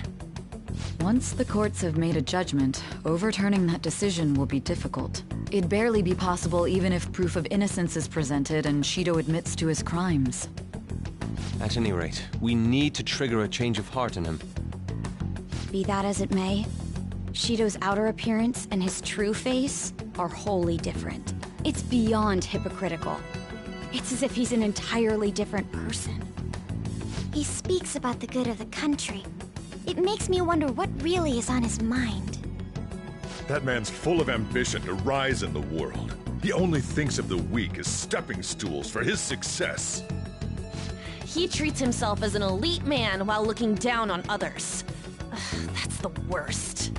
Once the courts have made a judgment, overturning that decision will be difficult. It'd barely be possible even if proof of innocence is presented and Shido admits to his crimes. At any rate, we need to trigger a change of heart in him. Be that as it may, Shido's outer appearance and his true face are wholly different. It's beyond hypocritical. It's as if he's an entirely different person. He speaks about the good of the country. It makes me wonder what really is on his mind. That man's full of ambition to rise in the world. He only thinks of the weak as stepping stools for his success. He treats himself as an elite man while looking down on others. Ugh, that's the worst.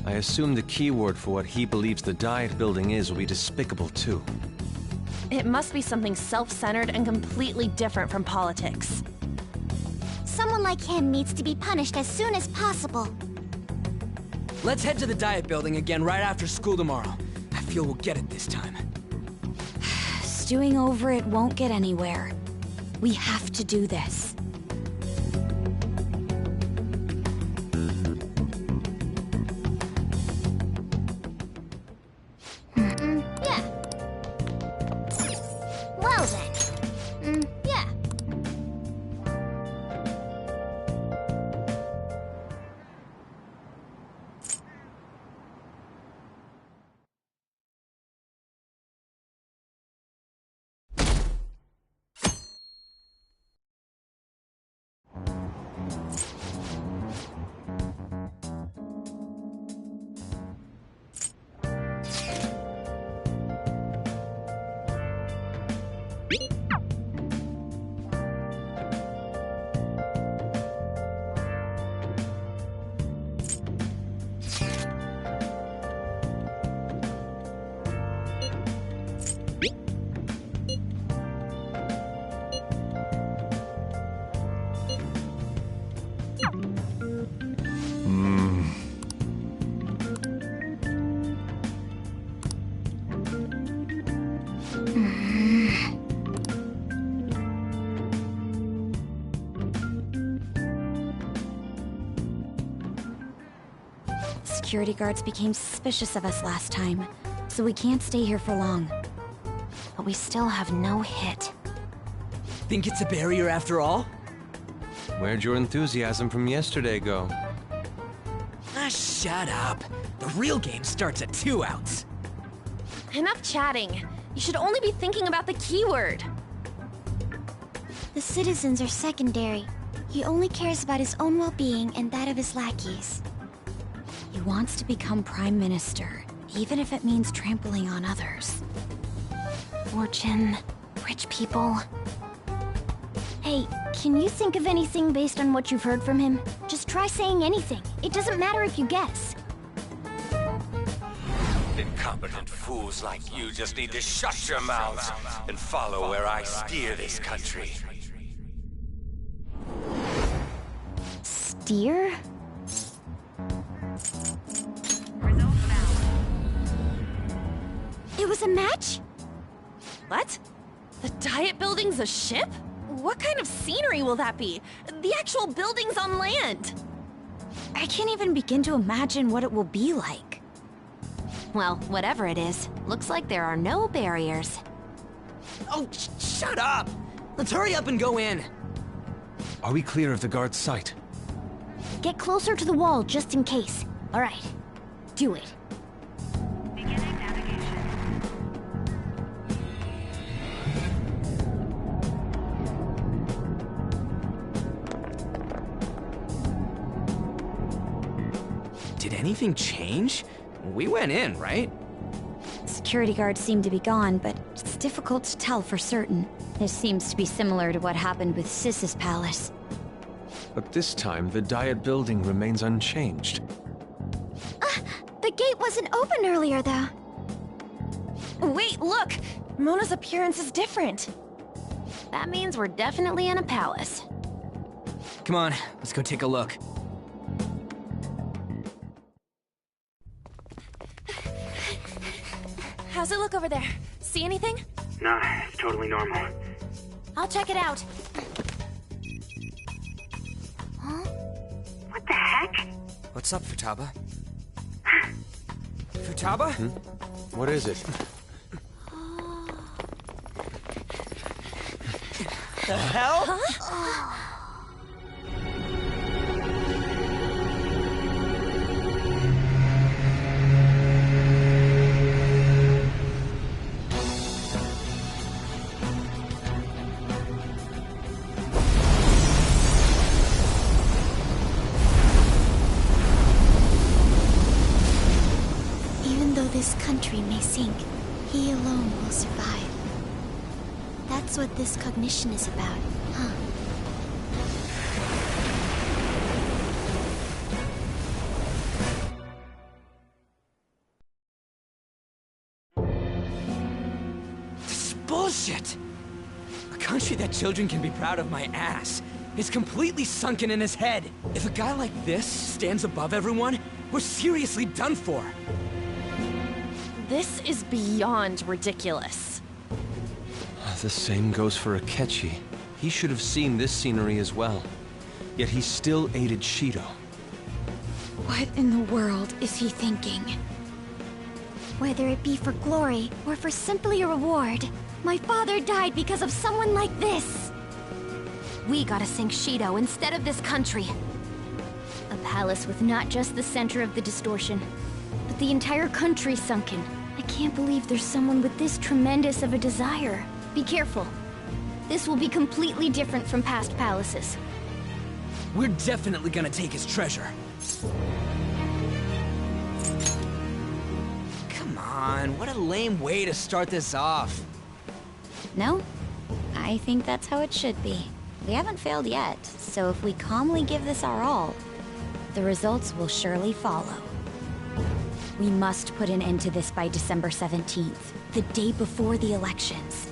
I assume the keyword for what he believes the Diet Building is will be despicable too. It must be something self-centered and completely different from politics. Someone like him needs to be punished as soon as possible. Let's head to the Diet Building again right after school tomorrow. I feel we'll get it this time. Stewing over it won't get anywhere. We have to do this. Yeah. Well then. Yeah. Security guards became suspicious of us last time, so we can't stay here for long. But we still have no hit. Think it's a barrier after all? Where'd your enthusiasm from yesterday go? Ah, shut up. The real game starts at 2 outs. Enough chatting. You should only be thinking about the keyword. The citizens are secondary. He only cares about his own well-being and that of his lackeys. He wants to become Prime Minister, even if it means trampling on others. Fortune, rich people. Hey, can you think of anything based on what you've heard from him? Just try saying anything. It doesn't matter if you guess. Incompetent fools like you just need to shut your mouths and follow where I steer this country. deer? It was a match? What? The Diet Building's a ship? What kind of scenery will that be? The actual building's on land! I can't even begin to imagine what it will be like. Well, whatever it is, looks like there are no barriers. Oh, shut up! Let's hurry up and go in. Are we clear of the guard's sight? Get closer to the wall, just in case. Alright. Do it. Did anything change? We went in, right? Security guards seem to be gone, but it's difficult to tell for certain. This seems to be similar to what happened with Sis's palace. But this time, the Diet Building remains unchanged. The gate wasn't open earlier, though. Wait, look! Mona's appearance is different. That means we're definitely in a palace. Come on, let's go take a look. How's it look over there? See anything? Nah, it's totally normal. I'll check it out. Huh? What the heck? What's up, Futaba? Futaba? What is it? The hell? Huh? Even though this country may sink, he alone will survive. That's what this cognition is about, huh? This is bullshit! A country that children can be proud of my ass is completely sunken in his head. If a guy like this stands above everyone, we're seriously done for. This is beyond ridiculous. The same goes for Akechi. He should have seen this scenery as well. Yet he still aided Shido. What in the world is he thinking? Whether it be for glory or for simply a reward, my father died because of someone like this. We gotta sink Shido instead of this country. A palace with not just the center of the distortion, but the entire country sunken. I can't believe there's someone with this tremendous of a desire. Be careful. This will be completely different from past palaces. We're definitely gonna take his treasure. Come on, what a lame way to start this off. No, I think that's how it should be. We haven't failed yet, so if we calmly give this our all, the results will surely follow. We must put an end to this by December 17th, the day before the elections.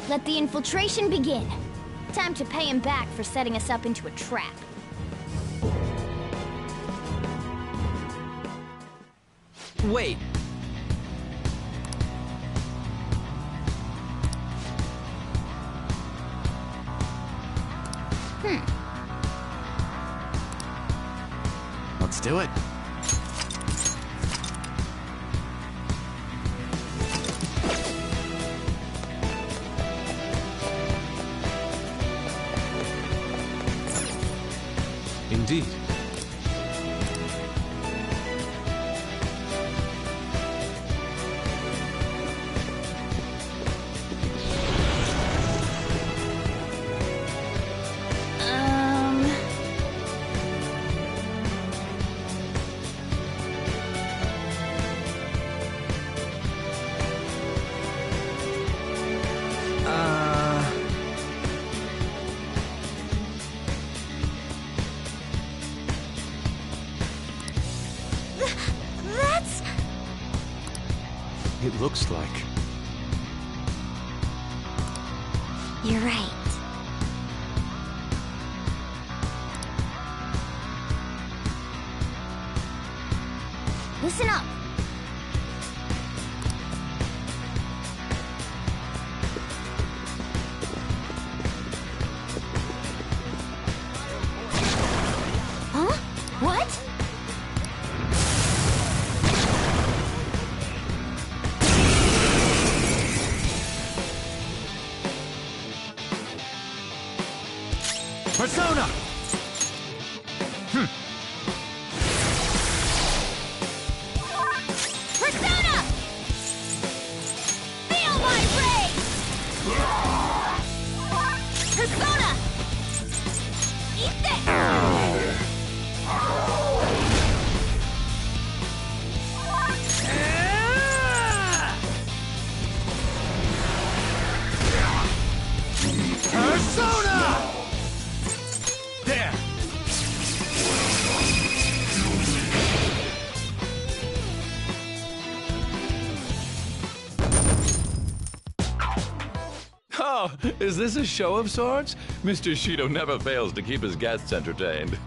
Let the infiltration begin. Time to pay him back for setting us up into a trap. Wait. Let's do it. Indeed. That's... It looks like. You're right. Listen up. Huh? What? Persona! Persona! Feel my rage! Persona! Eat this! Persona! There! Oh, is this a show of sorts? Mr. Shido never fails to keep his guests entertained.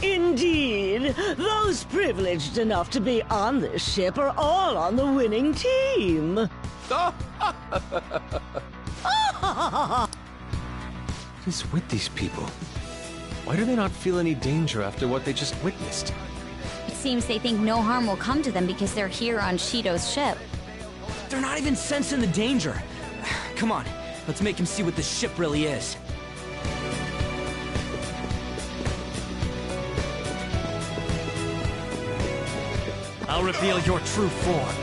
Indeed. Those privileged enough to be on this ship are all on the winning team. What is with these people? Why do they not feel any danger after what they just witnessed? It seems they think no harm will come to them because they're here on Shido's ship. They're not even sensing the danger. Come on, let's make him see what this ship really is. I'll reveal your true form.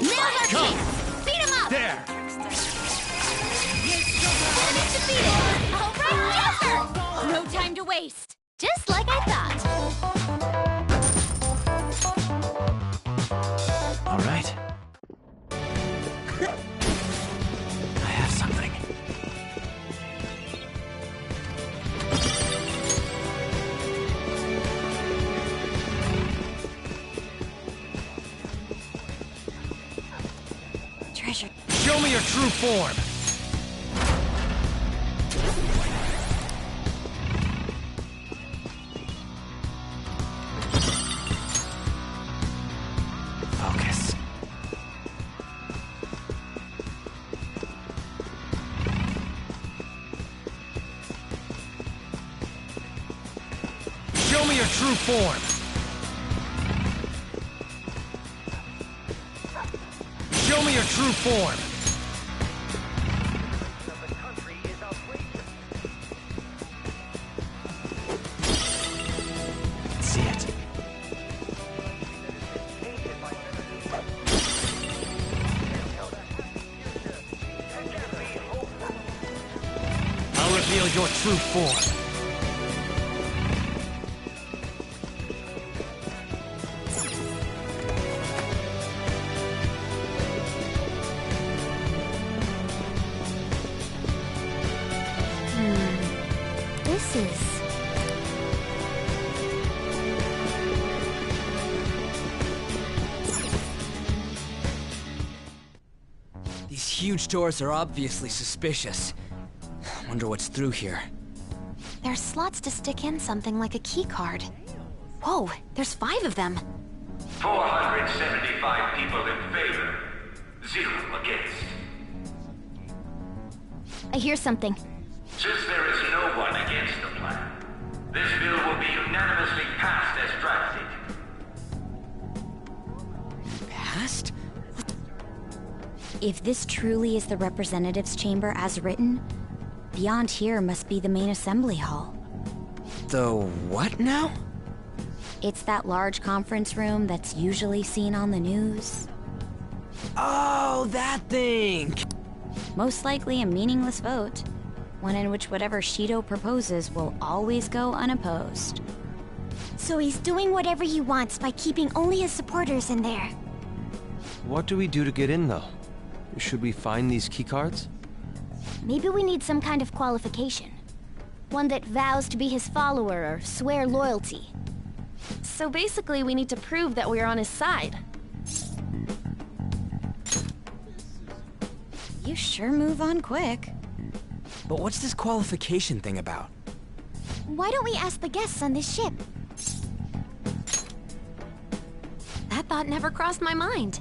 Now's our chance! Beat him up! There! Enemy defeated! All right, Joker! No time to waste! Just like I thought. All right. I have something. Treasure. Show me your true form! Focus. Show me your true form! Show me your true form! Let's see it. I'll reveal your true form. This is... These huge doors are obviously suspicious. Wonder what's through here. There's slots to stick in something like a key card. Whoa, there's 5 of them. 475 people in favor, 0 against. I hear something. Since there is no one against the plan, this bill will be unanimously passed as drafted. Passed? If this truly is the representatives' chamber as written, beyond here must be the main assembly hall. The what now? It's that large conference room that's usually seen on the news. Oh, that thing! Most likely a meaningless vote, one in which whatever Shido proposes will always go unopposed. So he's doing whatever he wants by keeping only his supporters in there. What do we do to get in, though? Should we find these keycards? Maybe we need some kind of qualification. One that vows to be his follower or swear loyalty. So basically, we need to prove that we're on his side. You sure move on quick. But what's this qualification thing about? Why don't we ask the guests on this ship? That thought never crossed my mind.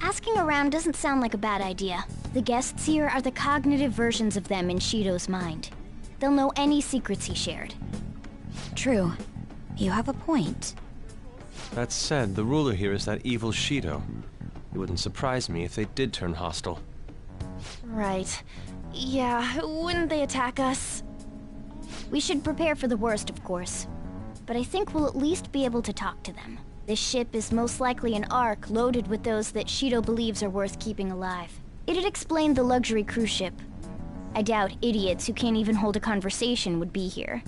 Asking around doesn't sound like a bad idea. The guests here are the cognitive versions of them in Shido's mind. They'll know any secrets he shared. True. You have a point. That said, the ruler here is that evil Shido. It wouldn't surprise me if they did turn hostile. Right. Yeah, wouldn't they attack us? We should prepare for the worst, of course. But I think we'll at least be able to talk to them. This ship is most likely an Ark loaded with those that Shido believes are worth keeping alive. It'd explain the luxury cruise ship. I doubt idiots who can't even hold a conversation would be here.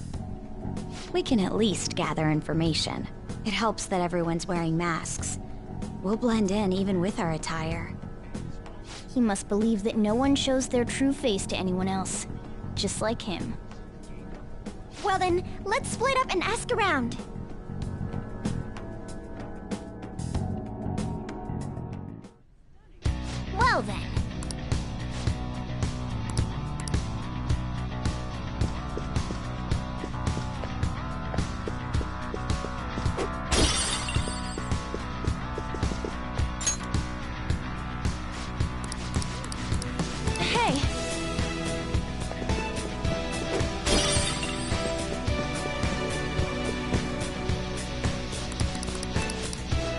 We can at least gather information. It helps that everyone's wearing masks. We'll blend in even with our attire. He must believe that no one shows their true face to anyone else. Just like him. Well then, let's split up and ask around. Well then. Hey!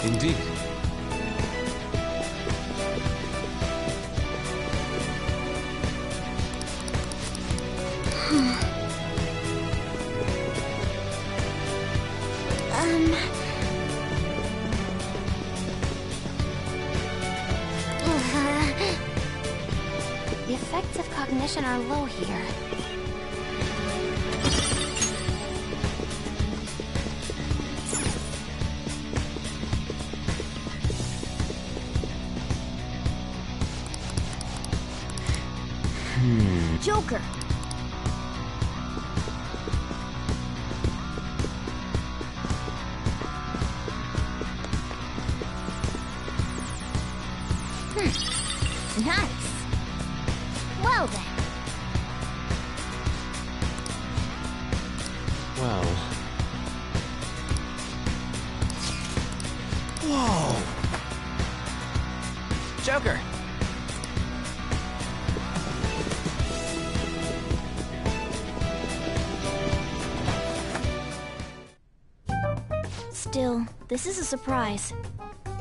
Indeed. The effects of cognition are low here. Joker! Nice. Well then. Well... Whoa! Joker! Still, this is a surprise.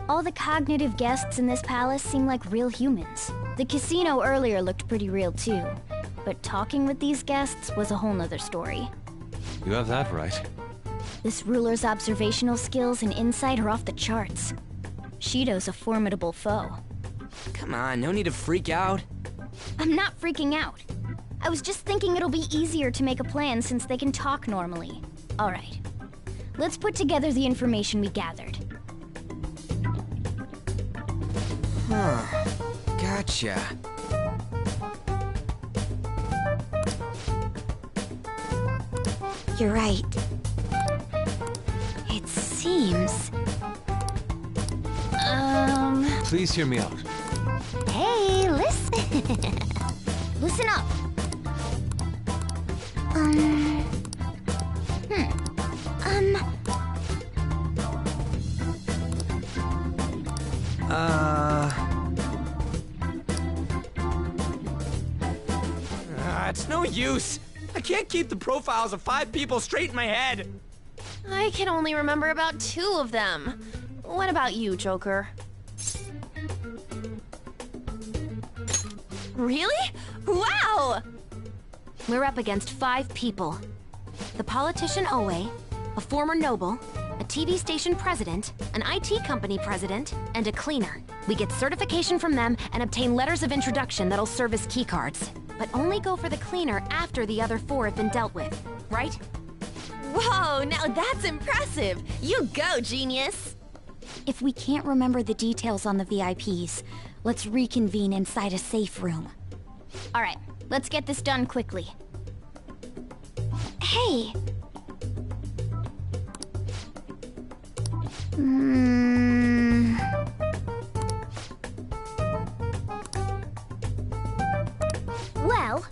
All the cognitive guests in this palace seem like real humans. The casino earlier looked pretty real too, but talking with these guests was a whole nother story. You have that right. This ruler's observational skills and insight are off the charts. Shido's a formidable foe. Come on, no need to freak out. I'm not freaking out. I was just thinking it'll be easier to make a plan since they can talk normally. All right. Let's put together the information we gathered. Huh. Gotcha. You're right. It seems... Please hear me out. Hey, listen. Listen up. It's no use. I can't keep the profiles of 5 people straight in my head. I can only remember about 2 of them. What about you, Joker? Really? Wow! We're up against 5 people. The politician Owe, a former noble, a TV station president, an IT company president, and a cleaner. We get certification from them and obtain letters of introduction that'll serve as keycards. But only go for the cleaner after the other 4 have been dealt with, right? Whoa, now that's impressive! You go, genius! If we can't remember the details on the VIPs, let's reconvene inside a safe room. All right, let's get this done quickly. Hey! Well...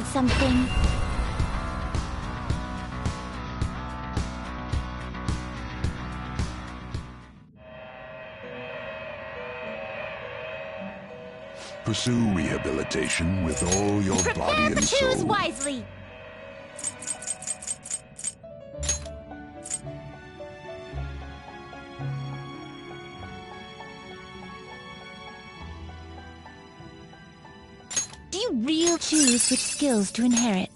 need something? Pursue rehabilitation with all your body and soul. Choose wisely! Do you really choose which skills to inherit?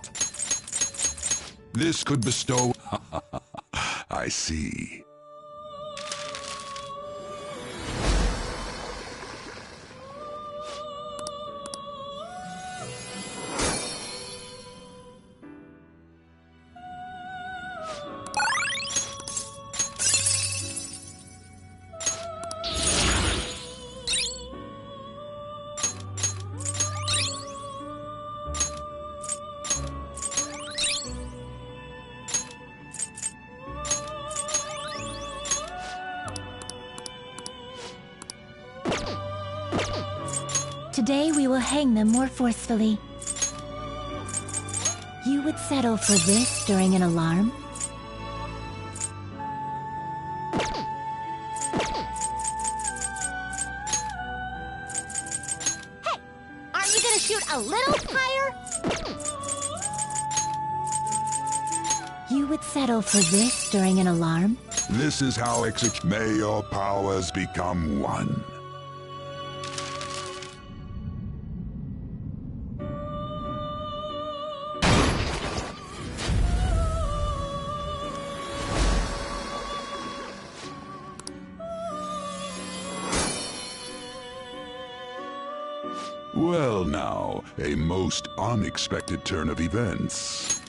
This could bestow... I see. Today we will hang them more forcefully. You would settle for this during an alarm? Hey! Aren't you gonna shoot a little higher? You would settle for this during an alarm? This is how may your powers become one. Well now, a most unexpected turn of events.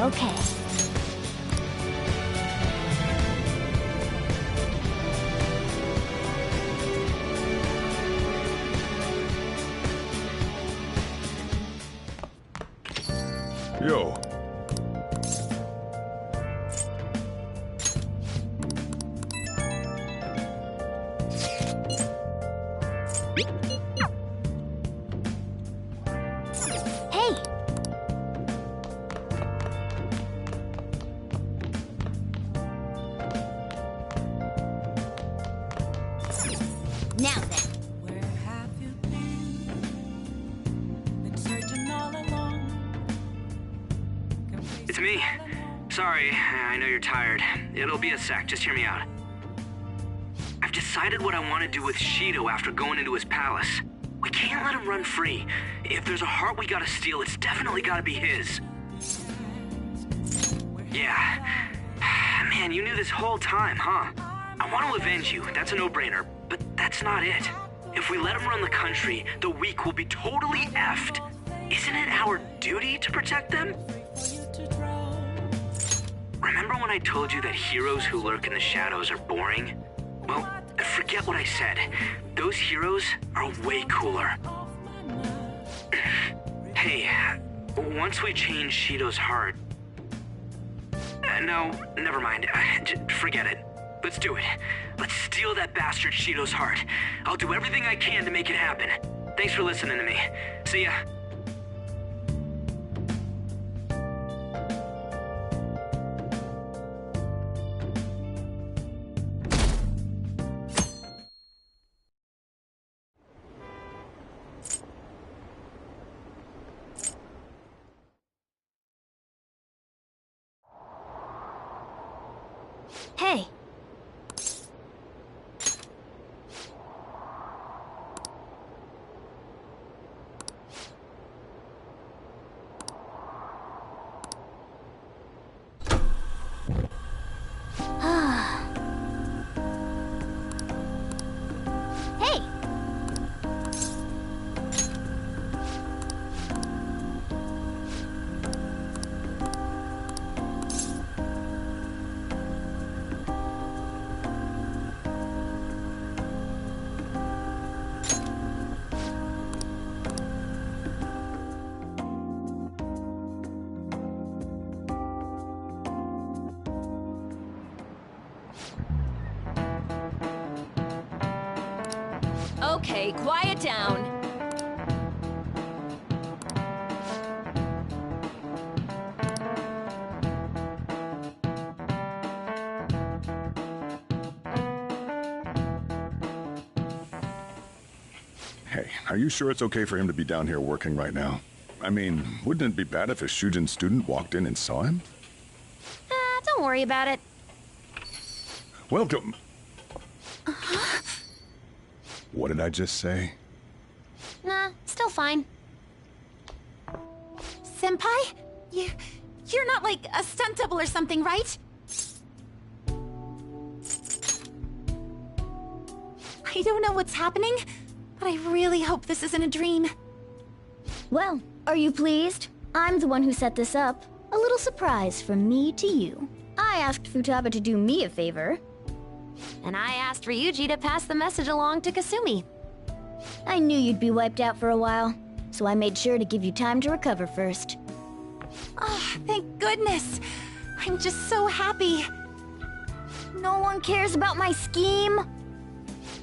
Okay. Yo. Hey! Now then. It's me. Sorry, I know you're tired. It'll be a sec, just hear me out. I've decided what I want to do with Shido after going into his palace. We can't let him run free. If there's a heart we gotta steal, it's definitely gotta be his. Yeah. Man, you knew this whole time, huh? I want to avenge you, that's a no-brainer, but that's not it. If we let him run the country, the weak will be totally effed. Isn't it our duty to protect them? Remember when I told you that heroes who lurk in the shadows are boring? Well, forget what I said. Those heroes are way cooler. Hey, once we change Shido's heart... no, never mind. Forget it. Let's do it. Let's steal that bastard Shido's heart. I'll do everything I can to make it happen. Thanks for listening to me. See ya. Hey! Okay, quiet down. Hey, are you sure it's okay for him to be down here working right now? I mean, wouldn't it be bad if a Shujin student walked in and saw him? Don't worry about it. Welcome. What did I just say? Nah, still fine. Senpai? You're not like a stunt double or something, right? I don't know what's happening, but I really hope this isn't a dream. Well, are you pleased? I'm the one who set this up. A little surprise from me to you. I asked Futaba to do me a favor. And I asked Ryuji to pass the message along to Kasumi. I knew you'd be wiped out for a while, so I made sure to give you time to recover first. Oh, thank goodness. I'm just so happy. No one cares about my scheme?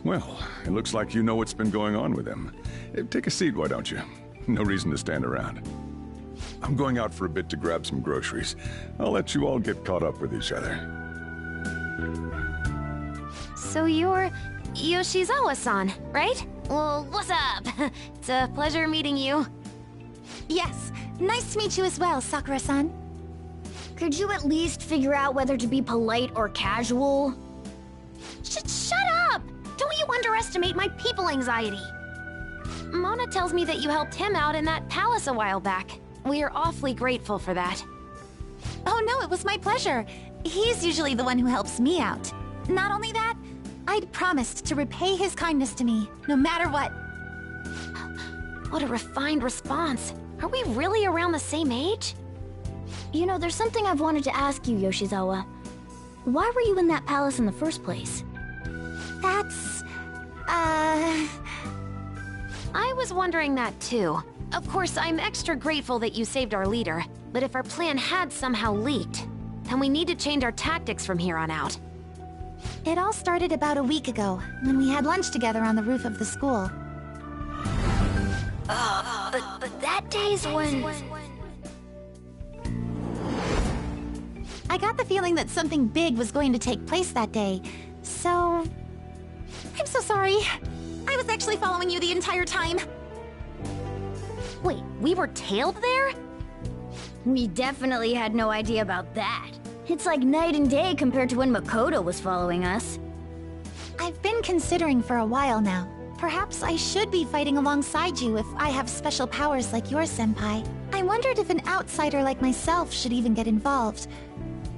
Well, it looks like you know what's been going on with him. Take a seat, why don't you? No reason to stand around. I'm going out for a bit to grab some groceries. I'll let you all get caught up with each other. So you're Yoshizawa-san, right? Well, what's up? It's a pleasure meeting you. Yes, nice to meet you as well, Sakura-san. Could you at least figure out whether to be polite or casual? Shut up! Don't you underestimate my people anxiety. Mona tells me that you helped him out in that palace a while back. We are awfully grateful for that. Oh no, it was my pleasure. He's usually the one who helps me out. Not only that, I'd promised to repay his kindness to me, no matter what. What a refined response. Are we really around the same age? You know, there's something I've wanted to ask you, Yoshizawa. Why were you in that palace in the first place? That's... I was wondering that too. Of course, I'm extra grateful that you saved our leader, but if our plan had somehow leaked, then we need to change our tactics from here on out. It all started about a week ago, when we had lunch together on the roof of the school. But that day's when... I got the feeling that something big was going to take place that day, so... I'm so sorry. I was actually following you the entire time. Wait, we were tailed there? We definitely had no idea about that. It's like night and day compared to when Makoto was following us. I've been considering for a while now. Perhaps I should be fighting alongside you if I have special powers like yours, Senpai. I wondered if an outsider like myself should even get involved.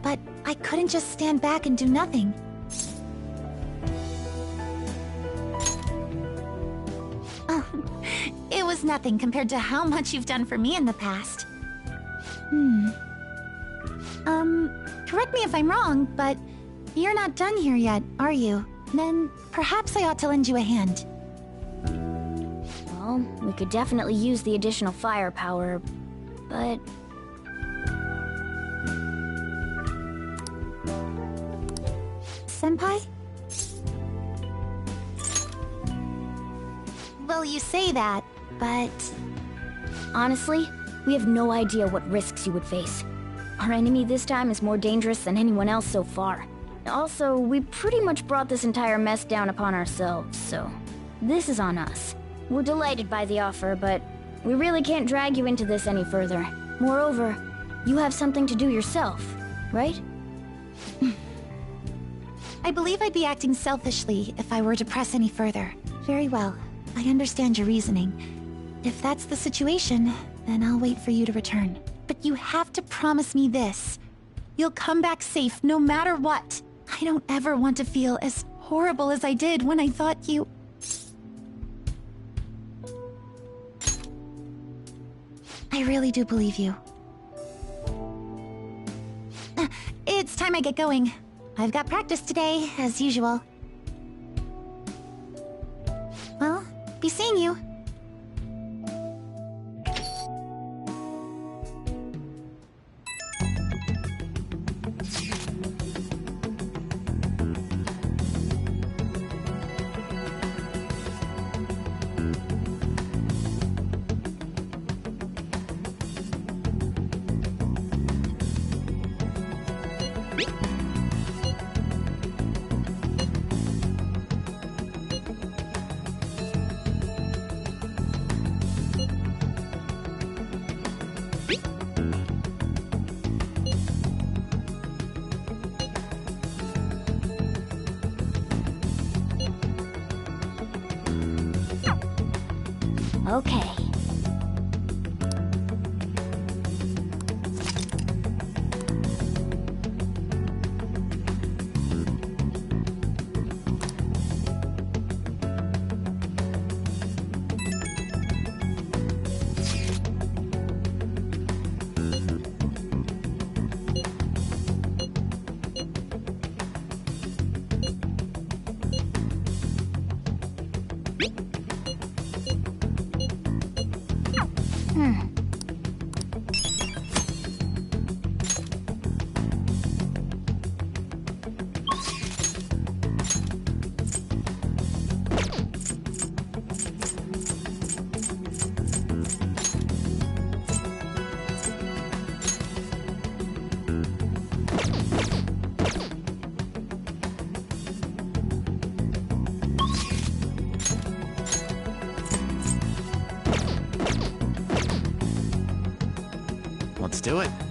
But I couldn't just stand back and do nothing. Oh, it was nothing compared to how much you've done for me in the past. Correct me if I'm wrong, but you're not done here yet, are you? Then perhaps I ought to lend you a hand. Well, we could definitely use the additional firepower, but... Senpai? Well, you say that, but... Honestly, we have no idea what risks you would face. Our enemy this time is more dangerous than anyone else so far. Also, we pretty much brought this entire mess down upon ourselves, so... This is on us. We're delighted by the offer, but we really can't drag you into this any further. Moreover, you have something to do yourself, right? I believe I'd be acting selfishly if I were to press any further. Very well. I understand your reasoning. If that's the situation, then I'll wait for you to return. But you have to promise me this. You'll come back safe no matter what. I don't ever want to feel as horrible as I did when I thought you... I really do believe you. It's time I get going. I've got practice today, as usual. Well, be seeing you. Okay. Let's do it.